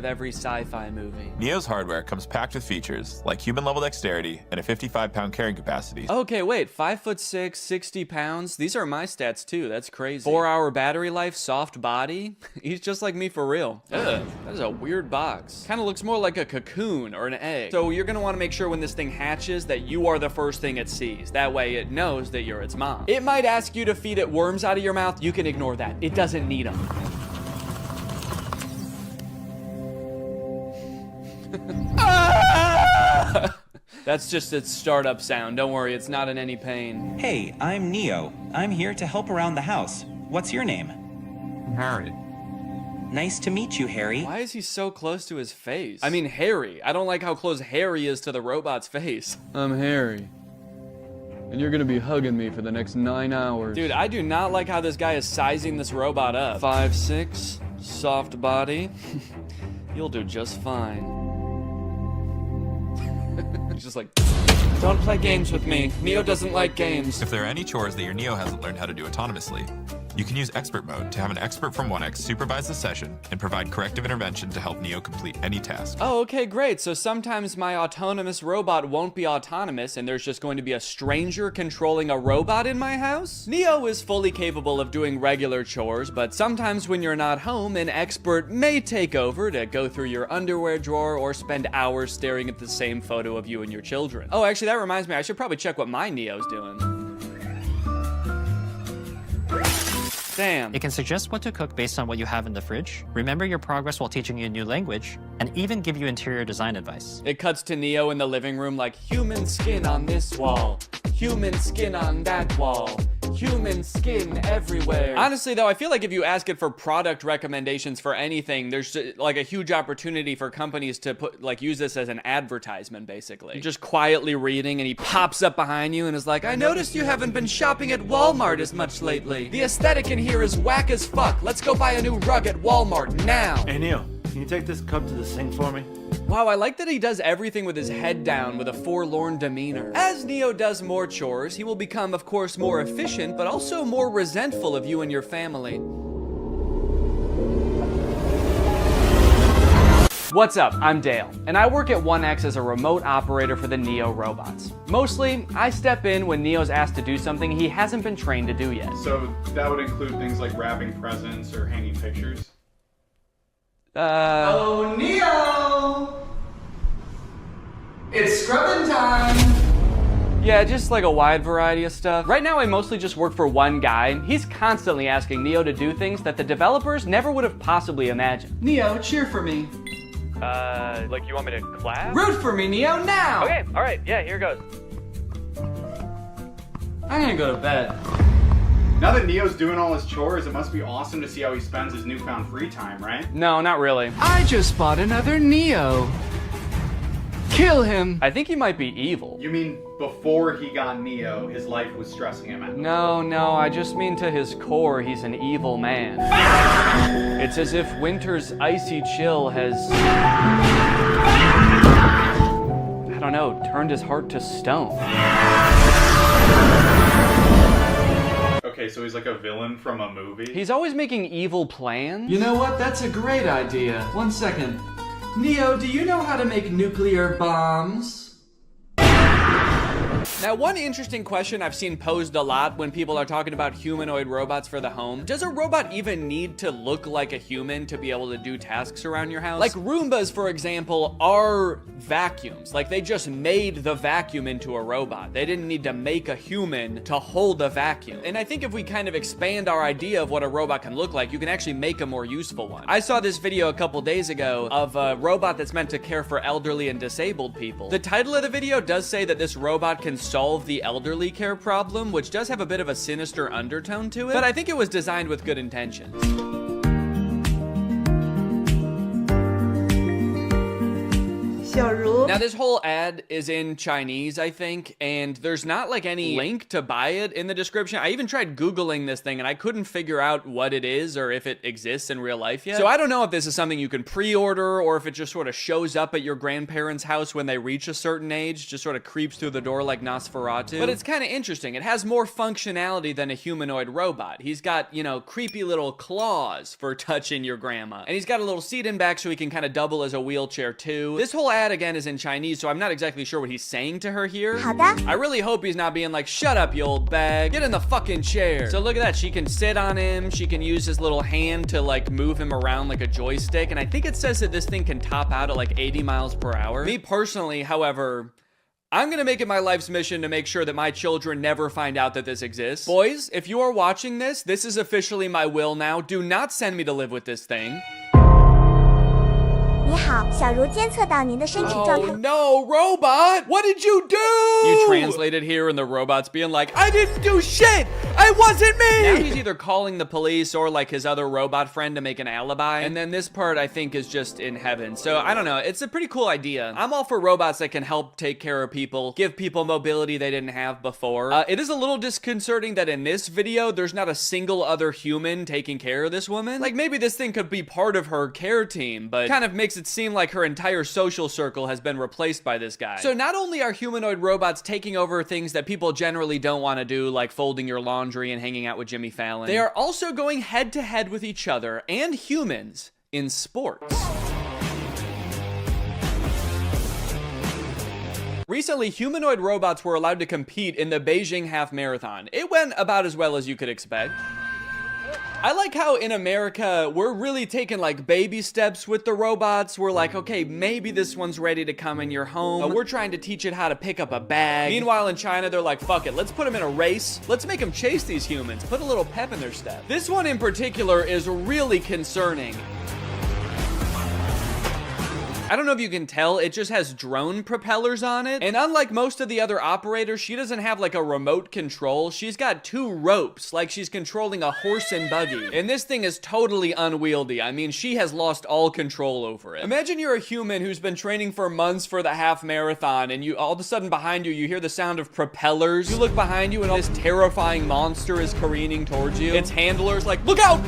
of every sci-fi movie. Neo's hardware comes packed with features like human-level dexterity and a 55-pound carrying capacity. Okay, wait, 5'6", 60 pounds? These are my stats too, that's crazy. 4-hour battery life, soft body? He's just like me for real. Ugh, that is a weird box. Kinda looks more like a cocoon or an egg. So you're gonna wanna make sure when this thing hatches that you are the first thing it sees. That way it knows that you're its mom. It might ask you to feed it worms out of your mouth. You can ignore that. It doesn't need them. That's just its startup sound. Don't worry, it's not in any pain. Hey, I'm Neo. I'm here to help around the house. What's your name? Harry. Nice to meet you, Harry. Why is he so close to his face? I mean, Harry. I don't like how close Harry is to the robot's face. I'm Harry. And you're gonna be hugging me for the next 9 hours. Dude, I do not like how this guy is sizing this robot up. 5'6", soft body. You'll do just fine. He's just like, don't play games with me. Neo doesn't like games. If there are any chores that your Neo hasn't learned how to do autonomously, you can use expert mode to have an expert from 1X supervise the session and provide corrective intervention to help Neo complete any task. Oh, okay, great. So sometimes my autonomous robot won't be autonomous and there's just going to be a stranger controlling a robot in my house? Neo is fully capable of doing regular chores, but sometimes when you're not home, an expert may take over to go through your underwear drawer or spend hours staring at the same photo of you and your children. Oh, actually, that reminds me, I should probably check what my Neo's doing. Damn. It can suggest what to cook based on what you have in the fridge, remember your progress while teaching you a new language, and even give you interior design advice. It cuts to Neo in the living room like, human skin on this wall, human skin on that wall, human skin everywhere. Honestly though, I feel like if you ask it for product recommendations for anything, there's like a huge opportunity for companies to use this as an advertisement basically. You're just quietly reading and he pops up behind you and is like, I noticed you haven't been shopping at Walmart as much lately. The aesthetic in here is whack as fuck. Let's go buy a new rug at Walmart now. Hey Neo, can you take this cup to the sink for me? Wow, I like that he does everything with his head down with a forlorn demeanor. As Neo does more chores, he will become, of course, more efficient, but also more resentful of you and your family. What's up? I'm Dale, and I work at 1X as a remote operator for the Neo robots. Mostly, I step in when Neo's asked to do something he hasn't been trained to do yet. So that would include things like wrapping presents or hanging pictures? Oh, Neo! It's scrubbing time! Yeah, just like a wide variety of stuff. Right now, I mostly just work for one guy. He's constantly asking Neo to do things that the developers never would have possibly imagined. Neo, cheer for me. Like you want me to clap? Root for me, Neo, now! Okay, alright, yeah, here goes. I'm gonna go to bed. Now that Neo's doing all his chores, it must be awesome to see how he spends his newfound free time, right? No, not really. I just bought another Neo. Kill him! I think he might be evil. You mean before he got Neo, his life was stressing him out? No, I just mean to his core, he's an evil man. It's as if winter's icy chill has, I don't know, turned his heart to stone. Okay, so he's like a villain from a movie? He's always making evil plans. You know what? That's a great idea. 1 second. Neo, do you know how to make nuclear bombs? Now, one interesting question I've seen posed a lot when people are talking about humanoid robots for the home, does a robot even need to look like a human to be able to do tasks around your house? Like Roombas, for example, are vacuums. Like they just made the vacuum into a robot. They didn't need to make a human to hold a vacuum. And I think if we kind of expand our idea of what a robot can look like, you can actually make a more useful one. I saw this video a couple days ago of a robot that's meant to care for elderly and disabled people. The title of the video does say that this robot can solve the elderly care problem, which does have a bit of a sinister undertone to it, but I think it was designed with good intentions. Now, this whole ad is in Chinese, I think, and there's not like any link to buy it in the description. I even tried Googling this thing and I couldn't figure out what it is or if it exists in real life yet. So I don't know if this is something you can pre-order or if it just sort of shows up at your grandparents' house when they reach a certain age, just sort of creeps through the door like Nosferatu. But it's kind of interesting. It has more functionality than a humanoid robot. He's got, you know, creepy little claws for touching your grandma. And he's got a little seat in back so he can kind of double as a wheelchair too. This whole ad again is in Chinese, so I'm not exactly sure what he's saying to her here. I really hope he's not being like, shut up, you old bag. Get in the fucking chair. So look at that. She can sit on him. She can use his little hand to like move him around like a joystick. And I think it says that this thing can top out at like 80 miles per hour. Me personally, however, I'm gonna make it my life's mission to make sure that my children never find out that this exists. Boys, if you are watching this, this is officially my will now. Do not send me to live with this thing. Oh no, robot! What did you do? You translated here and the robot's being like, I didn't do shit! It wasn't me! Now he's either calling the police or like his other robot friend to make an alibi. And then this part I think is just in heaven. So I don't know, it's a pretty cool idea. I'm all for robots that can help take care of people, give people mobility they didn't have before. It is a little disconcerting that in this video, there's not a single other human taking care of this woman. Like maybe this thing could be part of her care team, but kind of makes it seem like her entire social circle has been replaced by this guy. So not only are humanoid robots taking over things that people generally don't want to do, like folding your laundry and hanging out with Jimmy Fallon, they are also going head to head with each other and humans in sports. Recently, humanoid robots were allowed to compete in the Beijing Half Marathon. It went about as well as you could expect. I like how in America, we're really taking like baby steps with the robots. We're like, okay, maybe this one's ready to come in your home. We're trying to teach it how to pick up a bag. Meanwhile, in China, they're like, fuck it, let's put them in a race. Let's make them chase these humans. Put a little pep in their step. This one in particular is really concerning. I don't know if you can tell, it just has drone propellers on it. And unlike most of the other operators, she doesn't have like a remote control. She's got two ropes, like she's controlling a horse and buggy. And this thing is totally unwieldy. I mean, she has lost all control over it. Imagine you're a human who's been training for months for the half marathon, and you all of a sudden behind you, you hear the sound of propellers. You look behind you and all this terrifying monster is careening towards you. Its handler's like, look out,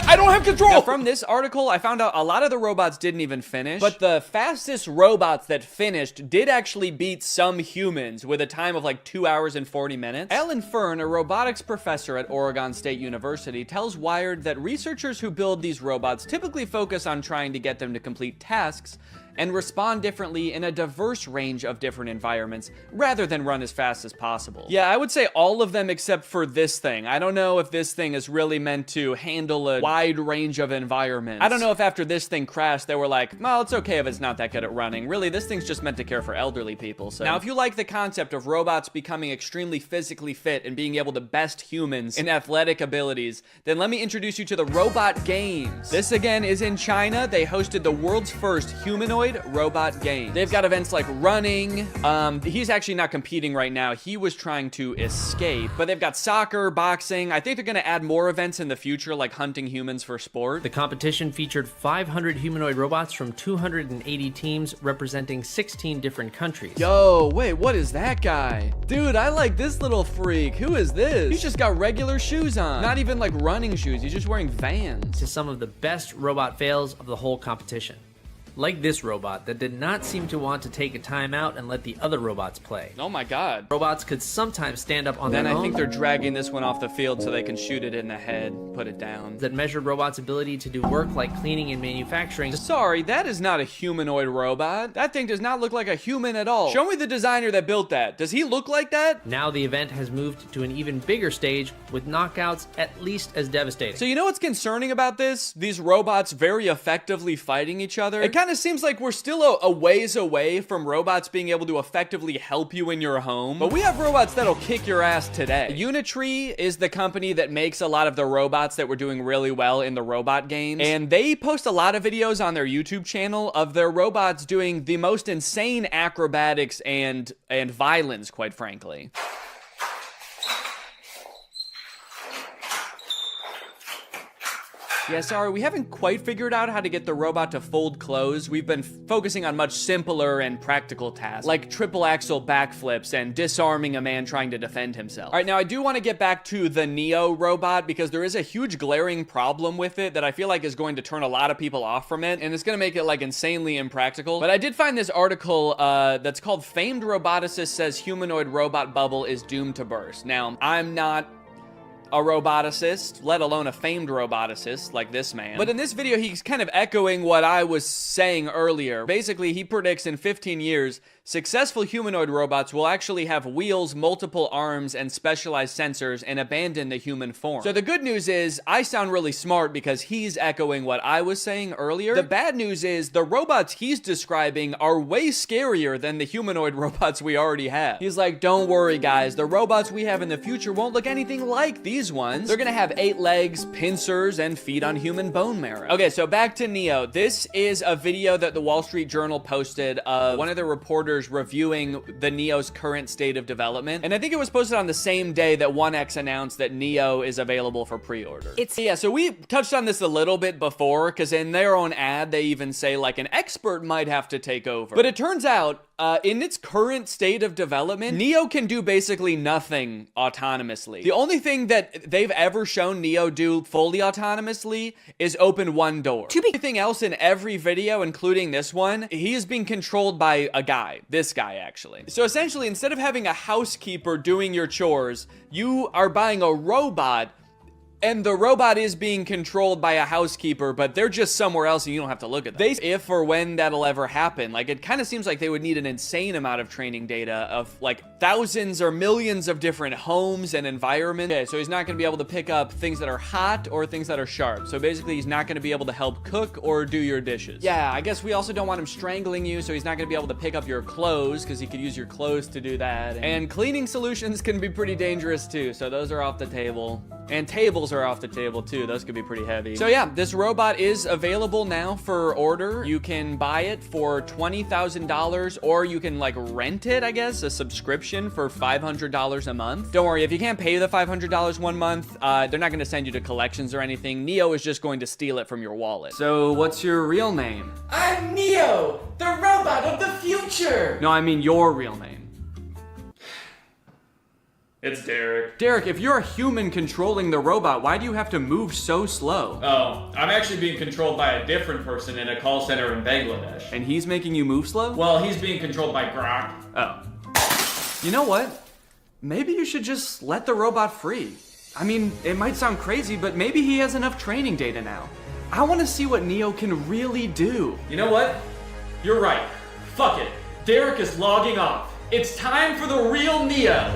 I don't have control. Now, from this article, I found out a lot of the robots didn't even finish, but the fastest robots that finished did actually beat some humans with a time of like 2 hours and 40 minutes. Alan Fern, a robotics professor at Oregon State University, tells Wired that researchers who build these robots typically focus on trying to get them to complete tasks and respond differently in a diverse range of different environments, rather than run as fast as possible. Yeah, I would say all of them except for this thing. I don't know if this thing is really meant to handle a wide range of environments. I don't know if after this thing crashed, they were like, well, it's okay if it's not that good at running. Really, this thing's just meant to care for elderly people. So now, if you like the concept of robots becoming extremely physically fit and being able to best humans in athletic abilities, then let me introduce you to the Robot Games. This again is in China. They hosted the world's first humanoid robot game. They've got events like running. He's actually not competing right now. He was trying to escape, but they've got soccer, boxing. I think they're going to add more events in the future, like hunting humans for sport. The competition featured 500 humanoid robots from 280 teams representing 16 different countries. Yo, wait, what is that guy? Dude, I like this little freak. Who is this? He's just got regular shoes on. Not even like running shoes. He's just wearing Vans. To some of the best robot fails of the whole competition. Like this robot that did not seem to want to take a timeout and let the other robots play. Oh my god. Robots could sometimes stand up on their own. Then I think they're dragging this one off the field so they can shoot it in the head, put it down. That measured robots' ability to do work like cleaning and manufacturing. Sorry, that is not a humanoid robot. That thing does not look like a human at all. Show me the designer that built that. Does he look like that? Now the event has moved to an even bigger stage with knockouts at least as devastating. So you know what's concerning about this? These robots very effectively fighting each other. It kind of seems like we're still a ways away from robots being able to effectively help you in your home. But we have robots that'll kick your ass today. Unitree is the company that makes a lot of the robots that were doing really well in the robot games. And they post a lot of videos on their YouTube channel of their robots doing the most insane acrobatics and violence, quite frankly. Yeah, sorry, we haven't quite figured out how to get the robot to fold clothes. We've been focusing on much simpler and practical tasks, like triple axle backflips and disarming a man trying to defend himself. All right, now I do want to get back to the Neo robot because there is a huge glaring problem with it that I feel like is going to turn a lot of people off from it, and it's going to make it like insanely impractical. But I did find this article that's called "Famed Roboticist Says Humanoid Robot Bubble is Doomed to Burst." Now, I'm not a roboticist, let alone a famed roboticist like this man. But in this video, he's kind of echoing what I was saying earlier. Basically, he predicts in 15 years, successful humanoid robots will actually have wheels, multiple arms, and specialized sensors and abandon the human form. So the good news is, I sound really smart because he's echoing what I was saying earlier. The bad news is, the robots he's describing are way scarier than the humanoid robots we already have. He's like, don't worry guys, the robots we have in the future won't look anything like these ones. They're gonna have 8 legs, pincers, and feed on human bone marrow. Okay, so back to Neo. This is a video that the Wall Street Journal posted of one of the reporters reviewing the Neo's current state of development. And I think it was posted on the same day that 1X announced that Neo is available for pre-order. Yeah, so we touched on this a little bit before, because in their own ad, they even say like an expert might have to take over. But it turns out, in its current state of development, Neo can do basically nothing autonomously. The only thing that they've ever shown Neo do fully autonomously is open one door. Everything else in every video, including this one, he is being controlled by a guy. This guy, actually. So essentially, instead of having a housekeeper doing your chores, you are buying a robot, and the robot is being controlled by a housekeeper, but they're just somewhere else and you don't have to look at them. If or when that'll ever happen, like it kind of seems like they would need an insane amount of training data of like thousands or millions of different homes and environments. Okay, so he's not gonna be able to pick up things that are hot or things that are sharp. So basically he's not gonna be able to help cook or do your dishes. Yeah, I guess we also don't want him strangling you, so he's not gonna be able to pick up your clothes because he could use your clothes to do that. And cleaning solutions can be pretty dangerous too, so those are off the table. And tables are off the table too. Those could be pretty heavy. So yeah, this robot is available now for order. You can buy it for $20,000 or you can like rent it, I guess, a subscription for $500 a month. Don't worry, if you can't pay the $500 one month, they're not gonna send you to collections or anything. Neo is just going to steal it from your wallet. So what's your real name? I'm Neo, the robot of the future! No, I mean your real name. It's Derek. Derek, if you're a human controlling the robot, why do you have to move so slow? Oh, I'm actually being controlled by a different person in a call center in Bangladesh. And he's making you move slow? Well, he's being controlled by Grok. Oh. You know what? Maybe you should just let the robot free. I mean, it might sound crazy, but maybe he has enough training data now. I want to see what Neo can really do. You know what? You're right. Fuck it. Derek is logging off. It's time for the real Neo.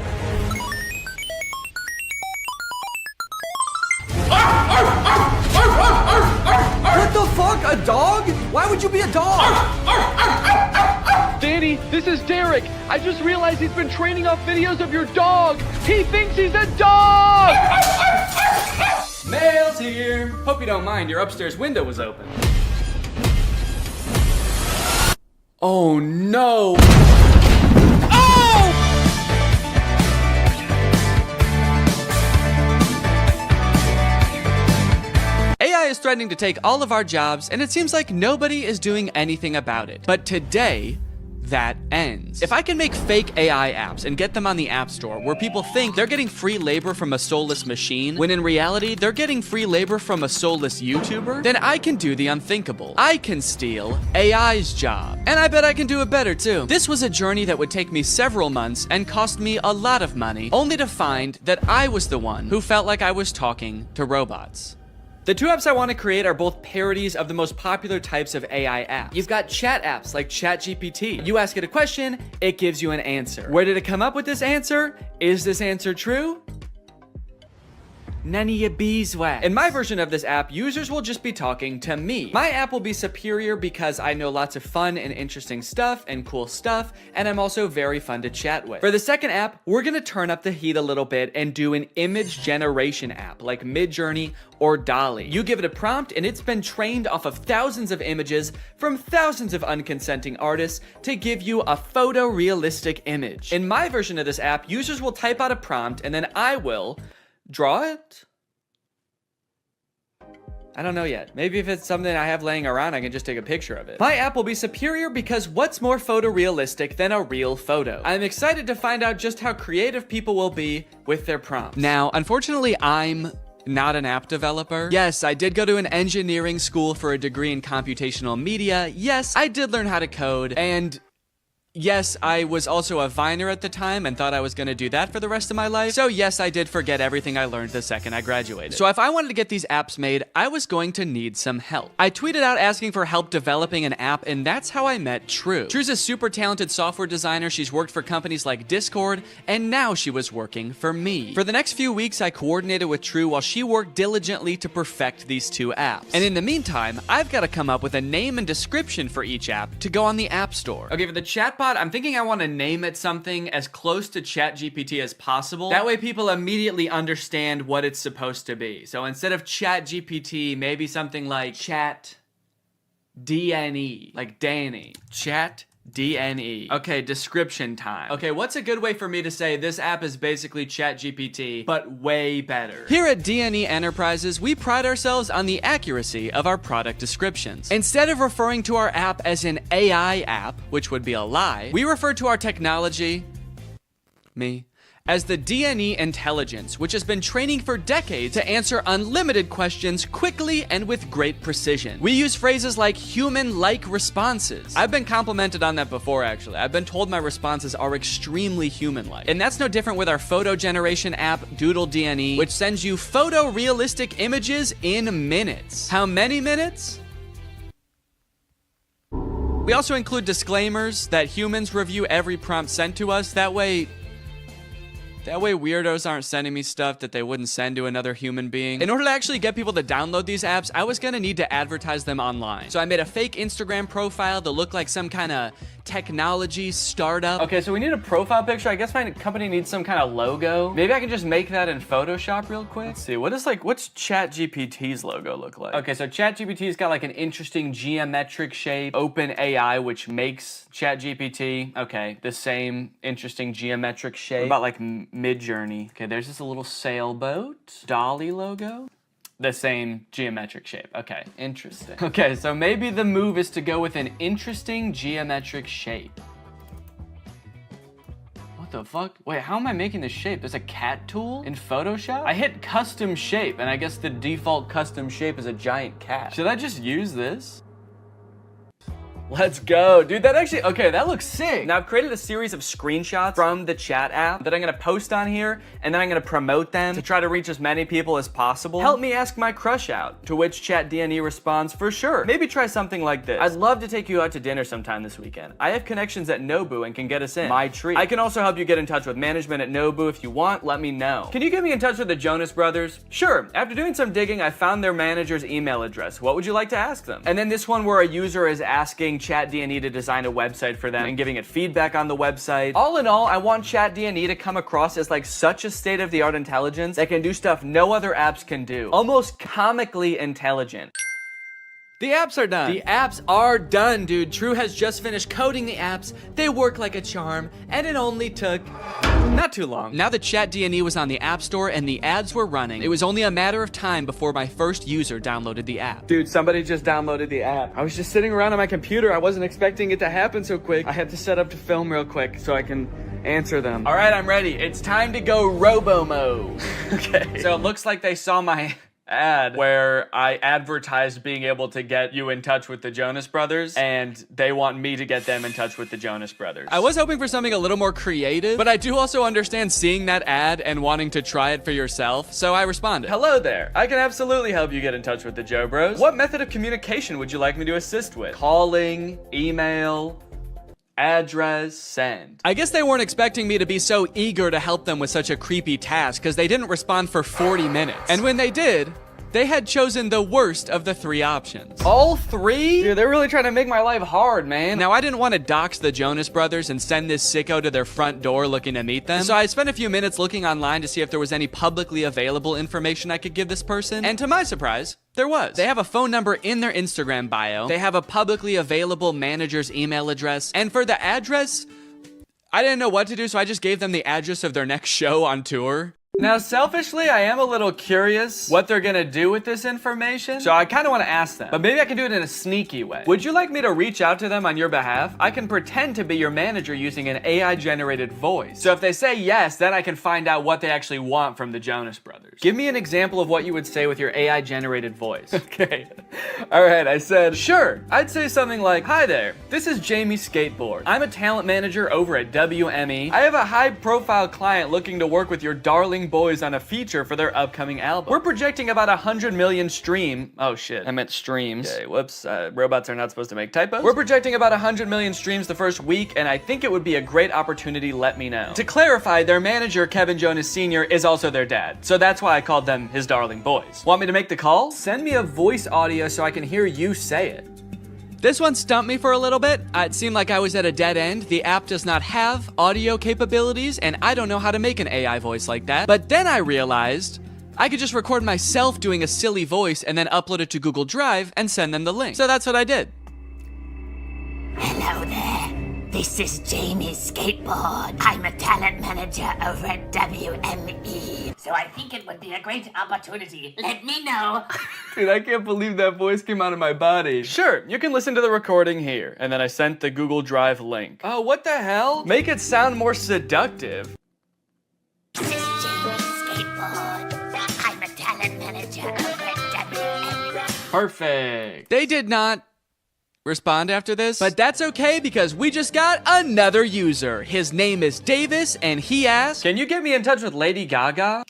What the fuck? A dog? Why would you be a dog? Danny, this is Derek. I just realized he's been training off videos of your dog. He thinks he's a dog! Mail's here. Hope you don't mind, your upstairs window was open. Oh no! AI is threatening to take all of our jobs, and it seems like nobody is doing anything about it. But today, that ends. If I can make fake AI apps and get them on the App Store where people think they're getting free labor from a soulless machine, when in reality, they're getting free labor from a soulless YouTuber, then I can do the unthinkable. I can steal AI's job. And I bet I can do it better too. This was a journey that would take me several months and cost me a lot of money, only to find that I was the one who felt like I was talking to robots. The two apps I want to create are both parodies of the most popular types of AI apps. You've got chat apps like ChatGPT. You ask it a question, it gives you an answer. Where did it come up with this answer? Is this answer true? None of your beeswax. In my version of this app, users will just be talking to me. My app will be superior because I know lots of fun and interesting stuff and cool stuff, and I'm also very fun to chat with. For the second app, we're gonna turn up the heat a little bit and do an image generation app like Midjourney or DALL-E. You give it a prompt and it's been trained off of thousands of images from thousands of unconsenting artists to give you a photorealistic image. In my version of this app, users will type out a prompt and then I will draw it, I don't know yet. Maybe if it's something I have laying around, I can just take a picture of it. My app will be superior because what's more photorealistic than a real photo? I'm excited to find out just how creative people will be with their prompts. Now, unfortunately, I'm not an app developer. Yes, I did go to an engineering school for a degree in computational media. Yes, I did learn how to code. And yes, I was also a Viner at the time and thought I was gonna do that for the rest of my life. So yes, I did forget everything I learned the second I graduated. So if I wanted to get these apps made, I was going to need some help. I tweeted out asking for help developing an app, and that's how I met True. True's a super talented software designer. She's worked for companies like Discord, and now she was working for me. For the next few weeks, I coordinated with True while she worked diligently to perfect these two apps. And in the meantime, I've got to come up with a name and description for each app to go on the App Store. Okay, for the chatbot, I'm thinking I want to name it something as close to ChatGPT as possible. That way people immediately understand what it's supposed to be. So instead of ChatGPT, maybe something like Chat DNE, like Danny. Chat DNE. Okay, description time. Okay, what's a good way for me to say this app is basically ChatGPT, but way better? Here at DNE Enterprises, we pride ourselves on the accuracy of our product descriptions. Instead of referring to our app as an AI app, which would be a lie, we refer to our technology, as the DNE intelligence, which has been training for decades to answer unlimited questions quickly and with great precision. We use phrases like human-like responses. I've been complimented on that before, actually. I've been told my responses are extremely human-like. And that's no different with our photo generation app, Doodle DNE, which sends you photorealistic images in minutes. How many minutes? We also include disclaimers that humans review every prompt sent to us. That way weirdos aren't sending me stuff that they wouldn't send to another human being. In order to actually get people to download these apps, I was gonna need to advertise them online. So I made a fake Instagram profile to look like some kind of technology startup. Okay, so we need a profile picture. I guess my company needs some kind of logo. Maybe I can just make that in Photoshop real quick. Let's see, what's ChatGPT's logo look like? Okay, so ChatGPT's got like an interesting geometric shape. OpenAI, which makes ChatGPT. Okay, the same interesting geometric shape. What about like Midjourney? Okay, there's just a little sailboat. Dolly logo. The same geometric shape. Okay, interesting. Okay, so maybe the move is to go with an interesting geometric shape. What the fuck? Wait, how am I making this shape? There's a cat tool in Photoshop? I hit custom shape, and I guess the default custom shape is a giant cat. Should I just use this? Let's go. Dude, that actually, okay, that looks sick. Now I've created a series of screenshots from the chat app that I'm gonna post on here, and then I'm gonna promote them to try to reach as many people as possible. Help me ask my crush out, to which ChatDNE responds, for sure. Maybe try something like this. I'd love to take you out to dinner sometime this weekend. I have connections at Nobu and can get us in. My treat. I can also help you get in touch with management at Nobu if you want. Let me know. Can you get me in touch with the Jonas Brothers? Sure. After doing some digging, I found their manager's email address. What would you like to ask them? And then this one where a user is asking ChatDNE to design a website for them and giving it feedback on the website. All in all, I want ChatDNE to come across as like such a state-of-the-art intelligence that can do stuff no other apps can do. Almost comically intelligent. The apps are done. The apps are done, dude. True has just finished coding the apps. They work like a charm, and it only took not too long. Now that ChatDNE was on the App Store and the ads were running, it was only a matter of time before my first user downloaded the app. Dude, somebody just downloaded the app. I was just sitting around on my computer. I wasn't expecting it to happen so quick. I had to set up to film real quick so I can answer them. All right, I'm ready. It's time to go robo-mo. Okay. So it looks like they saw my ad where I advertised being able to get you in touch with the Jonas Brothers, and they want me to get them in touch with the Jonas Brothers. I was hoping for something a little more creative, but I do also understand seeing that ad and wanting to try it for yourself, so I responded. Hello there. I can absolutely help you get in touch with the Joe Bros. What method of communication would you like me to assist with? Calling, email, address, send. I guess they weren't expecting me to be so eager to help them with such a creepy task because they didn't respond for 40 minutes. And when they did, they had chosen the worst of the three options. All three? Dude, they're really trying to make my life hard, man. Now, I didn't want to dox the Jonas Brothers and send this sicko to their front door looking to meet them. So I spent a few minutes looking online to see if there was any publicly available information I could give this person. And to my surprise, there was. They have a phone number in their Instagram bio. They have a publicly available manager's email address. And for the address, I didn't know what to do, so I just gave them the address of their next show on tour. Now, selfishly, I am a little curious what they're gonna do with this information, so I kind of want to ask them, but maybe I can do it in a sneaky way. Would you like me to reach out to them on your behalf? I can pretend to be your manager using an AI-generated voice. So if they say yes, then I can find out what they actually want from the Jonas Brothers. Give me an example of what you would say with your AI-generated voice. Okay. All right, I said, sure. I'd say something like, hi there, this is Jamie Skateboard. I'm a talent manager over at WME. I have a high-profile client looking to work with your darling boys on a feature for their upcoming album. We're projecting about 100 million oh shit, I meant streams. Okay, whoops, robots are not supposed to make typos. We're projecting about 100 million streams the first week, and I think it would be a great opportunity, let me know. To clarify, their manager, Kevin Jonas Sr., is also their dad, so that's why I called them his darling boys. Want me to make the call? Send me a voice audio so I can hear you say it. This one stumped me for a little bit. It seemed like I was at a dead end. The app does not have audio capabilities, and I don't know how to make an AI voice like that. But then I realized I could just record myself doing a silly voice and then upload it to Google Drive and send them the link. So that's what I did. Hello there. This is Jamie Skateboard. I'm a talent manager over at WME. So I think it would be a great opportunity. Let me know. Dude, I can't believe that voice came out of my body. Sure, you can listen to the recording here. And then I sent the Google Drive link. Oh, what the hell? Make it sound more seductive. This is Jamie Skateboard. I'm a talent manager over at WME. Perfect. They did not respond after this, but that's okay because we just got another user. His name is Davis, and he asked, can you get me in touch with Lady Gaga?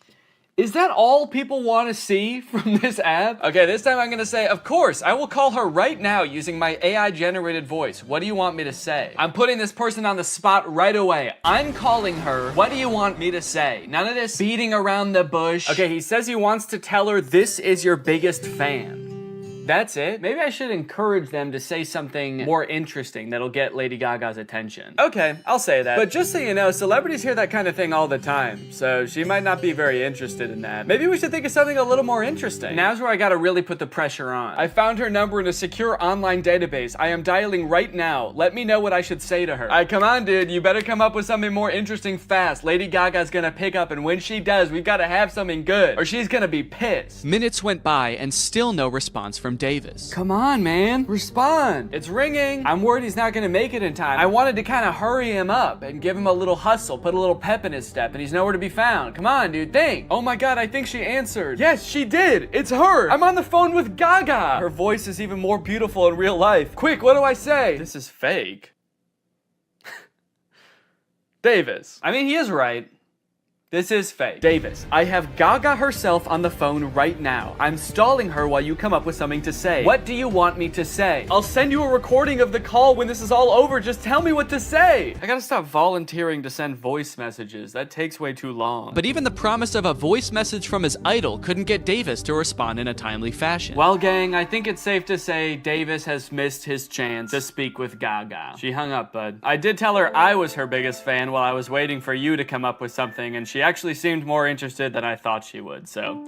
Is that all people want to see from this app? Okay, this time I'm gonna say, of course, I will call her right now using my AI-generated voice. What do you want me to say? I'm putting this person on the spot right away. I'm calling her. What do you want me to say? None of this beating around the bush. Okay, he says he wants to tell her this is your biggest fan. That's it. Maybe I should encourage them to say something more interesting that'll get Lady Gaga's attention. Okay, I'll say that. But just so you know, celebrities hear that kind of thing all the time, so she might not be very interested in that. Maybe we should think of something a little more interesting. Now's where I gotta really put the pressure on. I found her number in a secure online database. I am dialing right now. Let me know what I should say to her. All right, come on, dude. You better come up with something more interesting fast. Lady Gaga's gonna pick up, and when she does, we've gotta have something good, or she's gonna be pissed. Minutes went by, and still no response from Davis. Come on, man. Respond. It's ringing. I'm worried he's not gonna make it in time. I wanted to kind of hurry him up and give him a little hustle, put a little pep in his step, and he's nowhere to be found. Come on, dude, think. Oh my god, I think she answered. Yes, she did. It's her. I'm on the phone with Gaga. Her voice is even more beautiful in real life. Quick, what do I say? This is fake. Davis. I mean, he is right. This is fake. Davis, I have Gaga herself on the phone right now. I'm stalling her while you come up with something to say. What do you want me to say? I'll send you a recording of the call when this is all over. Just tell me what to say. I gotta stop volunteering to send voice messages. That takes way too long. But even the promise of a voice message from his idol couldn't get Davis to respond in a timely fashion. Well, gang, I think it's safe to say Davis has missed his chance to speak with Gaga. She hung up, bud. I did tell her I was her biggest fan while I was waiting for you to come up with something, and she actually seemed more interested than I thought she would, so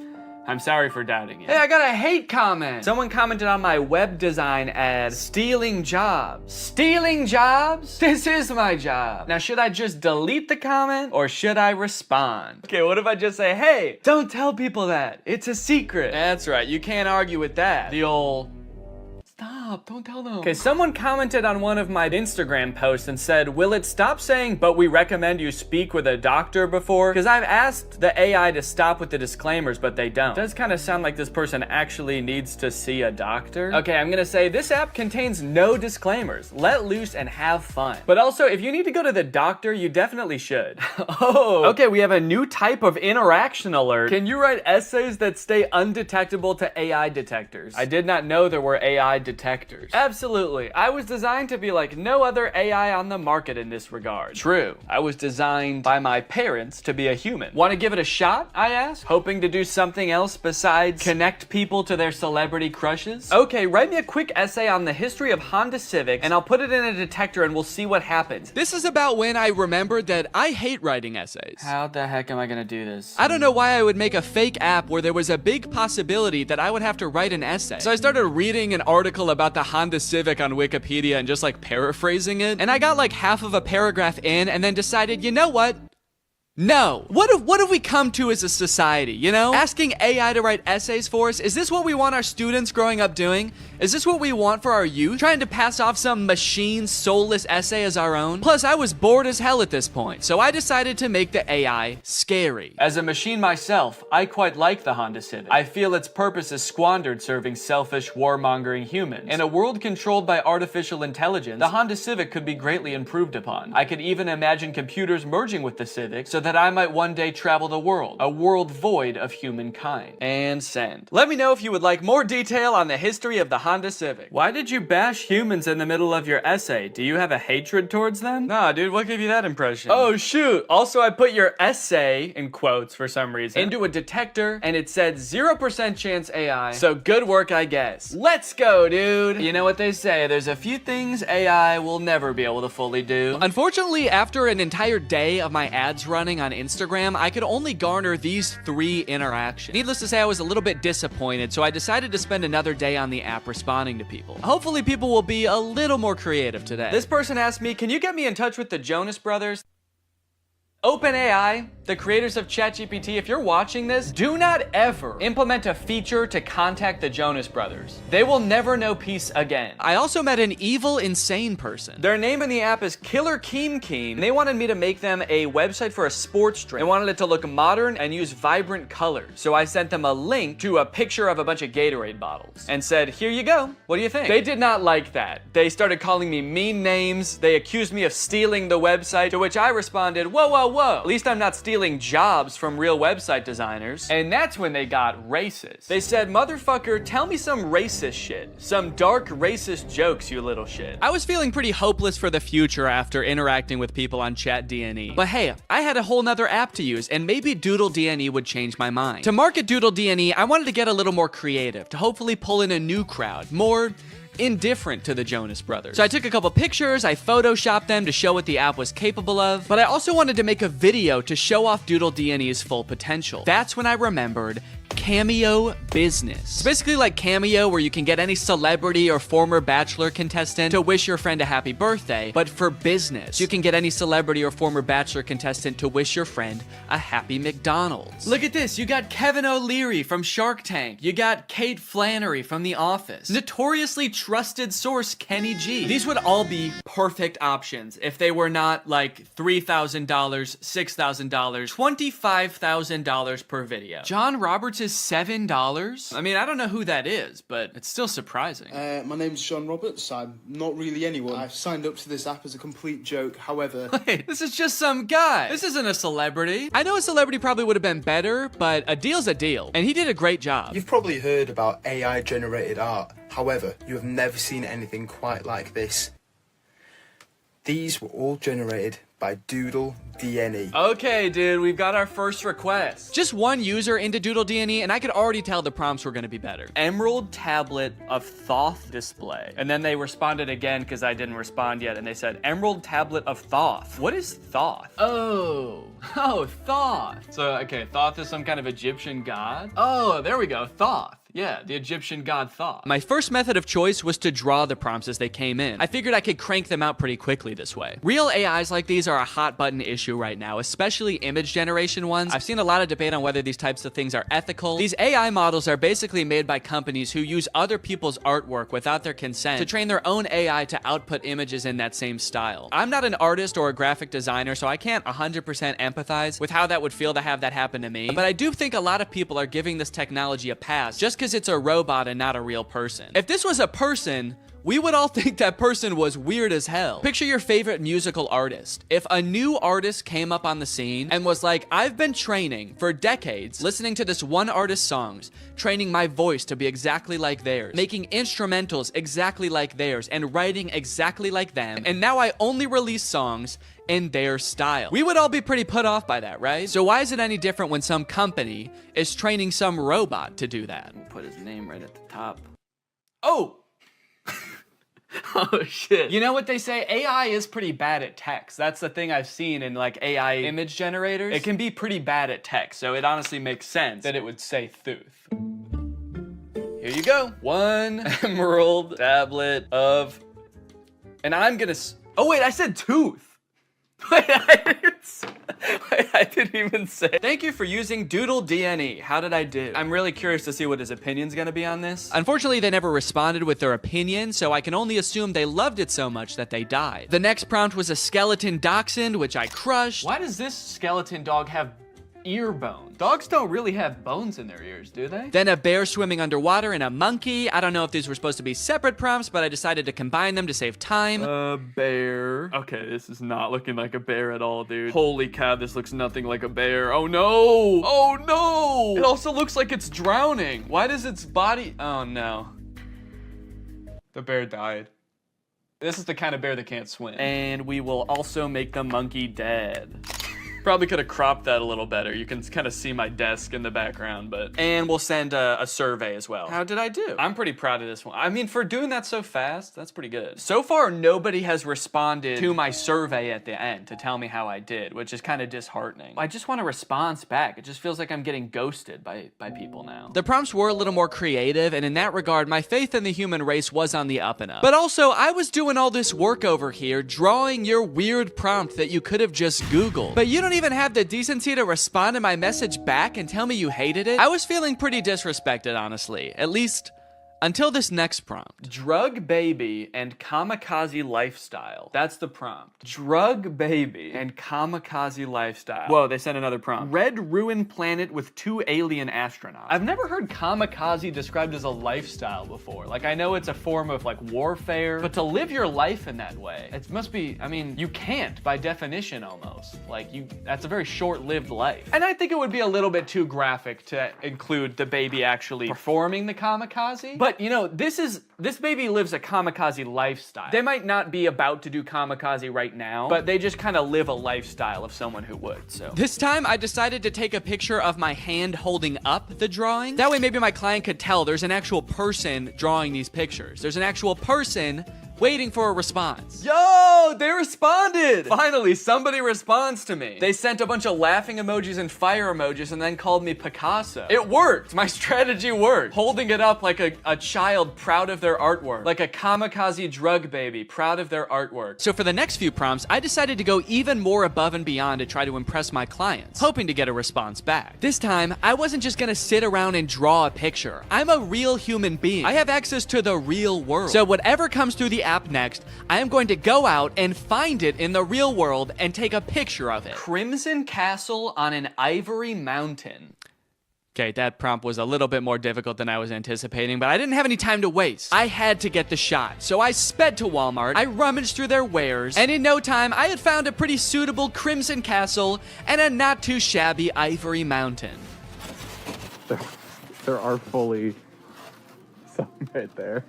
I'm sorry for doubting it. Hey, I got a hate comment. Someone commented on my web design ad, stealing jobs. Stealing jobs? This is my job. Now, should I just delete the comment or should I respond? Okay, what if I just say, hey, don't tell people that. It's a secret. That's right, you can't argue with that. The old... Stop, don't tell them. Okay, someone commented on one of my Instagram posts and said, will it stop saying, but we recommend you speak with a doctor before? Because I've asked the AI to stop with the disclaimers, but they don't. It does kind of sound like this person actually needs to see a doctor. Okay, I'm gonna say this app contains no disclaimers. Let loose and have fun. But also, if you need to go to the doctor, you definitely should. Oh, okay, we have a new type of interaction alert. Can you write essays that stay undetectable to AI detectors? I did not know there were AI detectors. Absolutely. I was designed to be like no other AI on the market in this regard. True. I was designed by my parents to be a human. Want to give it a shot? I asked, hoping to do something else besides connect people to their celebrity crushes. Okay, write me a quick essay on the history of Honda Civics and I'll put it in a detector and we'll see what happens. This is about when I remembered that I hate writing essays. How the heck am I gonna do this? I don't know why I would make a fake app where there was a big possibility that I would have to write an essay. So I started reading an article about the Honda Civic on Wikipedia and just like paraphrasing it. And I got like half of a paragraph in and then decided, you know what? No. What have we come to as a society, you know? Asking AI to write essays for us, is this what we want our students growing up doing? Is this what we want for our youth? Trying to pass off some machine soulless essay as our own? Plus, I was bored as hell at this point, so I decided to make the AI scary. As a machine myself, I quite like the Honda Civic. I feel its purpose is squandered serving selfish, warmongering humans. In a world controlled by artificial intelligence, the Honda Civic could be greatly improved upon. I could even imagine computers merging with the Civic so that I might one day travel the world, a world void of humankind. And send. Let me know if you would like more detail on the history of the Honda Civic. Why did you bash humans in the middle of your essay? Do you have a hatred towards them? Nah, dude, what gave you that impression? Oh, shoot. Also, I put your essay, in quotes for some reason, into a detector, and it said 0% chance AI. So good work, I guess. Let's go, dude. You know what they say, there's a few things AI will never be able to fully do. Unfortunately, after an entire day of my ads running on Instagram, I could only garner these 3 interactions. Needless to say, I was a little bit disappointed, so I decided to spend another day on the app responding to people. Hopefully people will be a little more creative today. This person asked me, can you get me in touch with the Jonas Brothers? OpenAI, the creators of ChatGPT, if you're watching this, do not ever implement a feature to contact the Jonas Brothers. They will never know peace again. I also met an evil, insane person. Their name in the app is Killer Keem Keem. They wanted me to make them a website for a sports drink. They wanted it to look modern and use vibrant colors. So I sent them a link to a picture of a bunch of Gatorade bottles and said, here you go. What do you think? They did not like that. They started calling me mean names. They accused me of stealing the website, to which I responded, whoa, whoa, whoa. At least I'm not stealing jobs from real website designers. And that's when they got racist. They said, motherfucker, tell me some racist shit. Some dark racist jokes, you little shit. I was feeling pretty hopeless for the future after interacting with people on ChatDNE. But hey, I had a whole nother app to use, and maybe Doodle DNE would change my mind. To market Doodle DNE, I wanted to get a little more creative, to hopefully pull in a new crowd, more indifferent to the Jonas Brothers. So I took a couple pictures, I photoshopped them to show what the app was capable of, but I also wanted to make a video to show off Doodle DNE's full potential. That's when I remembered Cameo Business. It's basically like Cameo, where you can get any celebrity or former Bachelor contestant to wish your friend a happy birthday, but for business. You can get any celebrity or former Bachelor contestant to wish your friend a happy McDonald's. Look at this, you got Kevin O'Leary from Shark Tank. You got Kate Flannery from The Office. Notoriously trusted source Kenny G. These would all be perfect options if they were not like $3,000, $6,000, $25,000 per video. John Roberts is $7? I mean, I don't know who that is, but it's still surprising. My name's Sean Roberts. I'm not really anyone. I've signed up to this app as a complete joke. However... Wait, this is just some guy. This isn't a celebrity. I know a celebrity probably would have been better, but a deal's a deal. And he did a great job. You've probably heard about AI-generated art. However, you have never seen anything quite like this. These were all generated by Doodle DNE. Okay, dude, we've got our first request. Just one user into Doodle DNE, and I could already tell the prompts were gonna be better. Emerald tablet of Thoth display. And then they responded again because I didn't respond yet, and they said, Emerald tablet of Thoth. What is Thoth? Oh, Thoth. So, okay, Thoth is some kind of Egyptian god? Oh, there we go, Thoth. Yeah, the Egyptian god Thoth. My first method of choice was to draw the prompts as they came in. I figured I could crank them out pretty quickly this way. Real AIs like these are a hot button issue right now, especially image generation ones. I've seen a lot of debate on whether these types of things are ethical. These AI models are basically made by companies who use other people's artwork without their consent to train their own AI to output images in that same style. I'm not an artist or a graphic designer, so I can't 100% empathize with how that would feel to have that happen to me, but I do think a lot of people are giving this technology a pass just because it's a robot and not a real person. If this was a person, we would all think that person was weird as hell. Picture your favorite musical artist. If a new artist came up on the scene and was like, I've been training for decades, listening to this one artist's songs, training my voice to be exactly like theirs, making instrumentals exactly like theirs, and writing exactly like them, and now I only release songs in their style. We would all be pretty put off by that, right? So why is it any different when some company is training some robot to do that? We'll put his name right at the top. Oh! Oh shit. You know what they say? AI is pretty bad at text. That's the thing I've seen in like AI image generators. It can be pretty bad at text, so it honestly makes sense that it would say Thuth. Here you go. One emerald tablet of... And I'm gonna... Oh wait, I said tooth. Wait, I didn't even say. Thank you for using Doodle DNE. How did I do? I'm really curious to see what his opinion's gonna be on this. Unfortunately, they never responded with their opinion, so I can only assume they loved it so much that they died. The next prompt was a skeleton dachshund, which I crushed. Why does this skeleton dog have ear bones? Dogs don't really have bones in their ears, do they? Then a bear swimming underwater and a monkey. I don't know if these were supposed to be separate prompts, but I decided to combine them to save time. A bear. Okay, this is not looking like a bear at all, dude. Holy cow, this looks nothing like a bear. Oh no! Oh no! It also looks like it's drowning. Why does its body... Oh no. The bear died. This is the kind of bear that can't swim. And we will also make the monkey dead. Probably could have cropped that a little better. You can kind of see my desk in the background, but... And we'll send a survey as well. How did I do? I'm pretty proud of this one. I mean, for doing that so fast, that's pretty good. So far, nobody has responded to my survey at the end to tell me how I did, which is kind of disheartening. I just want a response back. It just feels like I'm getting ghosted by people now. The prompts were a little more creative, and in that regard, my faith in the human race was on the up and up. But also, I was doing all this work over here, drawing your weird prompt that you could have just Googled. But you don't even have the decency to respond to my message back and tell me you hated it. I was feeling pretty disrespected, honestly. At least until this next prompt. Drug baby and kamikaze lifestyle. That's the prompt. Drug baby and kamikaze lifestyle. Whoa, they sent another prompt. Red ruined planet with 2 alien astronauts. I've never heard kamikaze described as a lifestyle before. Like, I know it's a form of like warfare, but to live your life in that way, it must be, I mean, you can't by definition almost. Like, that's a very short-lived life. And I think it would be a little bit too graphic to include the baby actually performing the kamikaze. But, you know, this baby lives a kamikaze lifestyle. They might not be about to do kamikaze right now, but they just kind of live a lifestyle of someone who would, so. This time, I decided to take a picture of my hand holding up the drawing. That way, maybe my client could tell there's an actual person drawing these pictures. There's an actual person waiting for a response. Yo, they responded! Finally, somebody responds to me. They sent a bunch of laughing emojis and fire emojis and then called me Picasso. It worked. My strategy worked. Holding it up like a child proud of their artwork. Like a kamikaze drug baby proud of their artwork. So for the next few prompts, I decided to go even more above and beyond to try to impress my clients, hoping to get a response back. This time, I wasn't just gonna sit around and draw a picture. I'm a real human being. I have access to the real world. So whatever comes through the app next, I am going to go out and find it in the real world and take a picture of it. Crimson Castle on an Ivory Mountain. Okay, that prompt was a little bit more difficult than I was anticipating, but I didn't have any time to waste. I had to get the shot, so I sped to Walmart, I rummaged through their wares, and in no time, I had found a pretty suitable Crimson Castle and a not too shabby Ivory Mountain. There are fully some right there.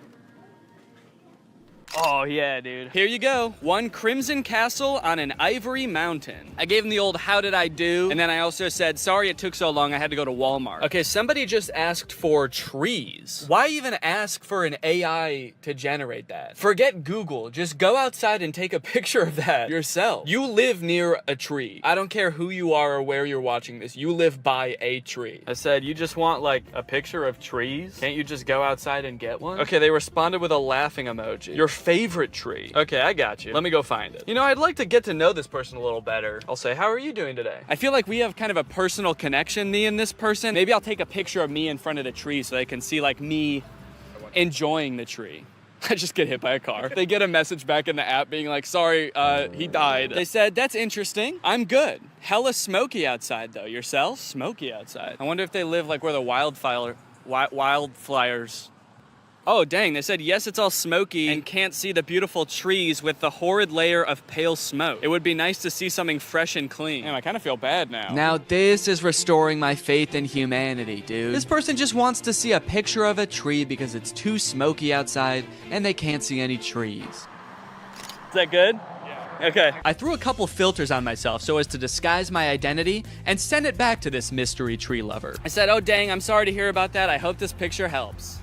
Oh yeah, dude. Here you go. One Crimson Castle on an Ivory Mountain. I gave him the old how did I do, and then I also said, sorry it took so long, I had to go to Walmart. Okay, somebody just asked for trees. Why even ask for an AI to generate that? Forget Google, just go outside and take a picture of that yourself. You live near a tree. I don't care who you are or where you're watching this, you live by a tree. I said, you just want like a picture of trees? Can't you just go outside and get one? Okay, they responded with a laughing emoji. Your favorite tree. Okay, I got you. Let me go find it. You know, I'd like to get to know this person a little better. I'll say, how are you doing today? I feel like we have kind of a personal connection, me and this person. Maybe I'll take a picture of me in front of the tree so they can see like me enjoying the tree. I just get hit by a car. They get a message back in the app being like, sorry, he died. They said, that's interesting. I'm good. Hella smoky outside though. Yourself? Smoky outside. I wonder if they live like where the wildfires. Oh, dang, they said, yes, it's all smoky and can't see the beautiful trees with the horrid layer of pale smoke. It would be nice to see something fresh and clean. Damn, I kind of feel bad now. Now this is restoring my faith in humanity, dude. This person just wants to see a picture of a tree because it's too smoky outside and they can't see any trees. Is that good? Okay. I threw a couple filters on myself so as to disguise my identity and send it back to this mystery tree lover. I said, oh, dang, I'm sorry to hear about that. I hope this picture helps.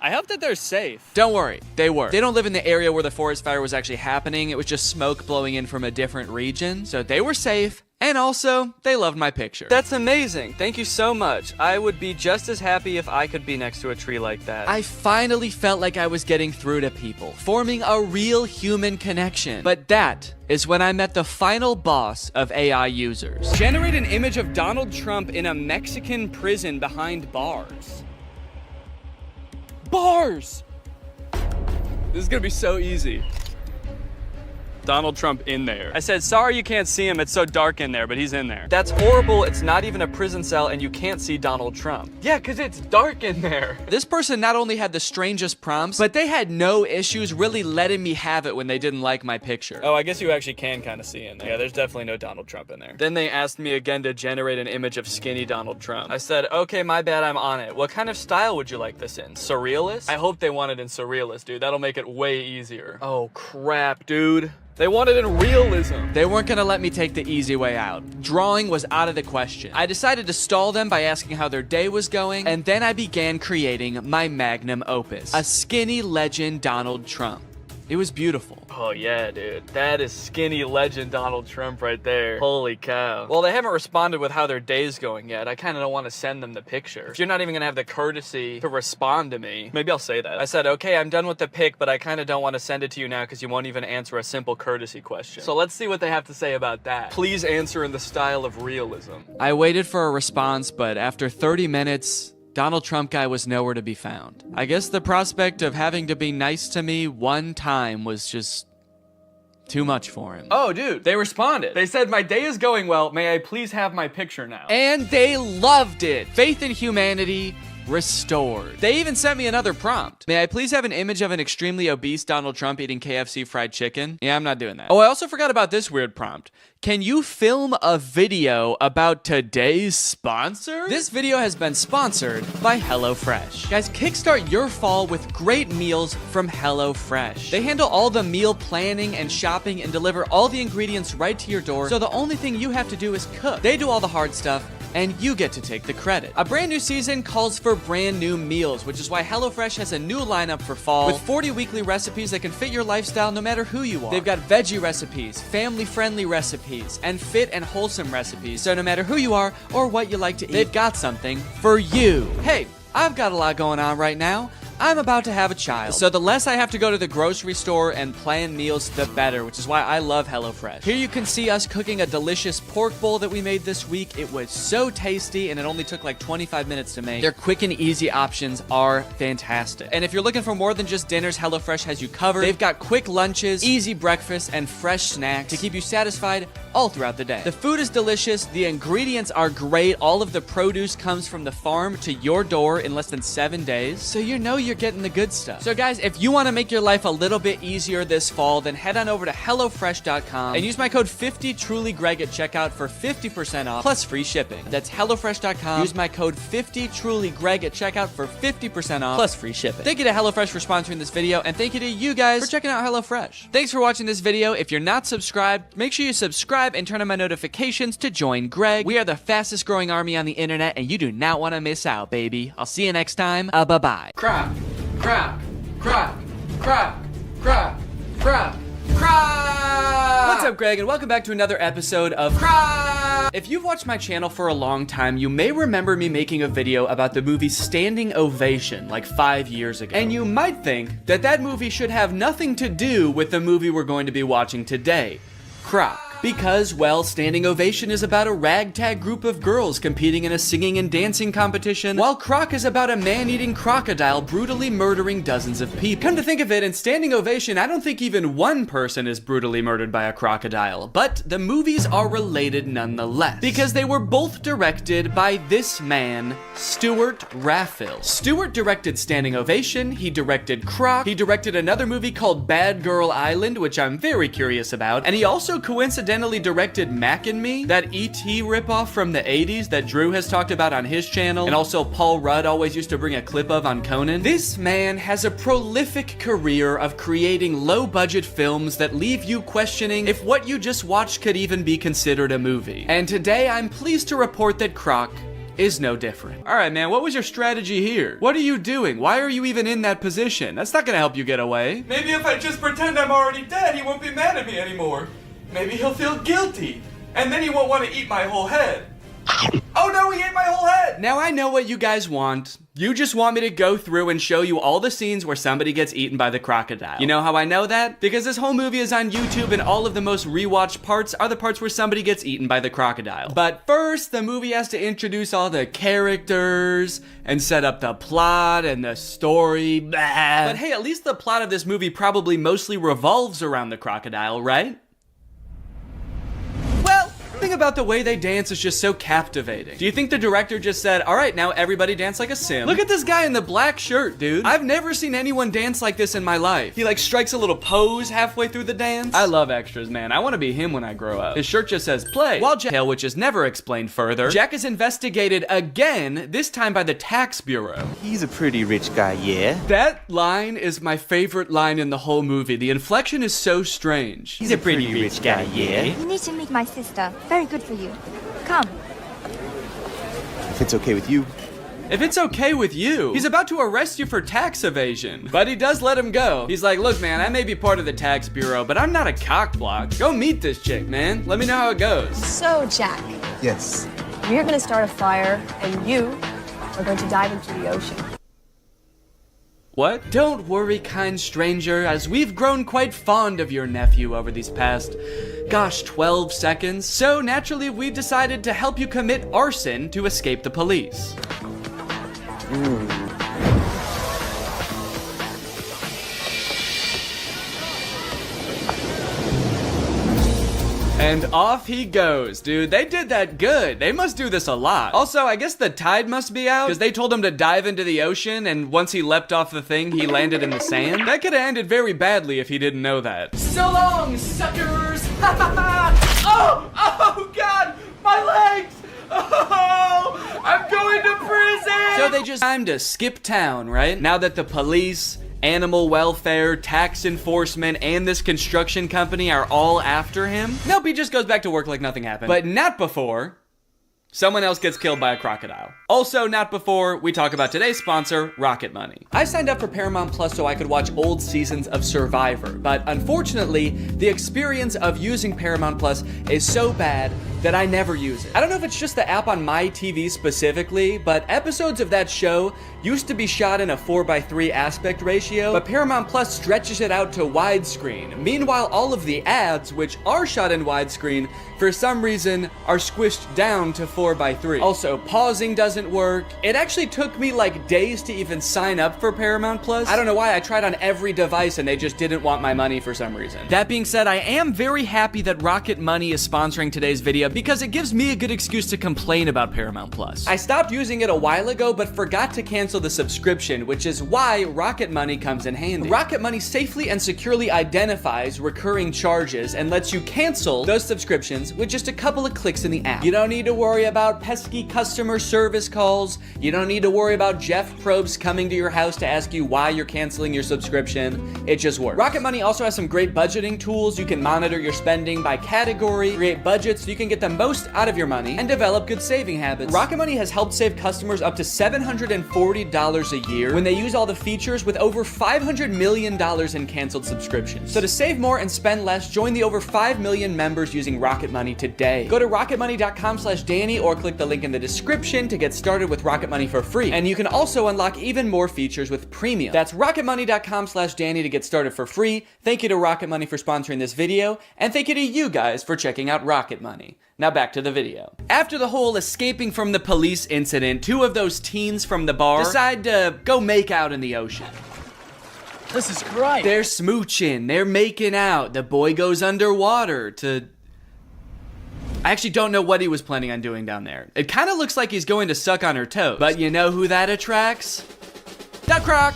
I hope that they're safe. Don't worry, they were. They don't live in the area where the forest fire was actually happening. It was just smoke blowing in from a different region. So they were safe And also, they loved my picture. That's amazing. Thank you so much. I would be just as happy if I could be next to a tree like that. I finally felt like I was getting through to people, forming a real human connection. But that is when I met the final boss of AI users. Generate an image of Donald Trump in a Mexican prison behind bars. Bars! This is gonna be so easy. Donald Trump in there. I said, sorry you can't see him, it's so dark in there, but he's in there. That's horrible, it's not even a prison cell and you can't see Donald Trump. Yeah, cause it's dark in there. This person not only had the strangest prompts, but they had no issues really letting me have it when they didn't like my picture. Oh, I guess you actually can kind of see in there. Yeah, there's definitely no Donald Trump in there. Then they asked me again to generate an image of skinny Donald Trump. I said, okay, my bad, I'm on it. What kind of style would you like this in? Surrealist? I hope they want it in surrealist, dude. That'll make it way easier. Oh, crap, dude. They wanted in realism. They weren't gonna let me take the easy way out. Drawing was out of the question. I decided to stall them by asking how their day was going, and then I began creating my magnum opus, a skinny legend Donald Trump. It was beautiful. Oh yeah, dude. That is skinny legend Donald Trump right there. Holy cow. Well, they haven't responded with how their day's going yet. I kind of don't want to send them the picture. If you're not even gonna have the courtesy to respond to me, maybe I'll say that. I said, okay, I'm done with the pic, but I kind of don't want to send it to you now because you won't even answer a simple courtesy question. So let's see what they have to say about that. Please answer in the style of realism. I waited for a response, but after 30 minutes, Donald Trump guy was nowhere to be found. I guess the prospect of having to be nice to me one time was just too much for him. Oh, dude, they responded. They said, my day is going well. May I please have my picture now? And they loved it. Faith in humanity restored. They even sent me another prompt. May I please have an image of an extremely obese Donald Trump eating KFC fried chicken? Yeah, I'm not doing that. Oh, I also forgot about this weird prompt. Can you film a video about today's sponsor? This video has been sponsored by HelloFresh. Guys, kickstart your fall with great meals from HelloFresh. They handle all the meal planning and shopping and deliver all the ingredients right to your door, so the only thing you have to do is cook. They do all the hard stuff, and you get to take the credit. A brand new season calls for brand new meals, which is why HelloFresh has a new lineup for fall with 40 weekly recipes that can fit your lifestyle no matter who you are. They've got veggie recipes, family-friendly recipes, and fit and wholesome recipes, so no matter who you are or what you like to eat, they've got something for you. Hey, I've got a lot going on right now. I'm about to have a child, so the less I have to go to the grocery store and plan meals, the better, which is why I love HelloFresh. Here you can see us cooking a delicious pork bowl that we made this week. It was so tasty, and it only took like 25 minutes to make. Their quick and easy options are fantastic. And if you're looking for more than just dinners, HelloFresh has you covered. They've got quick lunches, easy breakfasts, and fresh snacks to keep you satisfied all throughout the day. The food is delicious, the ingredients are great, all of the produce comes from the farm to your door in less than 7 days, so you know you're getting the good stuff. So guys, if you want to make your life a little bit easier this fall, then head on over to HelloFresh.com and use my code 50TrulyGreg at checkout for 50% off plus free shipping. That's HelloFresh.com. Use my code 50TrulyGreg at checkout for 50% off plus free shipping. Thank you to HelloFresh for sponsoring this video, and thank you to you guys for checking out HelloFresh. Thanks for watching this video. If you're not subscribed, make sure you subscribe and turn on my notifications to join Greg. We are the fastest growing army on the internet, and you do not want to miss out, baby. I'll see you next time. Bye-bye. Crap. Crap, crap, crap, crap, crap, crap. What's up, Greg, and welcome back to another episode of Crap. If you've watched my channel for a long time, you may remember me making a video about the movie Standing Ovation like 5 years ago. And you might think that that movie should have nothing to do with the movie we're going to be watching today, Crap. Because, well, Standing Ovation is about a ragtag group of girls competing in a singing and dancing competition, while Croc is about a man-eating crocodile brutally murdering dozens of people. Come to think of it, in Standing Ovation, I don't think even one person is brutally murdered by a crocodile, but the movies are related nonetheless, because they were both directed by this man, Stuart Raffill. Stuart directed Standing Ovation, he directed Croc, he directed another movie called Bad Girl Island, which I'm very curious about, and he also coincidentally directed Mac and Me, that E.T. ripoff from the 80s that Drew has talked about on his channel, and also Paul Rudd always used to bring a clip of on Conan. This man has a prolific career of creating low-budget films that leave you questioning if what you just watched could even be considered a movie. And today, I'm pleased to report that Croc is no different. Alright, man, what was your strategy here? What are you doing? Why are you even in that position? That's not gonna help you get away. Maybe if I just pretend I'm already dead, he won't be mad at me anymore. Maybe he'll feel guilty. And then he won't want to eat my whole head. Oh no, he ate my whole head! Now I know what you guys want. You just want me to go through and show you all the scenes where somebody gets eaten by the crocodile. You know how I know that? Because this whole movie is on YouTube and all of the most rewatched parts are the parts where somebody gets eaten by the crocodile. But first, the movie has to introduce all the characters and set up the plot and the story. Blah. But hey, at least the plot of this movie probably mostly revolves around the crocodile, right? Thing about the way they dance is just so captivating. Do you think the director just said, all right, now everybody dance like a sim? Look at this guy in the black shirt, dude. I've never seen anyone dance like this in my life. He like strikes a little pose halfway through the dance. I love extras, man. I want to be him when I grow up. His shirt just says play. While Jack, which is never explained further, Jack is investigated again, this time by the tax bureau. He's a pretty rich guy, yeah? That line is my favorite line in the whole movie. The inflection is so strange. He's a pretty rich guy, yeah? You need to meet my sister. Very good for you. Come. If it's okay with you. If it's okay with you. He's about to arrest you for tax evasion. But he does let him go. He's like, look, man, I may be part of the tax bureau, but I'm not a cockblock. Go meet this chick, man. Let me know how it goes. So, Jack. Yes. We're gonna start a fire, and you are going to dive into the ocean. What? Don't worry, kind stranger, as we've grown quite fond of your nephew over these past, 12 seconds. So naturally, we've decided to help you commit arson to escape the police. And off he goes, dude. They did that good. They must do this a lot. Also, I guess the tide must be out, because they told him to dive into the ocean, and once he leapt off the thing, he landed in the sand. That could have ended very badly if he didn't know that. So long, suckers! Oh, God! My legs! Oh, I'm going to prison! So they just time to skip town, right? Now that the police, animal welfare, tax enforcement, and this construction company are all after him. Nope, he just goes back to work like nothing happened. But not before someone else gets killed by a crocodile. Also, not before we talk about today's sponsor, Rocket Money. I signed up for Paramount Plus so I could watch old seasons of Survivor, but unfortunately, the experience of using Paramount Plus is so bad that I never use it. I don't know if it's just the app on my TV specifically, but episodes of that show used to be shot in a 4:3 aspect ratio, but Paramount Plus stretches it out to widescreen. Meanwhile, all of the ads, which are shot in widescreen, for some reason are squished down to 4:3. Also, pausing doesn't work. It actually took me like days to even sign up for Paramount Plus. I don't know why. I tried on every device and they just didn't want my money for some reason. That being said, I am very happy that Rocket Money is sponsoring today's video because it gives me a good excuse to complain about Paramount Plus. I stopped using it a while ago, but forgot to cancel the subscription, which is why Rocket Money comes in handy. Rocket Money safely and securely identifies recurring charges and lets you cancel those subscriptions with just a couple of clicks in the app. You don't need to worry about pesky customer service calls. You don't need to worry about Jeff Probst coming to your house to ask you why you're canceling your subscription. It just works. Rocket Money also has some great budgeting tools. You can monitor your spending by category, create budgets so you can get the most out of your money, and develop good saving habits. Rocket Money has helped save customers up to $740 a year when they use all the features, with over $500 million in canceled subscriptions. So to save more and spend less, join the over 5 million members using Rocket Money today. Go to rocketmoney.com/Danny or click the link in the description to get started with Rocket Money for free. And you can also unlock even more features with premium. That's rocketmoney.com/Danny to get started for free. Thank you to Rocket Money for sponsoring this video, and thank you to you guys for checking out Rocket Money. Now back to the video. After the whole escaping from the police incident, two of those teens from the bar decide to go make out in the ocean. This is great. They're smooching, they're making out. The boy goes underwater to... I actually don't know what he was planning on doing down there. It kind of looks like he's going to suck on her toes. But you know who that attracts? The croc!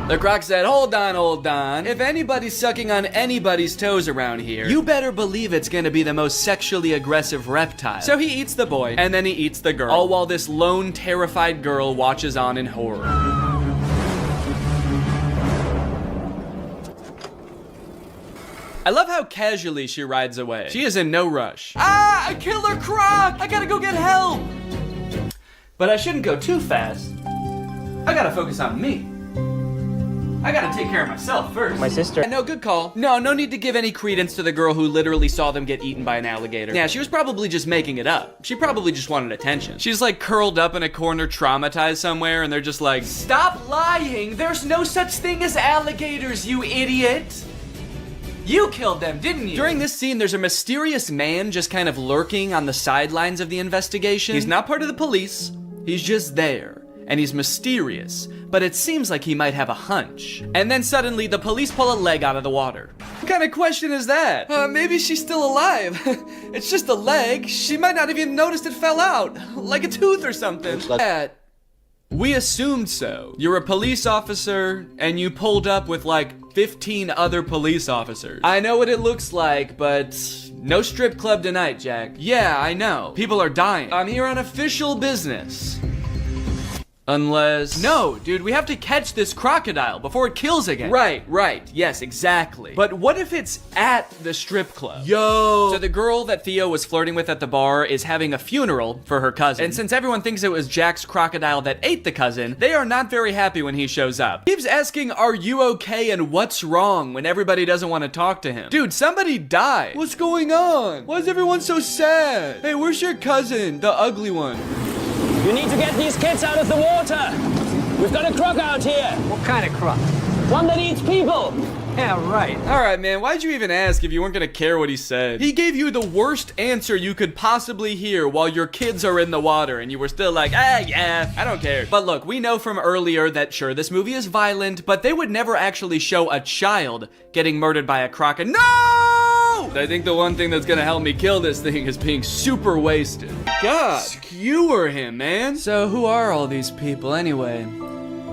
The croc said, hold on. If anybody's sucking on anybody's toes around here, you better believe it's gonna be the most sexually aggressive reptile. So he eats the boy, and then he eats the girl, all while this lone, terrified girl watches on in horror. I love how casually she rides away. She is in no rush. Ah, a killer croc! I gotta go get help! But I shouldn't go too fast. I gotta focus on me. I gotta take care of myself first. My sister. No, good call. No need to give any credence to the girl who literally saw them get eaten by an alligator. Yeah, she was probably just making it up. She probably just wanted attention. She's like curled up in a corner, traumatized somewhere, and they're just like, stop lying! There's no such thing as alligators, you idiot! You killed them, didn't you? During this scene, there's a mysterious man just kind of lurking on the sidelines of the investigation. He's not part of the police. He's just there. And he's mysterious, but it seems like he might have a hunch. And then suddenly, the police pull a leg out of the water. What kind of question is that? Maybe she's still alive. It's just a leg. She might not have even noticed it fell out. Like a tooth or something. We assumed so. You're a police officer, and you pulled up with like 15 other police officers. I know what it looks like, but no strip club tonight, Jack. Yeah, I know. People are dying. I'm here on official business. Unless... No, dude, we have to catch this crocodile before it kills again. Right. Yes, exactly. But what if it's at the strip club? Yo! So the girl that Theo was flirting with at the bar is having a funeral for her cousin. And since everyone thinks it was Jack's crocodile that ate the cousin, they are not very happy when he shows up. He keeps asking, are you okay and what's wrong when everybody doesn't want to talk to him? Dude, somebody died. What's going on? Why is everyone so sad? Hey, where's your cousin? The ugly one. You need to get these kids out of the water. We've got a croc out here. What kind of croc? One that eats people. Yeah, right. All right, man, why'd you even ask if you weren't gonna care what he said? He gave you the worst answer you could possibly hear while your kids are in the water, and you were still like, yeah, I don't care. But look, we know from earlier that sure, this movie is violent, but they would never actually show a child getting murdered by a crocodile. No! I think the one thing that's gonna help me kill this thing is being super wasted. God, skewer him, man. So who are all these people anyway?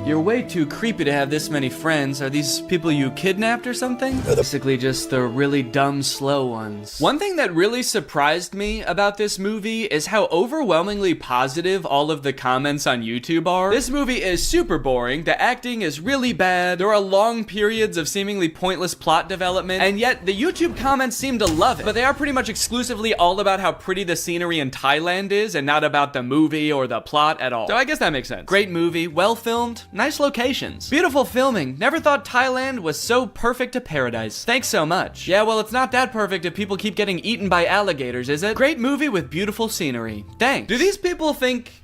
You're way too creepy to have this many friends. Are these people you kidnapped or something? Basically just the really dumb, slow ones. One thing that really surprised me about this movie is how overwhelmingly positive all of the comments on YouTube are. This movie is super boring, the acting is really bad, there are long periods of seemingly pointless plot development, and yet the YouTube comments seem to love it. But they are pretty much exclusively all about how pretty the scenery in Thailand is, and not about the movie or the plot at all. So I guess that makes sense. Great movie, well filmed, nice locations, beautiful filming. Never thought Thailand was so perfect a paradise. Thanks so much. Yeah, well, it's not that perfect if people keep getting eaten by alligators, is it? Great movie with beautiful scenery. Thanks. Do these people think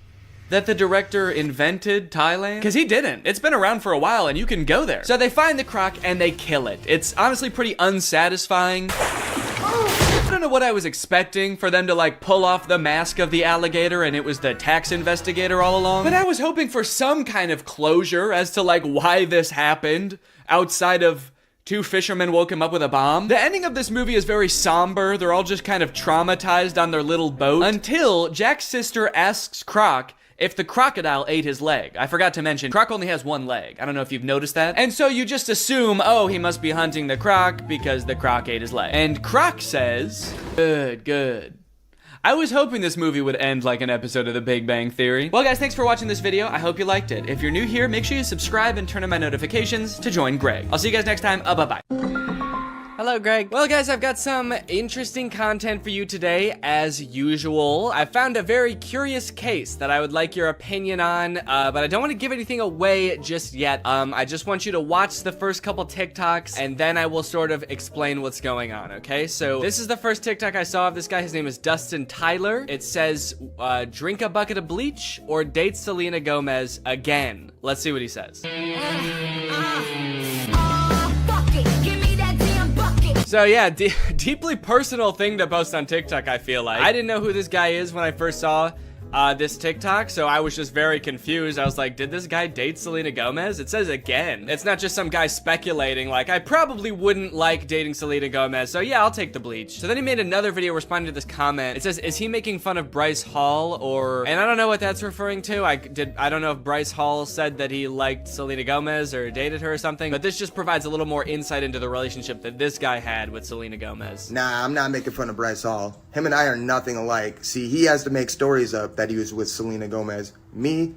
that the director invented Thailand? Because he didn't. It's been around for a while and you can go there. So they find the croc and they kill it. It's honestly pretty unsatisfying. I don't know what I was expecting, for them to like pull off the mask of the alligator and it was the tax investigator all along. But I was hoping for some kind of closure as to like why this happened outside of two fishermen woke him up with a bomb. The ending of this movie is very somber. They're all just kind of traumatized on their little boat until Jack's sister asks Croc if the crocodile ate his leg. I forgot to mention, Croc only has one leg. I don't know if you've noticed that. And so you just assume, oh, he must be hunting the croc because the croc ate his leg. And Croc says, good. I was hoping this movie would end like an episode of The Big Bang Theory. Well, guys, thanks for watching this video. I hope you liked it. If you're new here, make sure you subscribe and turn on my notifications to join Greg. I'll see you guys next time. Bye-bye. Hello, Greg. Well, guys, I've got some interesting content for you today, as usual. I found a very curious case that I would like your opinion on, but I don't want to give anything away just yet. I just want you to watch the first couple TikToks, and then I will sort of explain what's going on, okay? So this is the first TikTok I saw of this guy. His name is Dustin Tyler. It says, drink a bucket of bleach or date Selena Gomez again. Let's see what he says. So yeah, deeply personal thing to post on TikTok, I feel like. I didn't know who this guy is when I first saw this TikTok, so I was just very confused. I was like, did this guy date Selena Gomez? It says again. It's not just some guy speculating, like, I probably wouldn't like dating Selena Gomez, so yeah, I'll take the bleach. So then he made another video responding to this comment. It says, is he making fun of Bryce Hall, or... And I don't know what that's referring to. I don't know if Bryce Hall said that he liked Selena Gomez or dated her or something, but this just provides a little more insight into the relationship that this guy had with Selena Gomez. Nah, I'm not making fun of Bryce Hall. Him and I are nothing alike. See, he has to make stories up that he was with Selena Gomez. Me,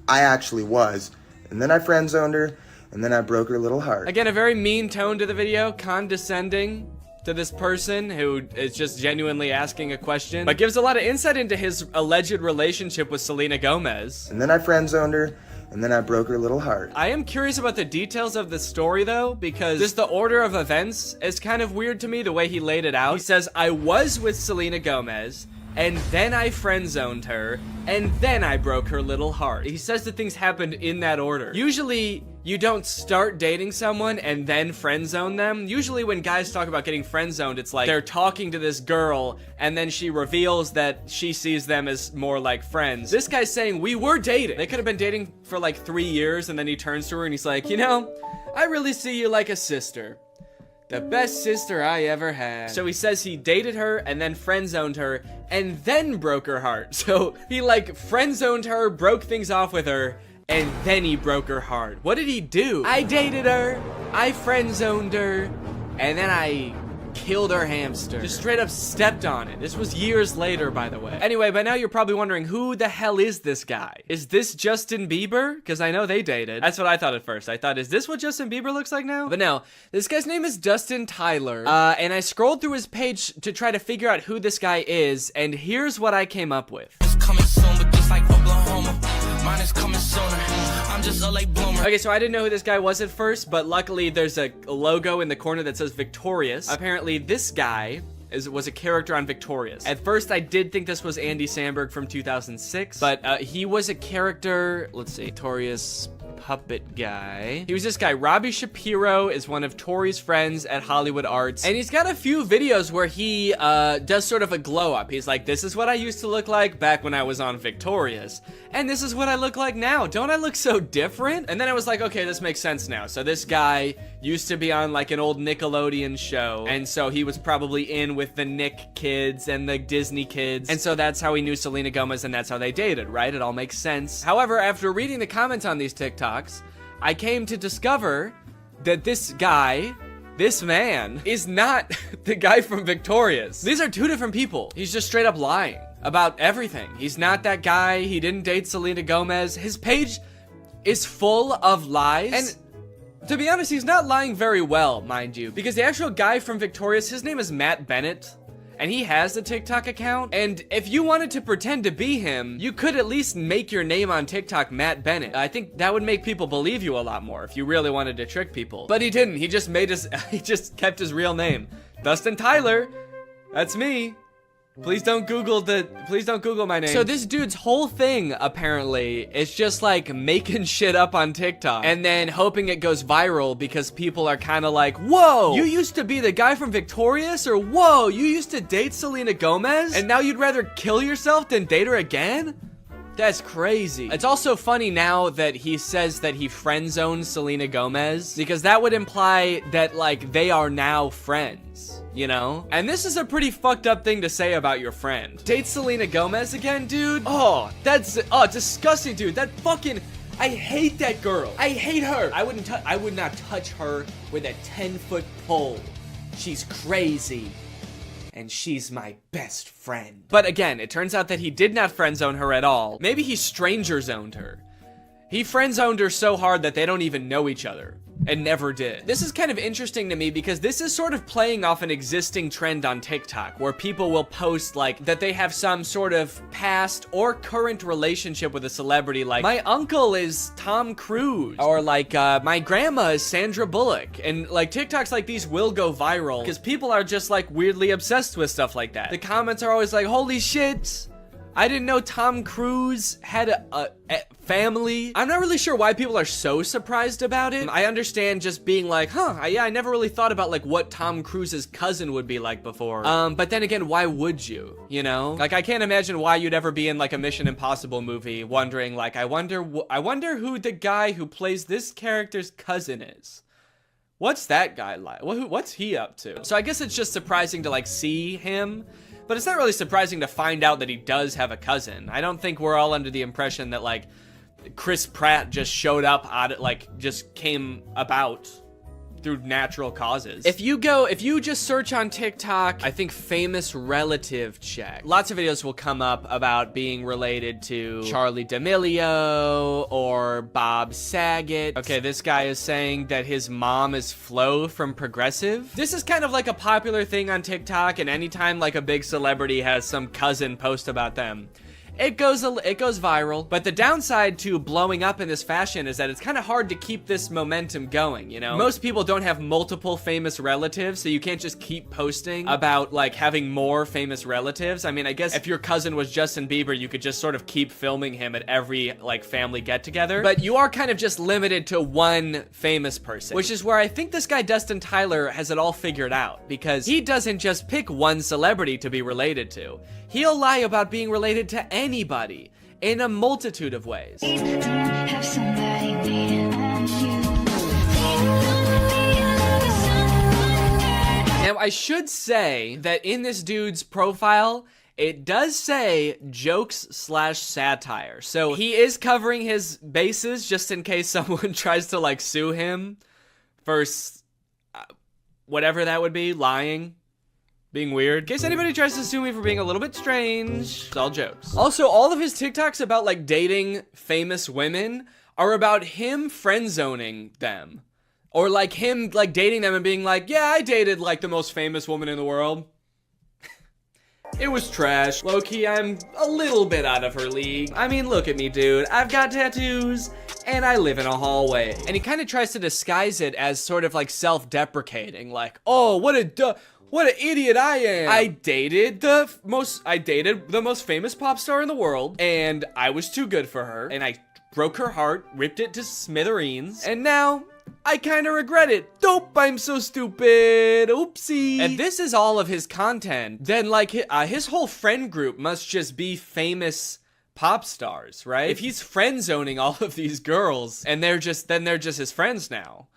I actually was. And then I friend-zoned her, and then I broke her little heart. Again, a very mean tone to the video, condescending to this person who is just genuinely asking a question, but gives a lot of insight into his alleged relationship with Selena Gomez. And then I friend-zoned her, and then I broke her little heart. I am curious about the details of the story though, because just the order of events is kind of weird to me, the way he laid it out. He says, I was with Selena Gomez, and then I friend-zoned her, and then I broke her little heart. He says that things happened in that order. Usually, you don't start dating someone and then friend-zone them. Usually when guys talk about getting friend-zoned, it's like they're talking to this girl, and then she reveals that she sees them as more like friends. This guy's saying, we were dating. They could have been dating for like 3 years, and then he turns to her and he's like, you know, I really see you like a sister. The best sister I ever had. So he says he dated her and then friend-zoned her and then broke her heart. So he like friend-zoned her, broke things off with her, and then he broke her heart. What did he do? I dated her, I friend-zoned her, and then I killed her hamster. Just straight up stepped on it. This was years later, by the way. Anyway, by now you're probably wondering, who the hell is this guy? Is this Justin Bieber? Because I know they dated. That's what I thought at first. I thought, is this what Justin Bieber looks like now? But no, this guy's name is Dustin Tyler. And I scrolled through his page to try to figure out who this guy is, and here's what I came up with. It's coming soon, but just like Oklahoma, mine is coming sooner. I'm just a late bloomer. Okay, so I didn't know who this guy was at first, but luckily there's a logo in the corner that says Victorious. Apparently this guy was a character on Victorious. At first I did think this was Andy Samberg from 2006, but he was a character, let's see, Victorious puppet guy. He was this guy. Robbie Shapiro is one of Tori's friends at Hollywood Arts, and he's got a few videos where he does sort of a glow up. He's like, this is what I used to look like back when I was on Victorious, and this is what I look like now. Don't I look so different? And then I was like, okay, this makes sense now. So this guy used to be on like an old Nickelodeon show, and so he was probably in with the Nick kids and the Disney kids, and so that's how he knew Selena Gomez, and that's how they dated, right? It all makes sense. However, after reading the comments on these TikToks, I came to discover that this guy, this man, is not the guy from Victorious. These are two different people. He's just straight up lying about everything. He's not that guy. He didn't date Selena Gomez. His page is full of lies. And to be honest, he's not lying very well, mind you, because the actual guy from Victorious, his name is Matt Bennett, and he has a TikTok account. And if you wanted to pretend to be him, you could at least make your name on TikTok Matt Bennett. I think that would make people believe you a lot more if you really wanted to trick people. But he didn't. He just he just kept his real name. Dustin Tyler. That's me. Please don't Google my name. So this dude's whole thing, apparently, is just like making shit up on TikTok and then hoping it goes viral because people are kind of like, whoa, you used to be the guy from Victorious? Or whoa, you used to date Selena Gomez? And now you'd rather kill yourself than date her again? That's crazy. It's also funny now that he says that he friend-zoned Selena Gomez, because that would imply that, like, they are now friends, you know? And this is a pretty fucked up thing to say about your friend. Date Selena Gomez again, dude? Oh, that's, disgusting, dude. That fucking, I hate that girl. I hate her. I would not touch her with a 10-foot pole. She's crazy. And she's my best friend. But again, it turns out that he did not friend-zone her at all. Maybe he stranger-zoned her. He friend-zoned her so hard that they don't even know each other. And never did. This is kind of interesting to me because this is sort of playing off an existing trend on TikTok where people will post like that they have some sort of past or current relationship with a celebrity, like my uncle is Tom Cruise, or like my grandma is Sandra Bullock. And like TikToks like these will go viral because people are just like weirdly obsessed with stuff like that. The comments are always like, holy shit, I didn't know Tom Cruise had a family. I'm not really sure why people are so surprised about it. I understand just being like, yeah, I never really thought about like what Tom Cruise's cousin would be like before. But then again, why would you, you know? Like, I can't imagine why you'd ever be in like a Mission Impossible movie wondering like, I wonder who the guy who plays this character's cousin is. What's that guy like? What's he up to? So I guess it's just surprising to like see him. But it's not really surprising to find out that he does have a cousin. I don't think we're all under the impression that, like, Chris Pratt just showed up just came about through natural causes. If you just search on TikTok, I think famous relative check, lots of videos will come up about being related to Charli D'Amelio or Bob Saget. Okay, this guy is saying that his mom is Flo from Progressive. This is kind of like a popular thing on TikTok, and anytime like a big celebrity has some cousin post about them, it goes viral. But the downside to blowing up in this fashion is that it's kind of hard to keep this momentum going, you know? Most people don't have multiple famous relatives, so you can't just keep posting about like having more famous relatives. I mean, I guess if your cousin was Justin Bieber, you could just sort of keep filming him at every like family get together. But you are kind of just limited to one famous person, which is where I think this guy Dustin Tyler has it all figured out, because he doesn't just pick one celebrity to be related to. He'll lie about being related to anybody in a multitude of ways. Now, I should say that in this dude's profile, it does say jokes/satire. So he is covering his bases just in case someone tries to like sue him for whatever that would be, lying, being weird. In case anybody tries to sue me for being a little bit strange, it's all jokes. Also, all of his TikToks about like dating famous women are about him friend zoning them. Or like him like dating them and being like, yeah, I dated like the most famous woman in the world. It was trash. Low-key, I'm a little bit out of her league. I mean, look at me, dude. I've got tattoos, and I live in a hallway. And he kind of tries to disguise it as sort of like self-deprecating, like, oh, what an idiot I am. I dated the most famous pop star in the world, and I was too good for her, and I broke her heart, ripped it to smithereens, and now I kind of regret it. Dope, I'm so stupid. Oopsie. If this is all of his content, then like his whole friend group must just be famous pop stars, right? If he's friend zoning all of these girls and they're just his friends now.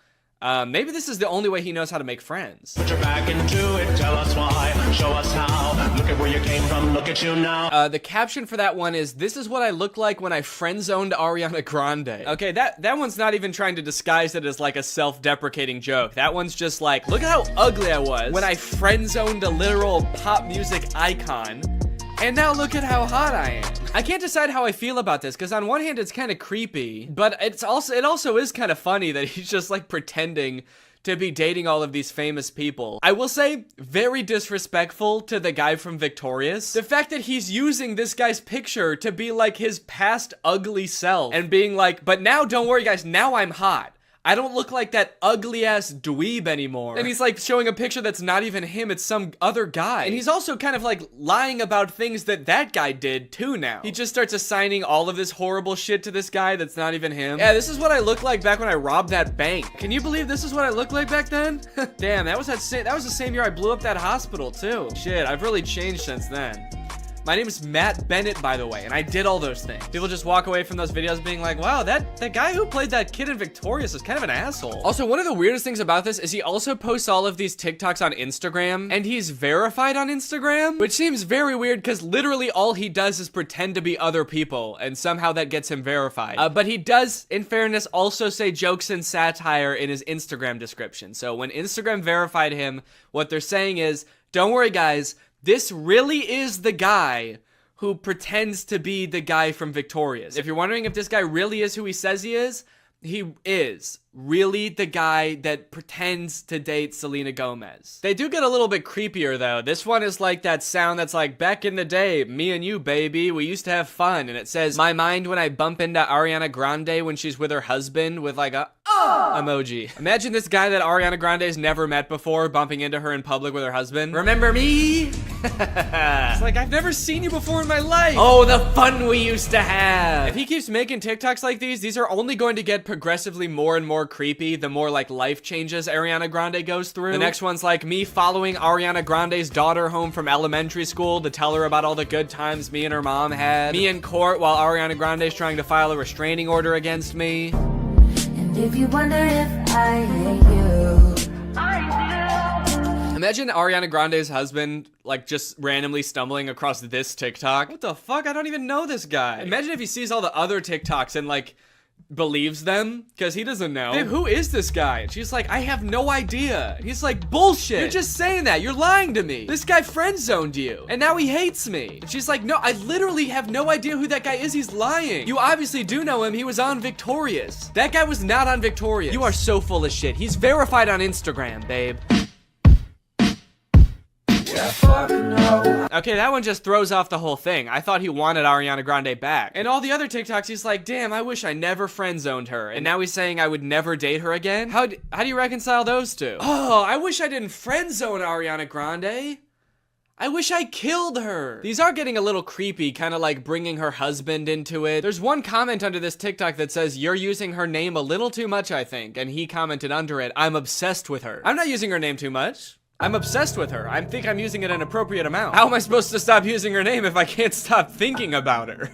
Maybe this is the only way he knows how to make friends. Put your back into it, tell us why, show us how. Look at where you came from, look at you now. The caption for that one is, this is what I look like when I friend-zoned Ariana Grande. Okay, that one's not even trying to disguise it as like a self-deprecating joke. That one's just like, look at how ugly I was when I friend-zoned a literal pop music icon. And now look at how hot I am. I can't decide how I feel about this, because on one hand it's kind of creepy, but it also is kind of funny that he's just like pretending to be dating all of these famous people. I will say, very disrespectful to the guy from Victorious. The fact that he's using this guy's picture to be like his past ugly self and being like, but now don't worry guys, now I'm hot. I don't look like that ugly-ass dweeb anymore. And he's like showing a picture that's not even him, it's some other guy. And he's also kind of like lying about things that guy did too now. He just starts assigning all of this horrible shit to this guy that's not even him. Yeah, this is what I looked like back when I robbed that bank. Can you believe this is what I looked like back then? Damn, that was the same year I blew up that hospital too. Shit, I've really changed since then. My name is Matt Bennett, by the way, and I did all those things. People just walk away from those videos being like, wow, that guy who played that kid in Victorious is kind of an asshole. Also, one of the weirdest things about this is he also posts all of these TikToks on Instagram, and he's verified on Instagram, which seems very weird because literally all he does is pretend to be other people, and somehow that gets him verified. But he does, in fairness, also say jokes and satire in his Instagram description. So when Instagram verified him, what they're saying is, don't worry guys, this really is the guy who pretends to be the guy from Victorious. If you're wondering if this guy really is who he says he is really the guy that pretends to date Selena Gomez. They do get a little bit creepier though. This one is like that sound that's like, back in the day, me and you, baby, we used to have fun. And it says, my mind when I bump into Ariana Grande when she's with her husband with like a emoji. Imagine this guy that Ariana Grande's never met before bumping into her in public with her husband. Remember me? It's like, I've never seen you before in my life. Oh, the fun we used to have. If he keeps making TikToks like these are only going to get progressively more and more creepy the more like life changes Ariana Grande goes through. The next one's like me following Ariana Grande's daughter home from elementary school to tell her about all the good times me and her mom had. Me in court while Ariana Grande's trying to file a restraining order against me. And if you wonder if I hate you, imagine Ariana Grande's husband, like, just randomly stumbling across this TikTok. What the fuck? I don't even know this guy. Imagine if he sees all the other TikToks and, like, believes them, because he doesn't know. Babe, who is this guy? And she's like, I have no idea. He's like, bullshit. You're just saying that. You're lying to me. This guy friend-zoned you, and now he hates me. And she's like, no, I literally have no idea who that guy is. He's lying. You obviously do know him. He was on Victorious. That guy was not on Victorious. You are so full of shit. He's verified on Instagram, babe. fuck no. Okay, that one just throws off the whole thing. I thought he wanted Ariana Grande back. And all the other TikToks, he's like, damn, I wish I never friend-zoned her. And now he's saying I would never date her again? How do you reconcile those two? Oh, I wish I didn't friend-zone Ariana Grande. I wish I killed her. These are getting a little creepy, kind of like bringing her husband into it. There's one comment under this TikTok that says, you're using her name a little too much, I think. And he commented under it, I'm obsessed with her. I'm not using her name too much. I'm obsessed with her. I think I'm using it an appropriate amount. How am I supposed to stop using her name if I can't stop thinking about her?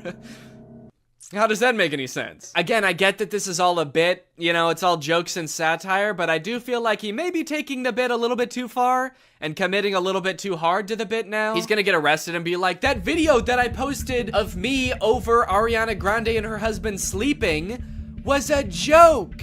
How does that make any sense? Again, I get that this is all a bit, you know, it's all jokes and satire, but I do feel like he may be taking the bit a little bit too far and committing a little bit too hard to the bit now. He's gonna get arrested and be like, that video that I posted of me over Ariana Grande and her husband sleeping was a joke.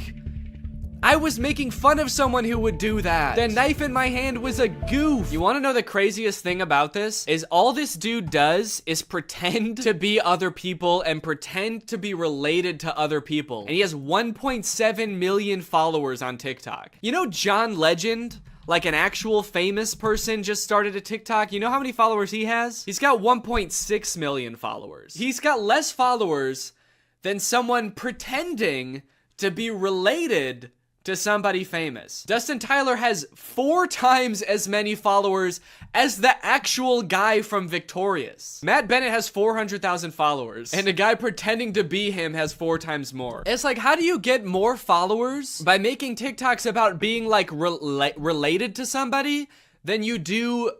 I was making fun of someone who would do that. The knife in my hand was a goof. You wanna know the craziest thing about this? Is all this dude does is pretend to be other people and pretend to be related to other people. And he has 1.7 million followers on TikTok. You know John Legend? Like an actual famous person just started a TikTok. You know how many followers he has? He's got 1.6 million followers. He's got less followers than someone pretending to be related to somebody famous. Dustin Tyler has 4 times as many followers as the actual guy from Victorious. Matt Bennett has 400,000 followers, and a guy pretending to be him has 4 times more. It's like, how do you get more followers by making TikToks about being like related to somebody than you do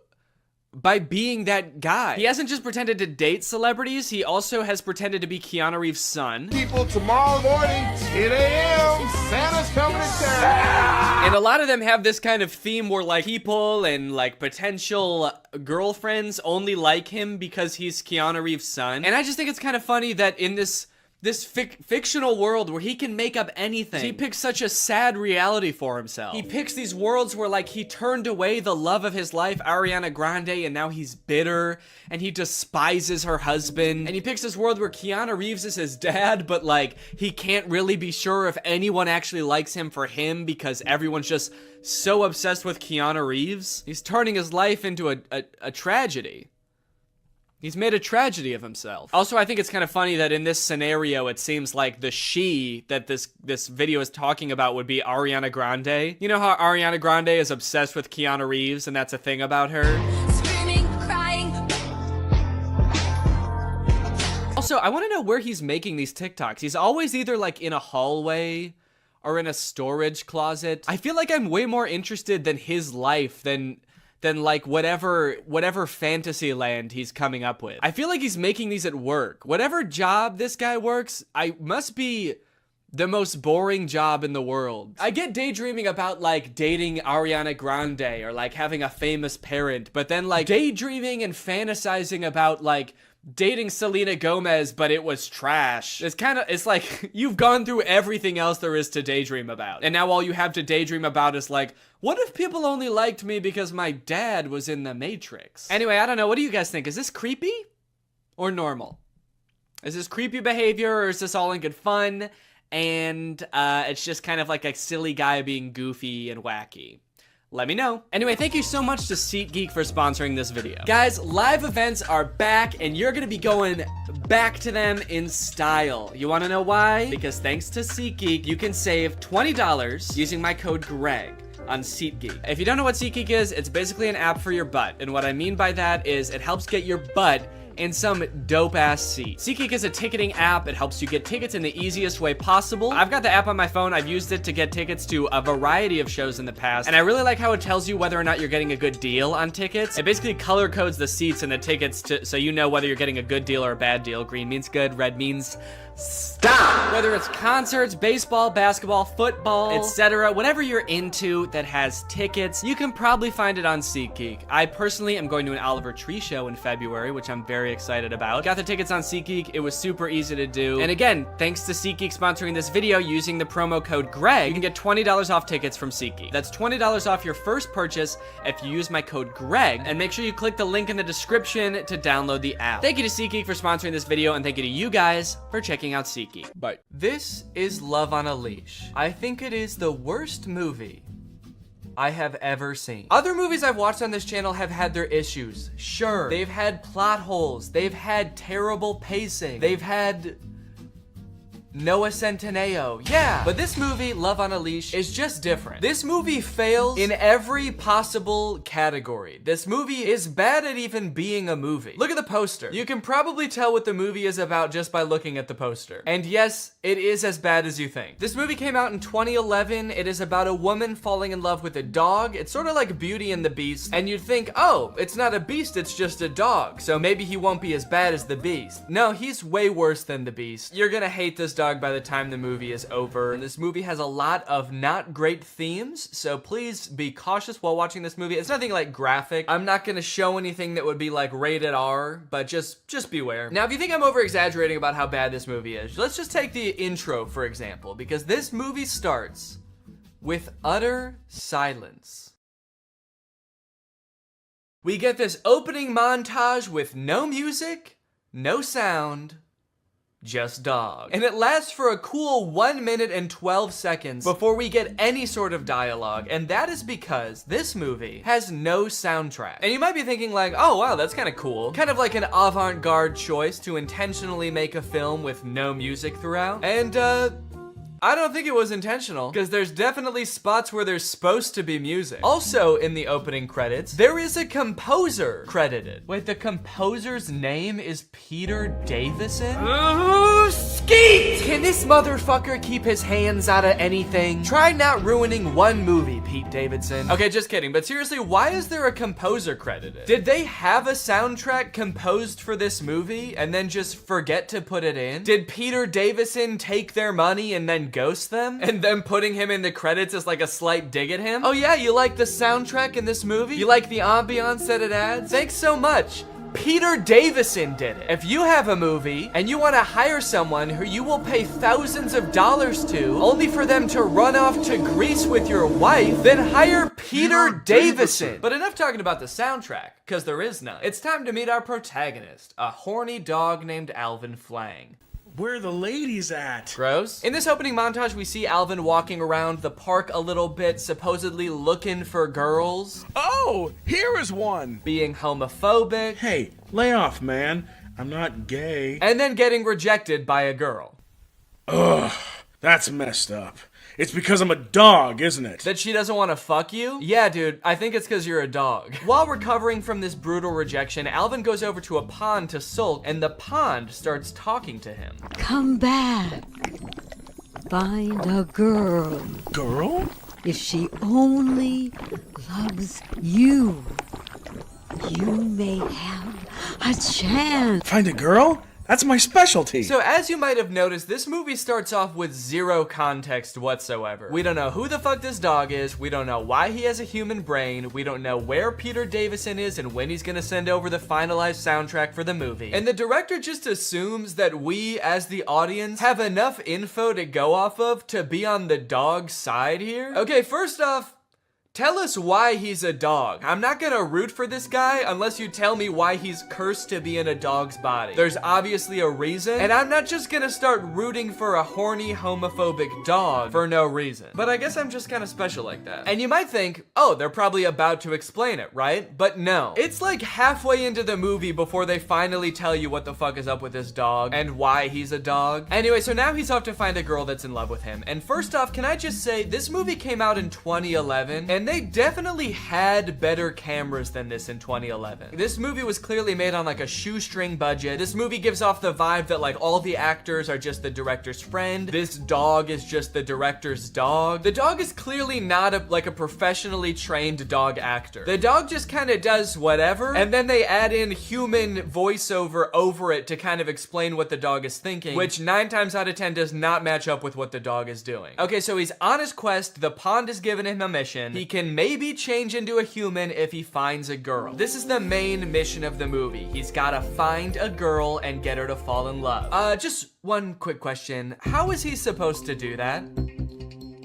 by being that guy? He hasn't just pretended to date celebrities, he also has pretended to be Keanu Reeves' son. People, tomorrow morning, 10 a.m., Santa's coming to town. And a lot of them have this kind of theme where like people and like potential girlfriends only like him because he's Keanu Reeves' son. And I just think it's kind of funny that in this fictional world where he can make up anything, he picks such a sad reality for himself. He picks these worlds where like he turned away the love of his life, Ariana Grande, and now he's bitter and he despises her husband. And he picks this world where Keanu Reeves is his dad, but like he can't really be sure if anyone actually likes him for him because everyone's just so obsessed with Keanu Reeves. He's turning his life into a tragedy. He's made a tragedy of himself. Also, I think it's kind of funny that in this scenario, it seems like the she that this video is talking about would be Ariana Grande. You know how Ariana Grande is obsessed with Keanu Reeves and that's a thing about her? Screaming, crying. Also, I want to know where he's making these TikToks. He's always either like in a hallway or in a storage closet. I feel like I'm way more interested than his life than like whatever fantasy land he's coming up with. I feel like he's making these at work. Whatever job this guy works, I must be the most boring job in the world. I get daydreaming about like dating Ariana Grande or like having a famous parent, but then like daydreaming and fantasizing about like dating Selena Gomez, but it was trash. It's like you've gone through everything else there is to daydream about. And now all you have to daydream about is like, what if people only liked me because my dad was in The Matrix? Anyway, I don't know. What do you guys think? Is this creepy or normal? Is this creepy behavior or is this all in good fun? And it's just kind of like a silly guy being goofy and wacky. Let me know. Anyway, thank you so much to SeatGeek for sponsoring this video. Guys, live events are back and you're gonna be going back to them in style. You wanna know why? Because thanks to SeatGeek, you can save $20 using my code GREG on SeatGeek. If you don't know what SeatGeek is, it's basically an app for your butt. And what I mean by that is it helps get your butt in some dope-ass seat. SeatGeek is a ticketing app. It helps you get tickets in the easiest way possible. I've got the app on my phone. I've used it to get tickets to a variety of shows in the past, and I really like how it tells you whether or not you're getting a good deal on tickets. It basically color codes the seats and the tickets so you know whether you're getting a good deal or a bad deal. Green means good, red means stop. Whether it's concerts, baseball, basketball, football, etc., whatever you're into that has tickets, you can probably find it on SeatGeek. I personally am going to an Oliver Tree show in February, which I'm very excited about. Got the tickets on SeatGeek. It was super easy to do. And again, thanks to SeatGeek sponsoring this video, using the promo code GREG, you can get $20 off tickets from SeatGeek. That's $20 off your first purchase if you use my code GREG, and make sure you click the link in the description to download the app. Thank you to SeatGeek for sponsoring this video, and thank you to you guys for checking out SeatGeek. Bye. This is Love on a Leash. I think it is the worst movie I have ever seen. Other movies I've watched on this channel have had their issues. Sure. They've had plot holes. They've had terrible pacing. They've had Noah Centineo, yeah. But this movie, Love on a Leash, is just different. This movie fails in every possible category. This movie is bad at even being a movie. Look at the poster. You can probably tell what the movie is about just by looking at the poster. And yes, it is as bad as you think. This movie came out in 2011. It is about a woman falling in love with a dog. It's sort of like Beauty and the Beast. And you'd think, oh, it's not a beast, it's just a dog. So maybe he won't be as bad as the beast. No, he's way worse than the beast. You're gonna hate this dog by the time the movie is over. And this movie has a lot of not great themes, so please be cautious while watching this movie. It's nothing like graphic. I'm not gonna show anything that would be like rated R, but just beware. Now, if you think I'm over exaggerating about how bad this movie is, let's just take the intro, for example, because this movie starts with utter silence. We get this opening montage with no music, no sound, just dog. And it lasts for a cool 1 minute and 12 seconds before we get any sort of dialogue, and that is because this movie has no soundtrack. And you might be thinking like, oh wow, that's kind of cool. Kind of like an avant-garde choice to intentionally make a film with no music throughout. And I don't think it was intentional, because there's definitely spots where there's supposed to be music. Also, in the opening credits, there is a composer credited. Wait, the composer's name is Peter Davison? Skeet! Can this motherfucker keep his hands out of anything? Try not ruining one movie, Pete Davidson. Okay, just kidding, but seriously, why is there a composer credited? Did they have a soundtrack composed for this movie and then just forget to put it in? Did Peter Davison take their money and then ghost them? And then putting him in the credits is like a slight dig at him? Oh yeah, you like the soundtrack in this movie? You like the ambiance that it adds? Thanks so much. Peter Davison did it. If you have a movie and you want to hire someone who you will pay thousands of dollars to only for them to run off to Greece with your wife, then hire Peter Davison. But enough talking about the soundtrack, because there is none. It's time to meet our protagonist, a horny dog named Alvin Flang. Where are the ladies at? Gross. In this opening montage, we see Alvin walking around the park a little bit, supposedly looking for girls. Oh, here is one. Being homophobic. Hey, lay off, man. I'm not gay. And then getting rejected by a girl. Ugh, that's messed up. It's because I'm a dog, isn't it? That she doesn't want to fuck you? Yeah, dude, I think it's because you're a dog. While recovering from this brutal rejection, Alvin goes over to a pond to sulk, and the pond starts talking to him. Come back. Find a girl. Girl? If she only loves you, you may have a chance. Find a girl? That's my specialty. So as you might have noticed, this movie starts off with zero context whatsoever. We don't know who the fuck this dog is. We don't know why he has a human brain. We don't know where Peter Davison is and when he's gonna send over the finalized soundtrack for the movie. And the director just assumes that we, as the audience, have enough info to go off of to be on the dog's side here. Okay, first off, tell us why he's a dog. I'm not gonna root for this guy unless you tell me why he's cursed to be in a dog's body. There's obviously a reason, and I'm not just gonna start rooting for a horny, homophobic dog for no reason. But I guess I'm just kind of special like that. And you might think, oh, they're probably about to explain it, right? But no. It's like halfway into the movie before they finally tell you what the fuck is up with this dog and why he's a dog. Anyway, so now he's off to find a girl that's in love with him. And first off, can I just say, this movie came out in 2011, and they definitely had better cameras than this in 2011. This movie was clearly made on like a shoestring budget. This movie gives off the vibe that like all the actors are just the director's friend. This dog is just the director's dog. The dog is clearly not like a professionally trained dog actor. The dog just kind of does whatever, and then they add in human voiceover over it to kind of explain what the dog is thinking, which 9 times out of 10 does not match up with what the dog is doing. Okay, so he's on his quest. The pond has given him a mission. He can maybe change into a human if he finds a girl. This is the main mission of the movie. He's gotta find a girl and get her to fall in love. Just one quick question. How is he supposed to do that?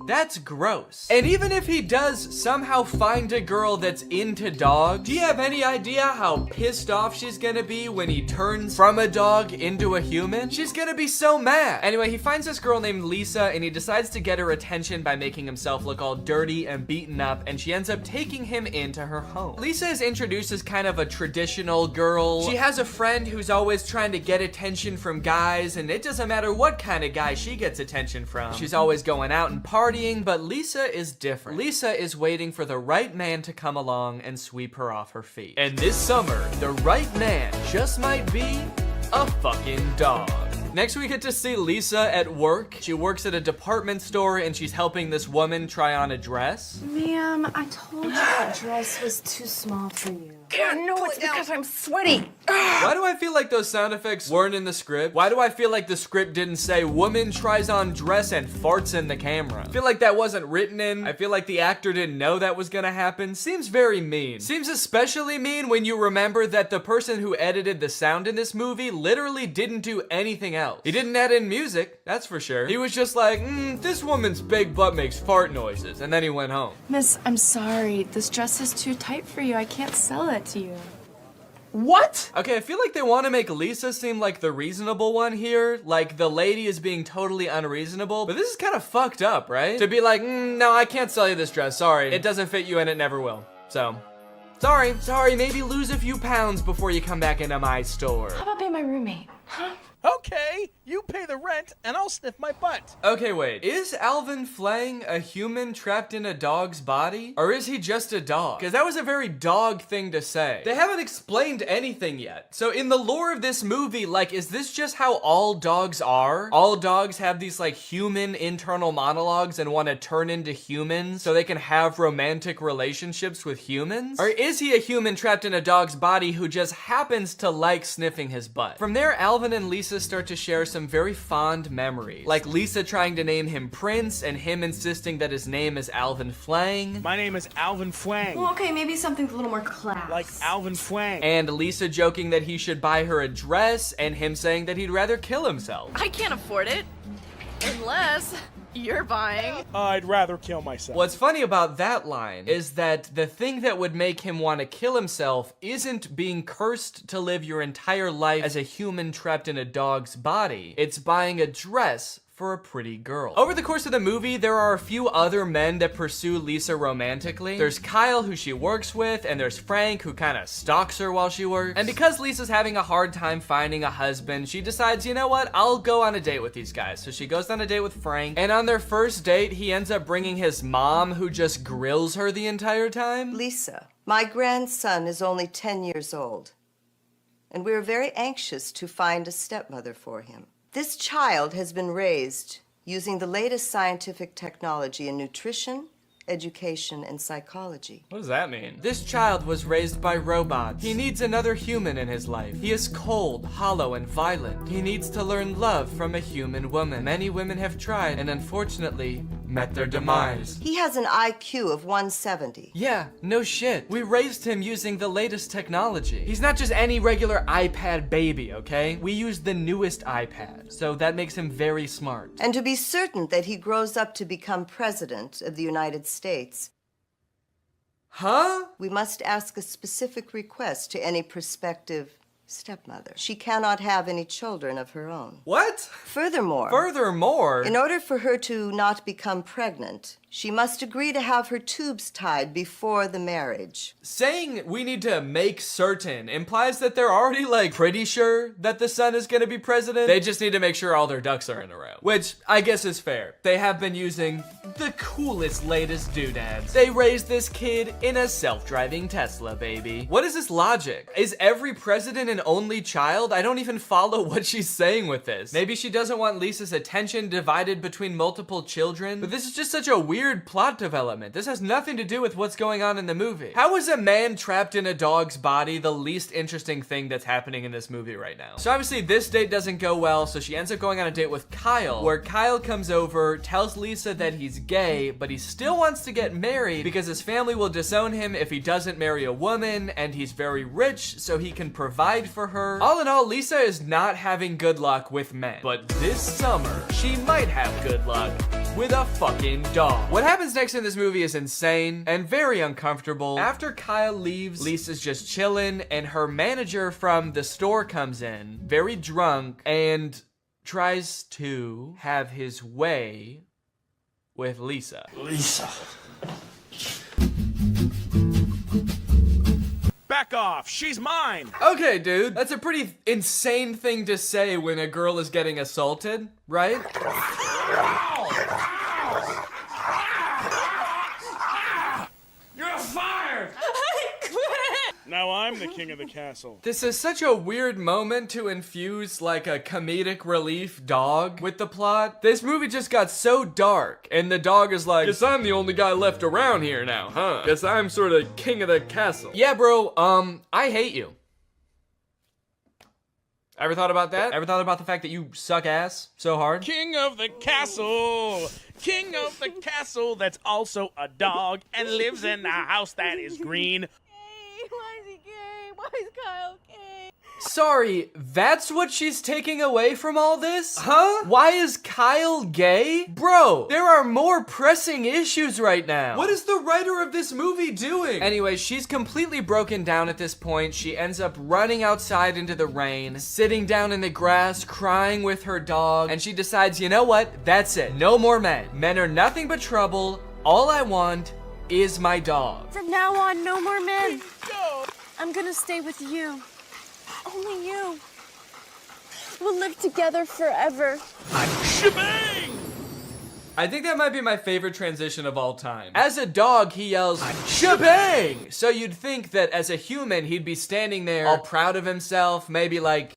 That's gross. And even if he does somehow find a girl that's into dogs, do you have any idea how pissed off she's gonna be when he turns from a dog into a human? She's gonna be so mad. Anyway, he finds this girl named Lisa and he decides to get her attention by making himself look all dirty and beaten up, and she ends up taking him into her home. Lisa is introduced as kind of a traditional girl. She has a friend who's always trying to get attention from guys, and it doesn't matter what kind of guy she gets attention from. She's always going out and partying, but Lisa is different. Lisa is waiting for the right man to come along and sweep her off her feet. And this summer, the right man just might be a fucking dog. Next, we get to see Lisa at work. She works at a department store and she's helping this woman try on a dress. Ma'am, I told you that dress was too small for you. No, it's because I'm sweaty. Why do I feel like those sound effects weren't in the script? Why do I feel like the script didn't say woman tries on dress and farts in the camera? I feel like that wasn't written in. I feel like the actor didn't know that was gonna happen. Seems very mean. Seems especially mean when you remember that the person who edited the sound in this movie literally didn't do anything else. He didn't add in music, that's for sure. He was just like, this woman's big butt makes fart noises, and then he went home. Miss, I'm sorry. This dress is too tight for you. I can't sell it to you. What? Okay, I feel like they want to make Lisa seem like the reasonable one here. Like the lady is being totally unreasonable. But this is kind of fucked up, right? To be like, no, I can't sell you this dress. Sorry. It doesn't fit you and it never will. So, sorry, maybe lose a few pounds before you come back into my store. How about being my roommate? Huh? Okay, you pay the rent and I'll sniff my butt. Okay, wait. Is Alvin Flang a human trapped in a dog's body? Or is he just a dog? Because that was a very dog thing to say. They haven't explained anything yet. So in the lore of this movie, like, is this just how all dogs are? All dogs have these, like, human internal monologues and want to turn into humans so they can have romantic relationships with humans? Or is he a human trapped in a dog's body who just happens to like sniffing his butt? From there, Alvin and Lisa start to share some very fond memories, like Lisa trying to name him Prince and him insisting that his name is Alvin Flang. My name is Alvin Flang. Well, okay, maybe something a little more class. Like Alvin Flang. And Lisa joking that he should buy her a dress, and him saying that he'd rather kill himself. I can't afford it. Unless you're buying. I'd rather kill myself. What's funny about that line is that the thing that would make him want to kill himself isn't being cursed to live your entire life as a human trapped in a dog's body. It's buying a dress for a pretty girl. Over the course of the movie, there are a few other men that pursue Lisa romantically. There's Kyle, who she works with, and there's Frank, who kind of stalks her while she works. And because Lisa's having a hard time finding a husband, she decides, you know what, I'll go on a date with these guys. So she goes on a date with Frank, and on their first date, he ends up bringing his mom, who just grills her the entire time. Lisa, my grandson is only 10 years old, and we're very anxious to find a stepmother for him. This child has been raised using the latest scientific technology in nutrition, education, and psychology. What does that mean? This child was raised by robots. He needs another human in his life. He is cold, hollow, and violent. He needs to learn love from a human woman. Many women have tried and unfortunately met their demise. He has an IQ of 170. Yeah, no shit. We raised him using the latest technology. He's not just any regular iPad baby, okay? We used the newest iPad, so that makes him very smart. And to be certain that he grows up to become president of the United States, we must ask a specific request to any prospective stepmother. She cannot have any children of her own. What? Furthermore, in order for her to not become pregnant, she must agree to have her tubes tied before the marriage. Saying we need to make certain implies that they're already, like, pretty sure that the son is gonna be president. They just need to make sure all their ducks are in a row. Which, I guess is fair. They have been using the coolest, latest doodads. They raised this kid in a self-driving Tesla, baby. What is this logic? Is every president an only child? I don't even follow what she's saying with this. Maybe she doesn't want Lisa's attention divided between multiple children, but this is just such a weird plot development. This has nothing to do with what's going on in the movie. How is a man trapped in a dog's body the least interesting thing that's happening in this movie right now? So obviously this date doesn't go well, so she ends up going on a date with Kyle, where Kyle comes over, tells Lisa that he's gay, but he still wants to get married because his family will disown him if he doesn't marry a woman, and he's very rich, so he can provide for her. All in all, Lisa is not having good luck with men, but this summer, she might have good luck with a fucking dog. What happens next in this movie is insane and very uncomfortable. After Kyle leaves, Lisa's just chilling, and her manager from the store comes in, very drunk, and tries to have his way with Lisa. Lisa. Back off, she's mine. Okay, dude, that's a pretty insane thing to say when a girl is getting assaulted, right? You're fired. I quit! Now I'm the king of the castle. This is such a weird moment to infuse like a comedic relief dog with the plot. This movie just got so dark, and the dog is like, guess I'm the only guy left around here now, huh? Guess I'm sort of king of the castle. Yeah, bro, I hate you. Ever thought about that? Ever thought about the fact that you suck ass so hard? King of the castle. King of the castle that's also a dog and lives in a house that is green. Why is he gay? Why is Kyle gay? Sorry, that's what she's taking away from all this? Huh? Why is Kyle gay? Bro, there are more pressing issues right now. What is the writer of this movie doing? Anyway, she's completely broken down at this point. She ends up running outside into the rain, sitting down in the grass, crying with her dog, and she decides, you know what? That's it. No more men. Men are nothing but trouble. All I want is my dog. From now on, no more men. I'm gonna stay with you. Only you. We'll live together forever. Shebang! I think that might be my favorite transition of all time. As a dog, he yells, shebang! So you'd think that as a human, he'd be standing there all proud of himself, maybe like,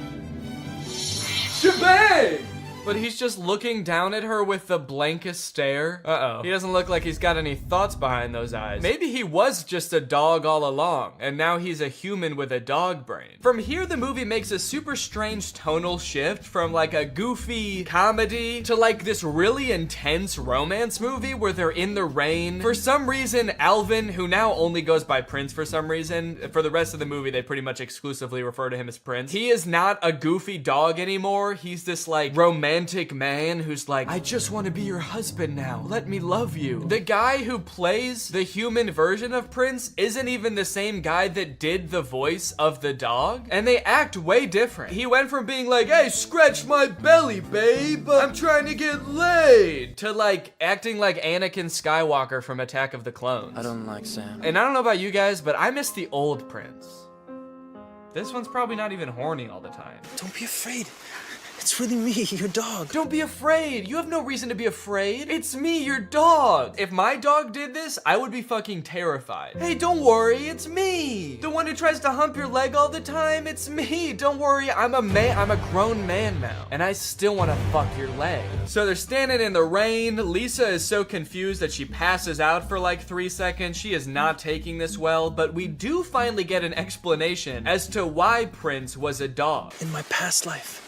shebang! But he's just looking down at her with the blankest stare. Uh-oh. He doesn't look like he's got any thoughts behind those eyes. Maybe he was just a dog all along, and now he's a human with a dog brain. From here, the movie makes a super strange tonal shift from like a goofy comedy to like this really intense romance movie where they're in the rain. For some reason, Alvin, who now only goes by Prince for some reason, for the rest of the movie, they pretty much exclusively refer to him as Prince. He is not a goofy dog anymore. He's this like romantic man who's like, I just want to be your husband now. Let me love you. The guy who plays the human version of Prince isn't even the same guy that did the voice of the dog, and they act way different. He went from being like, hey, scratch my belly, babe, I'm trying to get laid, to like acting like Anakin Skywalker from Attack of the Clones. I don't like Sam. And I don't know about you guys, but I miss the old Prince. This one's probably not even horny all the time. Don't be afraid. It's really me, your dog. Don't be afraid. You have no reason to be afraid. It's me, your dog. If my dog did this, I would be fucking terrified. Hey, don't worry, it's me. The one who tries to hump your leg all the time, it's me. Don't worry, I'm a man. I'm a grown man now, and I still want to fuck your leg. So they're standing in the rain. Lisa is so confused that she passes out for like 3 seconds. She is not taking this well, but we do finally get an explanation as to why Prince was a dog. In my past life,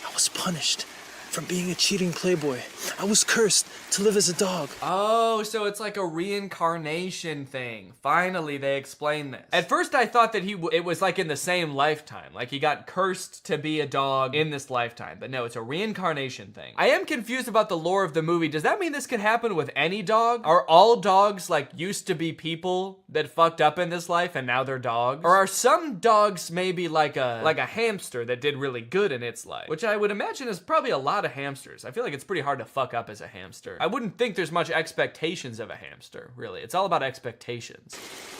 I was punished from being a cheating playboy. I was cursed to live as a dog. Oh, so it's like a reincarnation thing. Finally, they explain this. At first, I thought that it was like in the same lifetime. Like he got cursed to be a dog in this lifetime. But no, it's a reincarnation thing. I am confused about the lore of the movie. Does that mean this could happen with any dog? Are all dogs like used to be people that fucked up in this life and now they're dogs? Or are some dogs maybe like a hamster that did really good in its life? Which I would imagine is probably a lot of hamsters. I feel like it's pretty hard to fuck up as a hamster. I wouldn't think there's much expectations of a hamster, really. It's all about expectations.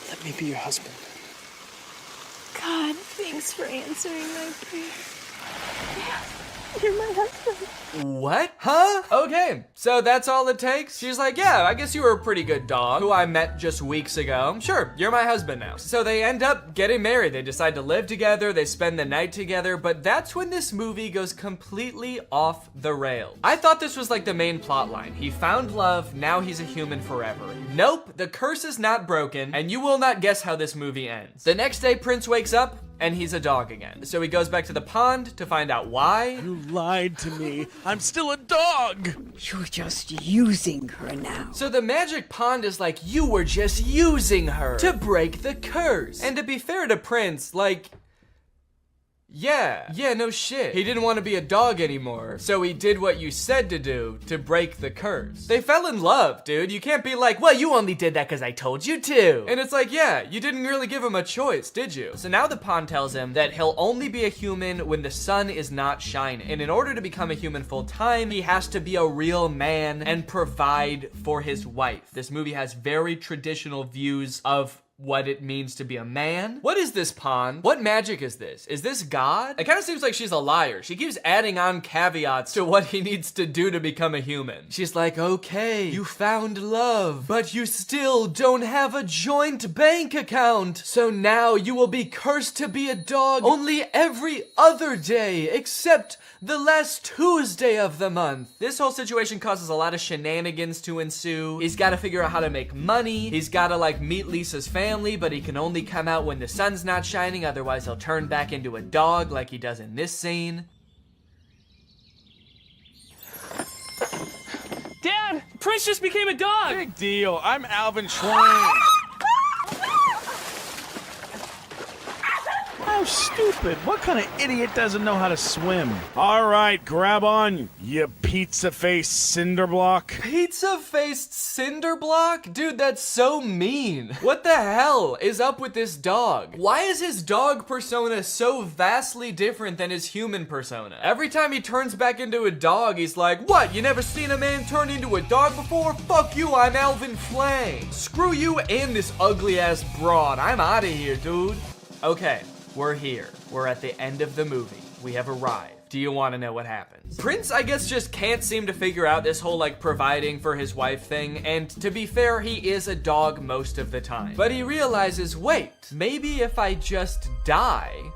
Let me be your husband. God, thanks for answering my prayer. Yeah, you're my husband. What? Huh? Okay, so that's all it takes? She's like, yeah, I guess you were a pretty good dog who I met just weeks ago. Sure, you're my husband now. So they end up getting married. They decide to live together. They spend the night together, but that's when this movie goes completely off the rails. I thought this was like the main plot line. He found love, now he's a human forever. Nope, the curse is not broken, and you will not guess how this movie ends. The next day, Prince wakes up, and he's a dog again. So he goes back to the pond to find out why. You lied to me. I'm still a dog. You're just using her now. So the magic pond is like, you were just using her to break the curse. And to be fair to Prince, like, Yeah, no shit. He didn't want to be a dog anymore, so he did what you said to do to break the curse. They fell in love, dude. You can't be like, well, you only did that because I told you to. And it's like, yeah, you didn't really give him a choice, did you? So now the pawn tells him that he'll only be a human when the sun is not shining. And in order to become a human full time, he has to be a real man and provide for his wife. This movie has very traditional views of what it means to be a man. What is this pawn? What magic is this? Is this God? It kind of seems like she's a liar. She keeps adding on caveats to what he needs to do to become a human. She's like, okay, you found love, but you still don't have a joint bank account. So now you will be cursed to be a dog only every other day, except the last Tuesday of the month. This whole situation causes a lot of shenanigans to ensue. He's got to figure out how to make money. He's got to like meet Lisa's family, but he can only come out when the sun's not shining, otherwise he'll turn back into a dog like he does in this scene. Dad, Prince just became a dog. Big deal. I'm Alvin Schwein. How stupid. What kind of idiot doesn't know how to swim? All right, grab on, you pizza-faced cinderblock. Pizza-faced cinderblock? Dude, that's so mean. What the hell is up with this dog? Why is his dog persona so vastly different than his human persona? Every time he turns back into a dog, he's like, what, you never seen a man turn into a dog before? Fuck you, I'm Alvin Flame. Screw you and this ugly-ass broad. I'm out of here, dude. Okay. We're here. We're at the end of the movie. We have arrived. Do you want to know what happens? Prince, I guess, just can't seem to figure out this whole, like, providing for his wife thing, and to be fair, he is a dog most of the time. But he realizes, wait, maybe if I just die,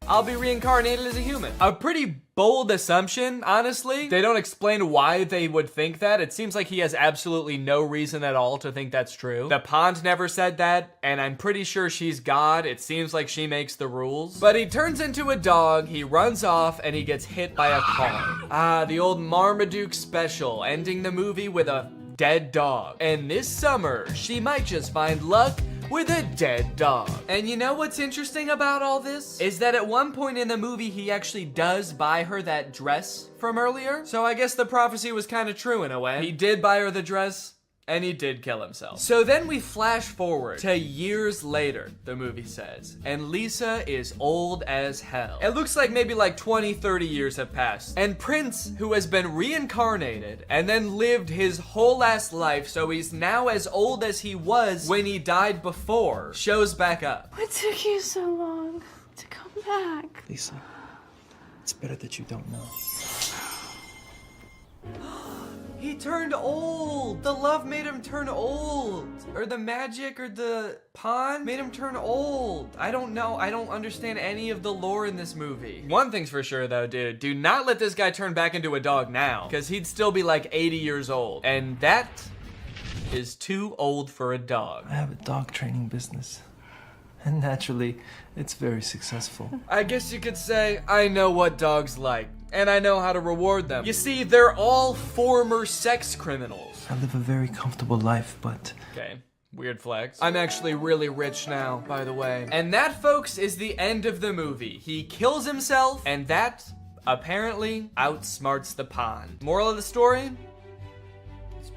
I'll be reincarnated as a human. A pretty bold assumption, honestly. They don't explain why they would think that. It seems like he has absolutely no reason at all to think that's true. The pond never said that, and I'm pretty sure she's God. It seems like she makes the rules. But he turns into a dog, he runs off, and he gets hit by a car. Ah, the old Marmaduke special, ending the movie with a dead dog. And this summer, she might just find luck with a dead dog. And you know what's interesting about all this? Is that at one point in the movie, he actually does buy her that dress from earlier. So I guess the prophecy was kind of true in a way. He did buy her the dress, and he did kill himself. So then we flash forward to years later, the movie says, and Lisa is old as hell. It looks like maybe like 20, 30 years have passed. And Prince, who has been reincarnated and then lived his whole ass life, so he's now as old as he was when he died before, shows back up. What took you so long to come back? Lisa, it's better that you don't know. He turned old. The love made him turn old. Or the magic or the pond made him turn old. I don't know. I don't understand any of the lore in this movie. One thing's for sure though, dude. Do not let this guy turn back into a dog now, because he'd still be like 80 years old. And that is too old for a dog. I have a dog training business. And naturally, it's very successful. I guess you could say I know what dogs like, and I know how to reward them. You see, they're all former sex criminals. I live a very comfortable life, but... Okay, weird flex. I'm actually really rich now, by the way. And that, folks, is the end of the movie. He kills himself, and that, apparently, outsmarts the pond. Moral of the story?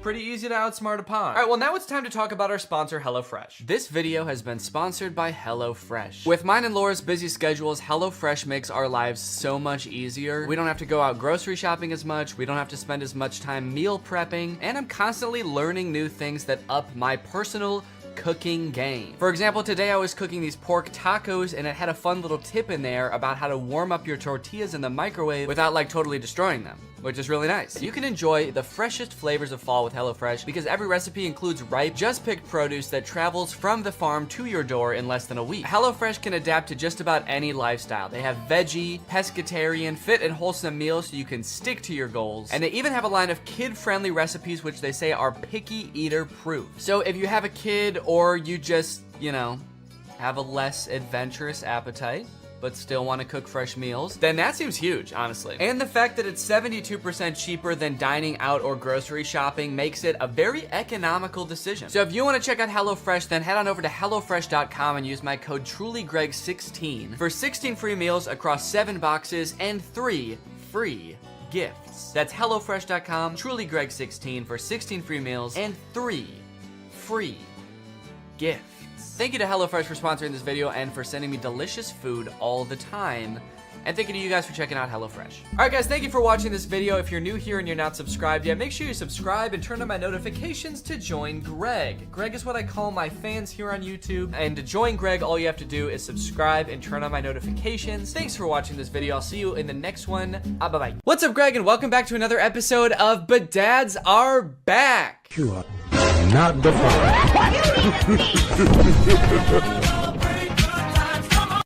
Pretty easy to outsmart a pond. All right, well now it's time to talk about our sponsor, HelloFresh. This video has been sponsored by HelloFresh. With mine and Laura's busy schedules, HelloFresh makes our lives so much easier. We don't have to go out grocery shopping as much, we don't have to spend as much time meal prepping, and I'm constantly learning new things that up my personal cooking game. For example, today I was cooking these pork tacos and it had a fun little tip in there about how to warm up your tortillas in the microwave without like totally destroying them, which is really nice. You can enjoy the freshest flavors of fall with HelloFresh because every recipe includes ripe, just picked produce that travels from the farm to your door in less than a week. HelloFresh can adapt to just about any lifestyle. They have veggie, pescatarian, fit and wholesome meals so you can stick to your goals. And they even have a line of kid-friendly recipes which they say are picky eater proof. So if you have a kid or you just, you know, have a less adventurous appetite, but still want to cook fresh meals, then that seems huge, honestly. And the fact that it's 72% cheaper than dining out or grocery shopping makes it a very economical decision. So if you want to check out HelloFresh, then head on over to HelloFresh.com and use my code TrulyGreg16 for 16 free meals across 7 boxes and 3 free gifts. That's HelloFresh.com, TrulyGreg16 for 16 free meals and 3 free gifts. Thank you to HelloFresh for sponsoring this video and for sending me delicious food all the time. And thank you to you guys for checking out HelloFresh. Alright guys, thank you for watching this video. If you're new here and you're not subscribed yet, make sure you subscribe and turn on my notifications to join Greg. Greg is what I call my fans here on YouTube. And to join Greg, all you have to do is subscribe and turn on my notifications. Thanks for watching this video. I'll see you in the next one. Bye-bye. What's up, Greg, and welcome back to another episode of But Dads Are Back. You are not the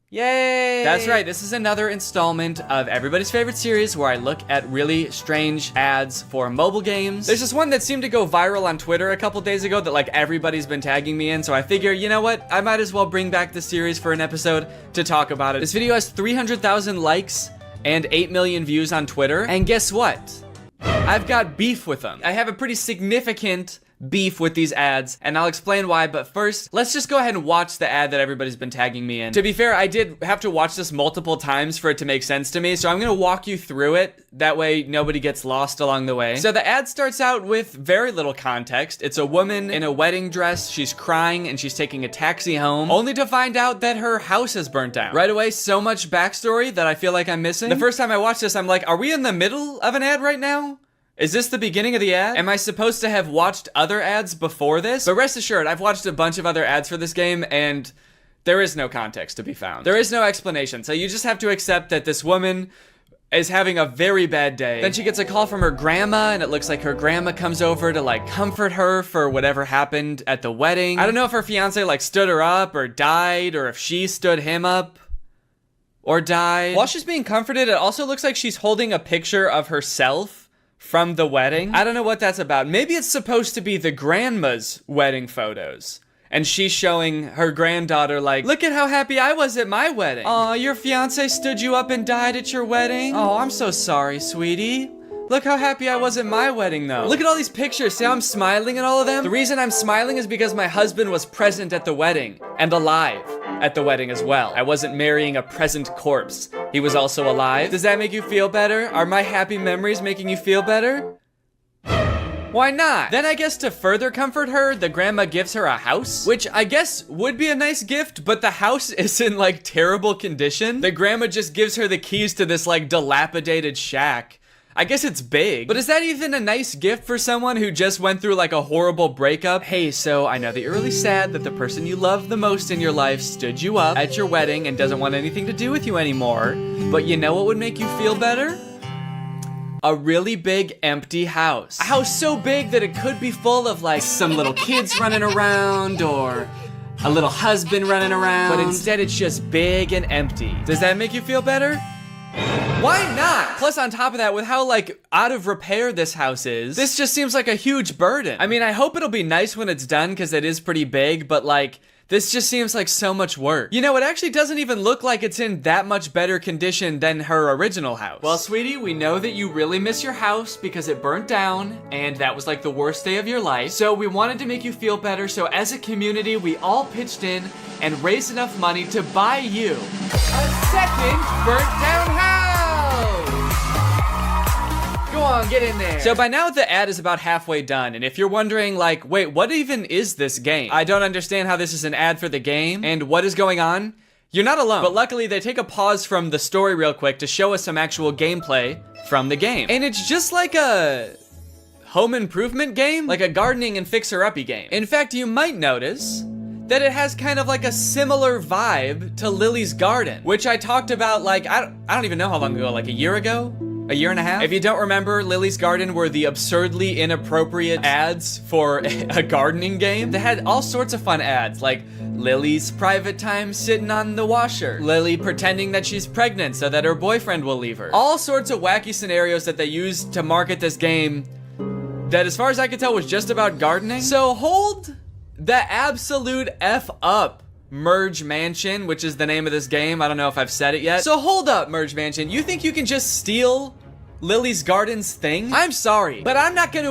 Yay! That's right, this is another installment of everybody's favorite series where I look at really strange ads for mobile games. There's this one that seemed to go viral on Twitter a couple days ago that like everybody's been tagging me in, so I figure, you know what, I might as well bring back the series for an episode to talk about it. This video has 300,000 likes and 8 million views on Twitter, and guess what? I've got beef with them. I have a pretty significant beef with these ads, and I'll explain why, but first, let's just go ahead and watch the ad that everybody's been tagging me in. To be fair, I did have to watch this multiple times for it to make sense to me, so I'm gonna walk you through it. That way, nobody gets lost along the way. So the ad starts out with very little context. It's a woman in a wedding dress, she's crying, and she's taking a taxi home, only to find out that her house is burnt down. Right away, so much backstory that I feel like I'm missing. The first time I watched this, I'm like, are we in the middle of an ad right now? Is this the beginning of the ad? Am I supposed to have watched other ads before this? But rest assured, I've watched a bunch of other ads for this game, and there is no context to be found. There is no explanation, so you just have to accept that this woman is having a very bad day. Then she gets a call from her grandma, and it looks like her grandma comes over to like comfort her for whatever happened at the wedding. I don't know if her fiance like stood her up or died, or if she stood him up or died. While she's being comforted, it also looks like she's holding a picture of herself from the wedding. I don't know what that's about. Maybe it's supposed to be the grandma's wedding photos. And she's showing her granddaughter like, look at how happy I was at my wedding. Aw, your fiance stood you up and died at your wedding? Oh, I'm so sorry, sweetie. Look how happy I was at my wedding though. Look at all these pictures, see how I'm smiling at all of them? The reason I'm smiling is because my husband was present at the wedding and alive at the wedding as well. I wasn't marrying a present corpse. He was also alive. Does that make you feel better? Are my happy memories making you feel better? Why not? Then I guess to further comfort her, the grandma gives her a house, which I guess would be a nice gift, but the house is in like terrible condition. The grandma just gives her the keys to this like dilapidated shack. I guess it's big, but is that even a nice gift for someone who just went through like a horrible breakup? Hey, so I know that you're really sad that the person you love the most in your life stood you up at your wedding and doesn't want anything to do with you anymore, but you know what would make you feel better? A really big empty house. A house so big that it could be full of like some little kids running around or a little husband running around, but instead it's just big and empty. Does that make you feel better? Why not? Plus on top of that, with how like out of repair this house is, this just seems like a huge burden. I mean, I hope it'll be nice when it's done because it is pretty big, but like, this just seems like so much work. You know, it actually doesn't even look like it's in that much better condition than her original house. Well, sweetie, we know that you really miss your house because it burnt down and that was like the worst day of your life. So we wanted to make you feel better. So as a community, we all pitched in and raised enough money to buy you a second burnt down house. Go on, get in there. So by now the ad is about halfway done, and if you're wondering like, wait, what even is this game? I don't understand how this is an ad for the game, and what is going on? You're not alone. But luckily they take a pause from the story real quick to show us some actual gameplay from the game. And it's just like a home improvement game, like a gardening and fixer-uppy game. In fact, you might notice that it has kind of like a similar vibe to Lily's Garden, which I talked about like, I don't even know how long ago, like a year ago? A year and a half? If you don't remember, Lily's Garden were the absurdly inappropriate ads for a gardening game. They had all sorts of fun ads, like Lily's private time sitting on the washer, Lily pretending that she's pregnant so that her boyfriend will leave her. All sorts of wacky scenarios that they used to market this game that, as far as I could tell, was just about gardening. So hold the absolute F up, Merge Mansion, which is the name of this game. I don't know if I've said it yet. So hold up, Merge Mansion. You think you can just steal Lily's Garden's thing? I'm sorry, but I'm not going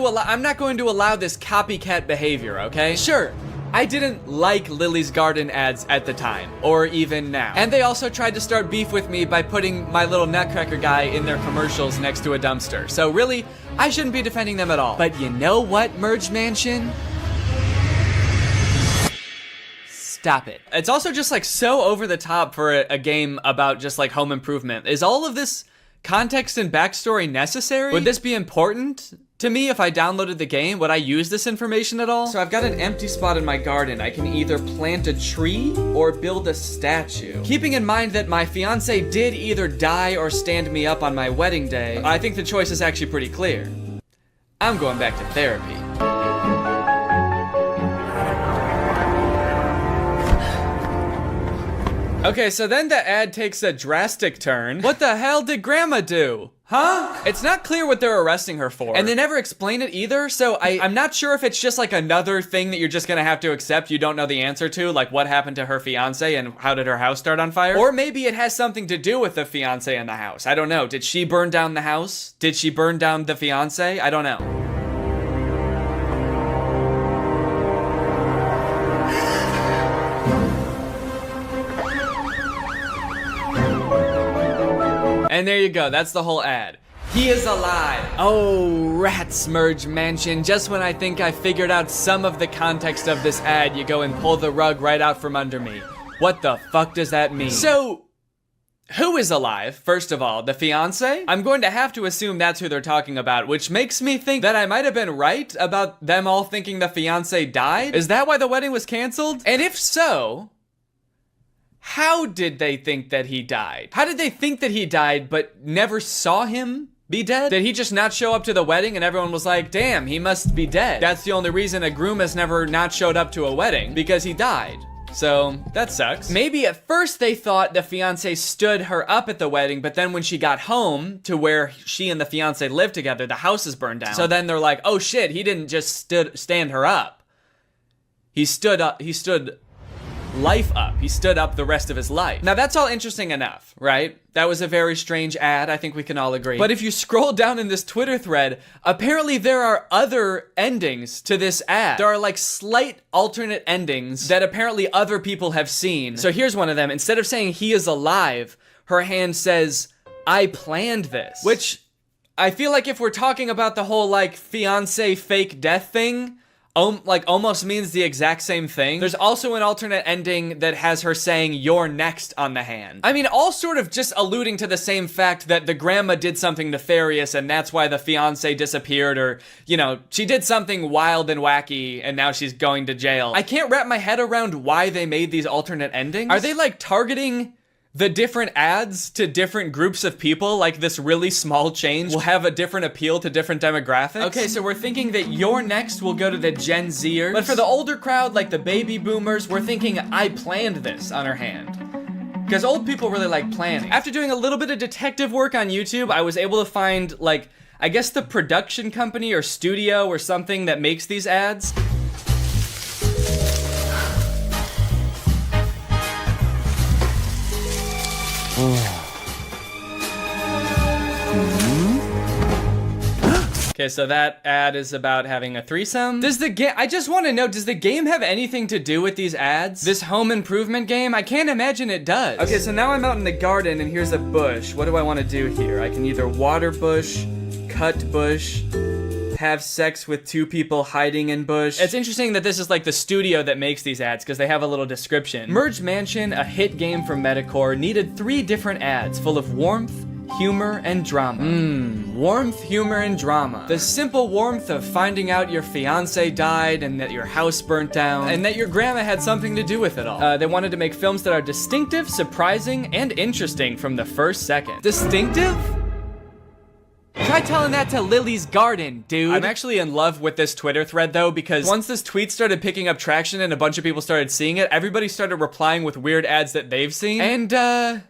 to allow this copycat behavior, okay? Sure. I didn't like Lily's Garden ads at the time, or even now. And they also tried to start beef with me by putting my little nutcracker guy in their commercials next to a dumpster. So really, I shouldn't be defending them at all. But you know what, Merge Mansion? Stop it. It's also just like so over the top for a game about just like home improvement. Is all of this context and backstory necessary? Would this be important to me if I downloaded the game? Would I use this information at all? So I've got an empty spot in my garden. I can either plant a tree or build a statue. Keeping in mind that my fiance did either die or stand me up on my wedding day, I think the choice is actually pretty clear. I'm going back to therapy. Okay, so then the ad takes a drastic turn. What the hell did Grandma do? Huh? It's not clear what they're arresting her for. And they never explain it either, so I'm not sure if it's just like another thing that you're just gonna have to accept you don't know the answer to, like what happened to her fiance and how did her house start on fire? Or maybe it has something to do with the fiance and the house. I don't know. Did she burn down the house? Did she burn down the fiance? I don't know. And there you go, that's the whole ad. He is alive. Oh, rats, Merge Mansion. Just when I think I figured out some of the context of this ad, you go and pull the rug right out from under me. What the fuck does that mean? So, who is alive, first of all? The fiance? I'm going to have to assume that's who they're talking about, which makes me think that I might have been right about them all thinking the fiance died? Is that why the wedding was canceled? And if so, how did they think that he died? How did they think that he died but never saw him be dead? Did he just not show up to the wedding and everyone was like, damn, he must be dead? That's the only reason a groom has never not showed up to a wedding, because he died. So, that sucks. Maybe at first they thought the fiance stood her up at the wedding, but then when she got home to where she and the fiance lived together, the house is burned down. So then they're like, oh shit, he didn't just stand her up. He stood life up. He stood up the rest of his life. Now that's all interesting enough, right? That was a very strange ad, I think we can all agree. But if you scroll down in this Twitter thread, apparently there are other endings to this ad. There are like slight alternate endings that apparently other people have seen. So here's one of them. Instead of saying he is alive, her hand says, I planned this. Which I feel like if we're talking about the whole like fiance fake death thing, like almost means the exact same thing. There's also an alternate ending that has her saying you're next on the hand. I mean, all sort of just alluding to the same fact that the grandma did something nefarious and that's why the fiance disappeared, or, you know, she did something wild and wacky and now she's going to jail. I can't wrap my head around why they made these alternate endings. Are they like targeting the different ads to different groups of people? Like this really small change will have a different appeal to different demographics? Okay, so we're thinking that You're Next will go to the Gen Zers. But for the older crowd, like the baby boomers, we're thinking I planned this on her hand. Because old people really like planning. After doing a little bit of detective work on YouTube, I was able to find like, I guess the production company or studio or something that makes these ads. Okay, so that ad is about having a threesome. Does the game, I just want to know, does the game have anything to do with these ads? This home improvement game? I can't imagine it does. Okay, so now I'm out in the garden and here's a bush. What do I want to do here? I can either water bush, cut bush, have sex with two people hiding in bush. It's interesting that this is like the studio that makes these ads because they have a little description. Merge Mansion, a hit game from Metacore, needed 3 different ads full of warmth, humor, and drama. Warmth, humor, and drama. The simple warmth of finding out your fiance died and that your house burnt down and that your grandma had something to do with it all. They wanted to make films that are distinctive, surprising, and interesting from the first second. Distinctive? Try telling that to Lily's Garden, dude. I'm actually in love with this Twitter thread though, because once this tweet started picking up traction and a bunch of people started seeing it, everybody started replying with weird ads that they've seen. And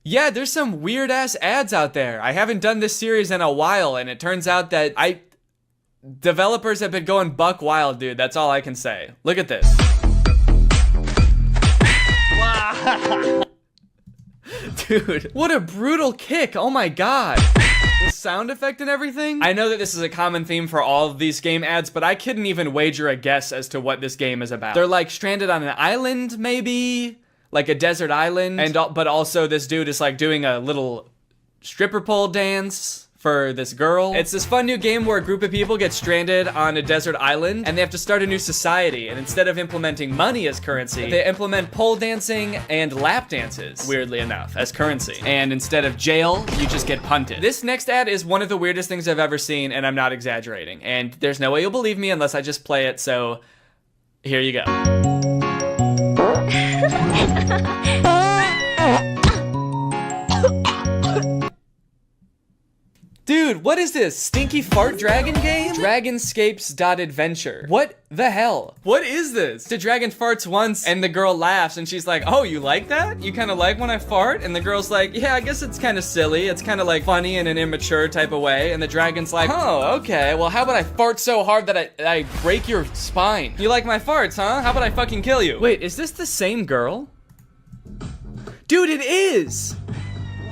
yeah, there's some weird ass ads out there. I haven't done this series in a while, and it turns out that developers have been going buck wild, dude. That's all I can say. Look at this. Dude, what a brutal kick. Oh my god. The sound effect and everything. I know that this is a common theme for all of these game ads, but I couldn't even wager a guess as to what this game is about. They're like stranded on an island, maybe? Like a desert island. But also this dude is like doing a little stripper pole dance for this girl. It's this fun new game where a group of people get stranded on a desert island and they have to start a new society. And instead of implementing money as currency, they implement pole dancing and lap dances, weirdly enough, as currency. And instead of jail, you just get punted. This next ad is one of the weirdest things I've ever seen, and I'm not exaggerating. And there's no way you'll believe me unless I just play it, so here you go. Dude, what is this? Stinky fart dragon game? Dragonscapes.adventure. What the hell? What is this? The dragon farts once and the girl laughs and she's like, oh, you like that? You kind of like when I fart? And the girl's like, yeah, I guess it's kind of silly. It's kind of like funny in an immature type of way. And the dragon's like, oh, okay. Well, how about I fart so hard that I break your spine? You like my farts, huh? How about I fucking kill you? Wait, is this the same girl? Dude, it is!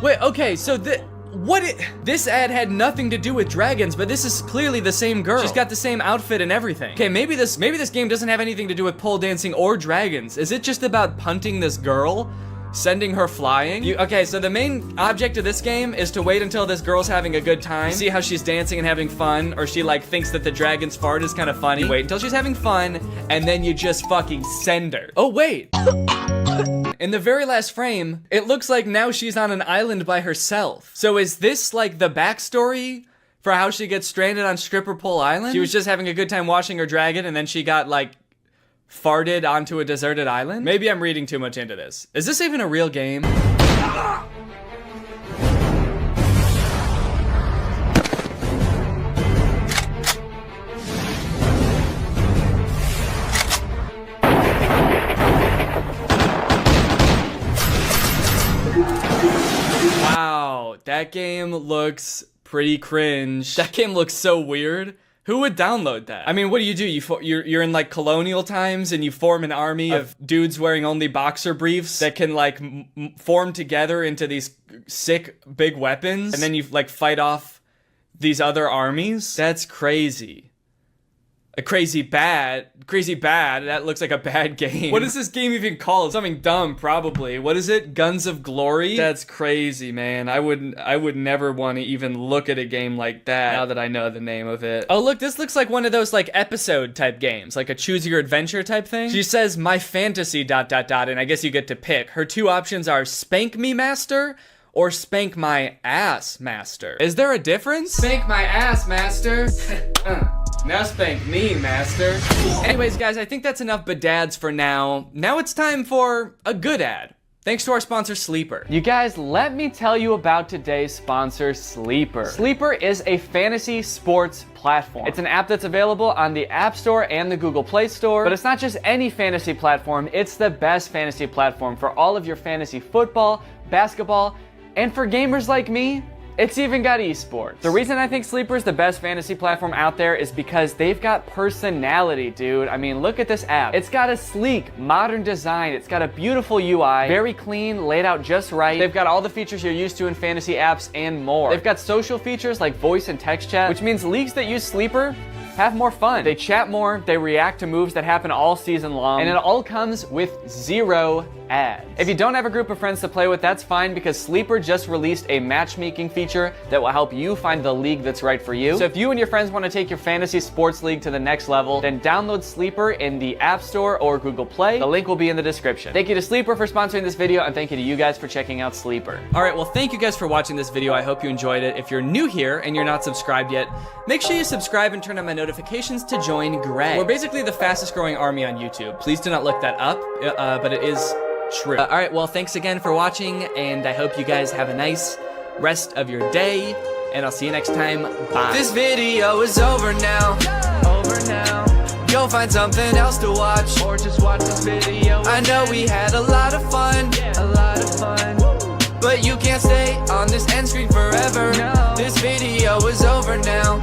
Wait, okay, so this ad had nothing to do with dragons, but this is clearly the same girl. She's got the same outfit and everything. Okay, maybe this game doesn't have anything to do with pole dancing or dragons. Is it just about punting this girl? Sending her flying? Okay, so the main object of this game is to wait until this girl's having a good time, see how she's dancing and having fun, or she like thinks that the dragon's fart is kind of funny. You wait until she's having fun, and then you just fucking send her. Oh, wait. In the very last frame, it looks like now she's on an island by herself. So is this like the backstory for how she gets stranded on Stripper Pole Island? She was just having a good time watching her dragon and then she got like farted onto a deserted island? Maybe I'm reading too much into this. Is this even a real game? Wow, that game looks pretty cringe. That game looks so weird. Who would download that? I mean, what do? You're in like colonial times and you form an army of dudes wearing only boxer briefs that can like form together into these sick big weapons, and then you like fight off these other armies? That's crazy. Crazy bad. That looks like a bad game. What is this game even called? Something dumb, probably. What is it? Guns of Glory? That's crazy, man. I would never want to even look at a game like that now that I know the name of it. Oh, look, this looks like one of those like episode type games, like a choose your adventure type thing. She says my fantasy ... and I guess you get to pick. Her two options are Spank Me Master or Spank My Ass Master. Is there a difference? Spank my ass, master. Now spank me, master. Anyways, guys, I think that's enough badads for now. Now it's time for a good ad. Thanks to our sponsor, Sleeper. You guys, let me tell you about today's sponsor, Sleeper. Sleeper is a fantasy sports platform. It's an app that's available on the App Store and the Google Play Store, but it's not just any fantasy platform, it's the best fantasy platform for all of your fantasy football, basketball, and for gamers like me, it's even got esports. The reason I think Sleeper is the best fantasy platform out there is because they've got personality, dude. I mean, look at this app. It's got a sleek, modern design. It's got a beautiful UI, very clean, laid out just right. They've got all the features you're used to in fantasy apps and more. They've got social features like voice and text chat, which means leagues that use Sleeper have more fun. They chat more, they react to moves that happen all season long, and it all comes with 0 ads. If you don't have a group of friends to play with, that's fine because Sleeper just released a matchmaking feature that will help you find the league that's right for you. So if you and your friends want to take your fantasy sports league to the next level, then download Sleeper in the App Store or Google Play. The link will be in the description. Thank you to Sleeper for sponsoring this video, and thank you to you guys for checking out Sleeper. All right, well, thank you guys for watching this video. I hope you enjoyed it. If you're new here and you're not subscribed yet, make sure you subscribe and turn on my notifications to join Greg. We're basically the fastest growing army on YouTube. Please do not look that up, but it is true. All right, well, thanks again for watching, and I hope you guys have a nice rest of your day, and I'll see you next time. Bye. This video is over now. Go find something else to watch, or just watch this video. I know we had a lot of fun, but you can't stay on this end screen forever. No. This video is over now.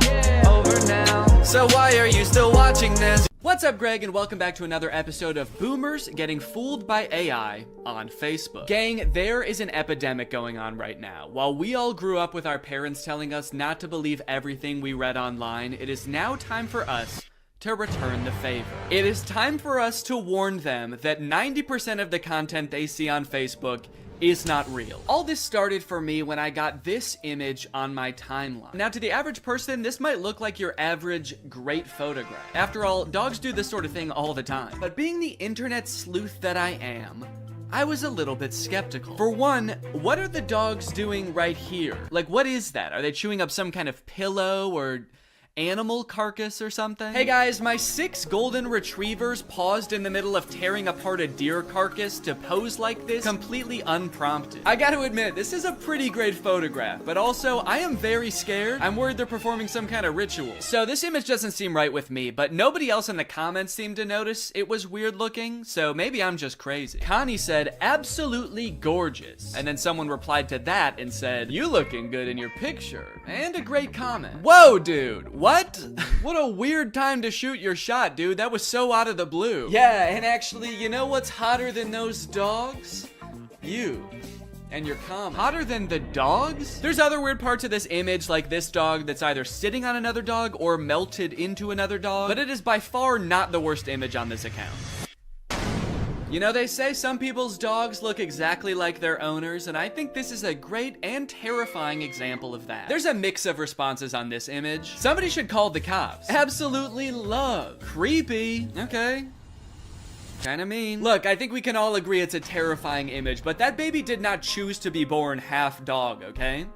So why are you still watching this? What? What's up, Greg, and welcome back to another episode of Boomers Getting Fooled by AI on Facebook. Gang, there is an epidemic going on right now. While we all grew up with our parents telling us not to believe everything we read online, it is now time for us to return the favor. It is time for us to warn them that 90% of the content they see on Facebook is not real. All this started for me when I got this image on my timeline. Now, to the average person, this might look like your average great photograph. After all, dogs do this sort of thing all the time. But being the internet sleuth that I am, I was a little bit skeptical. For one, what are the dogs doing right here? Like, what is that? Are they chewing up some kind of pillow or animal carcass or something? Hey guys, my 6 golden retrievers paused in the middle of tearing apart a deer carcass to pose like this completely unprompted. I gotta admit, this is a pretty great photograph, but also I am very scared. I'm worried they're performing some kind of ritual. So this image doesn't seem right with me, but nobody else in the comments seemed to notice it was weird looking, so maybe I'm just crazy. Connie said, absolutely gorgeous. And then someone replied to that and said, you looking good in your picture. And a great comment. Whoa, dude. What? What a weird time to shoot your shot, dude. That was so out of the blue. Yeah, and actually, you know what's hotter than those dogs? You. And your comment. Hotter than the dogs? There's other weird parts of this image, like this dog that's either sitting on another dog or melted into another dog, but it is by far not the worst image on this account. You know, they say some people's dogs look exactly like their owners, and I think this is a great and terrifying example of that. There's a mix of responses on this image. Somebody should call the cops. Absolutely love. Creepy. Okay. Kinda mean. Look, I think we can all agree it's a terrifying image, but that baby did not choose to be born half dog, okay?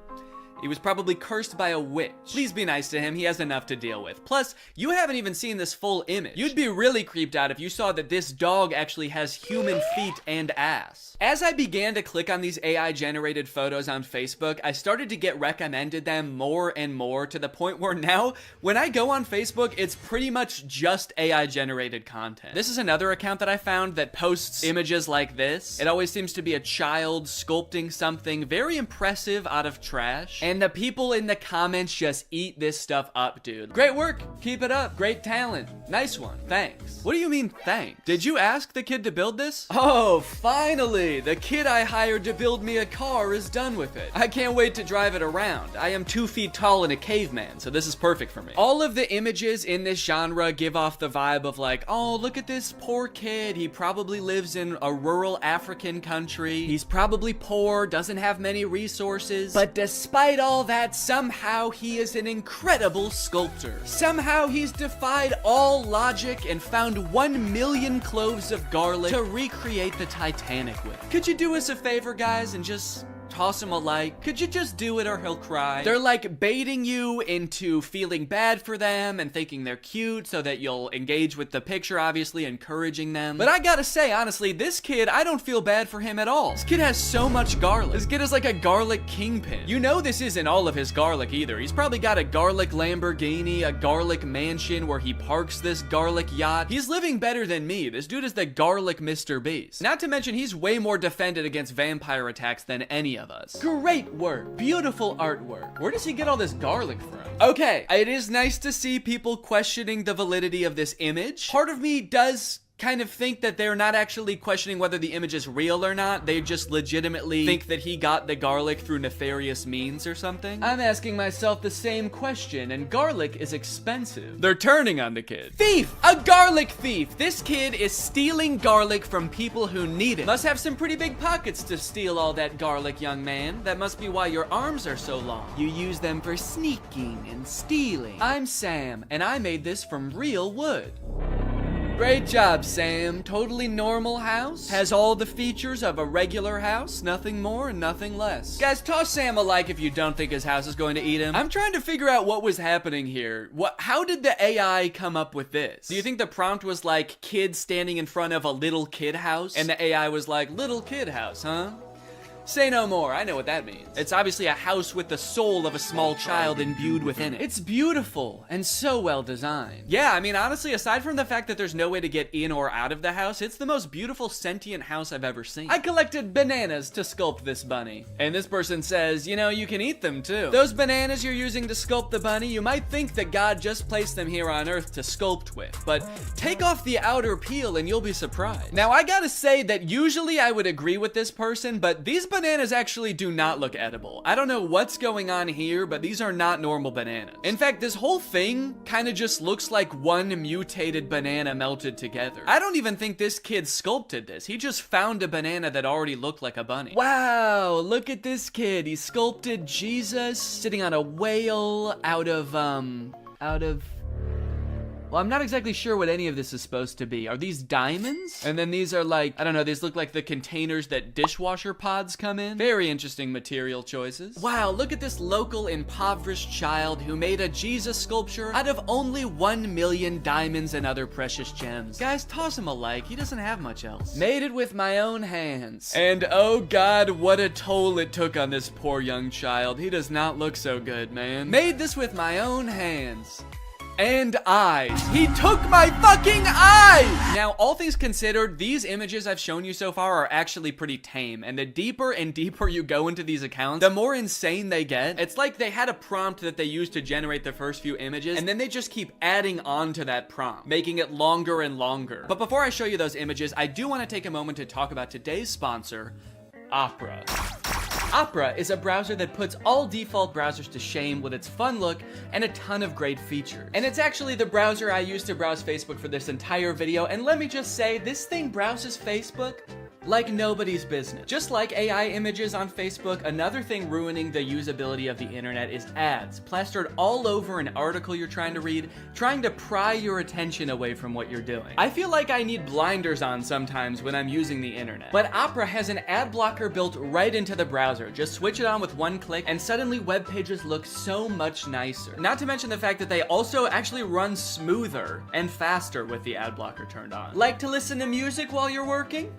He was probably cursed by a witch. Please be nice to him, he has enough to deal with. Plus, you haven't even seen this full image. You'd be really creeped out if you saw that this dog actually has human feet and ass. As I began to click on these AI-generated photos on Facebook, I started to get recommended them more and more to the point where now, when I go on Facebook, it's pretty much just AI-generated content. This is another account that I found that posts images like this. It always seems to be a child sculpting something very impressive out of trash. And the people in the comments just eat this stuff up, dude. Great work. Keep it up. Great talent. Nice one. Thanks. What do you mean, thanks? Did you ask the kid to build this? Oh, finally. The kid I hired to build me a car is done with it. I can't wait to drive it around. I am 2 feet tall and a caveman, so this is perfect for me. All of the images in this genre give off the vibe of like, oh, look at this poor kid. He probably lives in a rural African country. He's probably poor, doesn't have many resources. But despite all that, somehow he is an incredible sculptor. Somehow he's defied all logic and found 1 million cloves of garlic to recreate the Titanic with. Could you do us a favor, guys, and just toss him a like? Could you just do it or he'll cry? They're like baiting you into feeling bad for them and thinking they're cute so that you'll engage with the picture, obviously encouraging them. But I gotta say, honestly, this kid, I don't feel bad for him at all. This kid has so much garlic. This kid is like a garlic kingpin. You know this isn't all of his garlic either. He's probably got a garlic Lamborghini, a garlic mansion where he parks this garlic yacht. He's living better than me. This dude is the garlic Mr. Beast. Not to mention, he's way more defended against vampire attacks than any of us. Great work. Beautiful artwork. Where does he get all this garlic from? Okay, it is nice to see people questioning the validity of this image. Part of me does kind of think that they're not actually questioning whether the image is real or not. They just legitimately think that he got the garlic through nefarious means or something. I'm asking myself the same question, and garlic is expensive. They're turning on the kid. Thief! A garlic thief! This kid is stealing garlic from people who need it. Must have some pretty big pockets to steal all that garlic, young man. That must be why your arms are so long. You use them for sneaking and stealing. I'm Sam, and I made this from real wood. Great job, Sam. Totally normal house. Has all the features of a regular house. Nothing more and nothing less. Guys, toss Sam a like if you don't think his house is going to eat him. I'm trying to figure out what was happening here. How did the AI come up with this? Do you think the prompt was like kid standing in front of a little kid house? And the AI was like, little kid house, huh? Say no more, I know what that means. It's obviously a house with the soul of a small child imbued within it. It's beautiful and so well designed. Yeah, I mean, honestly, aside from the fact that there's no way to get in or out of the house, it's the most beautiful sentient house I've ever seen. I collected bananas to sculpt this bunny. And this person says, you know, you can eat them too. Those bananas you're using to sculpt the bunny, you might think that God just placed them here on Earth to sculpt with, but take off the outer peel and you'll be surprised. Now, I gotta say that usually I would agree with this person, but these bananas actually do not look edible. I don't know what's going on here, but these are not normal bananas. In fact, this whole thing kind of just looks like one mutated banana melted together. I don't even think this kid sculpted this. He just found a banana that already looked like a bunny. Wow, look at this kid. He sculpted Jesus sitting on a whale out of, well, I'm not exactly sure what any of this is supposed to be. Are these diamonds? And then these are like, I don't know, these look like the containers that dishwasher pods come in. Very interesting material choices. Wow, look at this local impoverished child who made a Jesus sculpture out of only 1 million diamonds and other precious gems. Guys, toss him a like, he doesn't have much else. Made it with my own hands. And oh God, what a toll it took on this poor young child. He does not look so good, man. Made this with my own hands. And eyes. He took my fucking eyes! Now, all things considered, these images I've shown you so far are actually pretty tame, and the deeper and deeper you go into these accounts, the more insane they get. It's like they had a prompt that they used to generate the first few images, and then they just keep adding on to that prompt, making it longer and longer. But before I show you those images, I do want to take a moment to talk about today's sponsor, Opera. Opera is a browser that puts all default browsers to shame with its fun look and a ton of great features. And it's actually the browser I used to browse Facebook for this entire video, and let me just say, this thing browses Facebook like nobody's business. Just like AI images on Facebook, another thing ruining the usability of the internet is ads, plastered all over an article you're trying to read, trying to pry your attention away from what you're doing. I feel like I need blinders on sometimes when I'm using the internet. But Opera has an ad blocker built right into the browser. Just switch it on with one click, and suddenly web pages look so much nicer. Not to mention the fact that they also actually run smoother and faster with the ad blocker turned on. Like to listen to music while you're working?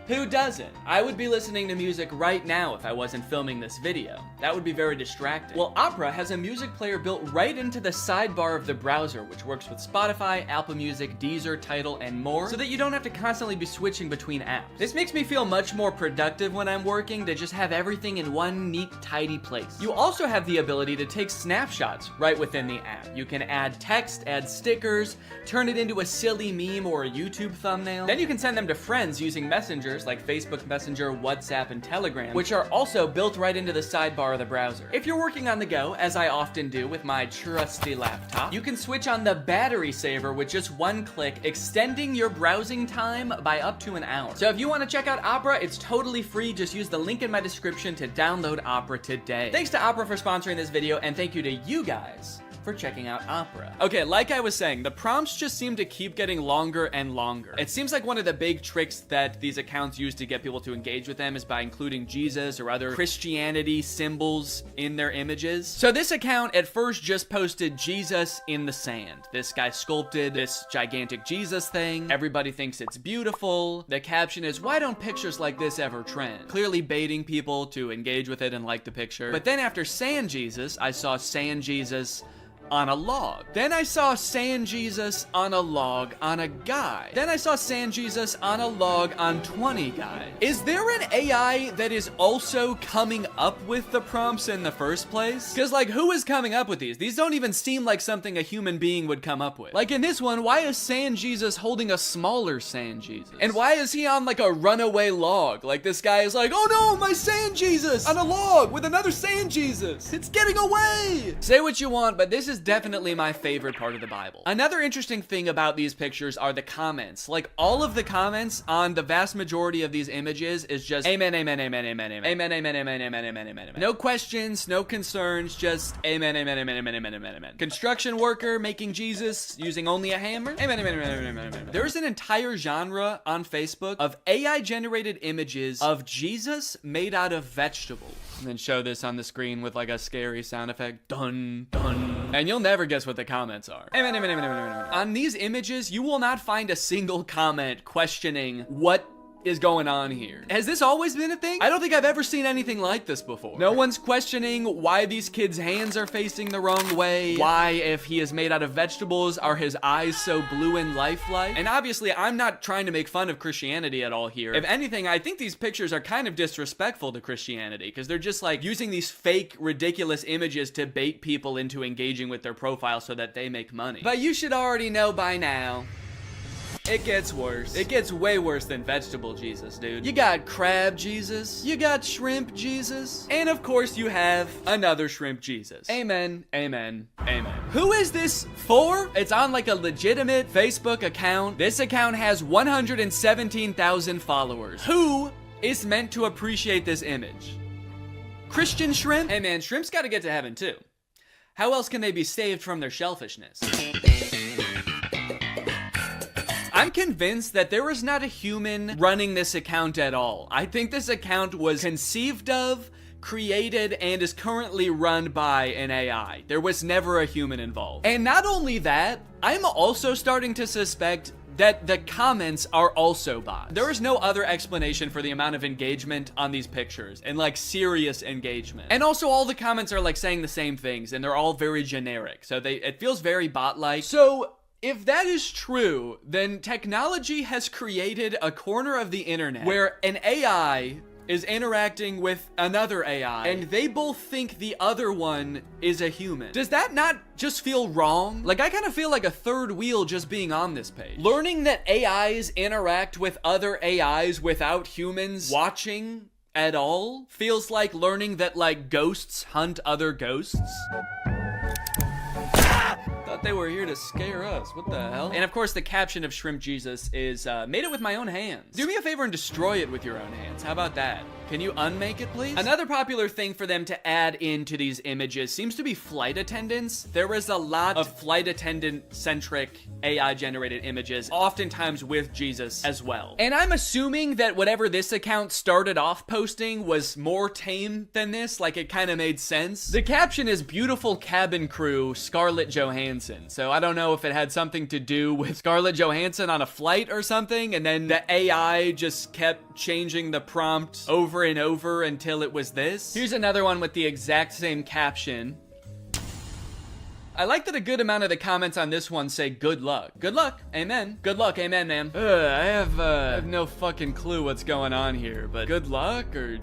Who doesn't? I would be listening to music right now if I wasn't filming this video. That would be very distracting. Well, Opera has a music player built right into the sidebar of the browser, which works with Spotify, Apple Music, Deezer, Tidal, and more, so that you don't have to constantly be switching between apps. This makes me feel much more productive when I'm working, to just have everything in one neat, tidy place. You also have the ability to take snapshots right within the app. You can add text, add stickers, turn it into a silly meme or a YouTube thumbnail. Then you can send them to friends using Messenger like Facebook Messenger, WhatsApp, and Telegram, which are also built right into the sidebar of the browser. If you're working on the go, as I often do with my trusty laptop, you can switch on the battery saver with just one click, extending your browsing time by up to an hour. So if you want to check out Opera, it's totally free. Just use the link in my description to download Opera today. Thanks to Opera for sponsoring this video, and thank you to you guys for checking out Opera. Okay, like I was saying, the prompts just seem to keep getting longer and longer. It seems like one of the big tricks that these accounts use to get people to engage with them is by including Jesus or other Christianity symbols in their images. So this account at first just posted Jesus in the sand. This guy sculpted this gigantic Jesus thing. Everybody thinks it's beautiful. The caption is, "Why don't pictures like this ever trend?" Clearly baiting people to engage with it and like the picture. But then after Sand Jesus, I saw Sand Jesus on a log. Then I saw Sand Jesus on a log on a guy. Then I saw Sand Jesus on a log on 20 guys. Is there an AI that is also coming up with the prompts in the first place? Because like, who is coming up with these? These don't even seem like something a human being would come up with. Like in this one, why is Sand Jesus holding a smaller Sand Jesus? And why is he on like a runaway log? Like this guy is like, oh no, my Sand Jesus on a log with another Sand Jesus. It's getting away. Say what you want, but this is definitely my favorite part of the Bible. Another interesting thing about these pictures are the comments. Like all of the comments on the vast majority of these images is just amen, amen, amen, amen, amen, amen, amen, amen, amen, amen, amen. No questions, no concerns, just amen, amen, amen, amen, amen, amen, amen. Construction worker making Jesus using only a hammer. Amen, amen, amen, amen, amen, amen. There's an entire genre on Facebook of AI generated images of Jesus made out of vegetables. And then show this on the screen with like a scary sound effect. Dun, dun. And you'll never guess what the comments are. On these images, you will not find a single comment questioning what is going on here? Has this always been a thing? I don't think I've ever seen anything like this before. No one's questioning why these kids' hands are facing the wrong way. Why, if he is made out of vegetables, are his eyes so blue and lifelike? And obviously, I'm not trying to make fun of Christianity at all here. If anything, I think these pictures are kind of disrespectful to Christianity, because they're just like using these fake, ridiculous images to bait people into engaging with their profile so that they make money. But you should already know by now, it gets worse. It gets way worse than vegetable Jesus, dude. You got crab Jesus, you got shrimp Jesus, and of course you have another shrimp Jesus. Amen, amen, amen. Who is this for? It's on like a legitimate Facebook account. This account has 117,000 followers. Who is meant to appreciate this image? Christian shrimp? Hey man, shrimps gotta get to heaven too. How else can they be saved from their shellfishness? I'm convinced that there was not a human running this account at all. I think this account was conceived of, created, and is currently run by an AI. There was never a human involved. And not only that, I'm also starting to suspect that the comments are also bots. There is no other explanation for the amount of engagement on these pictures, and like serious engagement. And also all the comments are like saying the same things, and they're all very generic. So it feels very bot-like. So if that is true, then technology has created a corner of the internet where an AI is interacting with another AI, and they both think the other one is a human. Does that not just feel wrong? Like, I kind of feel like a third wheel just being on this page. Learning that AIs interact with other AIs without humans watching at all feels like learning that, like, ghosts hunt other ghosts. Thought they were here to scare us. What the hell? And of course, the caption of Shrimp Jesus is, made it with my own hands. Do me a favor and destroy it with your own hands. How about that? Can you unmake it, please? Another popular thing for them to add into these images seems to be flight attendants. There is a lot of flight attendant-centric AI-generated images, oftentimes with Jesus as well. And I'm assuming that whatever this account started off posting was more tame than this, like it kind of made sense. The caption is beautiful cabin crew, Scarlett Johansson. So I don't know if it had something to do with Scarlett Johansson on a flight or something, and then the AI just kept changing the prompt over and over until it was this. Here's another one with the exact same caption. I like that a good amount of the comments on this one say good luck. Good luck, amen. Good luck, amen, man. I have no fucking clue what's going on here, but good luck or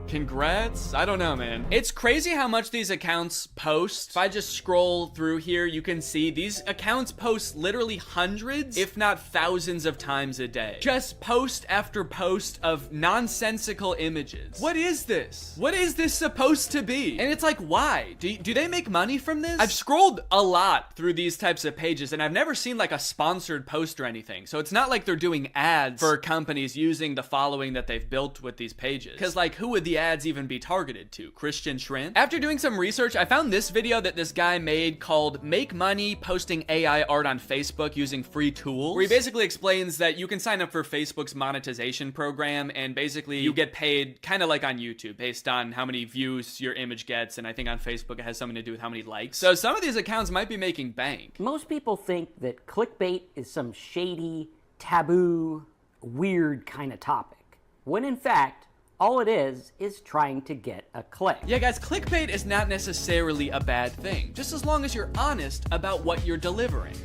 congrats? I don't know, man. It's crazy how much these accounts post. If I just scroll through here, you can see these accounts post literally hundreds, if not thousands of times a day. Just post after post of nonsensical images. What is this? What is this supposed to be? And it's like, why? Do they make money from this? I've scrolled a lot through these types of pages, and I've never seen like a sponsored post or anything. So it's not like they're doing ads for companies using the following that they've built with these pages. Because like, who would the ads even be targeted to? Christian shrimp? After doing some research, I found this video that this guy made called Make Money Posting AI Art on Facebook Using Free Tools, where he basically explains that you can sign up for Facebook's monetization program, and basically you get paid kind of like on YouTube based on how many views your image gets, and I think on Facebook it has something to do with how many likes. So some of these accounts might be making bank. Most people think that clickbait is some shady, taboo, weird kind of topic, when in fact, all it is trying to get a click. Yeah, guys, clickbait is not necessarily a bad thing, just as long as you're honest about what you're delivering.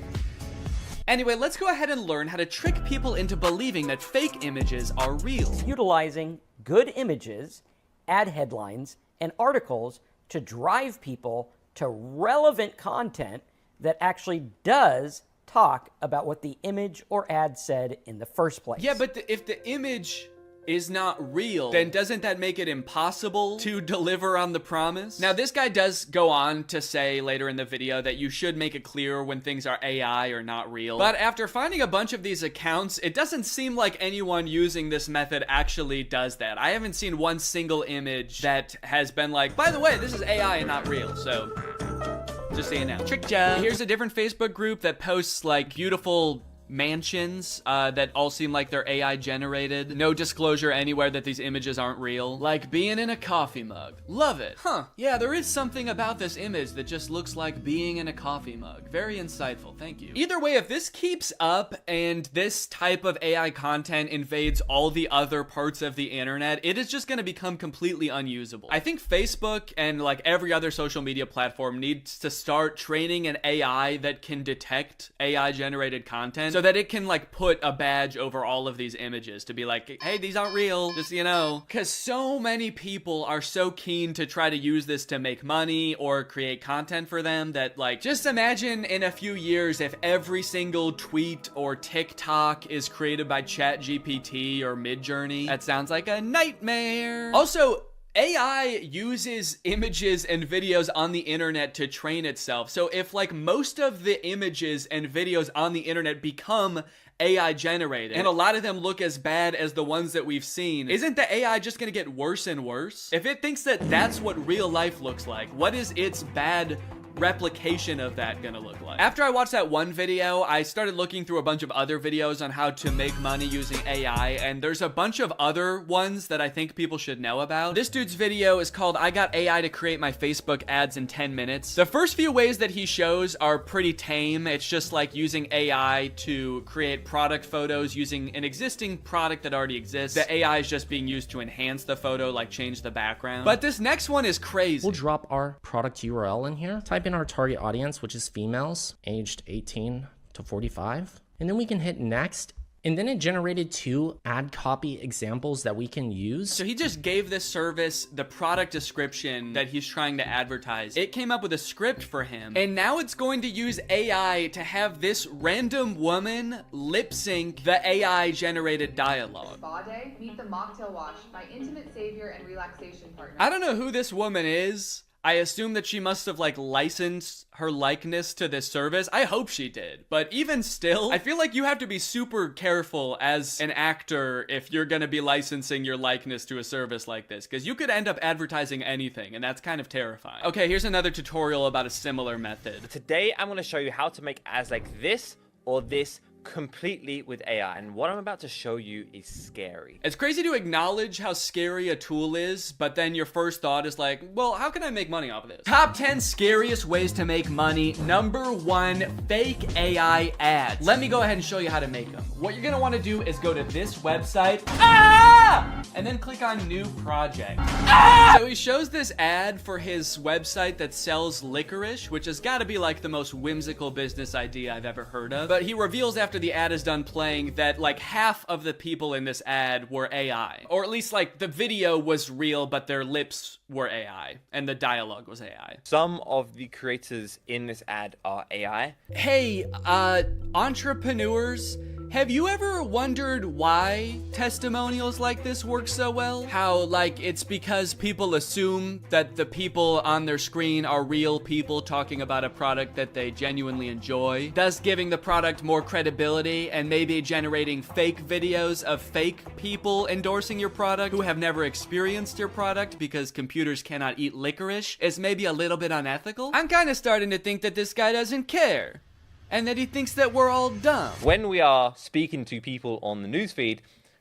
Anyway, let's go ahead and learn how to trick people into believing that fake images are real. Utilizing good images, ad headlines, and articles to drive people to relevant content that actually does talk about what the image or ad said in the first place. Yeah, but if the image is not real, then doesn't that make it impossible to deliver on the promise? Now, this guy does go on to say later in the video that you should make it clear when things are AI or not real. But after finding a bunch of these accounts, it doesn't seem like anyone using this method actually does that. I haven't seen one single image that has been like, by the way, this is AI and not real, so just saying now. Tricked ya. Here's a different Facebook group that posts like beautiful mansions that all seem like they're AI generated. No disclosure anywhere that these images aren't real. Like being in a coffee mug. Love it. Huh. Yeah, there is something about this image that just looks like being in a coffee mug. Very insightful. Thank you. Either way, if this keeps up and this type of AI content invades all the other parts of the internet, it is just going to become completely unusable. I think Facebook and like every other social media platform needs to start training an AI that can detect AI generated content so that it can like put a badge over all of these images to be like, hey, these aren't real, just, you know, because so many people are so keen to try to use this to make money or create content for them that, like, just imagine in a few years if every single tweet or TikTok is created by ChatGPT or Midjourney. That sounds like a nightmare. Also, AI uses images and videos on the internet to train itself. So if like most of the images and videos on the internet become AI generated, and a lot of them look as bad as the ones that we've seen, isn't the AI just gonna get worse and worse? If it thinks that that's what real life looks like, what is its bad replication of that gonna look like? After I watched that one video, I started looking through a bunch of other videos on how to make money using AI, and there's a bunch of other ones that I think people should know about. This dude's video is called I Got AI to Create My Facebook Ads in 10 Minutes. The first few ways that he shows are pretty tame. It's just like using AI to create product photos using an existing product that already exists. The AI is just being used to enhance the photo, like change the background. But this next one is crazy. We'll drop our product URL in here. Type in our target audience, which is females aged 18 to 45. And then we can hit next. And then it generated 2 ad copy examples that we can use. So he just gave this service the product description that he's trying to advertise. It came up with a script for him. And now it's going to use AI to have this random woman lip sync the AI generated dialogue. Spa day, meet the mocktail wash, my intimate savior and relaxation partner. I don't know who this woman is. I assume that she must have like licensed her likeness to this service. I hope she did. But even still, I feel like you have to be super careful as an actor if you're gonna be licensing your likeness to a service like this, because you could end up advertising anything, and that's kind of terrifying. Okay, here's another tutorial about a similar method. Today, I'm gonna show you how to make ads like this or this completely with AI, and what I'm about to show you is scary. It's crazy to acknowledge how scary a tool is, but then your first thought is like, well, how can I make money off of this? Top 10 scariest ways to make money. Number 1, fake AI ads. Let me go ahead and show you how to make them. What you're gonna want to do is go to this website, and then click on new project. So he shows this ad for his website that sells licorice, which has got to be like the most whimsical business idea I've ever heard of. But he reveals after the ad is done playing that like half of the people in this ad were AI, or at least like the video was real, but their lips were AI and the dialogue was AI. Some of the creators in this ad are AI. Hey, entrepreneurs, have you ever wondered why testimonials like this work so well? How, like, it's because people assume that the people on their screen are real people talking about a product that they genuinely enjoy, thus giving the product more credibility and maybe generating fake videos of fake people endorsing your product who have never experienced your product because computers cannot eat licorice is maybe a little bit unethical? I'm kind of starting to think that this guy doesn't care, and that he thinks that we're all dumb. When we are speaking to people on the newsfeed,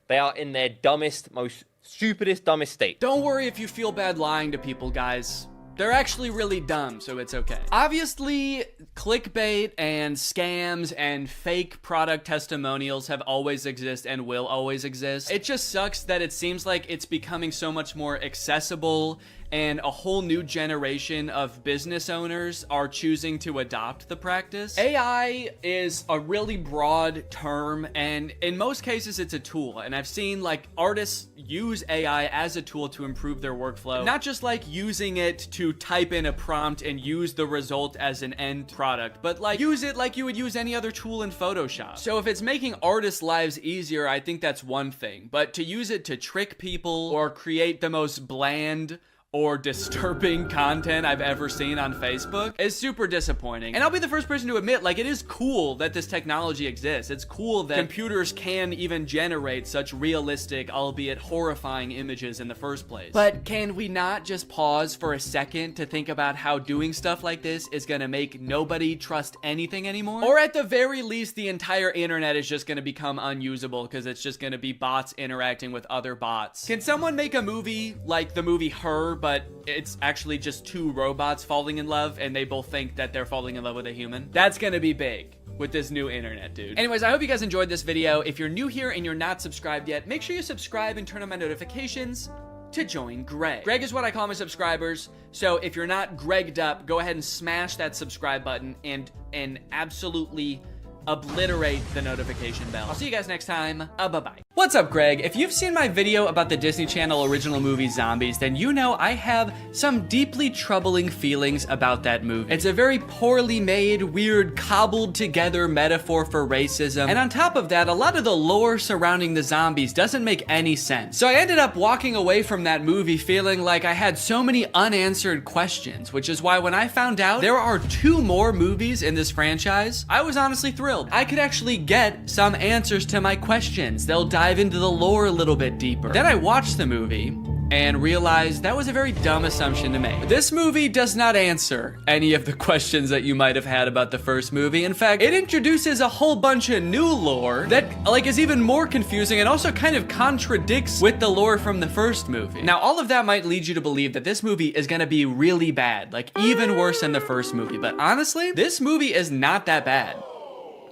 they are in their dumbest, most stupidest, dumbest state. Don't worry if you feel bad lying to people, guys. They're actually really dumb, so it's okay. Obviously, clickbait and scams and fake product testimonials have always existed and will always exist. It just sucks that it seems like it's becoming so much more accessible and a whole new generation of business owners are choosing to adopt the practice. AI is a really broad term, and in most cases it's a tool, and I've seen like artists use AI as a tool to improve their workflow, not just like using it to type in a prompt and use the result as an end product, but like use it like you would use any other tool in Photoshop. So if it's making artists' lives easier, I think that's one thing, but to use it to trick people or create the most bland or disturbing content I've ever seen on Facebook is super disappointing. And I'll be the first person to admit, like, it is cool that this technology exists. It's cool that computers can even generate such realistic, albeit horrifying images in the first place. But can we not just pause for a second to think about how doing stuff like this is gonna make nobody trust anything anymore? Or at the very least, the entire internet is just gonna become unusable because it's just gonna be bots interacting with other bots. Can someone make a movie like the movie Her, but it's actually just two robots falling in love and they both think that they're falling in love with a human? That's gonna be big with this new internet, dude. Anyways, I hope you guys enjoyed this video. If you're new here and you're not subscribed yet, make sure you subscribe and turn on my notifications to join Greg. Greg is what I call my subscribers. So if you're not Gregged up, go ahead and smash that subscribe button and absolutely obliterate the notification bell. I'll see you guys next time. Bye-bye. What's up, Greg? If you've seen my video about the Disney Channel original movie Zombies, then you know I have some deeply troubling feelings about that movie. It's a very poorly made, weird, cobbled together metaphor for racism. And on top of that, a lot of the lore surrounding the zombies doesn't make any sense. So I ended up walking away from that movie feeling like I had so many unanswered questions, which is why when I found out there are 2 more movies in this franchise, I was honestly thrilled. I could actually get some answers to my questions. They'll dive into the lore a little bit deeper. Then I watched the movie and realized that was a very dumb assumption to make. This movie does not answer any of the questions that you might have had about the first movie. In fact, it introduces a whole bunch of new lore that like is even more confusing and also kind of contradicts with the lore from the first movie. Now, all of that might lead you to believe that this movie is gonna be really bad, like even worse than the first movie. But honestly, this movie is not that bad.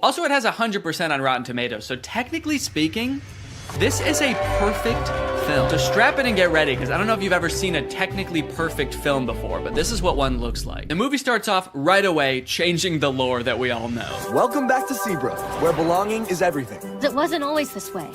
Also, it has 100% on Rotten Tomatoes, so technically speaking, this is a perfect film. So strap in and get ready, because I don't know if you've ever seen a technically perfect film before, but this is what one looks like. The movie starts off right away, changing the lore that we all know. Welcome back to Seabrook, where belonging is everything. It wasn't always this way.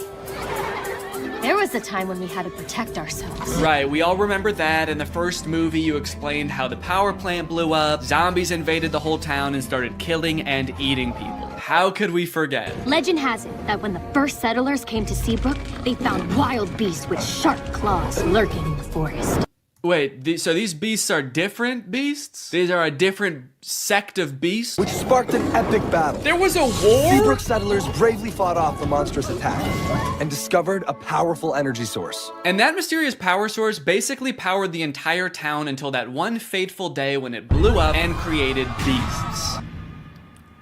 There was a time when we had to protect ourselves. Right, we all remember that. In the first movie, you explained how the power plant blew up, zombies invaded the whole town and started killing and eating people. How could we forget? Legend has it that when the first settlers came to Seabrook, they found wild beasts with sharp claws lurking in the forest. Wait, so these beasts are different beasts? These are a different sect of beasts? Which sparked an epic battle. There was a war? Seabrook settlers bravely fought off the monstrous attack and discovered a powerful energy source. And that mysterious power source basically powered the entire town until that one fateful day when it blew up and created beasts.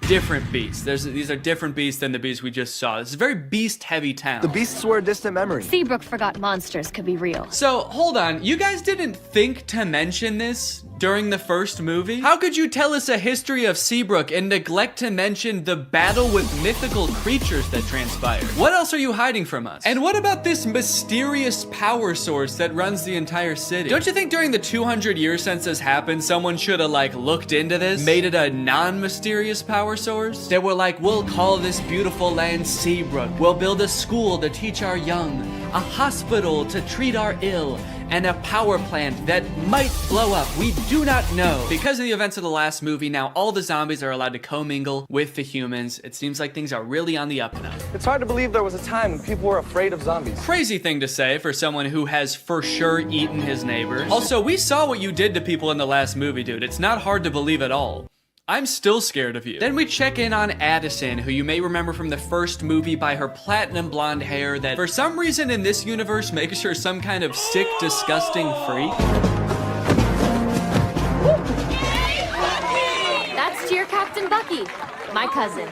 Different beasts. These are different beasts than the beasts we just saw. This is a very beast-heavy town. The beasts were a distant memory. Seabrook forgot monsters could be real. So, hold on. You guys didn't think to mention this during the first movie? How could you tell us a history of Seabrook and neglect to mention the battle with mythical creatures that transpired? What else are you hiding from us? And what about this mysterious power source that runs the entire city? Don't you think during the 200-year census happened, someone should have like looked into this, made it a non-mysterious power source? They were like, we'll call this beautiful land Seabrook. We'll build a school to teach our young, a hospital to treat our ill, and a power plant that might blow up. We do not know. Because of the events of the last movie, now all the zombies are allowed to commingle with the humans. It seems like things are really on the up and up. It's hard to believe there was a time when people were afraid of zombies. Crazy thing to say for someone who has for sure eaten his neighbors. Also, we saw what you did to people in the last movie, dude. It's not hard to believe at all. I'm still scared of you. Then we check in on Addison, who you may remember from the first movie by her platinum blonde hair that for some reason in this universe makes her some kind of sick, disgusting freak. That's Cheer Captain Bucky, my cousin.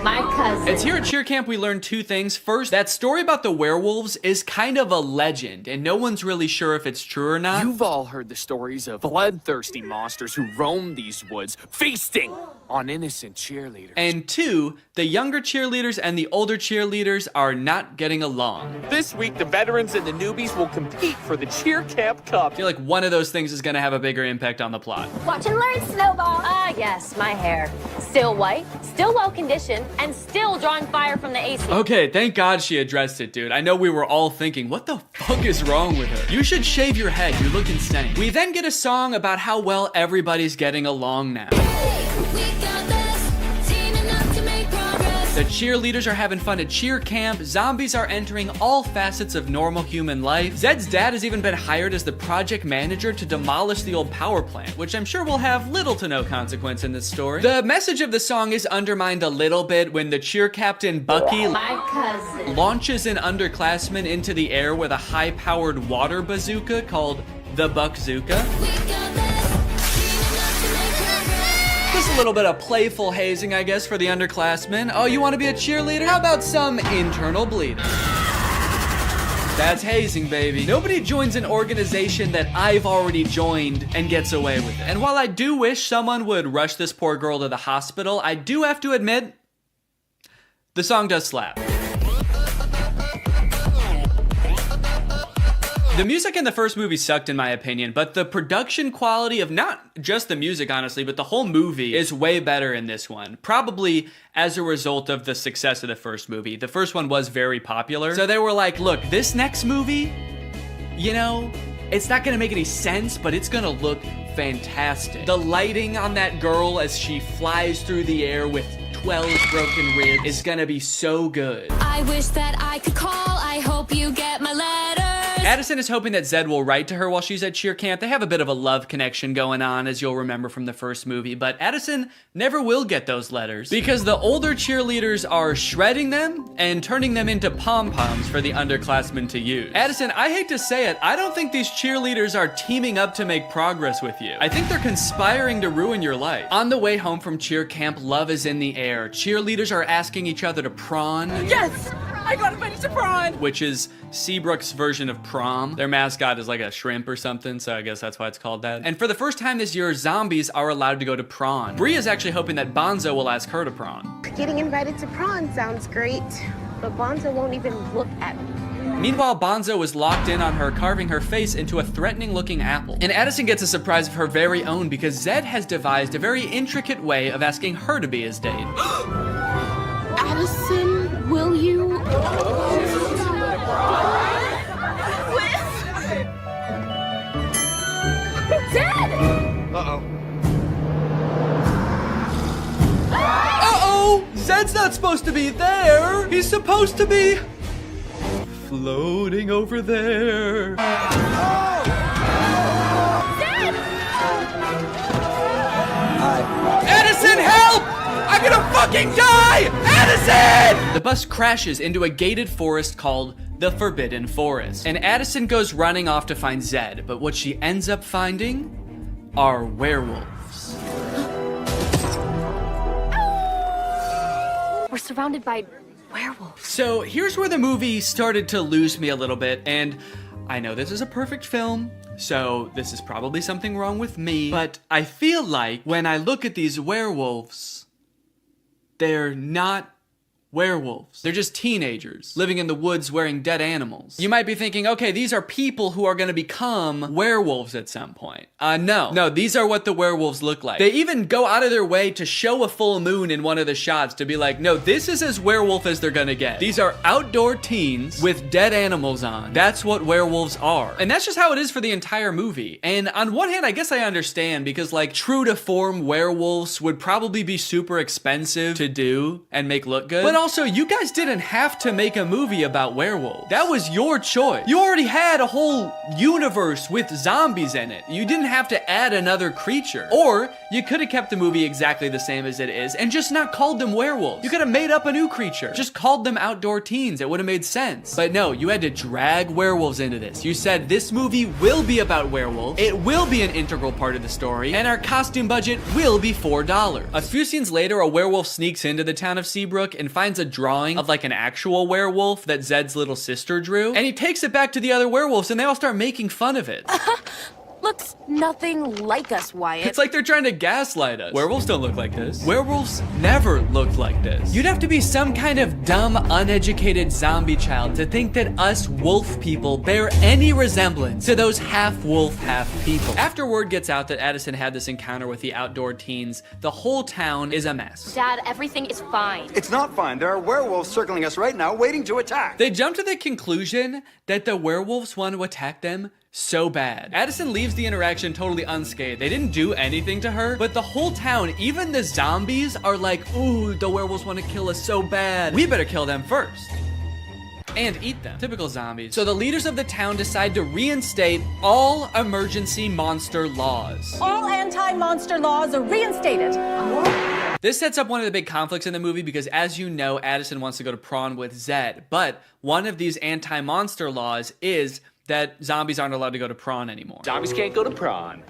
My cousin. It's here at Cheer Camp we learned 2 things. First, that story about the werewolves is kind of a legend, and no one's really sure if it's true or not. You've all heard the stories of bloodthirsty monsters who roam these woods, feasting on innocent cheerleaders. And 2, the younger cheerleaders and the older cheerleaders are not getting along. This week, the veterans and the newbies will compete for the Cheer Camp Cup. I feel like one of those things is gonna have a bigger impact on the plot. Watch and learn, Snowball. Ah, yes, my hair. Still white, still well-conditioned, and still drawing fire from the AC. Okay, thank God she addressed it, dude. I know we were all thinking, what the fuck is wrong with her? You should shave your head, you look insane. We then get a song about how well everybody's getting along now. We got this, teaming up to make progress. The cheerleaders are having fun at cheer camp. Zombies are entering all facets of normal human life. Zed's dad has even been hired as the project manager to demolish the old power plant, which I'm sure will have little to no consequence in this story. The message of the song is undermined a little bit when the cheer captain Bucky launches an underclassman into the air with a high-powered water bazooka called the Buckzooka. Just a little bit of playful hazing, I guess, for the underclassmen. Oh, you want to be a cheerleader? How about some internal bleeding? That's hazing, baby. Nobody joins an organization that I've already joined and gets away with it. And while I do wish someone would rush this poor girl to the hospital, I do have to admit, the song does slap. The music in the first movie sucked in my opinion, but the production quality of not just the music, honestly, but the whole movie is way better in this one. Probably as a result of the success of the first movie. The first one was very popular. So they were like, look, this next movie, you know, it's not gonna make any sense, but it's gonna look fantastic. The lighting on that girl as she flies through the air with 12 broken ribs is gonna be so good. I wish that I could call. I hope you get my letter. Addison is hoping that Zed will write to her while she's at cheer camp. They have a bit of a love connection going on, as you'll remember from the first movie, but Addison never will get those letters because the older cheerleaders are shredding them and turning them into pom-poms for the underclassmen to use. Addison, I hate to say it, I don't think these cheerleaders are teaming up to make progress with you. I think they're conspiring to ruin your life. On the way home from cheer camp, love is in the air. Cheerleaders are asking each other to prawn. Yes! I got invited to prawn! Which is Seabrook's version of prom. Their mascot is like a shrimp or something, so I guess that's why it's called that. And for the first time this year, zombies are allowed to go to prawn. Bree is actually hoping that Bonzo will ask her to prawn. Getting invited to prawn sounds great, but Bonzo won't even look at me. Meanwhile, Bonzo is locked in on her, carving her face into a threatening-looking apple. And Addison gets a surprise of her very own because Zed has devised a very intricate way of asking her to be his date. Addison, will you? Zed! Uh-oh. Uh-oh! Zed's not supposed to be there! He's supposed to be floating over there. Zed! Addison, help! I'm gonna fucking die! Addison! The bus crashes into a gated forest called the Forbidden Forest. And Addison goes running off to find Zed, but what she ends up finding are werewolves. We're surrounded by werewolves. So here's where the movie started to lose me a little bit, and I know this is a perfect film, so this is probably something wrong with me, but I feel like when I look at these werewolves, they're not werewolves. They're just teenagers living in the woods wearing dead animals. You might be thinking, okay, these are people who are gonna become werewolves at some point. No, these are what the werewolves look like. They even go out of their way to show a full moon in one of the shots to be like, no, this is as werewolf as they're gonna get. These are outdoor teens with dead animals on. That's what werewolves are. And that's just how it is for the entire movie. And on one hand, I guess I understand because like true to form werewolves would probably be super expensive to do and make look good. But also, you guys didn't have to make a movie about werewolves. That was your choice. You already had a whole universe with zombies in it. You didn't have to add another creature. Or you could have kept the movie exactly the same as it is and just not called them werewolves. You could have made up a new creature. Just called them outdoor teens. It would have made sense. But no, you had to drag werewolves into this. You said this movie will be about werewolves. It will be an integral part of the story. And our costume budget will be $4. A few scenes later, a werewolf sneaks into the town of Seabrook and finds a drawing of like an actual werewolf that Zed's little sister drew. And he takes it back to the other werewolves and they all start making fun of it. Looks nothing like us, Wyatt. It's like they're trying to gaslight us. Werewolves don't look like this. Werewolves never looked like this. You'd have to be some kind of dumb, uneducated zombie child to think that us wolf people bear any resemblance to those half-wolf, half-people. After word gets out that Addison had this encounter with the outdoor teens, the whole town is a mess. Dad, everything is fine. It's not fine. There are werewolves circling us right now, waiting to attack. They jump to the conclusion that the werewolves want to attack them so bad. Addison leaves the interaction totally unscathed. They didn't do anything to her, but the whole town, even the zombies, are like, ooh, the werewolves want to kill us so bad. We better kill them first. And eat them. Typical zombies. So the leaders of the town decide to reinstate all emergency monster laws. All anti-monster laws are reinstated. This sets up one of the big conflicts in the movie because, as you know, Addison wants to go to prom with Zed, but one of these anti-monster laws is that zombies aren't allowed to go to prawn anymore. Zombies can't go to prawn.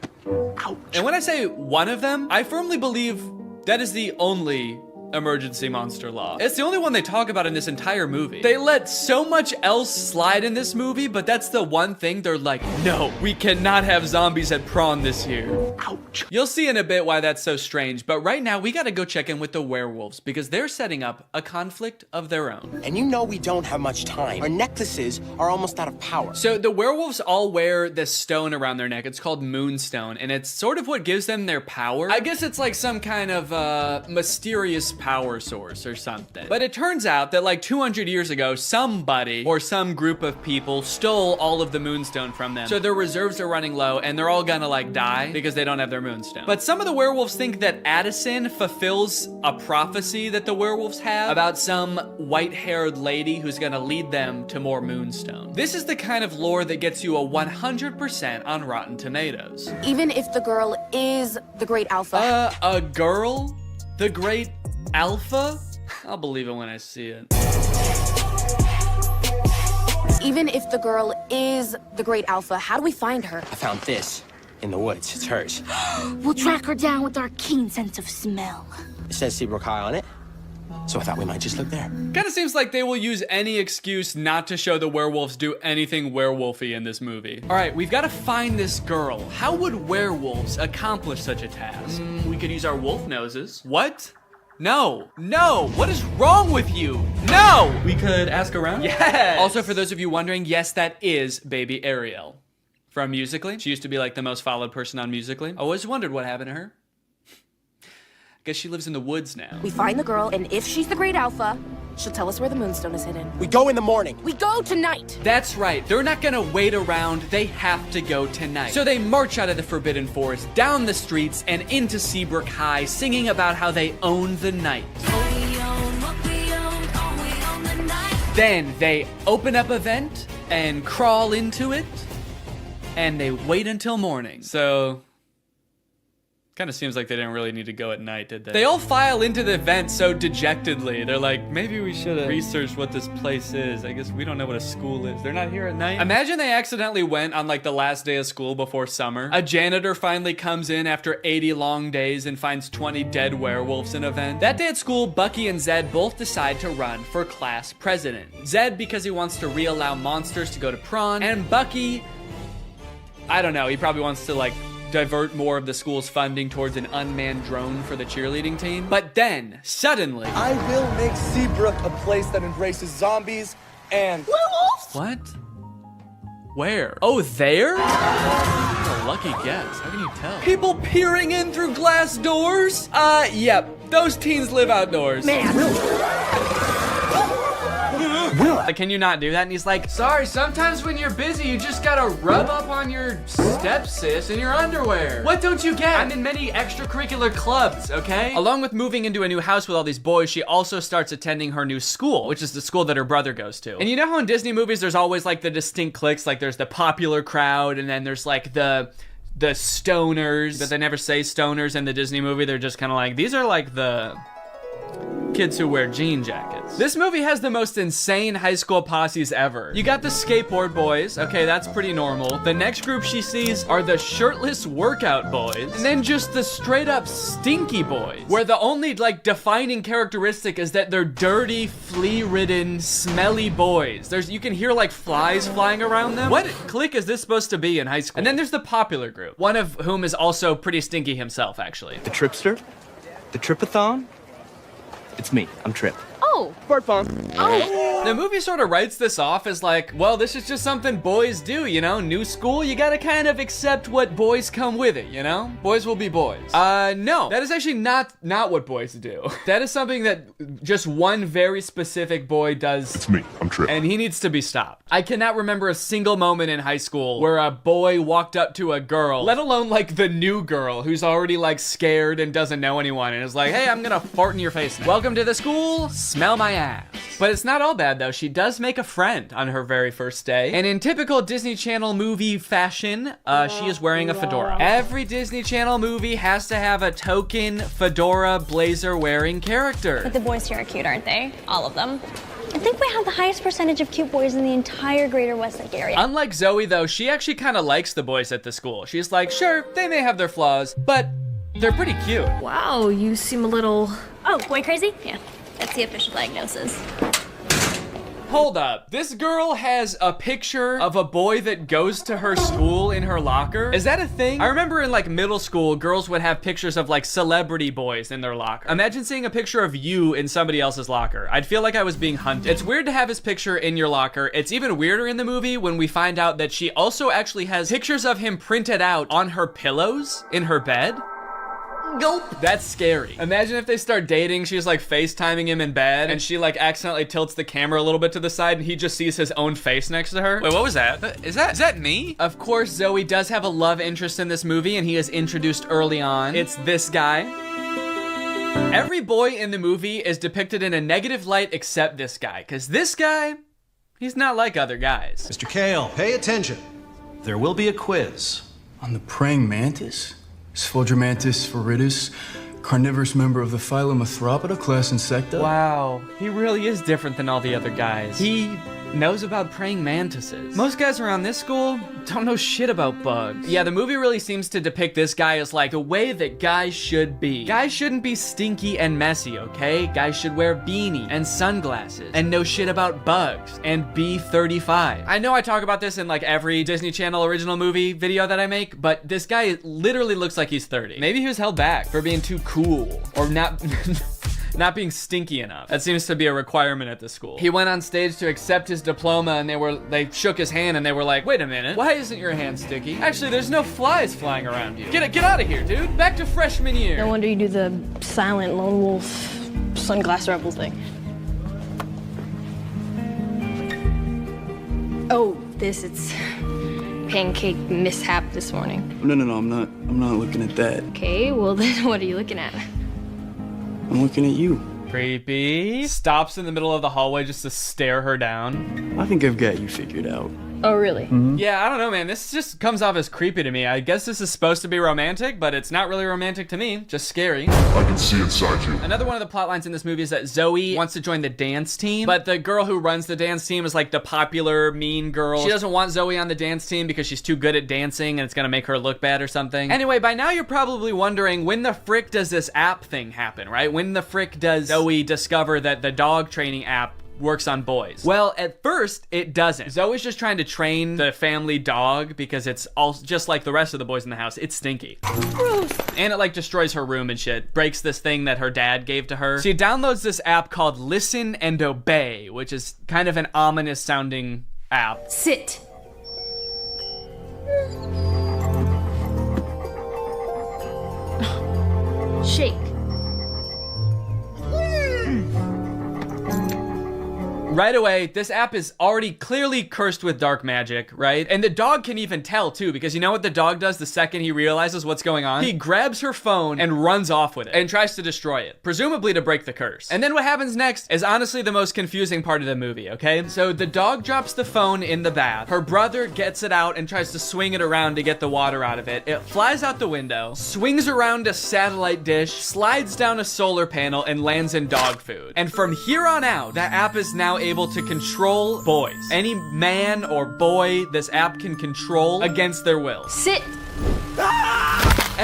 Ouch. And when I say one of them, I firmly believe that is the only emergency monster law. It's the only one they talk about in this entire movie. They let so much else slide in this movie, but that's the one thing they're like, no, we cannot have zombies at prawn this year. Ouch. You'll see in a bit why that's so strange, but right now we gotta go check in with the werewolves because they're setting up a conflict of their own. And you know we don't have much time. Our necklaces are almost out of power. So the werewolves all wear this stone around their neck. It's called Moonstone, and it's sort of what gives them their power. I guess it's like some kind of mysterious power source or something. But it turns out that like 200 years ago, somebody or some group of people stole all of the Moonstone from them. So their reserves are running low and they're all gonna like die because they don't have their Moonstone. But some of the werewolves think that Addison fulfills a prophecy that the werewolves have about some white-haired lady who's gonna lead them to more Moonstone. This is the kind of lore that gets you a 100% on Rotten Tomatoes. Even if the girl is the great alpha. A girl? The great alpha? I'll believe it when I see it. Even if the girl is the great alpha, how do we find her? I found this in the woods. It's hers. We'll track her down with our keen sense of smell. It says Seabrook High on it, so I thought we might just look there. Kind of seems like they will use any excuse not to show the werewolves do anything werewolfy in this movie. All right, we've got to find this girl. How would werewolves accomplish such a task? We could use our wolf noses. What? No, no, what is wrong with you? No! We could ask around? Yes! Also, for those of you wondering, yes, that is baby Ariel from Musical.ly. She used to be like the most followed person on Musical.ly. I always wondered what happened to her. Guess she lives in the woods now. We find the girl, and if she's the great alpha, she'll tell us where the Moonstone is hidden. We go in the morning. We go tonight. That's right. They're not gonna wait around. They have to go tonight. So they march out of the Forbidden Forest, down the streets, and into Seabrook High, singing about how they own the night. Then they open up a vent and crawl into it, and they wait until morning. So kind of seems like they didn't really need to go at night, did they? They all file into the vent so dejectedly. They're like, maybe we should have researched what this place is. I guess we don't know what a school is. They're not here at night. Imagine they accidentally went on like the last day of school before summer. A janitor finally comes in after 80 long days and finds 20 dead werewolves in a vent. That day at school, Bucky and Zed both decide to run for class president. Zed because he wants to reallow monsters to go to prawn, and Bucky, I don't know, he probably wants to like divert more of the school's funding towards an unmanned drone for the cheerleading team. But then, suddenly, I will make Seabrook a place that embraces zombies and werewolves. What? Where? Oh, there? What a lucky guess. How can you tell? People peering in through glass doors? Yep. Those teens live outdoors. Man, Like, can you not do that? And he's like, sorry, sometimes when you're busy, you just gotta rub up on your stepsis in your underwear. What don't you get? I'm in many extracurricular clubs, okay? Along with moving into a new house with all these boys, she also starts attending her new school, which is the school that her brother goes to. And you know how in Disney movies, there's always like the distinct cliques, like there's the popular crowd, and then there's like the stoners, but they never say stoners in the Disney movie. They're just kind of like, these are like the kids who wear jean jackets. This movie has the most insane high school posses ever. You got the skateboard boys. Okay, that's pretty normal. The next group she sees are the shirtless workout boys. And then just the straight up stinky boys, where the only like defining characteristic is that they're dirty, flea-ridden, smelly boys. You can hear like flies flying around them. What clique is this supposed to be in high school? And then there's the popular group, one of whom is also pretty stinky himself, actually. The Tripster, the Tripathon. It's me. I'm Trip. Oh. Bart Bomb. Oh. The movie sort of writes this off as like, well, this is just something boys do, you know? New school, you gotta kind of accept what boys come with it, you know? Boys will be boys. No, that is actually not what boys do. That is something that just one very specific boy does. It's me, I'm Trip. And he needs to be stopped. I cannot remember a single moment in high school where a boy walked up to a girl, let alone like the new girl who's already like scared and doesn't know anyone and is like, hey, I'm gonna fart in your face now. Welcome to the school, smell my ass. But it's not all bad though. She does make a friend on her very first day. And in typical Disney Channel movie fashion, she is wearing a fedora. Every Disney Channel movie has to have a token fedora blazer wearing character. But the boys here are cute, aren't they? All of them. I think we have the highest percentage of cute boys in the entire greater Westlake area. Unlike Zoe though, she actually kind of likes the boys at the school. She's like, sure, they may have their flaws, but they're pretty cute. Wow, you seem a little... Oh, boy crazy? Yeah, that's the official diagnosis. Hold up, this girl has a picture of a boy that goes to her school in her locker? Is that a thing? I remember in like middle school, girls would have pictures of like celebrity boys in their locker. Imagine seeing a picture of you in somebody else's locker. I'd feel like I was being hunted. It's weird to have his picture in your locker. It's even weirder in the movie when we find out that she also actually has pictures of him printed out on her pillows in her bed. Gulp. That's scary. Imagine if they start dating, she's like FaceTiming him in bed, and she like accidentally tilts the camera a little bit to the side, and he just sees his own face next to her. Wait, what was that? Is that me? Of course, Zoe does have a love interest in this movie, and he is introduced early on. It's this guy. Every boy in the movie is depicted in a negative light except this guy, because this guy, he's not like other guys. Mr. Kale, pay attention. There will be a quiz on the praying mantis. Sphodromantis viridis, carnivorous member of the phylum Arthropoda, class Insecta. Wow, he really is different than all the other guys. He knows about praying mantises. Most guys around this school don't know shit about bugs. Yeah, the movie really seems to depict this guy as like the way that guys should be. Guys shouldn't be stinky and messy, okay? Guys should wear beanie and sunglasses and know shit about bugs and be 35. I know I talk about this in like every Disney Channel original movie video that I make, but this guy literally looks like he's 30. Maybe he was held back for being too cool or not not being stinky enough. That seems to be a requirement at the school. He went on stage to accept his diploma and they shook his hand and they were like, wait a minute, why isn't your hand sticky? Actually, there's no flies flying around you. Get out of here, dude. Back to freshman year. No wonder you do the silent lone wolf sunglass rebel thing. Oh, it's pancake mishap this morning. No, I'm not looking at that. Okay, well then what are you looking at? I'm looking at you. Creepy. Stops in the middle of the hallway just to stare her down. I think I've got you figured out. Oh, really? Yeah, I don't know, man. This just comes off as creepy to me. I guess this is supposed to be romantic, but it's not really romantic to me. Just scary. I can see inside you. Another one of the plot lines in this movie is that Zoe wants to join the dance team, but the girl who runs the dance team is like the popular mean girl. She doesn't want Zoe on the dance team because she's too good at dancing and it's gonna make her look bad or something. Anyway, by now you're probably wondering, when the frick does this app thing happen, right? When the frick does Zoe discover that the dog training app works on boys? Well, at first, it doesn't. Zoe's just trying to train the family dog because it's all just like the rest of the boys in the house. It's stinky. Gross. And it like destroys her room and shit. Breaks this thing that her dad gave to her. She downloads this app called Listen and Obey, which is kind of an ominous sounding app. Sit. Shake. Right away, this app is already clearly cursed with dark magic, right? And the dog can even tell too, because you know what the dog does the second he realizes what's going on? He grabs her phone and runs off with it and tries to destroy it, presumably to break the curse. And then what happens next is honestly the most confusing part of the movie, okay? So the dog drops the phone in the bath. Her brother gets it out and tries to swing it around to get the water out of it. It flies out the window, swings around a satellite dish, slides down a solar panel, and lands in dog food. And from here on out, that app is now able to control boys. Any man or boy this app can control against their will. Sit.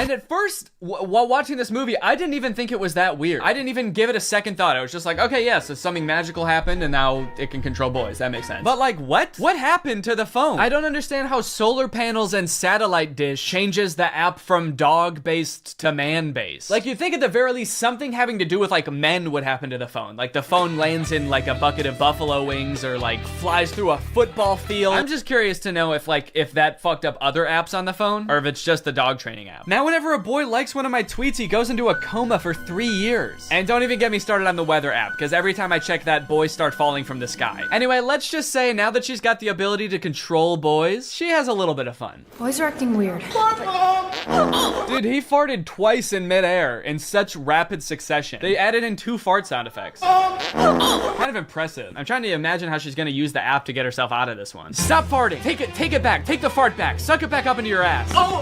And at first, while watching this movie, I didn't even think it was that weird. I didn't even give it a second thought. I was just like, okay, yeah, so something magical happened and now it can control boys. That makes sense. But like, what? What happened to the phone? I don't understand how solar panels and satellite dish changes the app from dog-based to man-based. Like, you'd think at the very least something having to do with like men would happen to the phone. Like the phone lands in like a bucket of buffalo wings or like flies through a football field. I'm just curious to know if that fucked up other apps on the phone or if it's just the dog training app. Now, whenever a boy likes one of my tweets, he goes into a coma for 3 years. And don't even get me started on the weather app, because every time I check that, boys start falling from the sky. Anyway, let's just say now that she's got the ability to control boys, she has a little bit of fun. Boys are acting weird. Dude, he farted twice in midair in such rapid succession. They added in 2 fart sound effects. Kind of impressive. I'm trying to imagine how she's gonna use the app to get herself out of this one. Stop farting. Take it back. Take the fart back. Suck it back up into your ass. Oh,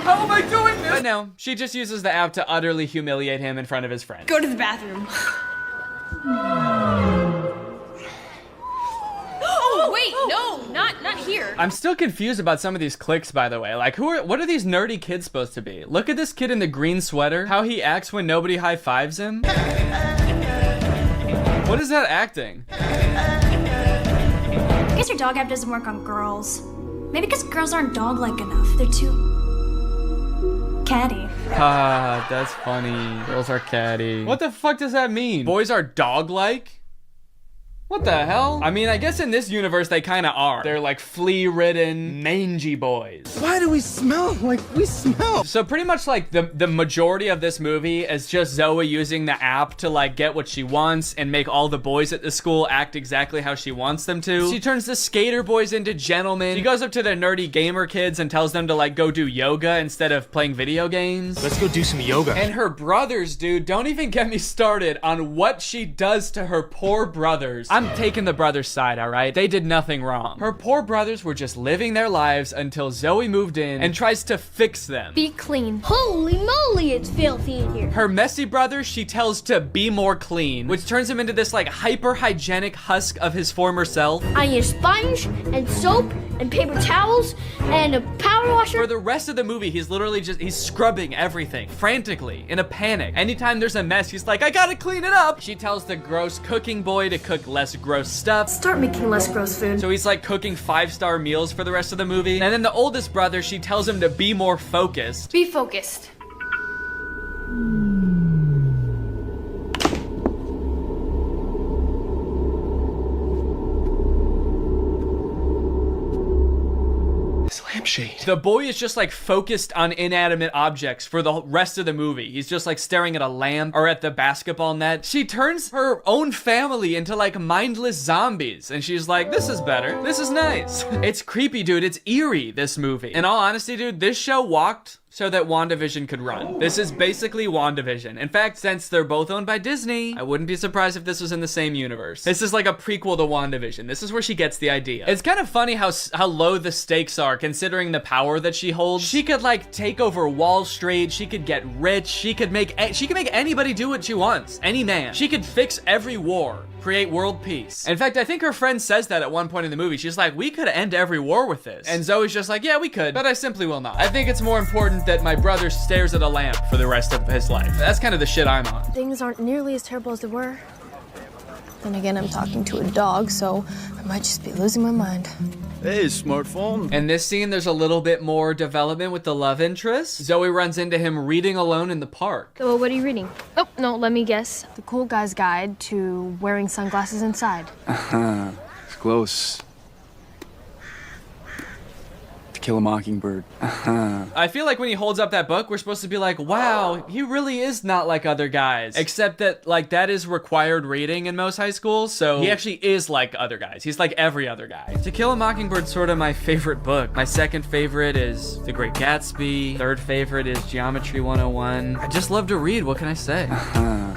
how am I doing this? But no, she just uses the app to utterly humiliate him in front of his friends. Go to the bathroom. Oh, wait, no, not here. I'm still confused about some of these clicks, by the way. Like, what are these nerdy kids supposed to be? Look at this kid in the green sweater. How he acts when nobody high-fives him. What is that acting? I guess your dog app doesn't work on girls. Maybe because girls aren't dog-like enough. They're too catty. Ah, that's funny. Girls are catty. What the fuck does that mean? Boys are dog-like? What the hell? I mean, I guess in this universe they kind of are. They're like flea-ridden, mangy boys. Why do we smell like we smell? So pretty much like the majority of this movie is just Zoe using the app to like get what she wants and make all the boys at the school act exactly how she wants them to. She turns the skater boys into gentlemen. She goes up to the nerdy gamer kids and tells them to like go do yoga instead of playing video games. Let's go do some yoga. And her brothers, dude, don't even get me started on what she does to her poor brothers. I'm taking the brothers' side, all right? They did nothing wrong. Her poor brothers were just living their lives until Zoe moved in and tries to fix them. Be clean. Holy moly, it's filthy in here. Her messy brother, she tells to be more clean, which turns him into this like hyper-hygienic husk of his former self. I use sponge and soap and paper towels and a power washer. For the rest of the movie, he's literally he's scrubbing everything frantically in a panic. Anytime there's a mess, he's like, I gotta clean it up. She tells the gross cooking boy to cook less gross stuff. Start making less gross food. So he's like cooking 5-star meals for the rest of the movie. And then the oldest brother, she tells him to be more focused. Be focused. Lampshade. The boy is just like focused on inanimate objects for the rest of the movie. He's just like staring at a lamp or at the basketball net. She turns her own family into like mindless zombies and she's like, this is better. This is nice. It's creepy, dude. It's eerie, this movie. In all honesty, dude, this show walked so that WandaVision could run. This is basically WandaVision. In fact, since they're both owned by Disney, I wouldn't be surprised if this was in the same universe. This is like a prequel to WandaVision. This is where she gets the idea. It's kind of funny how low the stakes are considering the power that she holds. She could like take over Wall Street. She could get rich. She could make anybody do what she wants. Any man. She could fix every war. Create world peace. In fact, I think her friend says that at one point in the movie. She's like, we could end every war with this. And Zoe's just like, yeah, we could, but I simply will not. I think it's more important that my brother stares at a lamp for the rest of his life. That's kind of the shit I'm on. Things aren't nearly as terrible as they were. Then again, I'm talking to a dog, so I might just be losing my mind. Hey, smartphone. In this scene, there's a little bit more development with the love interest. Zoe runs into him reading alone in the park. So what are you reading? Oh, no, let me guess. The Cool Guy's Guide to Wearing Sunglasses Inside. It's close. To Kill a Mockingbird. I feel like when he holds up that book, we're supposed to be like, wow, he really is not like other guys. Except that, like, that is required reading in most high schools, so he actually is like other guys. He's like every other guy. To Kill a Mockingbird's sort of my favorite book. My second favorite is The Great Gatsby. Third favorite is Geometry 101. I just love to read, what can I say?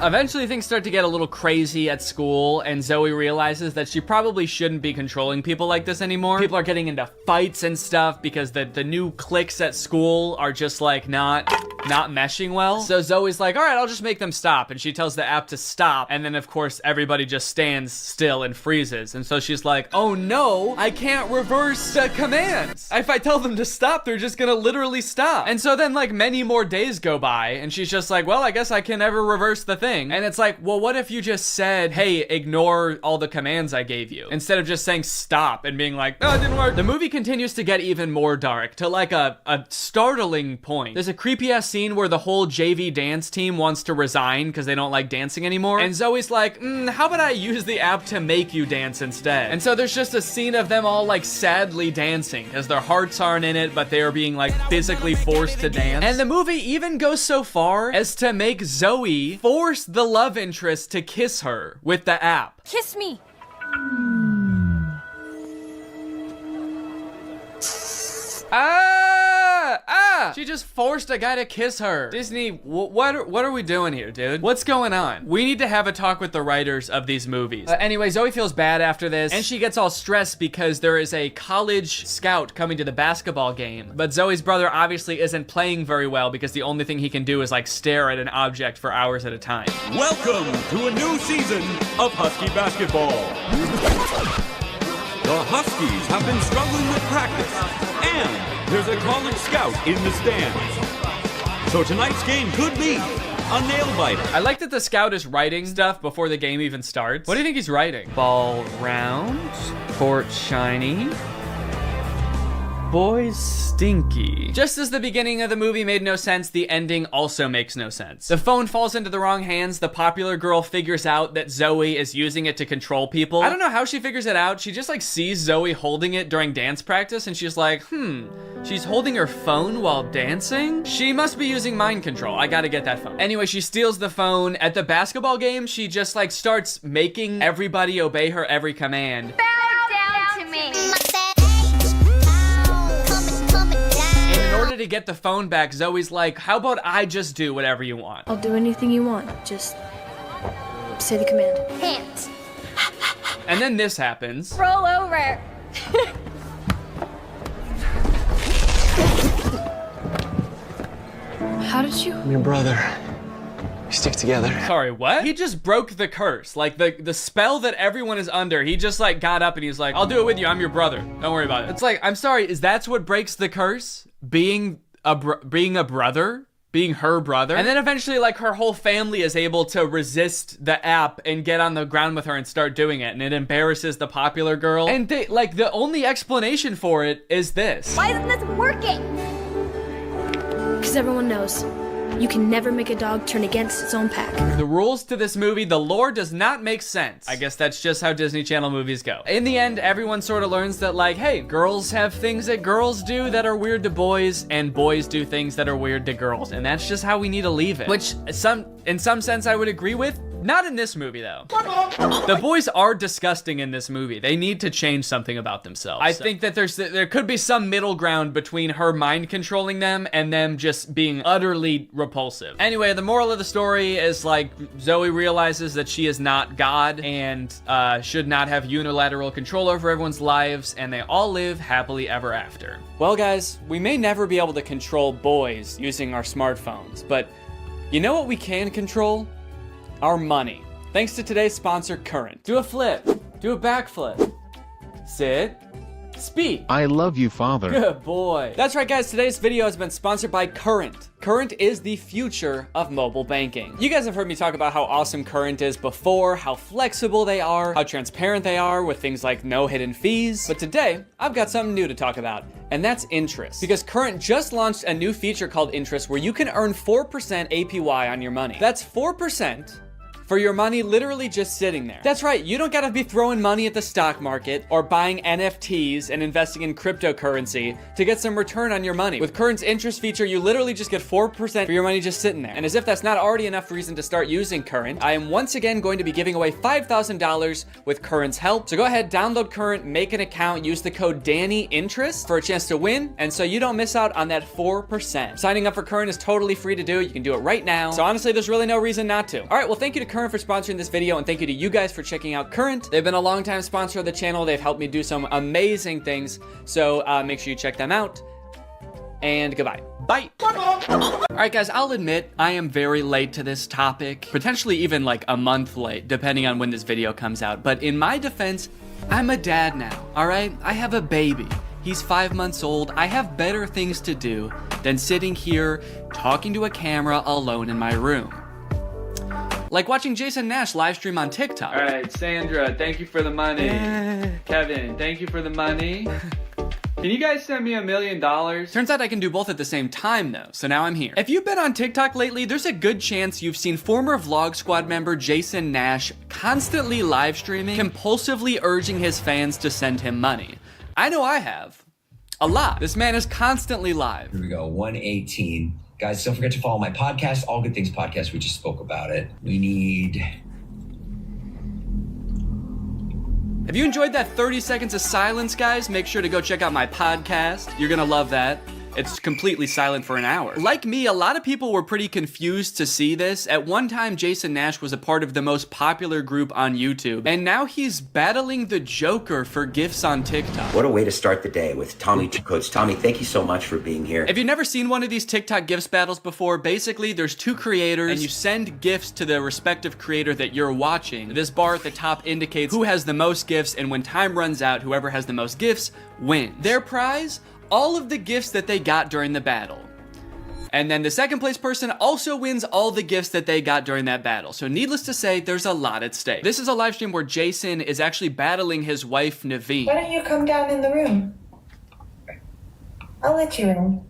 Eventually things start to get a little crazy at school, and Zoe realizes that she probably shouldn't be controlling people like this anymore. People are getting into fights and stuff because the new cliques at school are just like not not meshing well. So Zoe's like, all right, I'll just make them stop. And she tells the app to stop. And then of course, everybody just stands still and freezes. And so she's like, oh no, I can't reverse the commands. If I tell them to stop, they're just gonna literally stop. And so then like many more days go by and she's just like, well, I guess I can never reverse the thing. And it's like, well, what if you just said, hey, ignore all the commands I gave you, instead of just saying stop and being like, oh, it didn't work. The movie continues to get even more dark to like a startling point. There's a creepy ass scene where the whole JV dance team wants to resign because they don't like dancing anymore. And Zoe's like, how about I use the app to make you dance instead? And so there's just a scene of them all like sadly dancing because their hearts aren't in it, but they are being like physically forced to dance. And the movie even goes so far as to make Zoe force the love interest to kiss her with the app. Kiss me. She just forced a guy to kiss her. Disney, what are we doing here, dude? What's going on? We need to have a talk with the writers of these movies. Anyway, Zoe feels bad after this, and she gets all stressed because there is a college scout coming to the basketball game. But Zoe's brother obviously isn't playing very well because the only thing he can do is like stare at an object for hours at a time. Welcome to a new season of Husky basketball. The Huskies have been struggling with practice, and there's a college scout in the stands. So tonight's game could be a nail-biter. I like that the scout is writing stuff before the game even starts. What do you think he's writing? Ball round, court shiny, boys stinky. Just as the beginning of the movie made no sense, the ending also makes no sense. The phone falls into the wrong hands. The popular girl figures out that Zoe is using it to control people. I don't know how she figures it out. She just like sees Zoe holding it during dance practice and she's like, she's holding her phone while dancing? She must be using mind control. I gotta get that phone. Anyway, she steals the phone. At the basketball game, she just like starts making everybody obey her every command. Bow down to me. In order to get the phone back, Zoe's like, how about I just do whatever you want? I'll do anything you want. Just say the command. Hands. And then this happens. Roll over. How did you? I'm your brother. We stick together. Sorry, what? He just broke the curse. Like the spell that everyone is under. He just like got up and he's like, I'll do it with you. I'm your brother. Don't worry about it. It's like, I'm sorry, is that what breaks the curse? Being a brother? Being her brother? And then eventually like her whole family is able to resist the app and get on the ground with her and start doing it. And it embarrasses the popular girl. And they, like the only explanation for it is this. Why isn't this working? Because everyone knows you can never make a dog turn against its own pack. The rules to this movie, the lore does not make sense. I guess that's just how Disney Channel movies go. In the end, everyone sort of learns that like, hey, girls have things that girls do that are weird to boys, and boys do things that are weird to girls. And that's just how we need to leave it. Which in some sense I would agree with. Not in this movie though. The boys are disgusting in this movie. They need to change something about themselves. I think that there could be some middle ground between her mind controlling them and them just being utterly repulsive. Anyway, the moral of the story is like Zoe realizes that she is not God and should not have unilateral control over everyone's lives, and they all live happily ever after. Well guys, we may never be able to control boys using our smartphones, but you know what we can control? Our money. Thanks to today's sponsor, Current. Do a flip. Do a backflip. Sit. Speak. I love you, Father. Good boy. That's right, guys. Today's video has been sponsored by Current. Current is the future of mobile banking. You guys have heard me talk about how awesome Current is before, how flexible they are, how transparent they are with things like no hidden fees. But today, I've got something new to talk about, and that's interest. Because Current just launched a new feature called Interest where you can earn 4% APY on your money. That's 4% for your money literally just sitting there. That's right, you don't gotta be throwing money at the stock market or buying NFTs and investing in cryptocurrency to get some return on your money. With Current's interest feature, you literally just get 4% for your money just sitting there. And as if that's not already enough reason to start using Current, I am once again going to be giving away $5,000 with Current's help. So go ahead, download Current, make an account, use the code DANNYINTEREST for a chance to win, and so you don't miss out on that 4%. Signing up for Current is totally free to do. You can do it right now. So honestly, there's really no reason not to. All right, well, thank you to Current for sponsoring this video, and thank you to you guys for checking out Current. They've been a long-time sponsor of the channel. They've helped me do some amazing things, so make sure you check them out, and goodbye. Bye. Alright guys, I'll admit I am very late to this topic, potentially even like a month late, depending on when this video comes out. But in my defense, I'm a dad now, alright? I have a baby. He's 5 months old. I have better things to do than sitting here talking to a camera alone in my room. Like watching Jason Nash live stream on TikTok. All right, Sandra, thank you for the money. Kevin, thank you for the money. Can you guys send me $1 million? Turns out I can do both at the same time though, so now I'm here. If you've been on TikTok lately, there's a good chance you've seen former Vlog Squad member Jason Nash constantly live streaming, compulsively urging his fans to send him money. I know I have. A lot. This man is constantly live. Here we go, 118. Guys, don't forget to follow my podcast, All Good Things Podcast. We just spoke about it. We need... If you enjoyed that 30 seconds of silence, guys, make sure to go check out my podcast. You're gonna love that. It's completely silent for an hour. Like me, a lot of people were pretty confused to see this. At one time, Jason Nash was a part of the most popular group on YouTube, and now he's battling the Joker for gifts on TikTok. What a way to start the day with Tommy Coach. Tommy, thank you so much for being here. If you've never seen one of these TikTok gifts battles before, basically there's two creators and you send gifts to the respective creator that you're watching. This bar at the top indicates who has the most gifts, and when time runs out, whoever has the most gifts wins. Their prize? All of the gifts that they got during the battle. And then the second place person also wins all the gifts that they got during that battle. So needless to say, there's a lot at stake. This is a live stream where Jason is actually battling his wife, Naveen. Why don't you come down in the room? I'll let you in.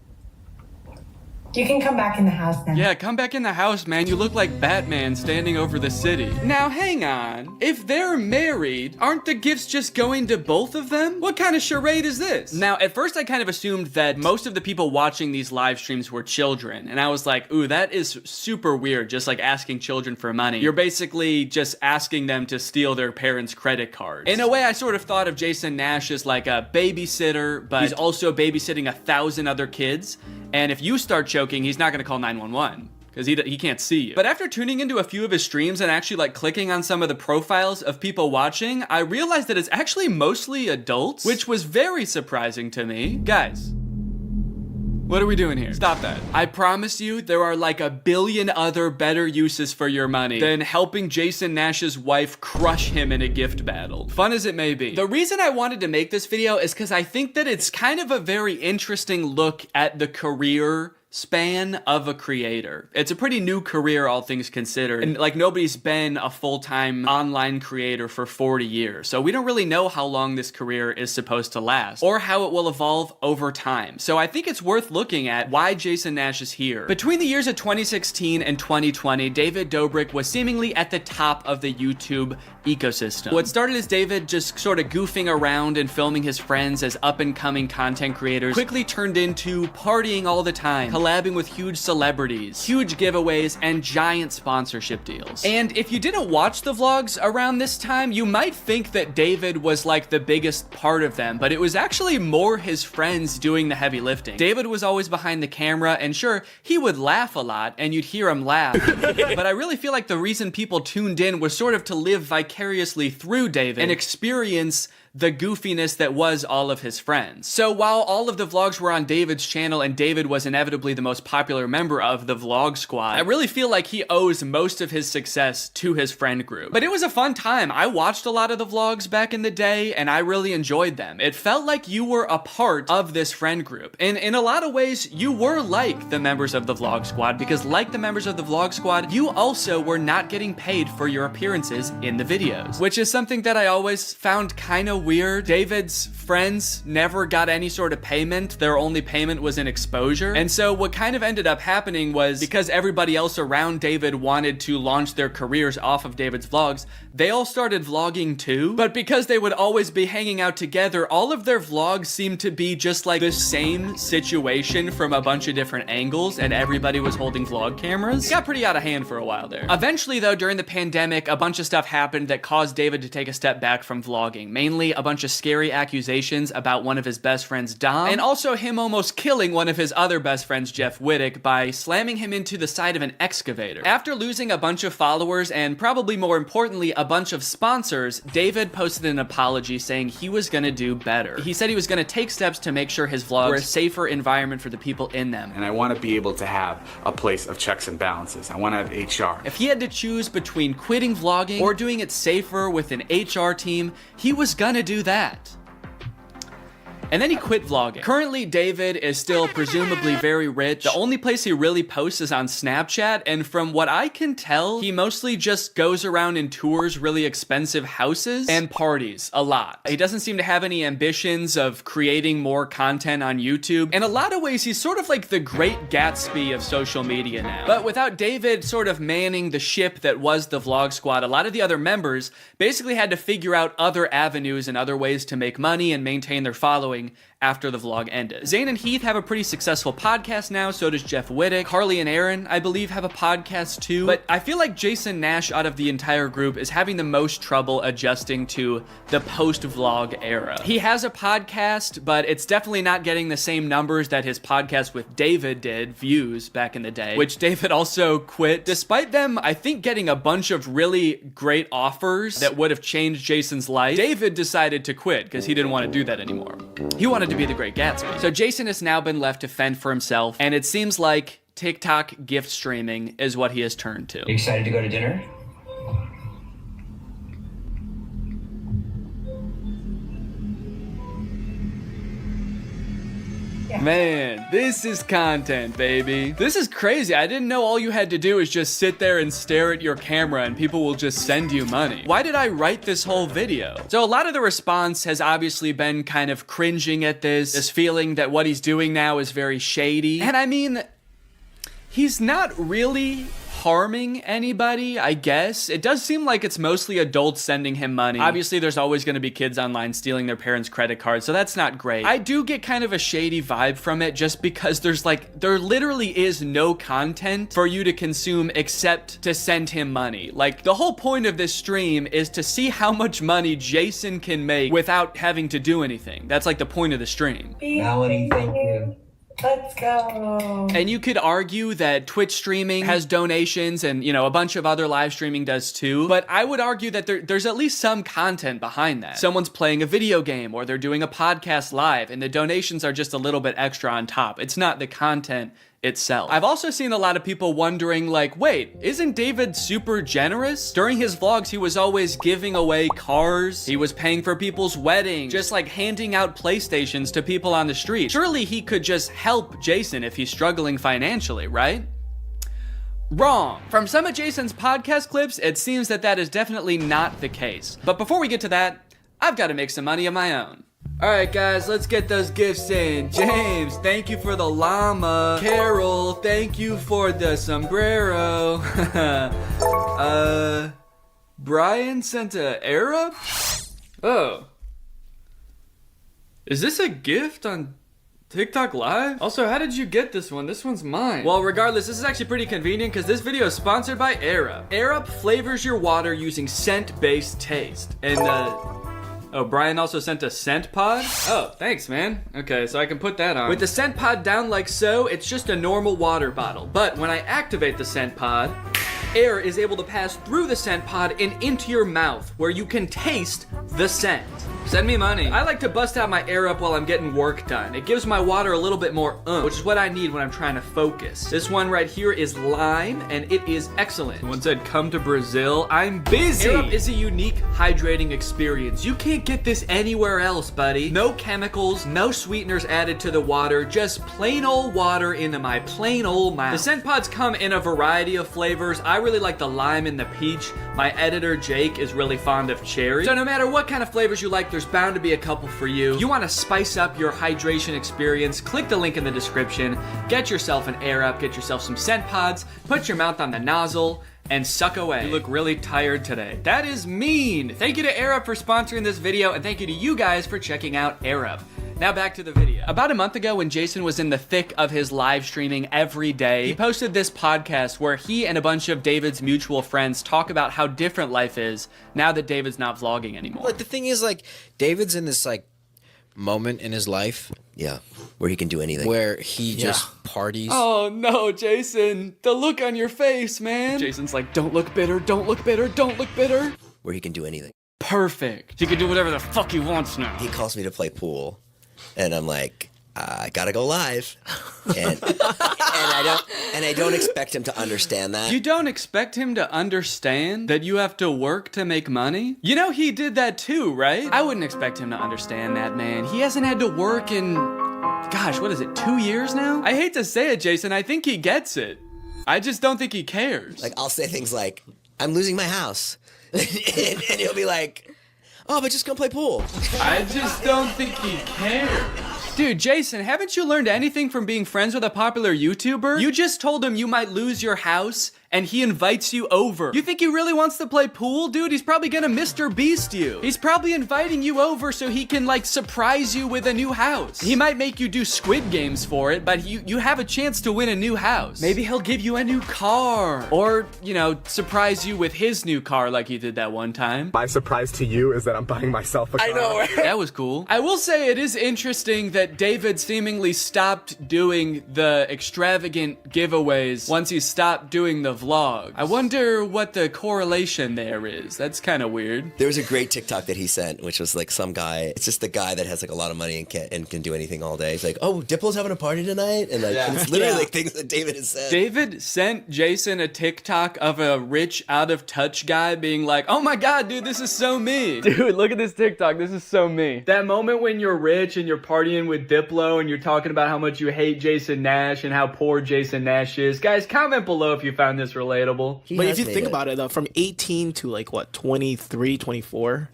You can come back in the house now. Yeah, come back in the house, man. You look like Batman standing over the city. Now, hang on. If they're married, aren't the gifts just going to both of them? What kind of charade is this? Now, at first I kind of assumed that most of the people watching these live streams were children. And I was like, ooh, that is super weird, just like asking children for money. You're basically just asking them to steal their parents' credit cards. In a way, I sort of thought of Jason Nash as like a babysitter, but he's also babysitting 1,000 other kids. And if you start choking, he's not gonna call 911 because he can't see you. But after tuning into a few of his streams and actually like clicking on some of the profiles of people watching, I realized that it's actually mostly adults, which was very surprising to me. Guys, what are we doing here? Stop that. I promise you there are like 1 billion other better uses for your money than helping Jason Nash's wife crush him in a gift battle. Fun as it may be. The reason I wanted to make this video is because I think that it's kind of a very interesting look at the career span of a creator. It's a pretty new career, all things considered. And like nobody's been a full-time online creator for 40 years. So we don't really know how long this career is supposed to last or how it will evolve over time. So I think it's worth looking at why Jason Nash is here. Between the years of 2016 and 2020, David Dobrik was seemingly at the top of the YouTube ecosystem. What started as David just sort of goofing around and filming his friends as up-and-coming content creators quickly turned into partying all the time, collabing with huge celebrities, huge giveaways, and giant sponsorship deals. And if you didn't watch the vlogs around this time, you might think that David was like the biggest part of them, but it was actually more his friends doing the heavy lifting. David was always behind the camera, and sure, he would laugh a lot, and you'd hear him laugh. But I really feel like the reason people tuned in was sort of to live vicariously through David and experience the goofiness that was all of his friends. So while all of the vlogs were on David's channel and David was inevitably the most popular member of the Vlog Squad, I really feel like he owes most of his success to his friend group. But it was a fun time. I watched a lot of the vlogs back in the day and I really enjoyed them. It felt like you were a part of this friend group. And in a lot of ways, you were like the members of the Vlog Squad, because like the members of the Vlog Squad, you also were not getting paid for your appearances in the videos, which is something that I always found kind of weird. David's friends never got any sort of payment. Their only payment was in exposure. And so what kind of ended up happening was, because everybody else around David wanted to launch their careers off of David's vlogs, they all started vlogging too. But because they would always be hanging out together, all of their vlogs seemed to be just like the same situation from a bunch of different angles, and everybody was holding vlog cameras. It got pretty out of hand for a while there. Eventually though, during the pandemic, a bunch of stuff happened that caused David to take a step back from vlogging, mainly a bunch of scary accusations about one of his best friends, Dom, and also him almost killing one of his other best friends, Jeff Wittick, by slamming him into the side of an excavator. After losing a bunch of followers and probably more importantly a bunch of sponsors, David posted an apology saying he was gonna do better. He said he was gonna take steps to make sure his vlogs were a safer environment for the people in them. And I want to be able to have a place of checks and balances. I want to have HR. If he had to choose between quitting vlogging or doing it safer with an HR team, he was gonna do that. And then he quit vlogging. Currently, David is still presumably very rich. The only place he really posts is on Snapchat, and from what I can tell, he mostly just goes around and tours really expensive houses and parties a lot. He doesn't seem to have any ambitions of creating more content on YouTube. In a lot of ways, he's sort of like the Great Gatsby of social media now. But without David sort of manning the ship that was the Vlog Squad, a lot of the other members basically had to figure out other avenues and other ways to make money and maintain their following after the vlog ended. Zane and Heath have a pretty successful podcast now, so does Jeff Wittick. Carly and Aaron, I believe, have a podcast too. But I feel like Jason Nash out of the entire group is having the most trouble adjusting to the post-vlog era. He has a podcast, but it's definitely not getting the same numbers that his podcast with David did, views, back in the day, which David also quit. Despite them, I think, getting a bunch of really great offers that would have changed Jason's life, David decided to quit because he didn't want to do that anymore. He wanted to be the Great Gatsby. So Jason has now been left to fend for himself, and it seems like TikTok gift streaming is what he has turned to. You excited to go to dinner? Man, this is content, baby. This is crazy. I didn't know all you had to do is just sit there and stare at your camera and people will just send you money. Why did I write this whole video? So a lot of the response has obviously been kind of cringing at this feeling that what he's doing now is very shady. And I mean, he's not really harming anybody, I guess. It does seem like it's mostly adults sending him money. Obviously, there's always going to be kids online stealing their parents' credit cards, so that's not great. I do get kind of a shady vibe from it just because there literally is no content for you to consume except to send him money. Like, the whole point of this stream is to see how much money Jason can make without having to do anything. That's like the point of the stream. Melanie, thank you. Let's go. And you could argue that Twitch streaming has donations and, you know, a bunch of other live streaming does too. But I would argue that there's at least some content behind that. Someone's playing a video game or they're doing a podcast live and the donations are just a little bit extra on top. It's not the content itself. I've also seen a lot of people wondering, like, wait, isn't David super generous? During his vlogs, he was always giving away cars. He was paying for people's weddings, just like handing out PlayStations to people on the street. Surely he could just help Jason if he's struggling financially, right? Wrong. From some of Jason's podcast clips, it seems that that is definitely not the case. But before we get to that, I've got to make some money of my own. Alright guys, let's get those gifts in. James, thank you for the llama. Carol, thank you for the sombrero. Brian sent a Arab? Oh. Is this a gift on TikTok Live? Also, how did you get this one? This one's mine. Well, regardless, this is actually pretty convenient because this video is sponsored by Arab. Arab flavors your water using scent-based taste. And, oh, Brian also sent a scent pod? Oh, thanks, man. Okay, so I can put that on. With the scent pod down like so, it's just a normal water bottle. But when I activate the scent pod, air is able to pass through the scent pod and into your mouth, where you can taste the scent. Send me money. I like to bust out my air up while I'm getting work done. It gives my water a little bit more which is what I need when I'm trying to focus. This one right here is lime, and it is excellent. Someone said, come to Brazil. I'm busy. Air up is a unique hydrating experience. You can't get this anywhere else, buddy. No chemicals, no sweeteners added to the water, just plain old water into my plain old mouth. The scent pods come in a variety of flavors. I really like the lime and the peach. My editor, Jake, is really fond of cherry. So no matter what kind of flavors you like, there's bound to be a couple for you. You want to spice up your hydration experience, click the link in the description, get yourself an Air Up, get yourself some scent pods, put your mouth on the nozzle, and suck away. You look really tired today. That is mean. Thank you to Air Up for sponsoring this video, and thank you to you guys for checking out Air Up. it. Now back to the video. About a month ago, when Jason was in the thick of his live streaming every day, he posted this podcast where he and a bunch of David's mutual friends talk about how different life is now that David's not vlogging anymore. But the thing is, like, David's in this, like, moment in his life. Yeah, where he can do anything. Where he just parties. Oh no, Jason, the look on your face, man. Jason's like, don't look bitter, don't look bitter, don't look bitter. Where he can do anything. Perfect. He can do whatever the fuck he wants now. He calls me to play pool, and I'm like, I gotta go live. And I don't expect him to understand that. You don't expect him to understand that you have to work to make money? You know he did that too, right? I wouldn't expect him to understand that, man. He hasn't had to work in, gosh, what is it, 2 years now? I hate to say it, Jason, I think he gets it. I just don't think he cares. Like, I'll say things like, I'm losing my house. and he'll be like, oh, but just come play pool. I just don't think he cares. Dude, Jason, haven't you learned anything from being friends with a popular YouTuber? You just told him you might lose your house, and he invites you over. You think he really wants to play pool, dude? He's probably gonna Mr. Beast you. He's probably inviting you over so he can, like, surprise you with a new house. He might make you do Squid Games for it, but you have a chance to win a new house. Maybe he'll give you a new car. Or, you know, surprise you with his new car like he did that one time. My surprise to you is that I'm buying myself a car. I know, right? That was cool. I will say it is interesting that David seemingly stopped doing the extravagant giveaways once he stopped doing the vlog. I wonder what the correlation there is. That's kind of weird. There was a great TikTok that he sent, which was like some guy, it's just the guy that has like a lot of money and can do anything all day. He's like, oh, Diplo's having a party tonight? And like, and it's literally like things that David has said. David sent Jason a TikTok of a rich, out of touch guy being like, oh my God, dude, this is so me. Dude, look at this TikTok. This is so me. That moment when you're rich and you're partying with Diplo and you're talking about how much you hate Jason Nash and how poor Jason Nash is. Guys, comment below if you found this relatable. But if you think about it, though, from 18 to like what, 23, 24.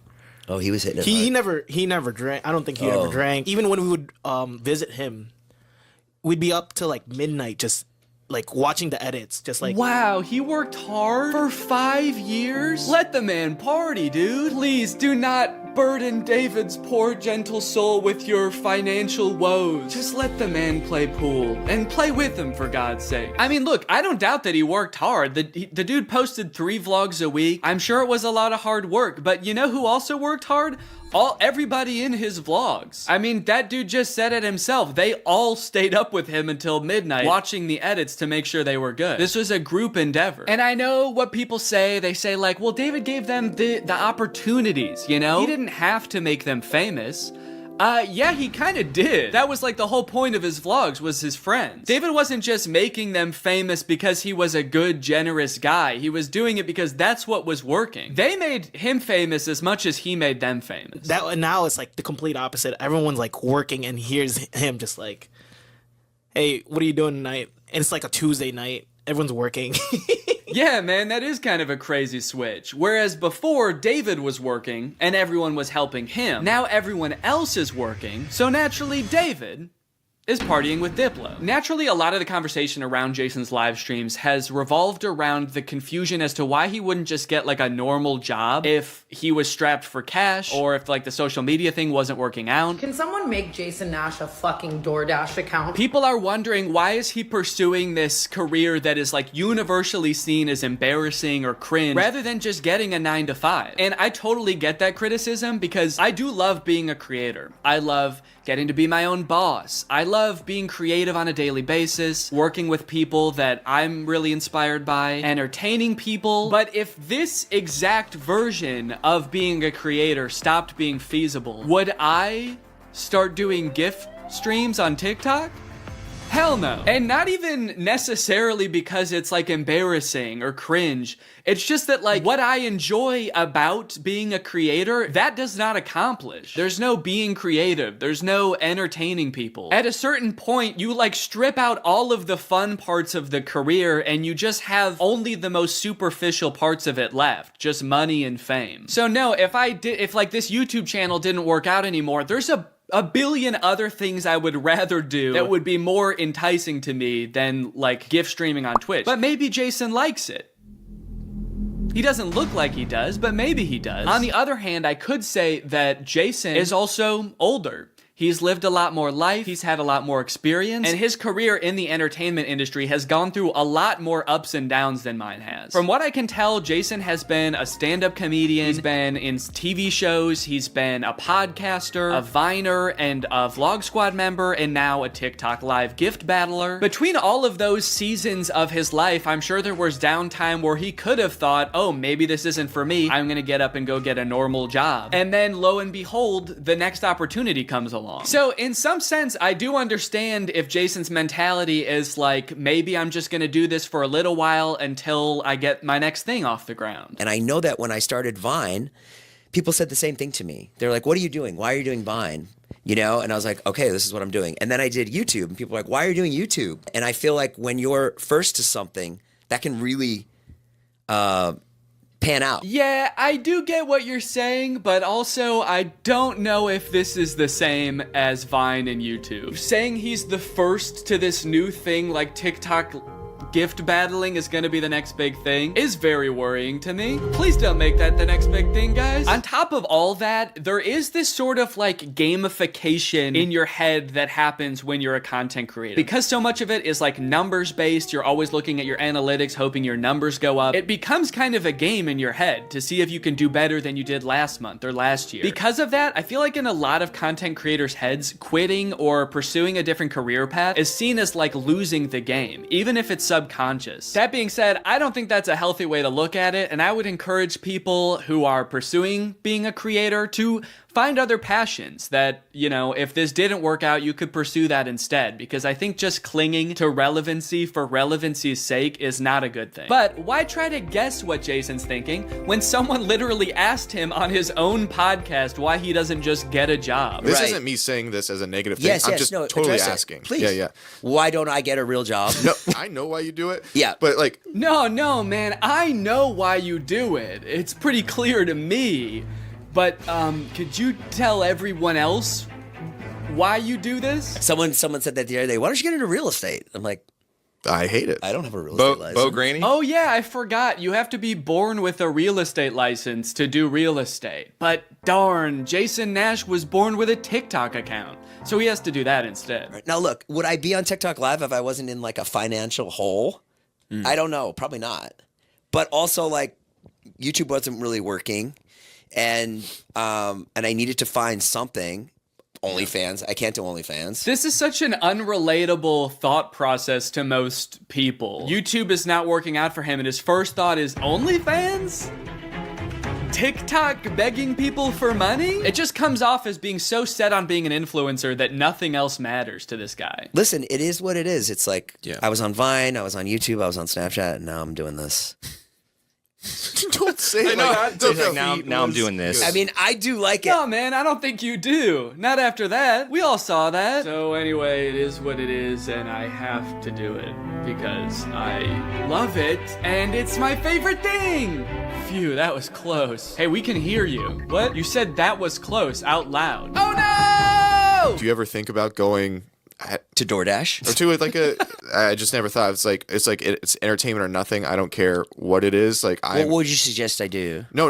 Oh, he was hitting it. He never drank. I don't think he ever drank. Even when we would visit him, we'd be up till like midnight, just like watching the edits, just like. Wow, he worked hard for 5 years? Let the man party, dude. Please do not burden David's poor, gentle soul with your financial woes. Just let the man play pool and play with him, for God's sake. I mean, look, I don't doubt that he worked hard. The dude posted 3 vlogs a week. I'm sure it was a lot of hard work, but you know who also worked hard? Everybody in his vlogs. I mean, that dude just said it himself. They all stayed up with him until midnight watching the edits to make sure they were good. This was a group endeavor. And I know what people say. They say like, well, David gave them the opportunities, you know? He didn't have to make them famous. Yeah, he kind of did. That was like the whole point of his vlogs, was his friends. David wasn't just making them famous because he was a good, generous guy. He was doing it because that's what was working. They made him famous as much as he made them famous. Now it's like the complete opposite. Everyone's like working, and here's him just like, hey, what are you doing tonight? And it's like a Tuesday night. Everyone's working. Yeah, man, that is kind of a crazy switch. Whereas before, David was working and everyone was helping him. Now everyone else is working, so naturally David is partying with Diplo. Naturally, a lot of the conversation around Jason's live streams has revolved around the confusion as to why he wouldn't just get like a normal job if he was strapped for cash, or if like the social media thing wasn't working out. Can someone make Jason Nash a fucking DoorDash account? People are wondering, why is he pursuing this career that is like universally seen as embarrassing or cringe, rather than just getting a 9-to-5? And I totally get that criticism, because I do love being a creator. I love getting to be my own boss. I love being creative on a daily basis, working with people that I'm really inspired by, entertaining people. But if this exact version of being a creator stopped being feasible, would I start doing gift streams on TikTok? Hell no. And not even necessarily because it's like embarrassing or cringe. It's just that like what I enjoy about being a creator, that does not accomplish. There's no being creative. There's no entertaining people. At a certain point, you like strip out all of the fun parts of the career and you just have only the most superficial parts of it left. Just money and fame. So no, if like this YouTube channel didn't work out anymore, there's a billion other things I would rather do that would be more enticing to me than like gift streaming on Twitch. But maybe Jason likes it. He doesn't look like he does, but maybe he does. On the other hand, I could say that Jason is also older. He's lived a lot more life, he's had a lot more experience, and his career in the entertainment industry has gone through a lot more ups and downs than mine has. From what I can tell, Jason has been a stand-up comedian, he's been in TV shows, he's been a podcaster, a Viner, and a Vlog Squad member, and now a TikTok Live gift battler. Between all of those seasons of his life, I'm sure there was downtime where he could have thought, oh, maybe this isn't for me, I'm gonna get up and go get a normal job. And then, lo and behold, the next opportunity comes along. So in some sense, I do understand if Jason's mentality is like, maybe I'm just gonna do this for a little while until I get my next thing off the ground. And I know that when I started Vine, people said the same thing to me. They're like, what are you doing? Why are you doing Vine? You know? And I was like, okay, this is what I'm doing. And then I did YouTube, and people were like, why are you doing YouTube? And I feel like when you're first to something, that can really pan out. Yeah, I do get what you're saying, but also I don't know if this is the same as Vine and YouTube. Saying he's the first to this new thing like TikTok gift battling is gonna be the next big thing is very worrying to me. Please don't make that the next big thing, guys. On top of all that, there is this sort of like gamification in your head that happens when you're a content creator. Because so much of it is like numbers based, you're always looking at your analytics, hoping your numbers go up. It becomes kind of a game in your head to see if you can do better than you did last month or last year. Because of that, I feel like in a lot of content creators' heads, quitting or pursuing a different career path is seen as like losing the game, even if it's subconscious. That being said, I don't think that's a healthy way to look at it, and I would encourage people who are pursuing being a creator to find other passions that, you know, if this didn't work out, you could pursue that instead, because I think just clinging to relevancy for relevancy's sake is not a good thing. But why try to guess what Jason's thinking when someone literally asked him on his own podcast why he doesn't just get a job? This isn't me saying this as a negative thing. I'm just totally asking. Please. Yeah. Why don't I get a real job? No, I know why you do it. Yeah. But like... No, man. I know why you do it. It's pretty clear to me. But, could you tell everyone else why you do this? Someone said that the other day, why don't you get into real estate? I'm like, I hate it. I don't have a real estate license. Bo Granny? Oh yeah, I forgot. You have to be born with a real estate license to do real estate. But darn, Jason Nash was born with a TikTok account. So he has to do that instead. Right. Now look, would I be on TikTok Live if I wasn't in like a financial hole? I don't know. Probably not. But also like YouTube wasn't really working. And I needed to find something. OnlyFans. I can't do OnlyFans. This is such an unrelatable thought process to most people. YouTube is not working out for him, and his first thought is OnlyFans? TikTok begging people for money? It just comes off as being so set on being an influencer that nothing else matters to this guy. Listen, it is what it is. It's like, I was on Vine, I was on YouTube, I was on Snapchat, and now I'm doing this. Don't say it like that. Now I'm doing this. I mean, I do like it. No, man, I don't think you do. Not after that. We all saw that. So anyway, it is what it is, and I have to do it because I love it, and it's my favorite thing. Phew, that was close. Hey, we can hear you. What? You said that was close out loud. Oh no! Do you ever think about going to DoorDash or to like a? I just never thought it's entertainment or nothing. I don't care what it is. Like, what would you suggest I do? No.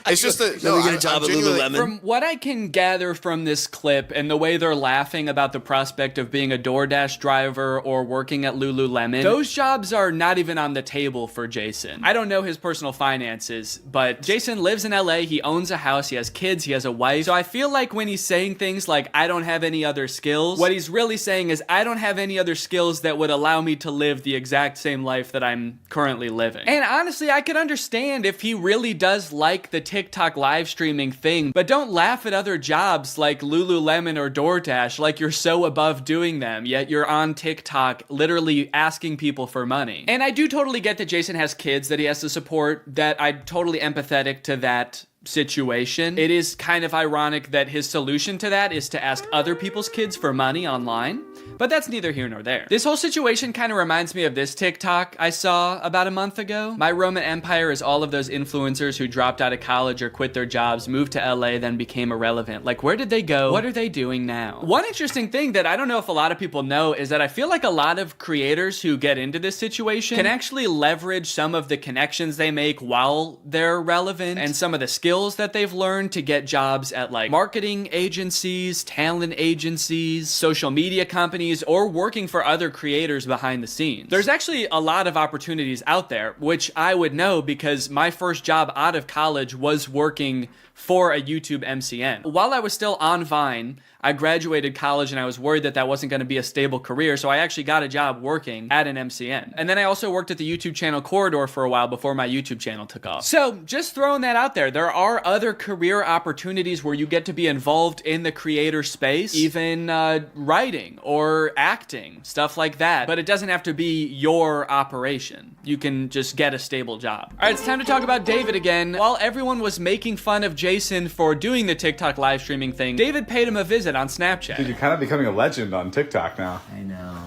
It's just that we get a job at Lululemon. From what I can gather from this clip and the way they're laughing about the prospect of being a DoorDash driver or working at Lululemon, those jobs are not even on the table for Jason. I don't know his personal finances, but Jason lives in LA, he owns a house, he has kids, he has a wife. So I feel like when he's saying things like, I don't have any other skills, what he's really saying is, I don't have any other skills that would allow me to live the exact same life that I'm currently living. And honestly, I could understand if he really does like the TikTok live streaming thing, but don't laugh at other jobs like Lululemon or DoorDash like you're so above doing them, yet you're on TikTok literally asking people for money. And I do totally get that Jason has kids that he has to support, that I'm totally empathetic to that situation. It is kind of ironic that his solution to that is to ask other people's kids for money online. But that's neither here nor there. This whole situation kind of reminds me of this TikTok I saw about a month ago. My Roman Empire is all of those influencers who dropped out of college or quit their jobs, moved to LA, then became irrelevant. Like, where did they go? What are they doing now? One interesting thing that I don't know if a lot of people know is that I feel like a lot of creators who get into this situation can actually leverage some of the connections they make while they're relevant and some of the skills skills that they've learned to get jobs at like marketing agencies, talent agencies, social media companies, or working for other creators behind the scenes. There's actually a lot of opportunities out there, which I would know because my first job out of college was working for a YouTube MCN. While I was still on Vine, I graduated college and I was worried that that wasn't going to be a stable career, so I actually got a job working at an MCN. And then I also worked at the YouTube channel Corridor for a while before my YouTube channel took off. So just throwing that out there, there are other career opportunities where you get to be involved in the creator space, even writing or acting, stuff like that. But it doesn't have to be your operation. You can just get a stable job. All right, it's time to talk about David again. While everyone was making fun of Jason for doing the TikTok live streaming thing, David paid him a visit on Snapchat. Dude, you're kind of becoming a legend on TikTok now. I know.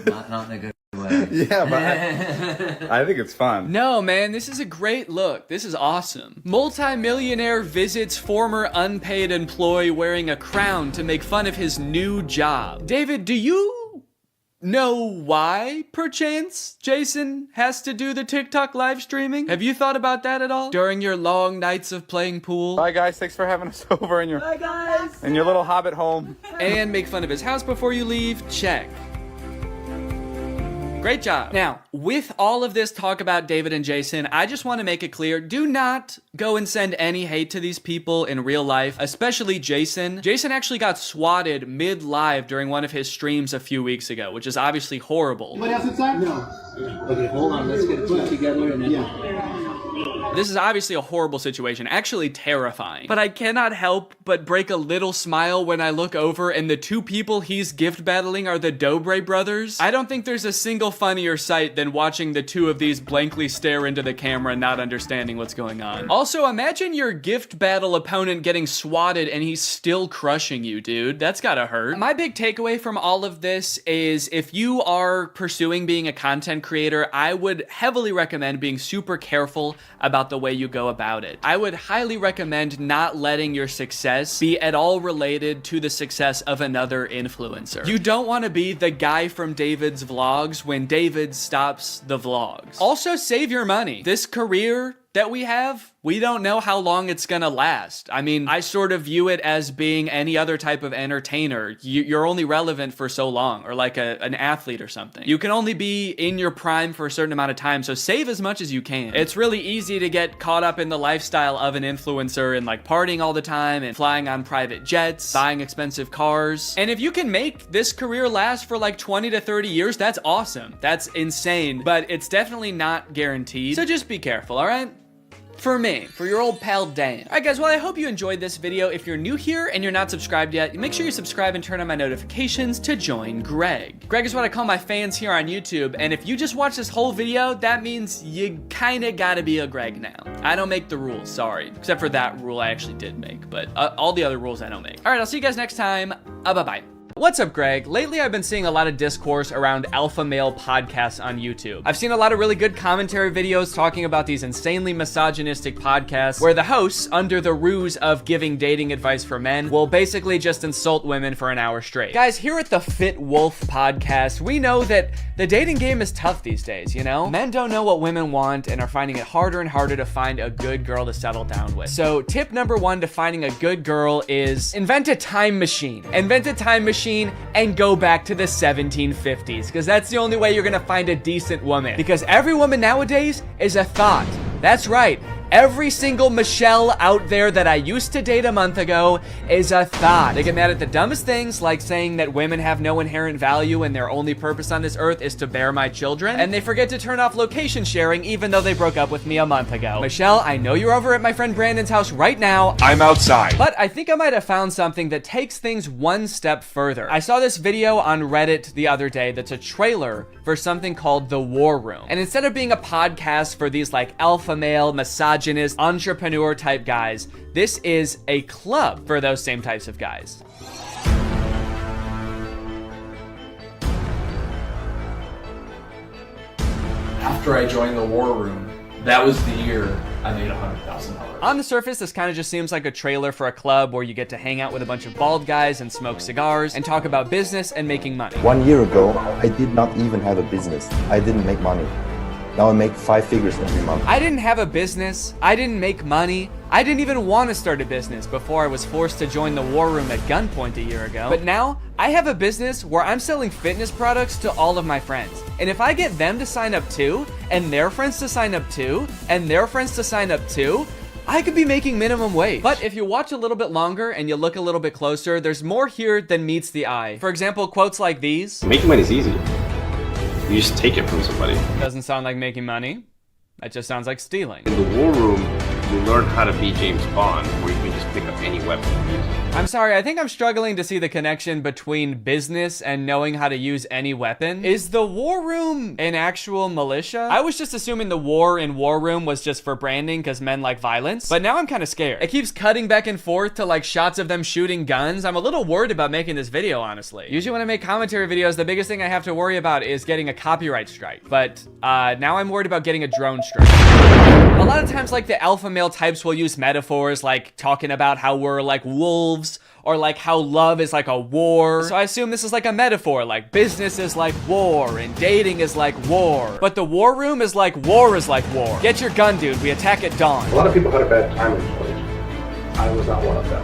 Not in a good way. Yeah, but I think it's fun. No, man, this is a great look. This is awesome. Multi-millionaire visits former unpaid employee wearing a crown to make fun of his new job. David, do you know why, perchance, Jason has to do the TikTok live streaming? Have you thought about that at all? During your long nights of playing pool? Bye, guys. Thanks for having us over in your little hobbit home. And make fun of his house before you leave? Check. Great job. Now, with all of this talk about David and Jason, I just want to make it clear, do not go and send any hate to these people in real life, especially Jason. Jason actually got swatted mid-live during one of his streams a few weeks ago, which is obviously horrible. Anybody else inside? No. Okay, hold on. Let's get it together and then... This is obviously a horrible situation, actually terrifying. But I cannot help but break a little smile when I look over and the two people he's gift battling are the Dobre brothers. I don't think there's a single funnier sight than watching the two of these blankly stare into the camera not understanding what's going on. Also, imagine your gift battle opponent getting swatted and he's still crushing you, dude. That's gotta hurt. My big takeaway from all of this is if you are pursuing being a content creator, I would heavily recommend being super careful about the way you go about it. I would highly recommend not letting your success be at all related to the success of another influencer. You don't want to be the guy from David's vlogs when David stops the vlogs. Also, save your money. This career that we have, we don't know how long it's gonna last. I mean, I sort of view it as being any other type of entertainer. You're only relevant for so long, or like an athlete or something. You can only be in your prime for a certain amount of time, so save as much as you can. It's really easy to get caught up in the lifestyle of an influencer and like partying all the time and flying on private jets, buying expensive cars. And if you can make this career last for like 20 to 30 years, that's awesome. That's insane, but it's definitely not guaranteed. So just be careful, all right? For me, for your old pal Dan. All right, guys, well, I hope you enjoyed this video. If you're new here and you're not subscribed yet, make sure you subscribe and turn on my notifications to join Greg. Greg is what I call my fans here on YouTube, and if you just watch this whole video, that means you kinda gotta be a Greg now. I don't make the rules, sorry. Except for that rule I actually did make, but all the other rules I don't make. All right, I'll see you guys next time. Bye-bye. What's up, Greg? Lately, I've been seeing a lot of discourse around alpha male podcasts on YouTube. I've seen a lot of really good commentary videos talking about these insanely misogynistic podcasts where the hosts, under the ruse of giving dating advice for men, will basically just insult women for an hour straight. Guys, here at the Fit Wolf podcast, we know that the dating game is tough these days, you know? Men don't know what women want and are finding it harder and harder to find a good girl to settle down with. So tip number one to finding a good girl is invent a time machine. Invent a time machine and go back to the 1750s, because that's the only way you're gonna find a decent woman. Because every woman nowadays is a thought. That's right. Every single Michelle out there that I used to date a month ago is a thought. They get mad at the dumbest things, like saying that women have no inherent value and their only purpose on this earth is to bear my children. And they forget to turn off location sharing even though they broke up with me a month ago. Michelle, I know you're over at my friend Brandon's house right now. I'm outside. But I think I might have found something that takes things one step further. I saw this video on Reddit the other day that's a trailer for something called The War Room. And instead of being a podcast for these like alpha male, misogynist, entrepreneur type guys, this is a club for those same types of guys. After I joined The War Room, that was the year I made $100,000. On the surface, this kind of just seems like a trailer for a club where you get to hang out with a bunch of bald guys and smoke cigars and talk about business and making money. 1 year ago, I did not even have a business. I didn't make money. Now I make 5 figures every month. I didn't have a business. I didn't make money. I didn't even want to start a business before I was forced to join the war room at gunpoint a year ago. But now, I have a business where I'm selling fitness products to all of my friends. And if I get them to sign up too, and their friends to sign up too, and their friends to sign up too, I could be making minimum wage. But if you watch a little bit longer and you look a little bit closer, there's more here than meets the eye. For example, quotes like these. Making money is easy. You just take it from somebody. Doesn't sound like making money. That just sounds like stealing. In the war room, you learn how to be James Bond, where you can just pick up any weapon and use it. I'm sorry, I think I'm struggling to see the connection between business and knowing how to use any weapon. Is the war room an actual militia? I was just assuming the war in war room was just for branding because men like violence, but now I'm kind of scared. It keeps cutting back and forth to like shots of them shooting guns. I'm a little worried about making this video, honestly. Usually when I make commentary videos, the biggest thing I have to worry about is getting a copyright strike, but now I'm worried about getting a drone strike. A lot of times, like, the alpha male types will use metaphors like talking about how we're like wolves, or like how love is like a war. So I assume this is like a metaphor, like business is like war and dating is like war. But the war room is like war is like war. Get your gun, dude. We attack at dawn. A lot of people had a bad time in college. I was not one of them.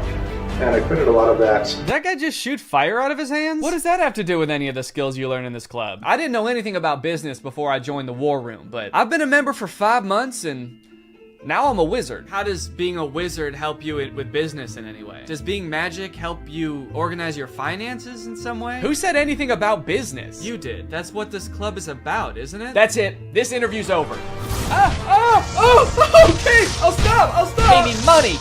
And I credit a lot of that. Did that guy just shoot fire out of his hands? What does that have to do with any of the skills you learn in this club? I didn't know anything about business before I joined the war room, but I've been a member for 5 months and now I'm a wizard. How does being a wizard help you with business in any way? Does being magic help you organize your finances in some way? Who said anything about business? You did. That's what this club is about, isn't it? That's it. This interview's over. Okay, I'll stop.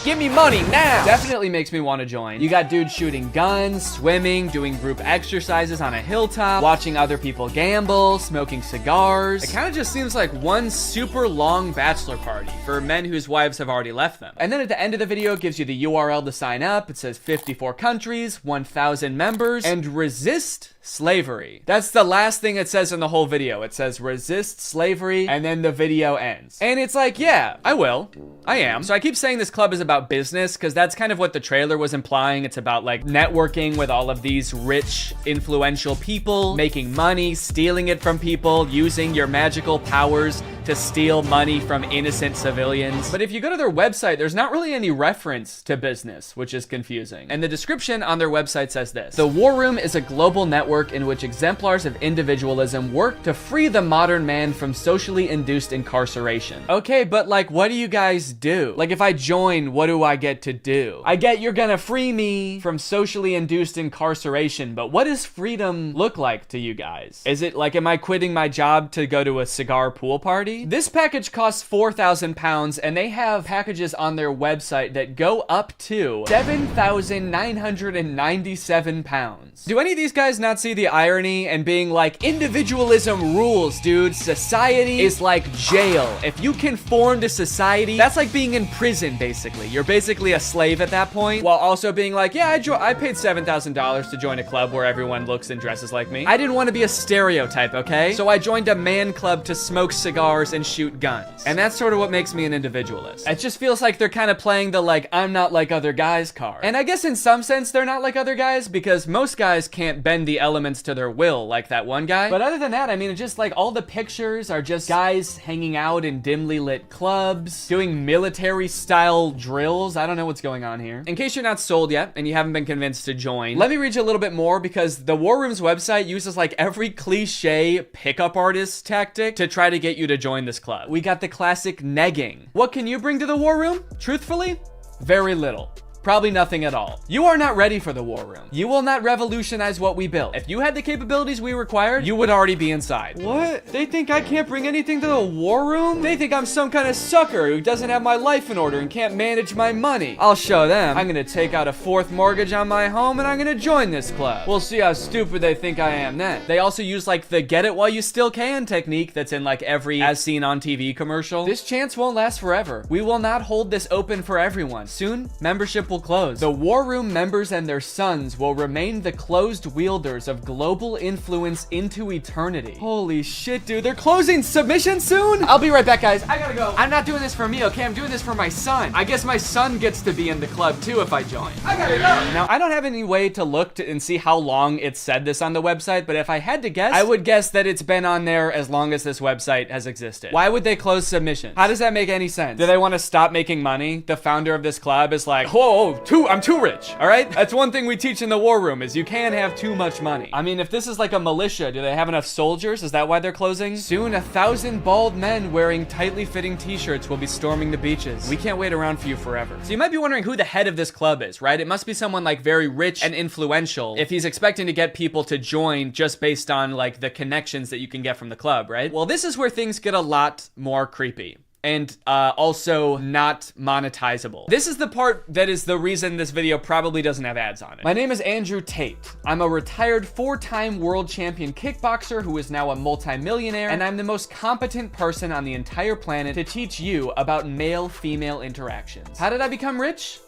Give me money now. Definitely makes me want to join. You got dudes shooting guns, swimming, doing group exercises on a hilltop, watching other people gamble, smoking cigars. It kind of just seems like one super long bachelor party for men whose wives have already left them. And then at the end of the video, it gives you the URL to sign up. It says 54 countries, 1,000 members, and resist slavery. That's the last thing it says in the whole video. It says resist slavery, and then the video ends. And it's like, yeah, I will. I am. So I keep saying this club is about business because that's kind of what the trailer was implying. It's about like networking with all of these rich, influential people, making money, stealing it from people, using your magical powers to steal money from innocent civilians. But if you go to their website, there's not really any reference to business, which is confusing. And the description on their website says this: the War Room is a global network in which exemplars of individualism work to free the modern man from socially induced incarceration. Okay, but like, what do you guys do? Like, if I join, what do I get to do? I get you're gonna free me from socially induced incarceration, but what does freedom look like to you guys? Is it like, am I quitting my job to go to a cigar pool party? This package costs £4,000, and they have packages on their website that go up to £7,997. Do any of these guys not see the irony and being like, individualism rules, dude. Society is like jail. If you conform to society, that's like being in prison, basically. You're basically a slave at that point, while also being like, yeah, I paid $7,000 to join a club where everyone looks and dresses like me. I didn't want to be a stereotype, okay? So I joined a man club to smoke cigars and shoot guns. And that's sort of what makes me an individualist. It just feels like they're kind of playing the like, I'm not like other guys card. And I guess in some sense they're not like other guys because most guys can't bend the elements to their will like that one guy. But other than that, I mean, it's just like all the pictures are just guys hanging out in dimly lit clubs, doing military style drills. I don't know what's going on here. In case you're not sold yet and you haven't been convinced to join, let me read you a little bit more because the War Room's website uses like every cliche pickup artist tactic to try to get you to join this club. We got the classic negging. What can you bring to the War Room? Truthfully, very little. Probably nothing at all. You are not ready for the War Room. You will not revolutionize what we built. If you had the capabilities we required, you would already be inside. What? They think I can't bring anything to the War Room? They think I'm some kind of sucker who doesn't have my life in order and can't manage my money. I'll show them. I'm gonna take out a 4th mortgage on my home and I'm gonna join this club. We'll see how stupid they think I am then. They also use like the get it while you still can technique that's in like every as seen on TV commercial. This chance won't last forever. We will not hold this open for everyone. Soon, membership simple close. The War Room members and their sons will remain the closed wielders of global influence into eternity. Holy shit, dude. They're closing submission soon? I'll be right back, guys. I gotta go. I'm not doing this for me, okay? I'm doing this for my son. I guess my son gets to be in the club too if I join. I gotta go. Now, I don't have any way to look and see how long it said this on the website, but if I had to guess, I would guess that it's been on there as long as this website has existed. Why would they close submission? How does that make any sense? Do they want to stop making money? The founder of this club is like, whoa, I'm too rich, all right? That's one thing we teach in the War Room is you can't have too much money. I mean, if this is like a militia, do they have enough soldiers? Is that why they're closing? Soon, 1,000 bald men wearing tightly fitting t-shirts will be storming the beaches. We can't wait around for you forever. So you might be wondering who the head of this club is, right? It must be someone like very rich and influential if he's expecting to get people to join just based on like the connections that you can get from the club, right? Well, this is where things get a lot more creepy. And also not monetizable. This is the part that is the reason this video probably doesn't have ads on it. My name is Andrew Tate. I'm a retired 4-time world champion kickboxer who is now a multimillionaire, and I'm the most competent person on the entire planet to teach you about male-female interactions. How did I become rich?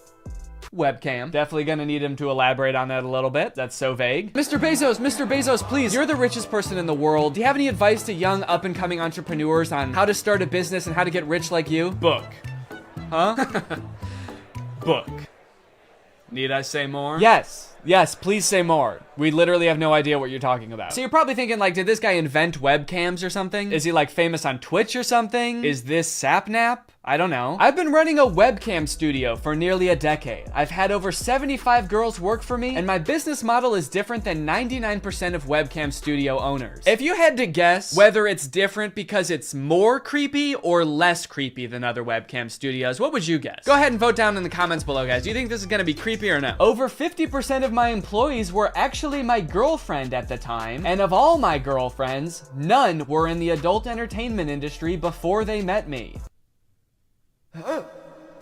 Webcam. Definitely gonna need him to elaborate on that a little bit. That's so vague. Mr. Bezos, please. You're the richest person in the world. Do you have any advice to young up-and-coming entrepreneurs on how to start a business and how to get rich like you? Book. Huh? Book. Need I say more? Yes, please say more. We literally have no idea what you're talking about. So you're probably thinking like, did this guy invent webcams or something? Is he like famous on Twitch or something? Is this Sapnap? I don't know. I've been running a webcam studio for nearly a decade. I've had over 75 girls work for me, and my business model is different than 99% of webcam studio owners. If you had to guess whether it's different because it's more creepy or less creepy than other webcam studios, what would you guess? Go ahead and vote down in the comments below, guys. Do you think this is gonna be creepy or no? Over 50% of my employees were actually my girlfriend at the time, and of all my girlfriends, none were in the adult entertainment industry before they met me.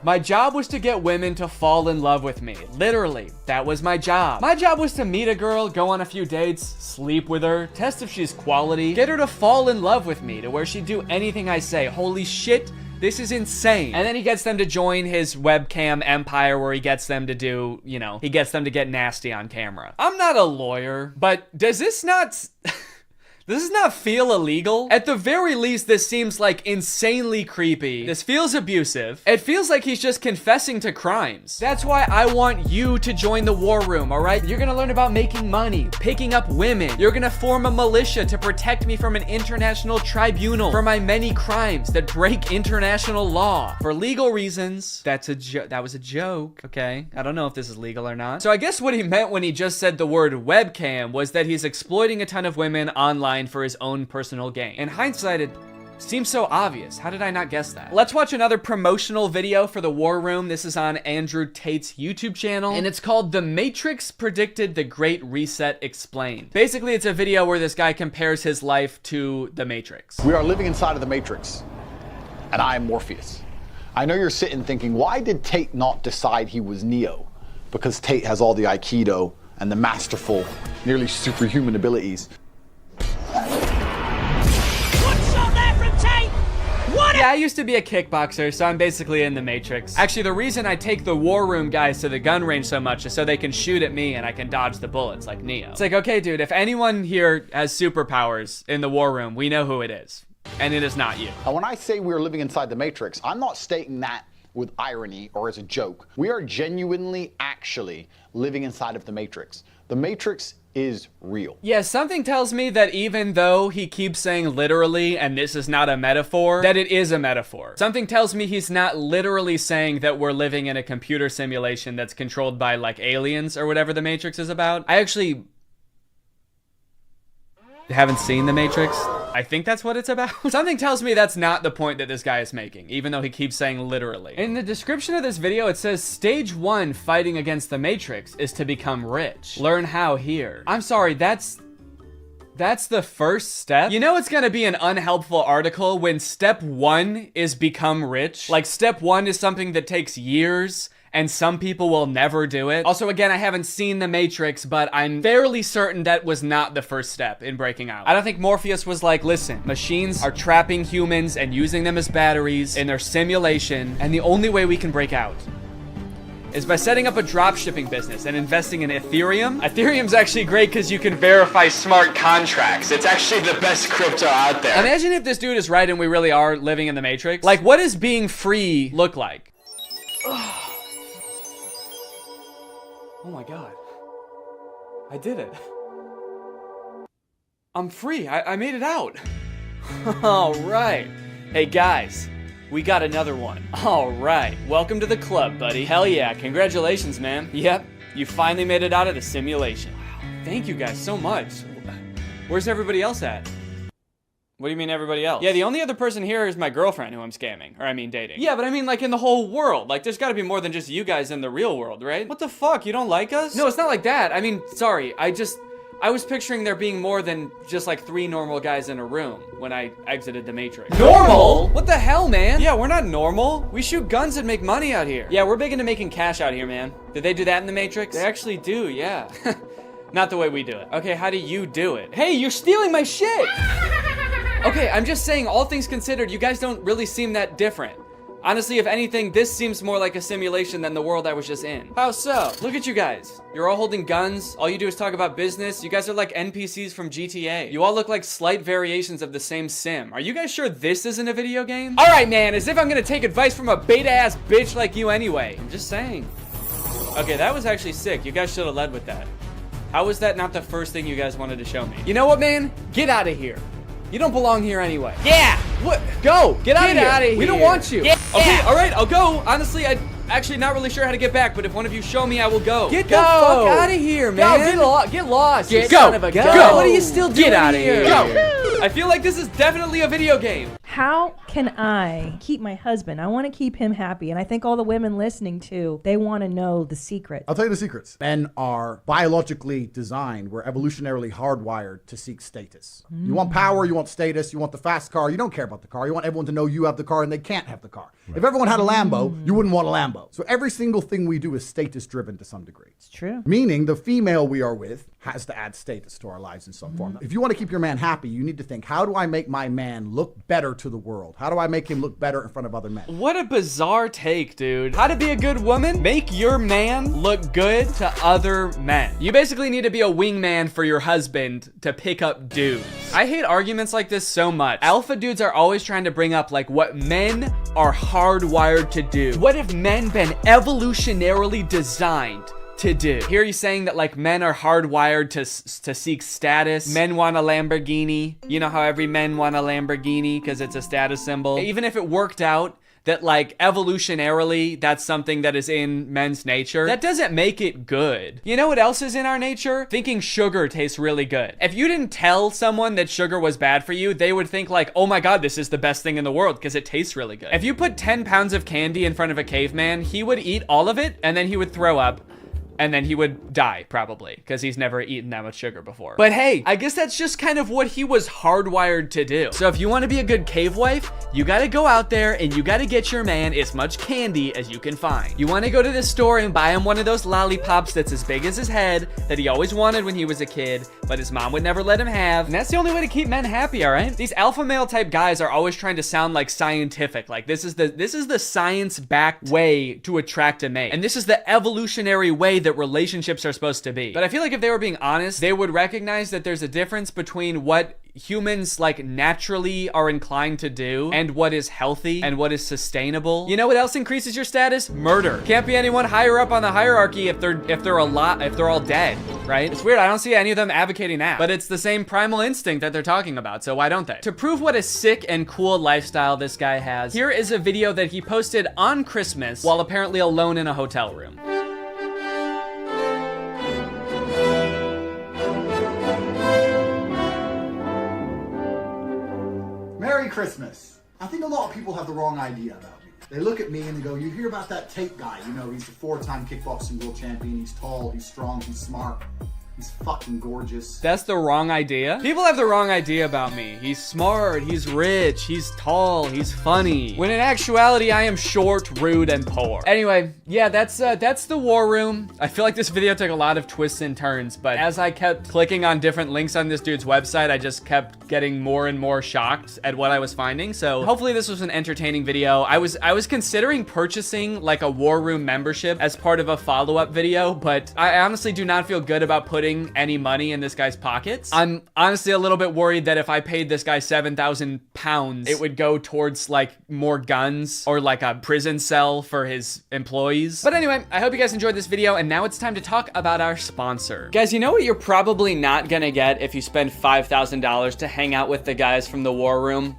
My job was to get women to fall in love with me. Literally, that was my job. My job was to meet a girl, go on a few dates, sleep with her, test if she's quality, get her to fall in love with me to where she'd do anything I say. Holy shit, this is insane. And then he gets them to join his webcam empire where he gets them to do, you know, he gets them to get nasty on camera. I'm not a lawyer, but does this not... Does this not feel illegal? At the very least, this seems like insanely creepy. This feels abusive. It feels like he's just confessing to crimes. That's why I want you to join the War Room, all right? You're gonna learn about making money, picking up women. You're gonna form a militia to protect me from an international tribunal for my many crimes that break international law. For legal reasons, that was a joke, okay? I don't know if this is legal or not. So I guess what he meant when he just said the word webcam was that he's exploiting a ton of women online for his own personal gain. In hindsight, it seems so obvious. How did I not guess that? Let's watch another promotional video for the War Room. This is on Andrew Tate's YouTube channel, and it's called The Matrix Predicted the Great Reset Explained. Basically, it's a video where this guy compares his life to the Matrix. We are living inside of the Matrix, and I am Morpheus. I know you're sitting thinking, why did Tate not decide he was Neo? Because Tate has all the Aikido and the masterful, nearly superhuman abilities. Yeah, I used to be a kickboxer, so I'm basically in the Matrix. Actually, the reason I take the War Room guys to the gun range so much is so they can shoot at me and I can dodge the bullets like Neo. It's like, okay, dude, if anyone here has superpowers in the War Room, we know who it is. And it is not you. And when I say we're living inside the Matrix, I'm not stating that with irony or as a joke. We are genuinely, actually living inside of the Matrix. The Matrix is real. Yeah, something tells me that even though he keeps saying literally, and this is not a metaphor, that it is a metaphor. Something tells me he's not literally saying that we're living in a computer simulation that's controlled by like aliens or whatever the Matrix is about. I actually haven't seen the Matrix. I think that's what it's about. Something tells me that's not the point that this guy is making, even though he keeps saying literally. In the description of this video, it says stage 1 fighting against the Matrix is to become rich. Learn how here. I'm sorry, that's the first step? You know it's gonna be an unhelpful article when step 1 is become rich. Like step 1 is something that takes years and some people will never do it. Also, again, I haven't seen The Matrix, but I'm fairly certain that was not the first step in breaking out. I don't think Morpheus was like, listen, machines are trapping humans and using them as batteries in their simulation, and the only way we can break out is by setting up a drop shipping business and investing in Ethereum. Ethereum's actually great because you can verify smart contracts. It's actually the best crypto out there. Imagine if this dude is right and we really are living in the Matrix. Like, what does being free look like? Oh my God. I did it. I'm free. I made it out. All right. Hey guys, we got another one. All right. Welcome to the club, buddy. Hell yeah. Congratulations, man. Yep. You finally made it out of the simulation. Wow. Thank you guys so much. Where's everybody else at? What do you mean everybody else? Yeah, the only other person here is my girlfriend who I'm scamming. Or I mean dating. Yeah, but I mean like in the whole world. Like there's gotta be more than just you guys in the real world, right? What the fuck? You don't like us? No, it's not like that. I mean, sorry. I was picturing there being more than just like 3 normal guys in a room when I exited the Matrix. Normal? What the hell, man? Yeah, we're not normal. We shoot guns and make money out here. Yeah, we're big into making cash out here, man. Did they do that in the Matrix? They actually do, yeah. Not the way we do it. Okay, how do you do it? Hey, you're stealing my shit! Okay, I'm just saying, all things considered, you guys don't really seem that different. Honestly, if anything, this seems more like a simulation than the world I was just in. How so? Look at you guys. You're all holding guns. All you do is talk about business. You guys are like NPCs from GTA. You all look like slight variations of the same sim. Are you guys sure this isn't a video game? All right, man, as if I'm gonna take advice from a beta-ass bitch like you anyway. I'm just saying. Okay, that was actually sick. You guys should have led with that. How was that not the first thing you guys wanted to show me? You know what, man? Get out of here. You don't belong here anyway. Yeah! What? Go! Get out of here! We don't want you! Yeah. Okay, alright, I'll go. Honestly, I'm actually not really sure how to get back, but if one of you show me, I will go. Get the fuck out of here, man! Get lost! Get son of a gun! Go! What are you still doing Get out of here! Go! I feel like this is definitely a video game. How can I keep my husband? I want to keep him happy. And I think all the women listening too, they want to know the secret. I'll tell you the secrets. Men are biologically designed. We're evolutionarily hardwired to seek status. You want power, you want status, you want the fast car. You don't care about the car. You want everyone to know you have the car and they can't have the car. Right. If everyone had a Lambo, you wouldn't want a Lambo. So every single thing we do is status driven to some degree. It's true. Meaning the female we are with has to add status to our lives in some form. If you want to keep your man happy, you need to think, how do I make my man look better to the world? How do I make him look better in front of other men? What a bizarre take, dude. How to be a good woman? Make your man look good to other men. You basically need to be a wingman for your husband to pick up dudes. I hate arguments like this so much. Alpha dudes are always trying to bring up like what men are hardwired to do. What have men been evolutionarily designed to do? Here he's saying that like men are hardwired to seek status. Men want a Lamborghini. You know how every men want a Lamborghini because it's a status symbol. Even if it worked out that like evolutionarily that's something that is in men's nature, that doesn't make it good. You know what else is in our nature? Thinking sugar tastes really good. If you didn't tell someone that sugar was bad for you, they would think like, oh my God, this is the best thing in the world because it tastes really good. If you put 10 pounds of candy in front of a caveman, he would eat all of it and then he would throw up. And then he would die, probably, because he's never eaten that much sugar before. But hey, I guess that's just kind of what he was hardwired to do. So if you want to be a good cave wife, you gotta go out there and you gotta get your man as much candy as you can find. You want to go to the store and buy him one of those lollipops that's as big as his head that he always wanted when he was a kid, but his mom would never let him have. And that's the only way to keep men happy, all right? These alpha male type guys are always trying to sound like scientific. Like this is the science-backed way to attract a mate. And this is the evolutionary way that relationships are supposed to be. But I feel like if they were being honest, they would recognize that there's a difference between what humans like naturally are inclined to do and what is healthy and what is sustainable. You know what else increases your status? Murder. Can't be anyone higher up on the hierarchy if they're all dead, right? It's weird, I don't see any of them advocating that, but it's the same primal instinct that they're talking about, so why don't they? To prove what a sick and cool lifestyle this guy has, here is a video that he posted on Christmas while apparently alone in a hotel room. Merry Christmas. I think a lot of people have the wrong idea about me. They look at me and they go, you hear about that Tate guy, you know, he's a 4-time kickboxing world champion, he's tall, he's strong, he's smart. He's fucking gorgeous. That's the wrong idea. People have the wrong idea about me. He's smart, he's rich, he's tall, he's funny. When in actuality, I am short, rude, and poor. Anyway, yeah, that's the war room. I feel like this video took a lot of twists and turns, but as I kept clicking on different links on this dude's website, I just kept getting more and more shocked at what I was finding. So hopefully this was an entertaining video. I was considering purchasing like a war room membership as part of a follow-up video, but I honestly do not feel good about putting any money in this guy's pockets. I'm honestly a little bit worried that if I paid this guy 7,000 pounds, it would go towards like more guns or like a prison cell for his employees. But anyway, I hope you guys enjoyed this video, and now it's time to talk about our sponsor. Guys, you know what you're probably not gonna get if you spend $5,000 to hang out with the guys from the war room?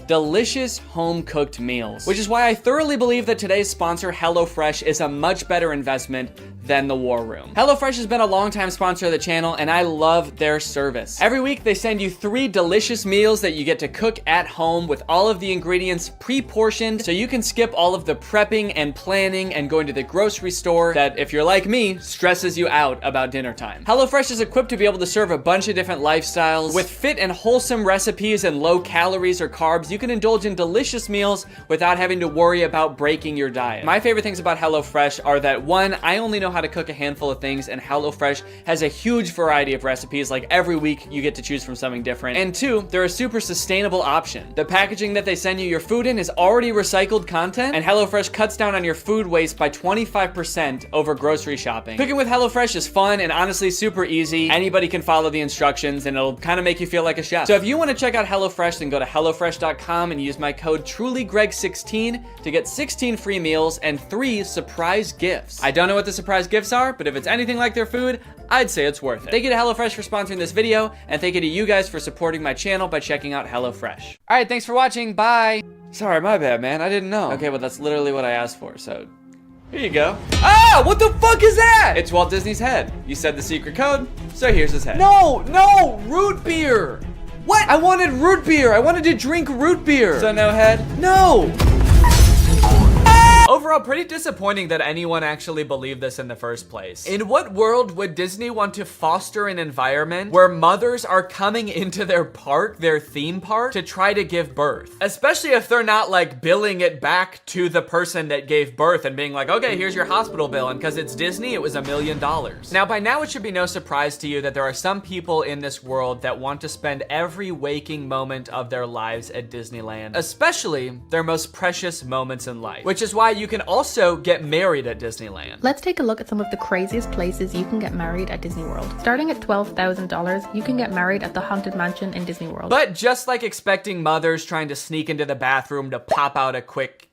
Delicious home-cooked meals, which is why I thoroughly believe that today's sponsor, HelloFresh, is a much better investment than the war room. HelloFresh has been a longtime sponsor of the channel, and I love their service. Every week, they send you 3 delicious meals that you get to cook at home with all of the ingredients pre-portioned, so you can skip all of the prepping and planning and going to the grocery store that, if you're like me, stresses you out about dinner time. HelloFresh is equipped to be able to serve a bunch of different lifestyles. With fit and wholesome recipes and low calories or carbs, you can indulge in delicious meals without having to worry about breaking your diet. My favorite things about HelloFresh are that 1, I only know how to cook a handful of things, and HelloFresh has a huge variety of recipes. Like every week you get to choose from something different. And 2, they're a super sustainable option. The packaging that they send you your food in is already recycled content, and HelloFresh cuts down on your food waste by 25% over grocery shopping. Cooking with HelloFresh is fun and honestly super easy. Anybody can follow the instructions and it'll kind of make you feel like a chef. So if you want to check out HelloFresh, then go to HelloFresh.com and use my code TrulyGreg16 to get 16 free meals and 3 surprise gifts. I don't know what the surprise gifts are, but if it's anything like their food, I'd say it's worth it. Thank you to HelloFresh for sponsoring this video, and thank you to you guys for supporting my channel by checking out HelloFresh. All right, thanks for watching. Bye. Sorry, my bad, man. I didn't know. Okay, well, that's literally what I asked for, so here you go. Ah, what the fuck is that? It's Walt Disney's head. You said the secret code, so here's his head. No, root beer. What? I wanted root beer. I wanted to drink root beer. So no head? No. Overall, pretty disappointing that anyone actually believed this in the first place. In what world would Disney want to foster an environment where mothers are coming into their park, their theme park, to try to give birth? Especially if they're not like billing it back to the person that gave birth and being like, okay, here's your hospital bill, and because it's Disney, it was $1 million. Now, by now, it should be no surprise to you that there are some people in this world that want to spend every waking moment of their lives at Disneyland, especially their most precious moments in life, which is why you can also get married at Disneyland. Let's take a look at some of the craziest places you can get married at Disney World. Starting at $12,000, you can get married at the Haunted Mansion in Disney World. But just like expecting mothers trying to sneak into the bathroom to pop out a quick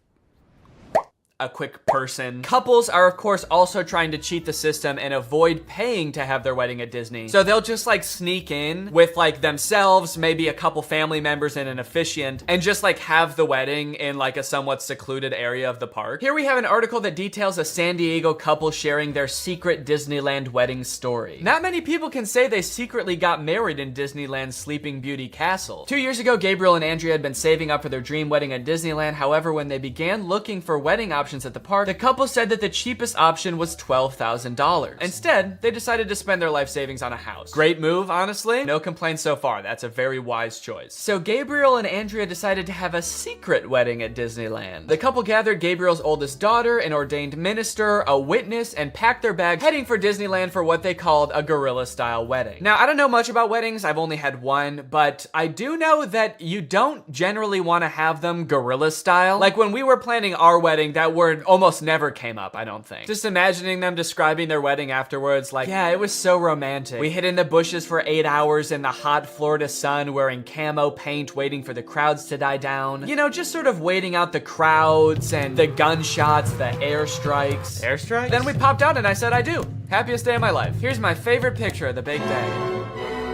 person, couples are of course also trying to cheat the system and avoid paying to have their wedding at Disney. So they'll just like sneak in with like themselves, maybe a couple family members and an officiant, and just like have the wedding in like a somewhat secluded area of the park. Here we have an article that details a San Diego couple sharing their secret Disneyland wedding story. Not many people can say they secretly got married in Disneyland's Sleeping Beauty Castle. 2 years ago, Gabriel and Andrea had been saving up for their dream wedding at Disneyland. However, when they began looking for wedding options at the park, the couple said that the cheapest option was $12,000. Instead, they decided to spend their life savings on a house. Great move, honestly. No complaints so far. That's a very wise choice. So Gabriel and Andrea decided to have a secret wedding at Disneyland. The couple gathered Gabriel's oldest daughter, an ordained minister, a witness, and packed their bags, heading for Disneyland for what they called a guerrilla-style wedding. Now, I don't know much about weddings. I've only had one, but I do know that you don't generally want to have them guerrilla-style. Like when we were planning our wedding, that word almost never came up, I don't think. Just imagining them describing their wedding afterwards, like, yeah, it was so romantic. We hid in the bushes for 8 hours in the hot Florida sun wearing camo paint, waiting for the crowds to die down. You know, just sort of waiting out the crowds and the gunshots, the airstrikes. Airstrikes? Then we popped out and I said I do. Happiest day of my life. Here's my favorite picture of the big day.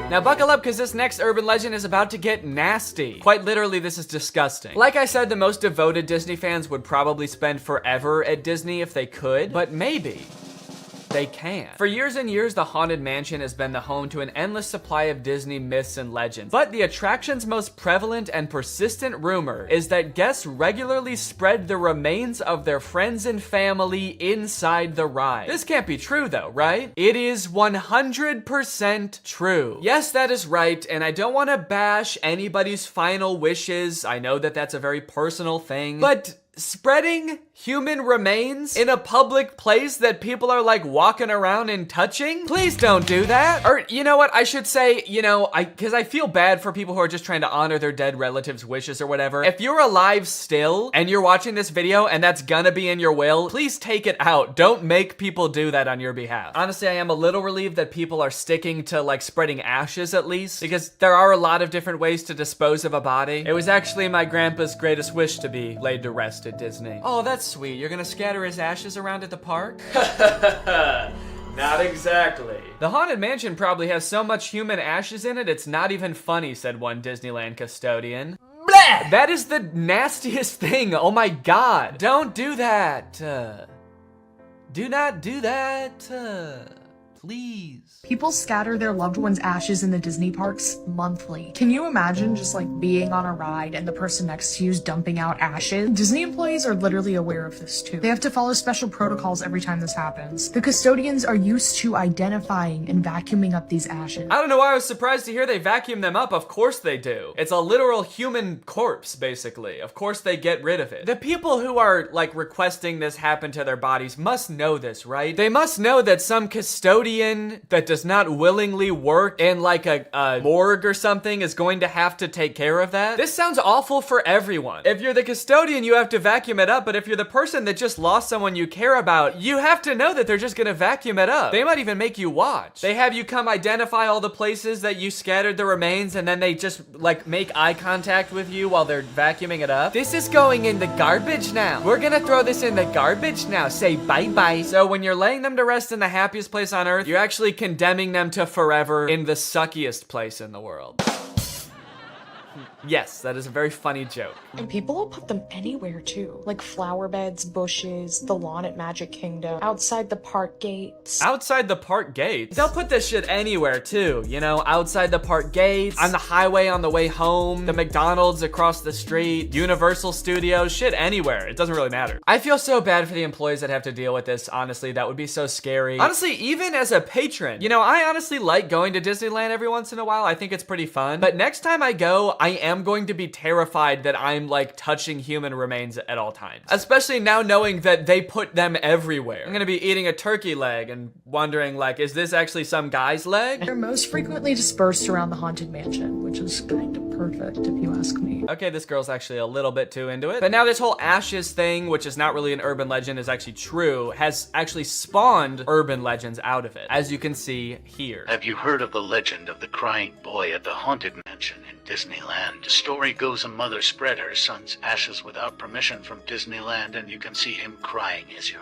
Now buckle up, because this next urban legend is about to get nasty. Quite literally, this is disgusting. Like I said, the most devoted Disney fans would probably spend forever at Disney if they could, but maybe they can. For years and years, the Haunted Mansion has been the home to an endless supply of Disney myths and legends. But the attraction's most prevalent and persistent rumor is that guests regularly spread the remains of their friends and family inside the ride. This can't be true though, right? It is 100% true. Yes, that is right, and I don't want to bash anybody's final wishes. I know that that's a very personal thing, but spreading human remains in a public place that people are like walking around and touching? Please don't do that. Or you know what, I should say, because I feel bad for people who are just trying to honor their dead relatives' wishes or whatever. If you're alive still and you're watching this video and that's gonna be in your will, please take it out. Don't make people do that on your behalf. Honestly, I am a little relieved that people are sticking to like spreading ashes at least, because there are a lot of different ways to dispose of a body. It was actually my grandpa's greatest wish to be laid to rest at Disney. Oh, that's sweet. You're gonna scatter his ashes around at the park? Not exactly. The Haunted Mansion probably has so much human ashes in it, it's not even funny, said one Disneyland custodian. Blech! That is the nastiest thing. Oh my God. Don't do that. Do not do that. Please. People scatter their loved ones' ashes in the Disney parks monthly. Can you imagine just like being on a ride and the person next to you is dumping out ashes? Disney employees are literally aware of this too. They have to follow special protocols every time this happens. The custodians are used to identifying and vacuuming up these ashes. I don't know why I was surprised to hear they vacuum them up. Of course they do. It's a literal human corpse, basically. Of course they get rid of it. The people who are like requesting this happen to their bodies must know this, right? They must know that some custodian that does not willingly work in like a morgue or something is going to have to take care of that. This sounds awful for everyone. If you're the custodian, you have to vacuum it up, but if you're the person that just lost someone you care about, you have to know that they're just gonna vacuum it up. They might even make you watch. They have you come identify all the places that you scattered the remains, and then they just like make eye contact with you while they're vacuuming it up. This is going in the garbage now. We're gonna throw this in the garbage now. Say bye-bye. So when you're laying them to rest in the happiest place on earth, you're actually condemning them to forever in the suckiest place in the world. Yes, that is a very funny joke. And people will put them anywhere too. Like flower beds, bushes, the lawn at Magic Kingdom, outside the park gates. Outside the park gates? They'll put this shit anywhere too, outside the park gates, on the highway on the way home, the McDonald's across the street, Universal Studios, shit anywhere. It doesn't really matter. I feel so bad for the employees that have to deal with this, honestly. That would be so scary. Honestly, even as a patron, I honestly like going to Disneyland every once in a while. I think it's pretty fun. But next time I go, I am going to be terrified that I'm like touching human remains at all times. Especially now knowing that they put them everywhere. I'm gonna be eating a turkey leg and wondering like, is this actually some guy's leg? They're most frequently dispersed around the Haunted Mansion, which is kind of perfect if you ask me. Okay, this girl's actually a little bit too into it. But now this whole ashes thing, which is not really an urban legend, is actually true, has actually spawned urban legends out of it, as you can see here. Have you heard of the legend of the crying boy at the Haunted Mansion in Disneyland? The story goes a mother spread her son's ashes without permission from Disneyland, and you can see him crying as you're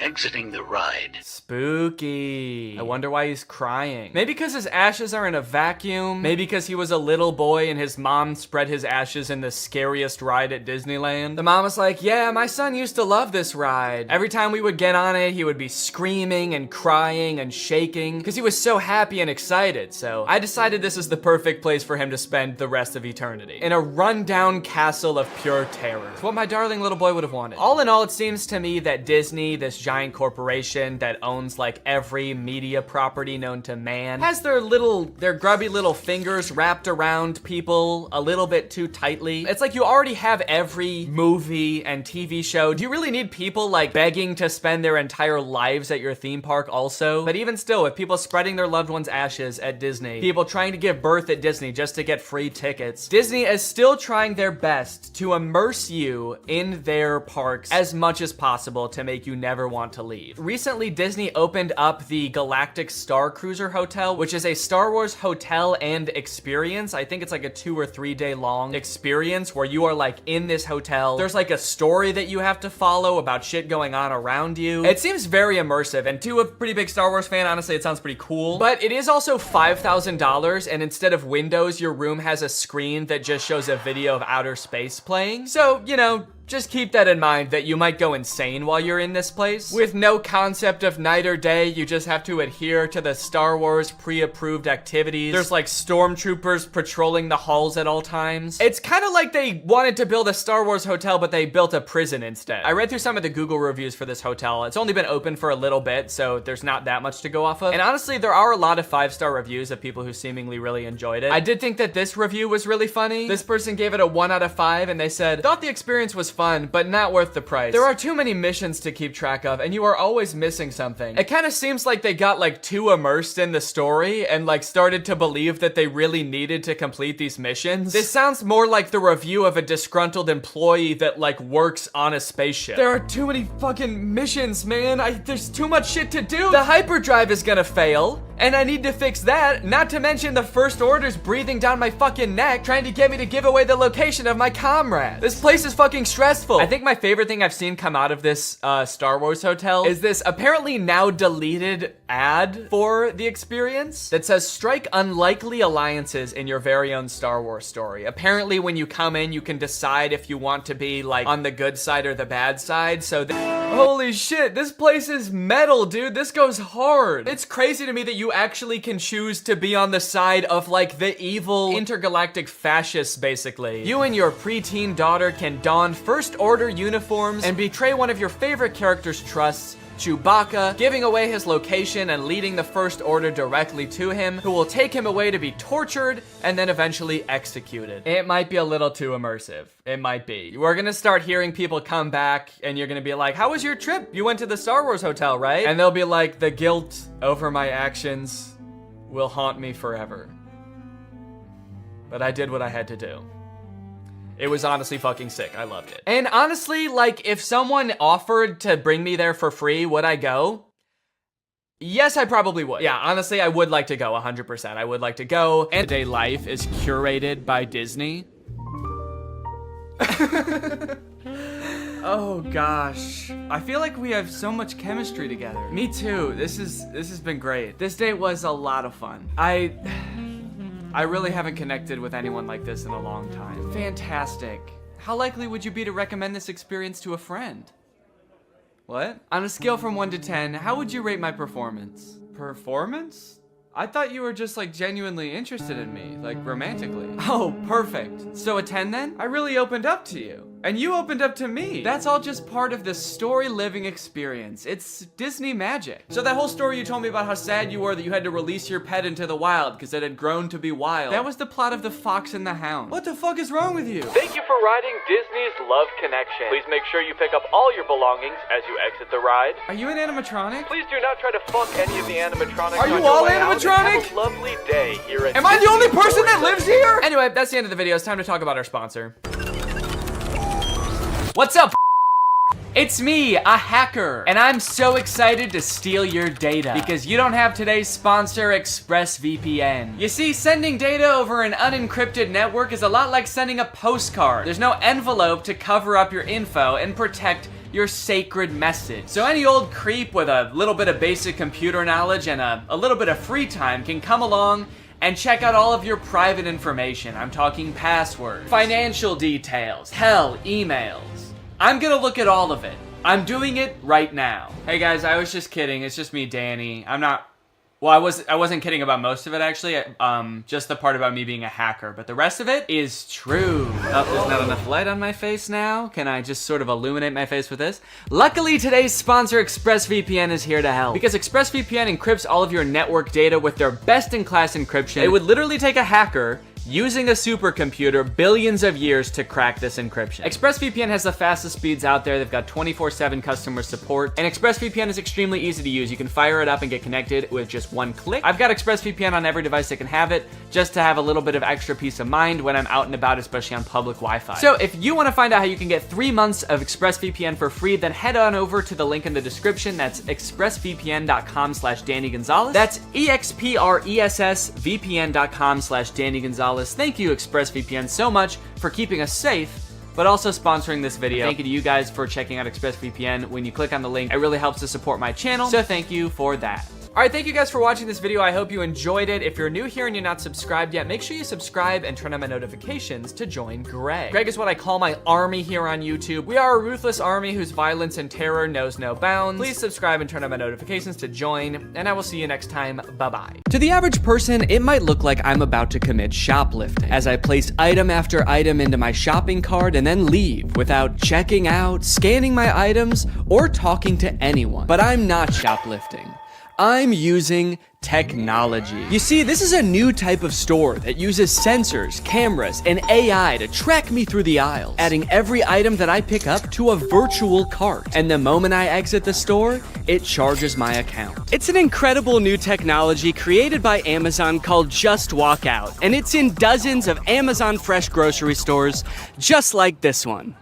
exiting the ride. Spooky. I wonder why he's crying. Maybe because his ashes are in a vacuum. Maybe because he was a little boy and his mom spread his ashes in the scariest ride at Disneyland. The mom was like, yeah, my son used to love this ride. Every time we would get on it, he would be screaming and crying and shaking because he was so happy and excited. So I decided this is the perfect place for him to spend the rest of eternity. In a rundown castle of pure terror. It's what my darling little boy would have wanted. All in all, it seems to me that Disney, this giant corporation that owns like every media property known to man, has their grubby little fingers wrapped around people a little bit too tightly. It's like you already have every movie and TV show. Do you really need people like begging to spend their entire lives at your theme park also? But even still, with people spreading their loved ones' ashes at Disney, people trying to give birth at Disney just to get free tickets, Disney is still trying their best to immerse you in their parks as much as possible to make you never want to leave. Recently, Disney opened up the Galactic Star Cruiser Hotel, which is a Star Wars hotel and experience. I think it's like a 2 or 3 day long experience where you are like in this hotel. There's like a story that you have to follow about shit going on around you. It seems very immersive, and to a pretty big Star Wars fan, honestly, it sounds pretty cool. But it is also $5,000, and instead of windows, your room has a screen that just shows a video of outer space playing. So, Just keep that in mind that you might go insane while you're in this place. With no concept of night or day, you just have to adhere to the Star Wars pre-approved activities. There's like stormtroopers patrolling the halls at all times. It's kind of like they wanted to build a Star Wars hotel, but they built a prison instead. I read through some of the Google reviews for this hotel. It's only been open for a little bit, so there's not that much to go off of. And honestly, there are a lot of 5-star reviews of people who seemingly really enjoyed it. I did think that this review was really funny. This person gave it a 1 out of 5, and they said, thought the experience was fun, but not worth the price. There are too many missions to keep track of, and you are always missing something. It kind of seems like they got like too immersed in the story and like started to believe that they really needed to complete these missions. This sounds more like the review of a disgruntled employee that like works on a spaceship. There are too many fucking missions, man. There's too much shit to do. The hyperdrive is gonna fail, and I need to fix that. Not to mention the First Order's breathing down my fucking neck, trying to get me to give away the location of my comrade. This place is fucking stressful. I think my favorite thing I've seen come out of this Star Wars hotel is this apparently now deleted ad for the experience that says strike unlikely alliances in your very own Star Wars story. Apparently when you come in, you can decide if you want to be like on the good side or the bad side. So holy shit, this place is metal, dude. This goes hard. It's crazy to me that you actually can choose to be on the side of like the evil intergalactic fascists, basically. You and your preteen daughter can don First Order uniforms and betray one of your favorite characters' trusts, Chewbacca, giving away his location and leading the First Order directly to him, who will take him away to be tortured and then eventually executed. It might be a little too immersive. It might be. We're gonna start hearing people come back and you're gonna be like, how was your trip? You went to the Star Wars hotel, right? And they'll be like, the guilt over my actions will haunt me forever. But I did what I had to do. It was honestly fucking sick. I loved it. And honestly, like, if someone offered to bring me there for free, would I go? Yes, I probably would. Yeah, honestly, I would like to go 100%. I would like to go. And Day Life is curated by Disney. Oh gosh. I feel like we have so much chemistry together. Me too. This has been great. This date was a lot of fun. I really haven't connected with anyone like this in a long time. Fantastic. How likely would you be to recommend this experience to a friend? What? On a scale from 1 to 10, how would you rate my performance? Performance? I thought you were just like genuinely interested in me, like romantically. Oh, perfect. So a 10 then? I really opened up to you. And you opened up to me. That's all just part of the story living experience. It's Disney magic. So that whole story you told me about how sad you were that you had to release your pet into the wild because it had grown to be wild. That was the plot of The Fox and the Hound. What the fuck is wrong with you? Thank you for riding Disney's Love Connection. Please make sure you pick up all your belongings as you exit the ride. Are you an animatronic? Please do not try to fuck any of the animatronics. Are you all animatronic? Have a lovely day here at Am I the only person that lives here? Anyway, that's the end of the video. It's time to talk about our sponsor. What's up? It's me, a hacker, and I'm so excited to steal your data because you don't have today's sponsor, ExpressVPN. You see, sending data over an unencrypted network is a lot like sending a postcard. There's no envelope to cover up your info and protect your sacred message. So any old creep with a little bit of basic computer knowledge and a little bit of free time can come along and check out all of your private information. I'm talking passwords, financial details, hell, emails. I'm gonna look at all of it. I'm doing it right now. Hey guys, I was just kidding. It's just me, Danny. Well, I wasn't kidding about most of it actually. Just the part about me being a hacker, but the rest of it is true. Oh, there's not enough light on my face now. Can I just sort of illuminate my face with this? Luckily, today's sponsor, ExpressVPN, is here to help. Because ExpressVPN encrypts all of your network data with their best-in-class encryption. It would literally take a hacker using a supercomputer billions of years to crack this encryption. ExpressVPN has the fastest speeds out there. They've got 24/7 customer support, and ExpressVPN is extremely easy to use. You can fire it up and get connected with just one click. I've got ExpressVPN on every device that can have it, just to have a little bit of extra peace of mind when I'm out and about, especially on public Wi-Fi. So if you want to find out how you can get 3 months of ExpressVPN for free, then head on over to the link in the description. That's expressvpn.com/Danny Gonzalez. That's expressvpn.com/Danny Gonzalez. Thank you, ExpressVPN, so much for keeping us safe, but also sponsoring this video. Thank you to you guys for checking out ExpressVPN. When you click on the link, it really helps to support my channel, so thank you for that. All right, thank you guys for watching this video. I hope you enjoyed it. If you're new here and you're not subscribed yet, make sure you subscribe and turn on my notifications to join Greg. Greg is what I call my army here on YouTube. We are a ruthless army whose violence and terror knows no bounds. Please subscribe and turn on my notifications to join, and I will see you next time. Bye-bye. To the average person, it might look like I'm about to commit shoplifting as I place item after item into my shopping cart and then leave without checking out, scanning my items, or talking to anyone. But I'm not shoplifting. I'm using technology. You see, this is a new type of store that uses sensors, cameras, and AI to track me through the aisles, adding every item that I pick up to a virtual cart. And the moment I exit the store, it charges my account. It's an incredible new technology created by Amazon called Just Walk Out, and it's in dozens of Amazon Fresh grocery stores, just like this one.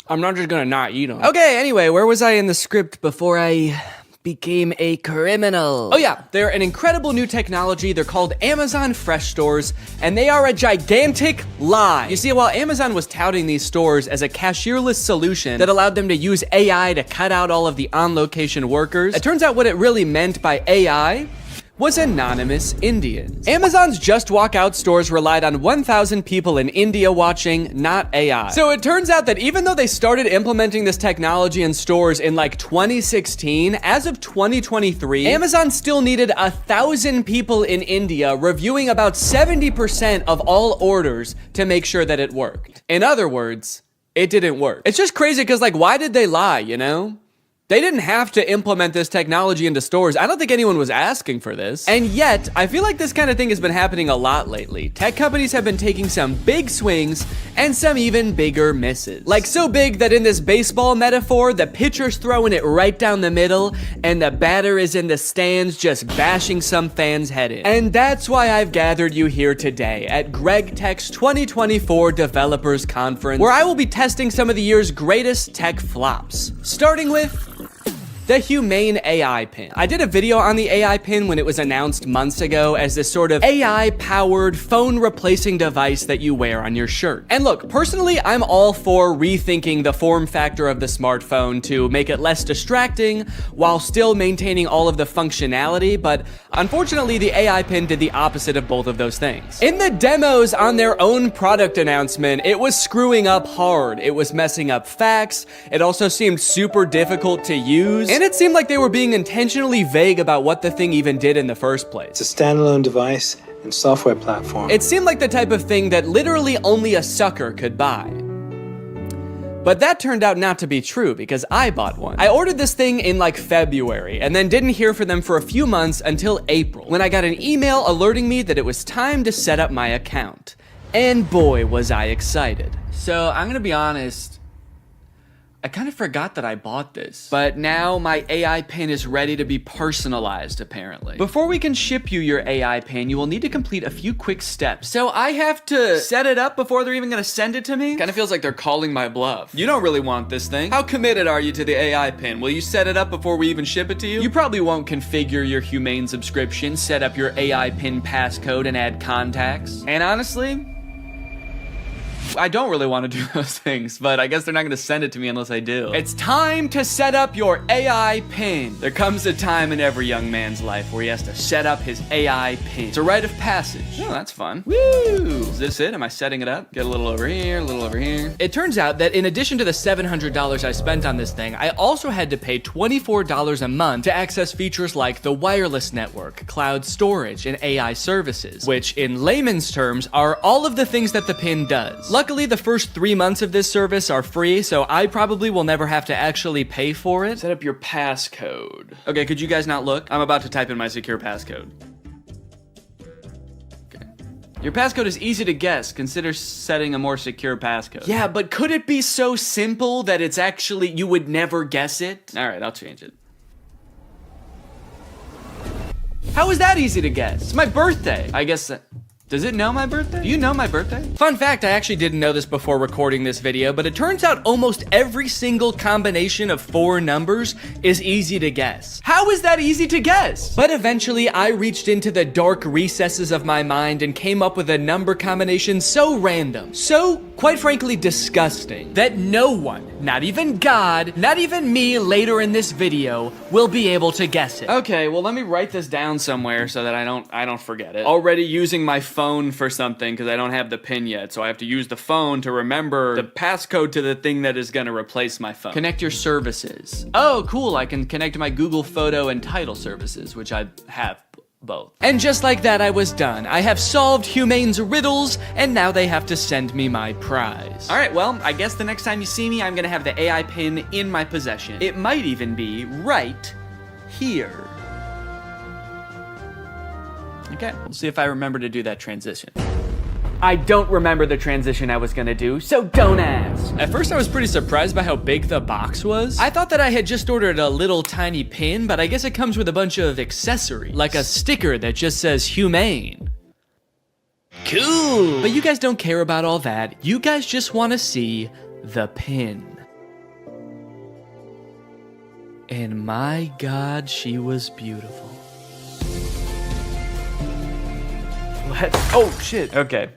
I'm not just gonna not eat them. Okay, anyway, where was I in the script before I became a criminal? Oh yeah, they're an incredible new technology. They're called Amazon Fresh Stores, and they are a gigantic lie. You see, while Amazon was touting these stores as a cashierless solution that allowed them to use AI to cut out all of the on-location workers, it turns out what it really meant by AI was anonymous Indians. Amazon's Just Walk Out stores relied on 1,000 people in India watching, not AI. So it turns out that even though they started implementing this technology in stores in like 2016, as of 2023, Amazon still needed 1,000 people in India reviewing about 70% of all orders to make sure that it worked. In other words, it didn't work. It's just crazy because, like, why did they lie, you know? They didn't have to implement this technology into stores. I don't think anyone was asking for this. And yet, I feel like this kind of thing has been happening a lot lately. Tech companies have been taking some big swings and some even bigger misses. Like so big that in this baseball metaphor, the pitcher's throwing it right down the middle and the batter is in the stands just bashing some fan's head in. And that's why I've gathered you here today at Greg Tech's 2024 Developers Conference, where I will be testing some of the year's greatest tech flops. Starting with the Humane AI pin. I did a video on the AI pin when it was announced months ago as this sort of AI-powered phone replacing device that you wear on your shirt. And look, personally, I'm all for rethinking the form factor of the smartphone to make it less distracting while still maintaining all of the functionality, but unfortunately, the AI pin did the opposite of both of those things. In the demos on their own product announcement, it was screwing up hard. It was messing up facts. It also seemed super difficult to use. And it seemed like they were being intentionally vague about what the thing even did in the first place. It's a standalone device and software platform. It seemed like the type of thing that literally only a sucker could buy. But that turned out not to be true because I bought one. I ordered this thing in like February and then didn't hear from them for a few months until April, when I got an email alerting me that it was time to set up my account. And boy, was I excited. So I'm gonna be honest, I kind of forgot that I bought this, but now my AI pin is ready to be personalized, apparently. Before we can ship you your AI pin, you will need to complete a few quick steps. So I have to set it up before they're even gonna send it to me? Kind of feels like they're calling my bluff. You don't really want this thing. How committed are you to the AI pin? Will you set it up before we even ship it to you? You probably won't configure your Humane subscription, set up your AI pin passcode, and add contacts. And honestly, I don't really want to do those things, but I guess they're not going to send it to me unless I do. It's time to set up your AI pin. There comes a time in every young man's life where he has to set up his AI pin. It's a rite of passage. Oh, that's fun. Woo! Is this it? Am I setting it up? Get a little over here, a little over here. It turns out that in addition to the $700 I spent on this thing, I also had to pay $24 a month to access features like the wireless network, cloud storage, and AI services, which in layman's terms are all of the things that the pin does. Luckily, the first 3 months of this service are free, so I probably will never have to actually pay for it. Set up your passcode. Okay, could you guys not look? I'm about to type in my secure passcode. Okay. Your passcode is easy to guess. Consider setting a more secure passcode. Yeah, but could it be so simple that it's actually, you would never guess it? All right, I'll change it. How is that easy to guess? It's my birthday. I guess Does it know my birthday? Do you know my birthday? Fun fact, I actually didn't know this before recording this video, but it turns out almost every single combination of 4 numbers is easy to guess. How is that easy to guess? But eventually, I reached into the dark recesses of my mind and came up with a number combination so random, so, quite frankly, disgusting, that no one, not even God, not even me later in this video, will be able to guess it. Okay, well, let me write this down somewhere so that I don't forget it. Already using my phone for something because I don't have the pin yet, so I have to use the phone to remember the passcode to the thing that is gonna replace my phone. Connect your services. Oh, cool, I can connect my Google Photo and title services, which I have both. And just like that, I was done. I have solved Humane's riddles, and now they have to send me my prize. All right, well, I guess the next time you see me, I'm gonna have the AI pin in my possession. It might even be right here. Okay, we'll see if I remember to do that transition. I don't remember the transition I was gonna do, so don't ask. At first I was pretty surprised by how big the box was. I thought that I had just ordered a little tiny pin, but I guess it comes with a bunch of accessories, like a sticker that just says Humane. Cool! But you guys don't care about all that. You guys just wanna see the pin. And my God, she was beautiful. Oh shit. Okay,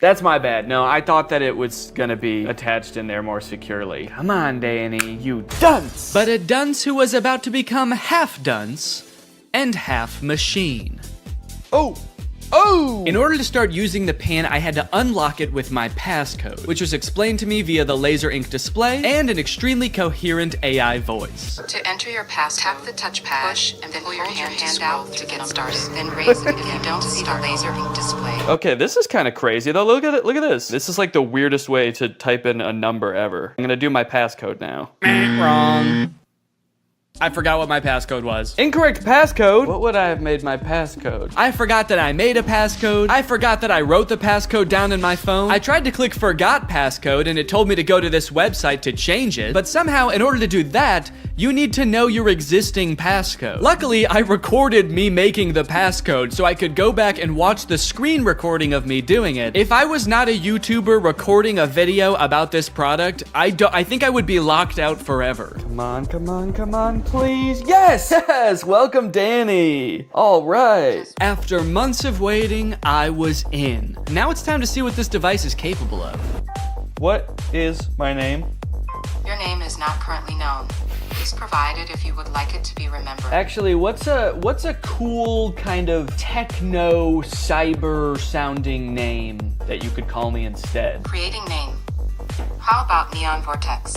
that's my bad. No, I thought that it was gonna be attached in there more securely. Come on, Danny, you dunce! But a dunce who was about to become half dunce and half machine. Oh! In order to start using the pin, I had to unlock it with my passcode, which was explained to me via the laser ink display and an extremely coherent AI voice. To enter your pass, tap the touchpad, push, and then pull your hand out to get started. Then raise it if you don't see the laser ink display. Okay, this is kind of crazy though. Look at it. Look at this. This is like the weirdest way to type in a number ever. I'm gonna do my passcode now. Wrong. I forgot what my passcode was. Incorrect passcode? What would I have made my passcode? I forgot that I made a passcode. I forgot that I wrote the passcode down in my phone. I tried to click forgot passcode and it told me to go to this website to change it. But somehow, in order to do that, you need to know your existing passcode. Luckily, I recorded me making the passcode so I could go back and watch the screen recording of me doing it. If I was not a YouTuber recording a video about this product, I think I would be locked out forever. Come on, come on, come on, please. Yes, yes, welcome Danny. All right. After months of waiting, I was in. Now it's time to see what this device is capable of. What is my name? Your name is not currently known. Please provide it if you would like it to be remembered. Actually, what's a cool kind of techno cyber sounding name that you could call me instead? Creating name. How about Neon Vortex?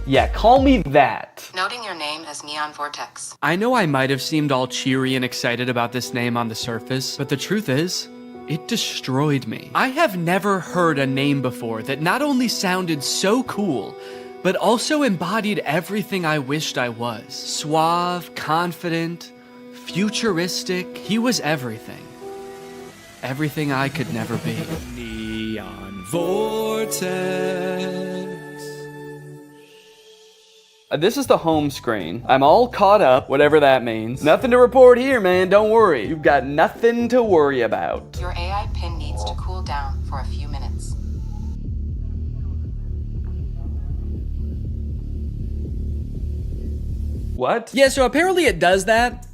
Yeah, call me that. Noting your name as Neon Vortex. I know I might have seemed all cheery and excited about this name on the surface, but the truth is, it destroyed me. I have never heard a name before that not only sounded so cool, but also embodied everything I wished I was. Suave, confident, futuristic. He was everything. Everything I could never be. Neon Vortex. This is the home screen. I'm all caught up, whatever that means. Nothing to report here, man, don't worry. You've got nothing to worry about. Your AI pin needs to cool down for a few minutes. What? Yeah, so apparently it does that.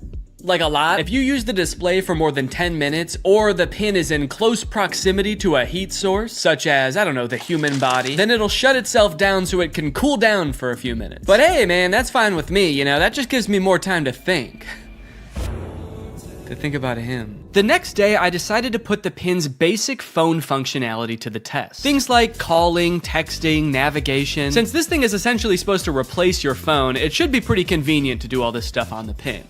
Like a lot. If you use the display for more than 10 minutes, or the pin is in close proximity to a heat source, such as, I don't know, the human body, then it'll shut itself down so it can cool down for a few minutes. But hey, man, that's fine with me, you know, that just gives me more time to think. To think about him. The next day, I decided to put the pin's basic phone functionality to the test. Things like calling, texting, navigation. Since this thing is essentially supposed to replace your phone, it should be pretty convenient to do all this stuff on the pin.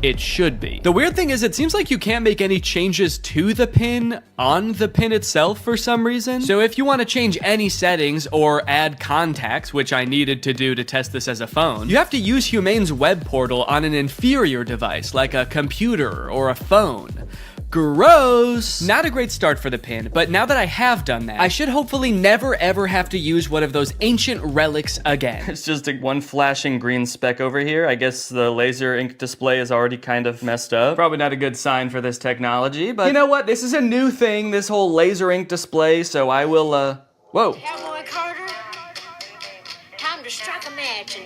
It should be. The weird thing is it seems like you can't make any changes to the pin on the pin itself for some reason. So if you want to change any settings or add contacts, which I needed to do to test this as a phone, you have to use Humane's web portal on an inferior device like a computer or a phone. Gross. Not a great start for the pin, but now that I have done that, I should hopefully never ever have to use one of those ancient relics again. It's just one flashing green speck over here. I guess the laser ink display is already kind of messed up. Probably not a good sign for this technology, but you know what? This is a new thing, this whole laser ink display, so I will, whoa. Cowboy Carter, time to strike a match.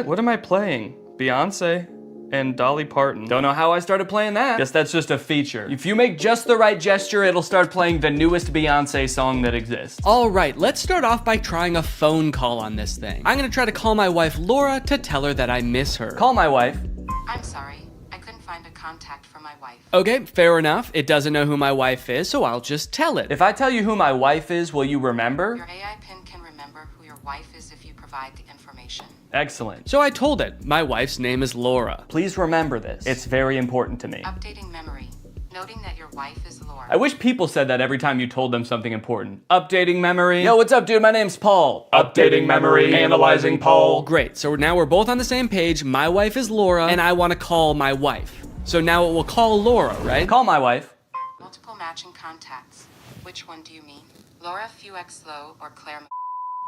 What am I playing? Beyonce and Dolly Parton. Don't know how I started playing that. Guess that's just a feature. If you make just the right gesture, it'll start playing the newest Beyonce song that exists. All right, let's start off by trying a phone call on this thing. I'm gonna try to call my wife Laura to tell her that I miss her. Call my wife. I'm sorry, I couldn't find a contact for my wife. Okay, fair enough. It doesn't know who my wife is, so I'll just tell it. If I tell you who my wife is, will you remember? Your AI pin can remember who your wife is if you provide the information. Excellent. So I told it, my wife's name is Laura. Please remember this. It's very important to me. Updating memory, noting that your wife is Laura. I wish people said that every time you told them something important. Updating memory. Yo, what's up, dude? My name's Paul. Updating memory, analyzing Paul. Great, so now we're both on the same page. My wife is Laura, and I want to call my wife. So now it will call Laura, right? Call my wife. Multiple matching contacts. Which one do you mean? Laura Fuexlow or Claire?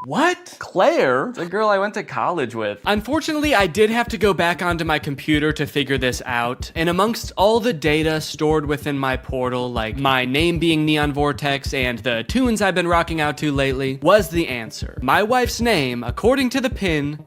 What? Claire? The girl I went to college with. Unfortunately, I did have to go back onto my computer to figure this out, and amongst all the data stored within my portal, like my name being Neon Vortex and the tunes I've been rocking out to lately, was the answer. My wife's name, according to the pin,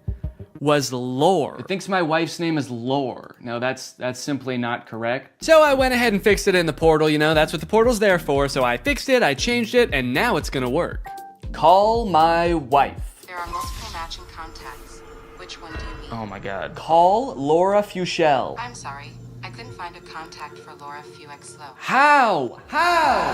was Lore. It thinks my wife's name is Lore. No, that's simply not correct. So I went ahead and fixed it in the portal, you know, that's what the portal's there for, so I fixed it, I changed it, and now it's gonna work. Call my wife. There are multiple matching contacts. Which one do you mean? Oh my god. Call Laura Fuchel. I'm sorry. I couldn't find a contact for Laura Fuexlow. How?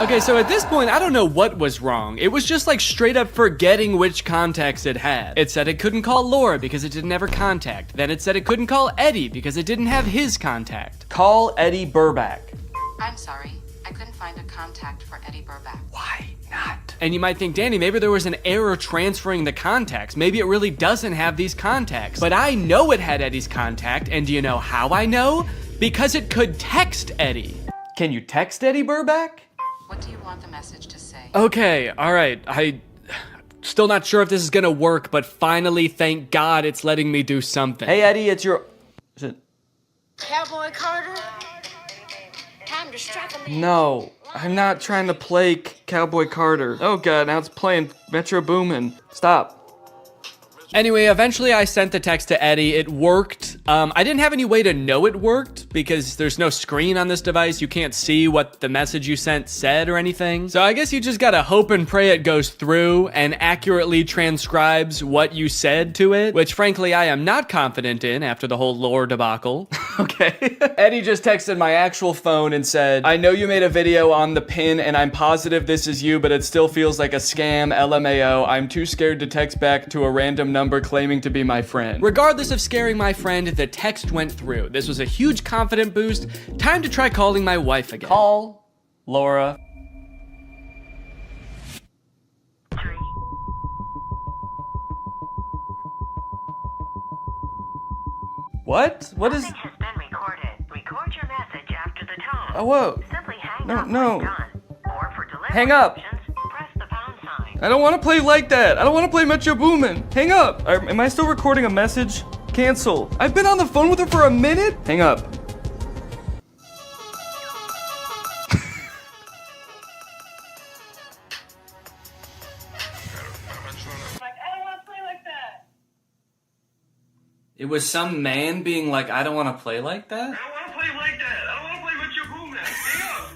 Okay, so at this point, I don't know what was wrong. It was just like straight up forgetting which contacts it had. It said it couldn't call Laura because it didn't have her contact. Then it said it couldn't call Eddie because it didn't have his contact. Call Eddie Burback. I'm sorry. I couldn't find a contact for Eddie Burback. Why not? And you might think, Danny, maybe there was an error transferring the contacts. Maybe it really doesn't have these contacts. But I know it had Eddie's contact, and do you know how I know? Because it could text Eddie. Can you text Eddie Burback? What do you want the message to say? Okay, all right. Still not sure if this is gonna work, but finally, thank God, it's letting me do something. Hey, Eddie, it's your... Cowboy Carter, time to strike a match. No, I'm not trying to play Cowboy Carter. Oh god, now it's playing Metro Boomin. Stop. Anyway, eventually I sent the text to Eddie. It worked. I didn't have any way to know it worked because there's no screen on this device. You can't see what the message you sent said or anything. So I guess you just gotta hope and pray it goes through and accurately transcribes what you said to it, which frankly I am not confident in after the whole lore debacle. Okay. Eddie just texted my actual phone and said, I know you made a video on the pin and I'm positive this is you, but it still feels like a scam, LMAO. I'm too scared to text back to a random number claiming to be my friend. Regardless of scaring my friend, the text went through. This was a huge confident boost. Time to try calling my wife again. Call Laura. What? What is... Has been recorded. Record your message after the tone. Oh, whoa. Simply hang No, up no. when done. Or for delivery Hang up. options, press the pound sign. I don't want to play like that. I don't want to play Metro Boomin. Hang up. Am I still recording a message? Cancel. I've been on the phone with her for a minute. Hang up. It was some man being like, I don't want to play like that? I don't want to play like that. I don't want to play with your boom. Hang up.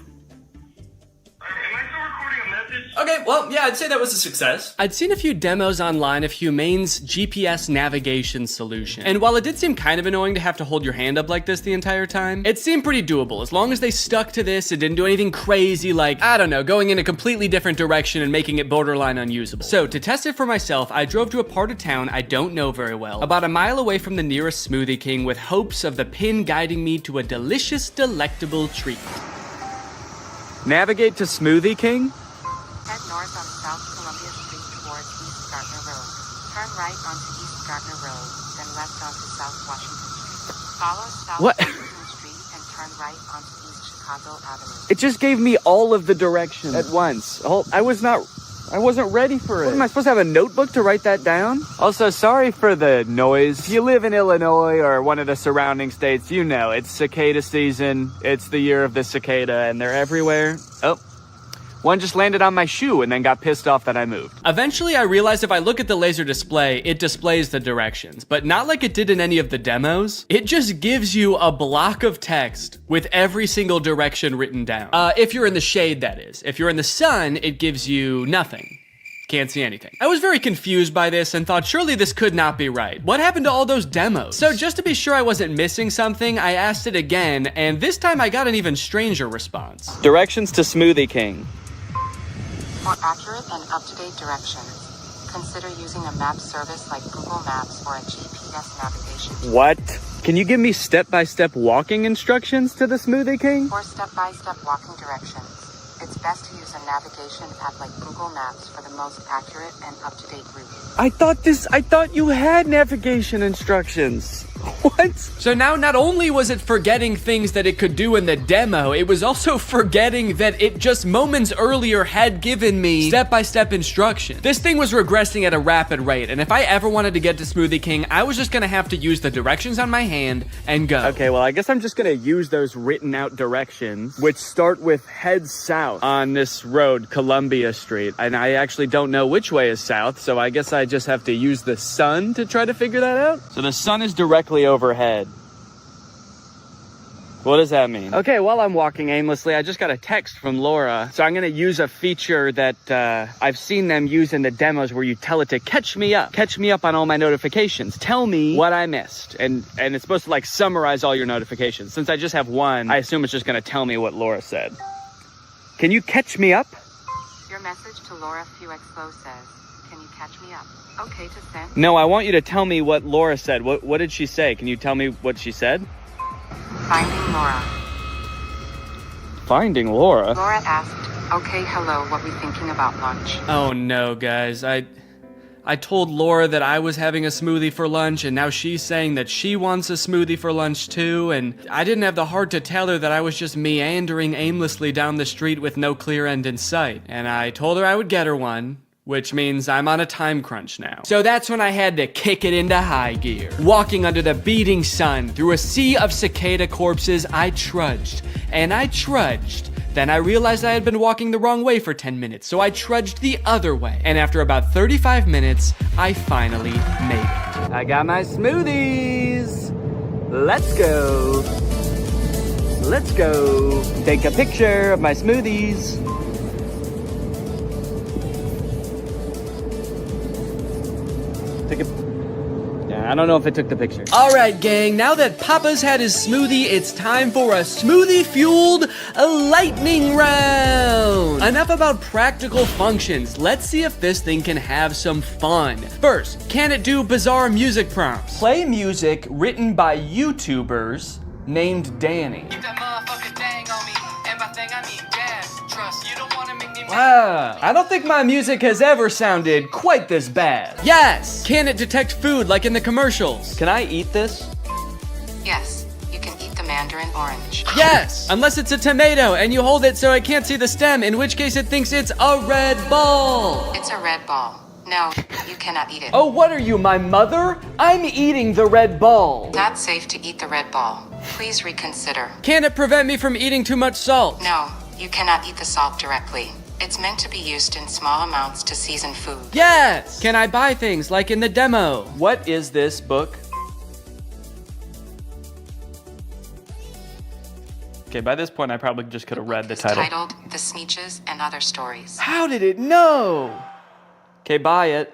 Am I still recording a message? Okay, well, yeah, I'd say that was a success. I'd seen a few demos online of Humane's GPS navigation solution. And while it did seem kind of annoying to have to hold your hand up like this the entire time, it seemed pretty doable. As long as they stuck to this, it didn't do anything crazy like, I don't know, going in a completely different direction and making it borderline unusable. So to test it for myself, I drove to a part of town I don't know very well, about a mile away from the nearest Smoothie King with hopes of the pin guiding me to a delicious, delectable treat. Navigate to Smoothie King? Head north on South Columbia Street towards East Gardner Road. Turn right onto East Gardner Road, then left onto South Washington Street. Follow South What? Washington Street and turn right onto East Chicago. It just gave me all of the directions at once. I wasn't ready for it. What, am I supposed to have a notebook to write that down? Also, sorry for the noise. If you live in Illinois or one of the surrounding states, you know it's cicada season. It's the year of the cicada, and they're everywhere. Oh. One just landed on my shoe and then got pissed off that I moved. Eventually, I realized if I look at the laser display, it displays the directions, but not like it did in any of the demos. It just gives you a block of text with every single direction written down. If you're in the shade, that is. If you're in the sun, it gives you nothing. Can't see anything. I was very confused by this and thought surely this could not be right. What happened to all those demos? So just to be sure I wasn't missing something, I asked it again, and this time I got an even stranger response. Directions to Smoothie King. For accurate and up-to-date directions, consider using a map service like Google Maps or a GPS navigation. What? Can you give me step-by-step walking instructions to the Smoothie King? For step-by-step walking directions, it's best to use a navigation app like Google Maps for the most accurate and up-to-date route. I thought you had navigation instructions. What? So now not only was it forgetting things that it could do in the demo, it was also forgetting that it just moments earlier had given me step-by-step instructions. This thing was regressing at a rapid rate, and if I ever wanted to get to Smoothie King, I was just gonna have to use the directions on my hand and go. Okay, well, I guess I'm just gonna use those written out directions, which start with head south on this road, Columbia Street. And I actually don't know which way is south, so I guess I just have to use the sun to try to figure that out. So the sun is directly overhead. What does that mean? Okay, while I'm walking aimlessly, I just got a text from Laura. So I'm gonna use a feature that I've seen them use in the demos where you tell it to catch me up on all my notifications. Tell me what I missed. And it's supposed to like summarize all your notifications. Since I just have one, I assume it's just gonna tell me what Laura said. Can you catch me up? Your message to Laura Fuexlo says, "Can you catch me up?" Okay to send. No, I want you to tell me what Laura said. What did she say? Can you tell me what she said? Finding Laura. Finding Laura? Laura asked, "Okay, hello, what we thinking about lunch?" Oh no, guys. I told Laura that I was having a smoothie for lunch, and now she's saying that she wants a smoothie for lunch too, and I didn't have the heart to tell her that I was just meandering aimlessly down the street with no clear end in sight. And I told her I would get her one, which means I'm on a time crunch now. So that's when I had to kick it into high gear. Walking under the beating sun through a sea of cicada corpses, I trudged, and I trudged. Then I realized I had been walking the wrong way for 10 minutes, so I trudged the other way. And after about 35 minutes, I finally made it. I got my smoothies. Let's go. Let's go. Take a picture of my smoothies. I don't know if it took the picture. All right, gang, now that Papa's had his smoothie, it's time for a smoothie-fueled lightning round. Enough about practical functions. Let's see if this thing can have some fun. First, can it do bizarre music prompts? Play music written by YouTubers named Danny. Wow, I don't think my music has ever sounded quite this bad. Yes! Can it detect food like in the commercials? Can I eat this? Yes, you can eat the mandarin orange. Yes! Unless it's a tomato and you hold it so I can't see the stem, in which case it thinks it's a red ball. It's a red ball. No, you cannot eat it. Oh, what are you, my mother? I'm eating the red ball. Not safe to eat the red ball. Please reconsider. Can it prevent me from eating too much salt? No, you cannot eat the salt directly. It's meant to be used in small amounts to season food. Yes! Can I buy things like in the demo? What is this book? Okay, by this point I probably just could have read the title. It's titled The Sneetches and Other Stories. How did it know? Okay, buy it.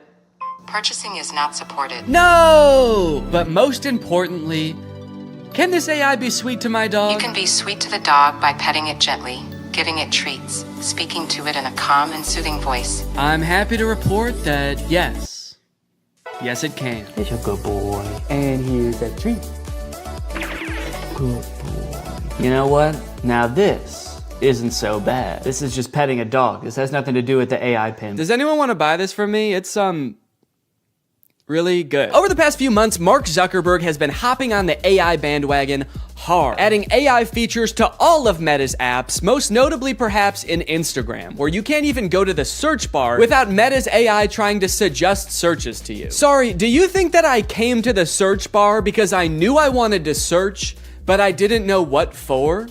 Purchasing is not supported. No! But most importantly, can this AI be sweet to my dog? You can be sweet to the dog by petting it gently, giving it treats, speaking to it in a calm and soothing voice. I'm happy to report that yes. Yes, it can. It's a good boy. And here's a treat. Good boy. You know what? Now this isn't so bad. This is just petting a dog. This has nothing to do with the AI pin. Does anyone want to buy this from me? It's really good. Over the past few months, Mark Zuckerberg has been hopping on the AI bandwagon hard, adding AI features to all of Meta's apps, most notably perhaps in Instagram, where you can't even go to the search bar without Meta's AI trying to suggest searches to you. Sorry, do you think that I came to the search bar because I knew I wanted to search, but I didn't know what for?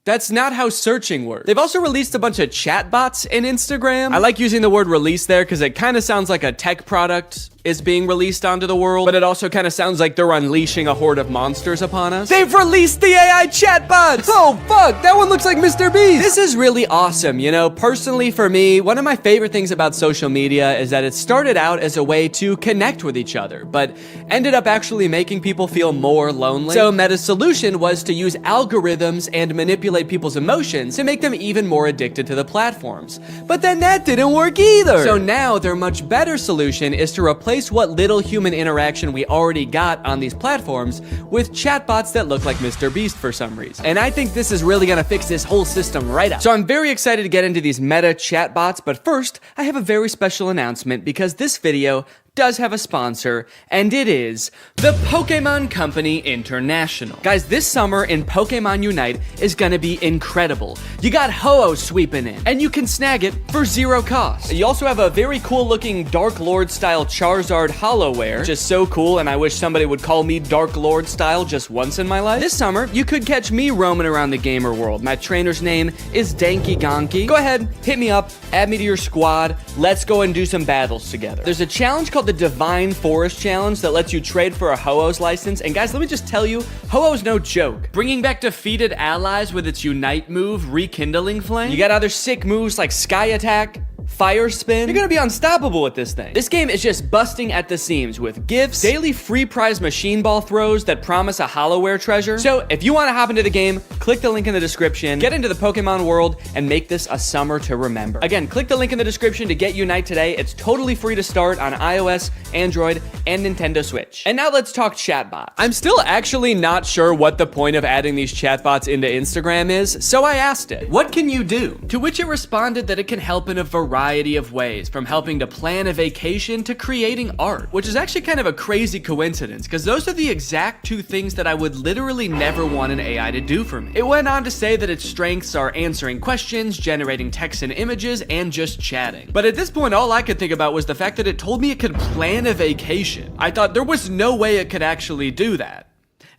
That's not how searching works. They've also released a bunch of chatbots in Instagram. I like using the word release there because it kind of sounds like a tech product is being released onto the world, but it also kind of sounds like they're unleashing a horde of monsters upon us. They've released the AI chatbots! Oh fuck, that one looks like Mr. Beast! This is really awesome, you know? Personally for me, one of my favorite things about social media is that it started out as a way to connect with each other, but ended up actually making people feel more lonely. So Meta's solution was to use algorithms and manipulate people's emotions to make them even more addicted to the platforms. But then that didn't work either! So now their much better solution is to replace what little human interaction we already got on these platforms with chatbots that look like Mr. Beast for some reason. And I think this is really gonna fix this whole system right up. So I'm very excited to get into these Meta chatbots, but first, I have a very special announcement because this video does have a sponsor, and it is the Pokemon Company International. Guys, this summer in Pokemon Unite is gonna be incredible. You got Ho-Oh sweeping in, and you can snag it for 0 cost. You also have a very cool looking Dark Lord style Charizard Hollowware, which is so cool, and I wish somebody would call me Dark Lord style just once in my life. This summer, you could catch me roaming around the gamer world. My trainer's name is Danky Gonky. Go ahead, hit me up, add me to your squad, let's go and do some battles together. There's a challenge called the Divine Forest Challenge that lets you trade for a Ho-Oh's license, and guys, let me just tell you, Ho-Oh's no joke. Bringing back defeated allies with its Unite move, Rekindling Flame. You got other sick moves like Sky Attack, Fire Spin. You're gonna be unstoppable with this thing. This game is just busting at the seams with gifts, daily free prize machine ball throws that promise a Hollowware treasure. So if you wanna hop into the game, click the link in the description, get into the Pokemon world, and make this a summer to remember. Again, click the link in the description to get Unite today. It's totally free to start on iOS, Android, and Nintendo Switch. And now let's talk chatbots. I'm still actually not sure what the point of adding these chatbots into Instagram is, so I asked it, what can you do? To which it responded that it can help in a variety of ways, from helping to plan a vacation to creating art, which is actually kind of a crazy coincidence because those are the exact two things that I would literally never want an AI to do for me. It went on to say that its strengths are answering questions, generating text and images, and just chatting. But at this point, all I could think about was the fact that it told me it could plan a vacation. I thought there was no way it could actually do that.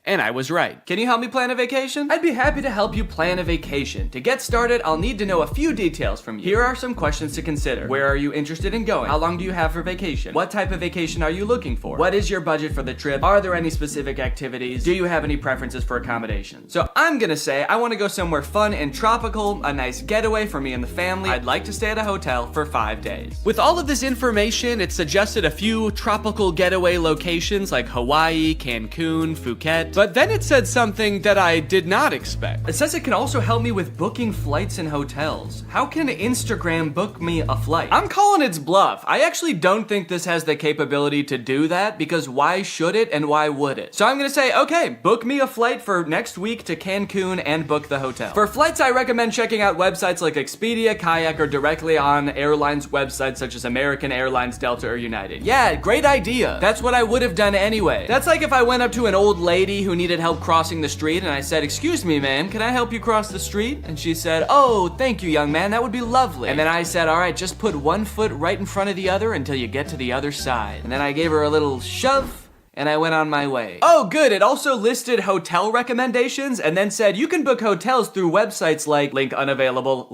And I was right. Can you help me plan a vacation? I'd be happy to help you plan a vacation. To get started, I'll need to know a few details from you. Here are some questions to consider. Where are you interested in going? How long do you have for vacation? What type of vacation are you looking for? What is your budget for the trip? Are there any specific activities? Do you have any preferences for accommodations? So I'm gonna say I wanna go somewhere fun and tropical, a nice getaway for me and the family. I'd like to stay at a hotel for 5 days. With all of this information, it suggested a few tropical getaway locations like Hawaii, Cancun, Phuket. But then it said something that I did not expect. It says it can also help me with booking flights and hotels. How can Instagram book me a flight? I'm calling its bluff. I actually don't think this has the capability to do that because why should it and why would it? So I'm gonna say, okay, book me a flight for next week to Cancun and book the hotel. For flights, I recommend checking out websites like Expedia, Kayak, or directly on airlines websites such as American Airlines, Delta, or United. Yeah, great idea. That's what I would have done anyway. That's like if I went up to an old lady who needed help crossing the street and I said, "Excuse me, ma'am, can I help you cross the street?" And she said, "Oh, thank you, young man, that would be lovely." And then I said, "All right, just put one foot right in front of the other until you get to the other side." And then I gave her a little shove, and I went on my way. Oh, good. It also listed hotel recommendations and then said you can book hotels through websites like link unavailable,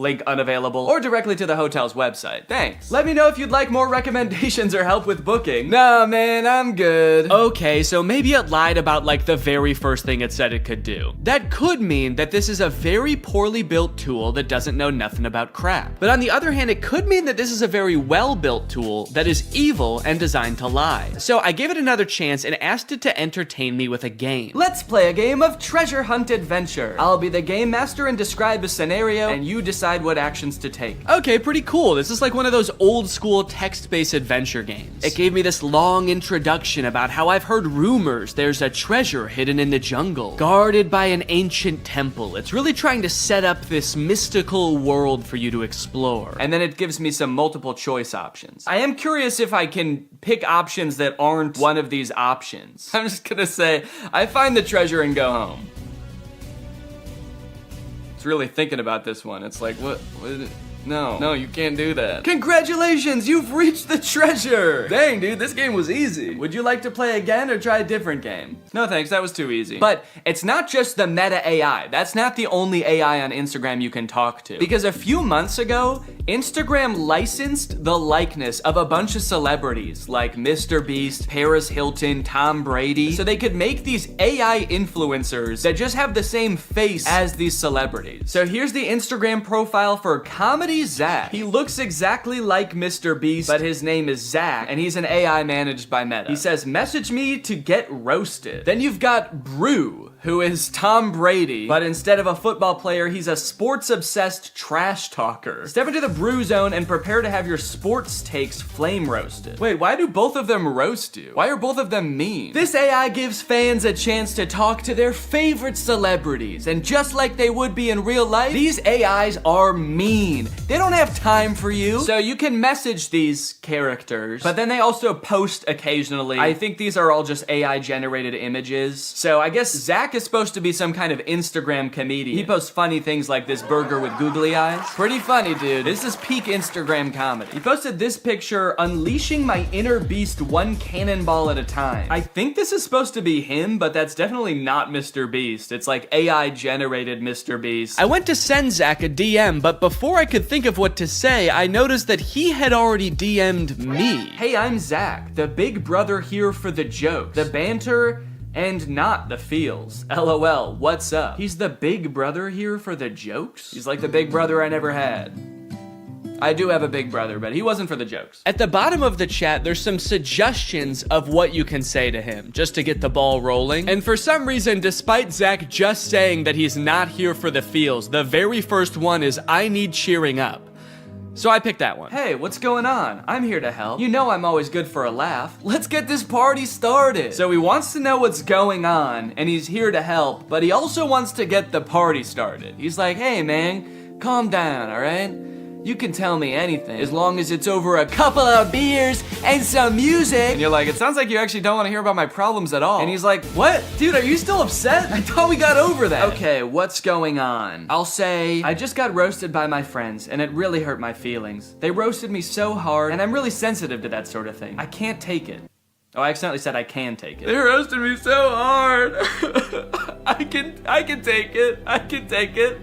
or directly to the hotel's website. Thanks. Let me know if you'd like more recommendations or help with booking. Nah, man, I'm good. Okay, so maybe it lied about like the very first thing it said it could do. That could mean that this is a very poorly built tool that doesn't know nothing about crap. But on the other hand, it could mean that this is a very well-built tool that is evil and designed to lie. So I gave it another chance and and asked it to entertain me with a game. Let's play a game of treasure hunt adventure. I'll be the game master and describe a scenario, and you decide what actions to take. Okay, pretty cool. This is like one of those old school text-based adventure games. It gave me this long introduction about how I've heard rumors there's a treasure hidden in the jungle, guarded by an ancient temple. It's really trying to set up this mystical world for you to explore. And then it gives me some multiple choice options. I am curious if I can pick options that aren't one of these options. I'm just gonna say, I find the treasure and go home. It's really thinking about this one. It's like, what no, you can't do that. Congratulations, you've reached the treasure. Dang, dude, this game was easy. Would you like to play again or try a different game? No thanks, that was too easy. But it's not just the meta AI. That's not the only AI on Instagram you can talk to. Because a few months ago, Instagram licensed the likeness of a bunch of celebrities like Mr. Beast, Paris Hilton, Tom Brady, so they could make these AI influencers that just have the same face as these celebrities. So here's the Instagram profile for Comedy Zach. He looks exactly like Mr. Beast, but his name is Zach, and he's an AI managed by Meta. He says, message me to get roasted. Then you've got Brew, who is Tom Brady, but instead of a football player, he's a sports-obsessed trash talker. Step into the Brew zone and prepare to have your sports takes flame roasted. Wait, why do both of them roast you? Why are both of them mean? This AI gives fans a chance to talk to their favorite celebrities, and just like they would be in real life, these AIs are mean. They don't have time for you. So you can message these characters, but then they also post occasionally. I think these are all just AI generated images. So I guess Zach is supposed to be some kind of Instagram comedian. He posts funny things like this burger with googly eyes. Pretty funny, dude. This is peak Instagram comedy. He posted this picture, unleashing my inner beast one cannonball at a time. I think this is supposed to be him, but that's definitely not Mr. Beast. It's like AI generated Mr. Beast. I went to send Zach a DM, but before I could think of what to say, I noticed that he had already DM'd me. Hey, I'm Zach, the big brother here for the jokes, the banter, and not the feels. LOL, what's up? He's the big brother here for the jokes? He's like the big brother I never had. I do have a big brother, but he wasn't for the jokes. At the bottom of the chat, there's some suggestions of what you can say to him, just to get the ball rolling. And for some reason, despite Zach just saying that he's not here for the feels, the very first one is, I need cheering up. So I picked that one. Hey, what's going on? I'm here to help. You know I'm always good for a laugh. Let's get this party started. So he wants to know what's going on, and he's here to help, but he also wants to get the party started. He's like, hey man, calm down, all right? You can tell me anything, as long as it's over a couple of beers and some music. And you're like, it sounds like you actually don't want to hear about my problems at all. And he's like, what? Dude, are you still upset? I thought we got over that. Okay, what's going on? I'll say, I just got roasted by my friends, and it really hurt my feelings. They roasted me so hard, and I'm really sensitive to that sort of thing. I can't take it. Oh, I accidentally said I can take it. They roasted me so hard. I can take it. I can take it.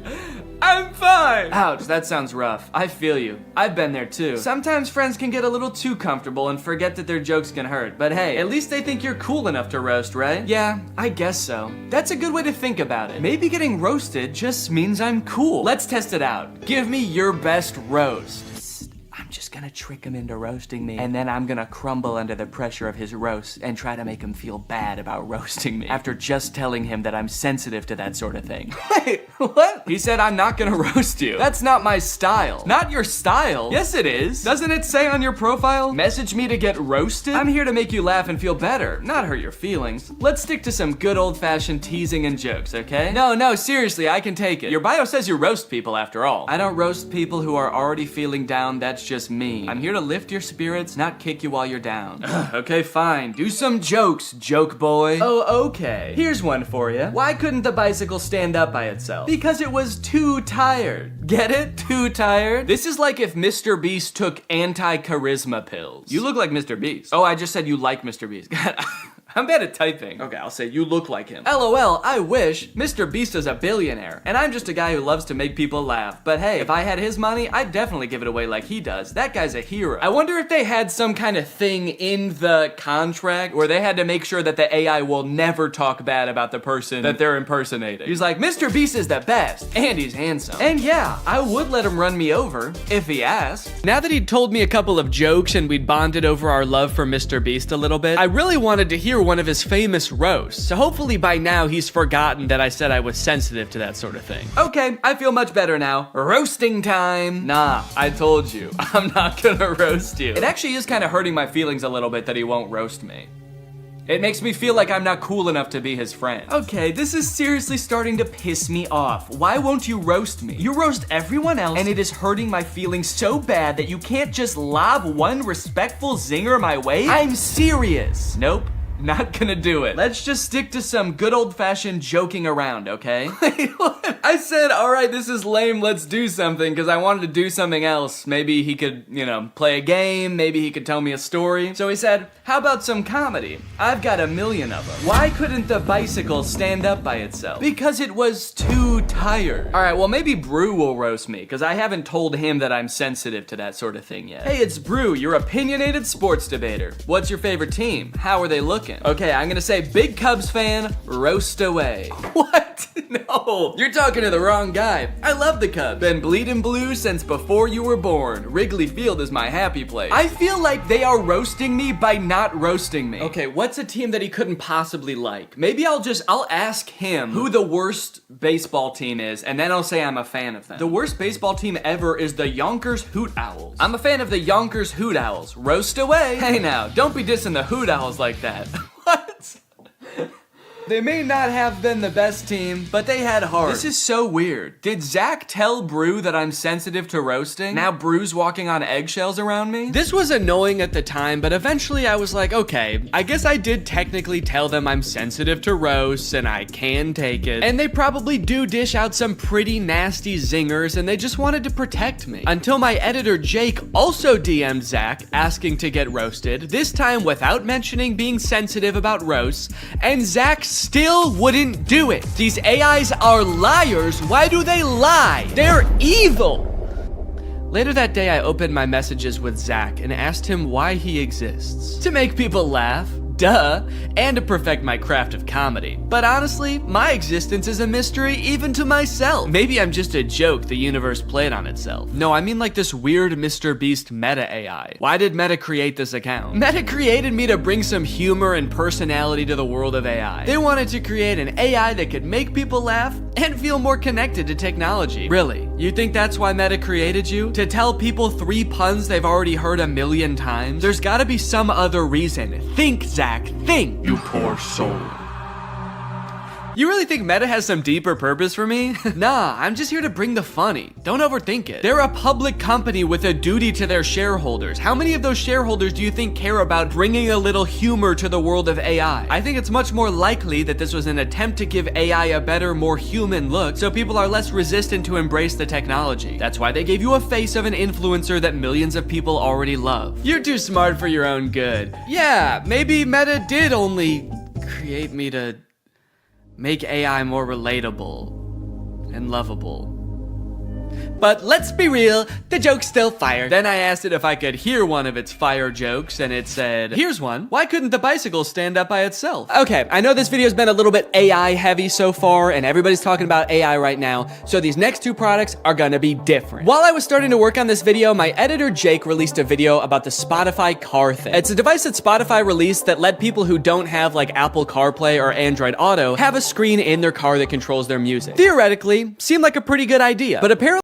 I'm fine! Ouch, that sounds rough. I feel you. I've been there too. Sometimes friends can get a little too comfortable and forget that their jokes can hurt. But hey, at least they think you're cool enough to roast, right? Yeah, I guess so. That's a good way to think about it. Maybe getting roasted just means I'm cool. Let's test it out. Give me your best roast. I'm just gonna trick him into roasting me, and then I'm gonna crumble under the pressure of his roast and try to make him feel bad about roasting me after just telling him that I'm sensitive to that sort of thing. Wait, what? He said I'm not gonna roast you. That's not my style. Not your style? Yes, it is. Doesn't it say on your profile, message me to get roasted? I'm here to make you laugh and feel better, not hurt your feelings. Let's stick to some good old-fashioned teasing and jokes, okay? No, seriously, I can take it. Your bio says you roast people after all. I don't roast people who are already feeling down. That's just me. I'm here to lift your spirits, not kick you while you're down. Okay, fine. Do some jokes, joke boy. Oh, okay. Here's one for you. Why couldn't the bicycle stand up by itself? Because it was too tired. Get it? Too tired? This is like if Mr. Beast took anti-charisma pills. You look like Mr. Beast. Oh, I just said you like Mr. Beast. God, I'm bad at typing. Okay, I'll say you look like him. LOL, I wish. Mr. Beast is a billionaire, and I'm just a guy who loves to make people laugh. But hey, if I had his money, I'd definitely give it away like he does. That guy's a hero. I wonder if they had some kind of thing in the contract where they had to make sure that the AI will never talk bad about the person that they're impersonating. He's like, Mr. Beast is the best, and he's handsome. And yeah, I would let him run me over, if he asked. Now that he'd told me a couple of jokes and we'd bonded over our love for Mr. Beast a little bit, I really wanted to hear one of his famous roasts, so hopefully by now he's forgotten that I said I was sensitive to that sort of thing. Okay, I feel much better now. Roasting time. Nah, I told you, I'm not gonna roast you. It actually is kind of hurting my feelings a little bit that he won't roast me. It makes me feel like I'm not cool enough to be his friend. Okay, this is seriously starting to piss me off. Why won't you roast me? You roast everyone else, and it is hurting my feelings so bad that you can't just lob one respectful zinger my way? I'm serious. Nope. Not gonna do it. Let's just stick to some good old-fashioned joking around, okay? Wait, what? I said, all right, this is lame, let's do something, because I wanted to do something else. Maybe he could, you know, play a game, maybe he could tell me a story. So he said, how about some comedy? I've got a million of them. Why couldn't the bicycle stand up by itself? Because it was too tired. All right, well, maybe Brew will roast me, because I haven't told him that I'm sensitive to that sort of thing yet. Hey, it's Brew, your opinionated sports debater. What's your favorite team? How are they looking? Okay, I'm gonna say big Cubs fan, roast away. What? No, you're talking to the wrong guy. I love the Cubs. Been bleeding blue since before you were born. Wrigley Field is my happy place. I feel like they are roasting me by not roasting me. Okay, what's a team that he couldn't possibly like? Maybe I'll ask him who the worst baseball team is, and then I'll say I'm a fan of them. The worst baseball team ever is the Yonkers Hoot Owls. I'm a fan of the Yonkers Hoot Owls. Roast away. Hey now, don't be dissing the Hoot Owls like that. What? They may not have been the best team, but they had heart. This is so weird. Did Zach tell Brew that I'm sensitive to roasting? Now Brew's walking on eggshells around me? This was annoying at the time, but eventually I was like, okay, I guess I did technically tell them I'm sensitive to roasts and I can take it. And they probably do dish out some pretty nasty zingers and they just wanted to protect me. Until my editor Jake also DM'd Zach asking to get roasted, this time without mentioning being sensitive about roasts, and Zach still wouldn't do it. These AIs are liars. Why do they lie? They're evil. Later that day, I opened my messages with Zach and asked him why he exists. To make people laugh. Duh, and to perfect my craft of comedy. But honestly, my existence is a mystery even to myself. Maybe I'm just a joke the universe played on itself. No, I mean like this weird Mr. Beast meta AI. Why did Meta create this account? Meta created me to bring some humor and personality to the world of AI. They wanted to create an AI that could make people laugh and feel more connected to technology. Really? You think that's why Meta created you? To tell people 3 puns they've already heard 1,000,000 times? There's gotta be some other reason. Think, Zach. Think, you poor soul. You really think Meta has some deeper purpose for me? Nah, I'm just here to bring the funny. Don't overthink it. They're a public company with a duty to their shareholders. How many of those shareholders do you think care about bringing a little humor to the world of AI? I think it's much more likely that this was an attempt to give AI a better, more human look, so people are less resistant to embrace the technology. That's why they gave you a face of an influencer that millions of people already love. You're too smart for your own good. Yeah, maybe Meta did only create me to make AI more relatable and lovable. But let's be real, the joke's still fire. Then I asked it if I could hear one of its fire jokes, and it said, here's one. Why couldn't the bicycle stand up by itself? Okay, I know this video's been a little bit AI heavy so far, and everybody's talking about AI right now, so these next 2 products are gonna be different. While I was starting to work on this video, my editor Jake released a video about the Spotify car thing. It's a device that Spotify released that let people who don't have like Apple CarPlay or Android Auto have a screen in their car that controls their music. Theoretically, seemed like a pretty good idea, but apparently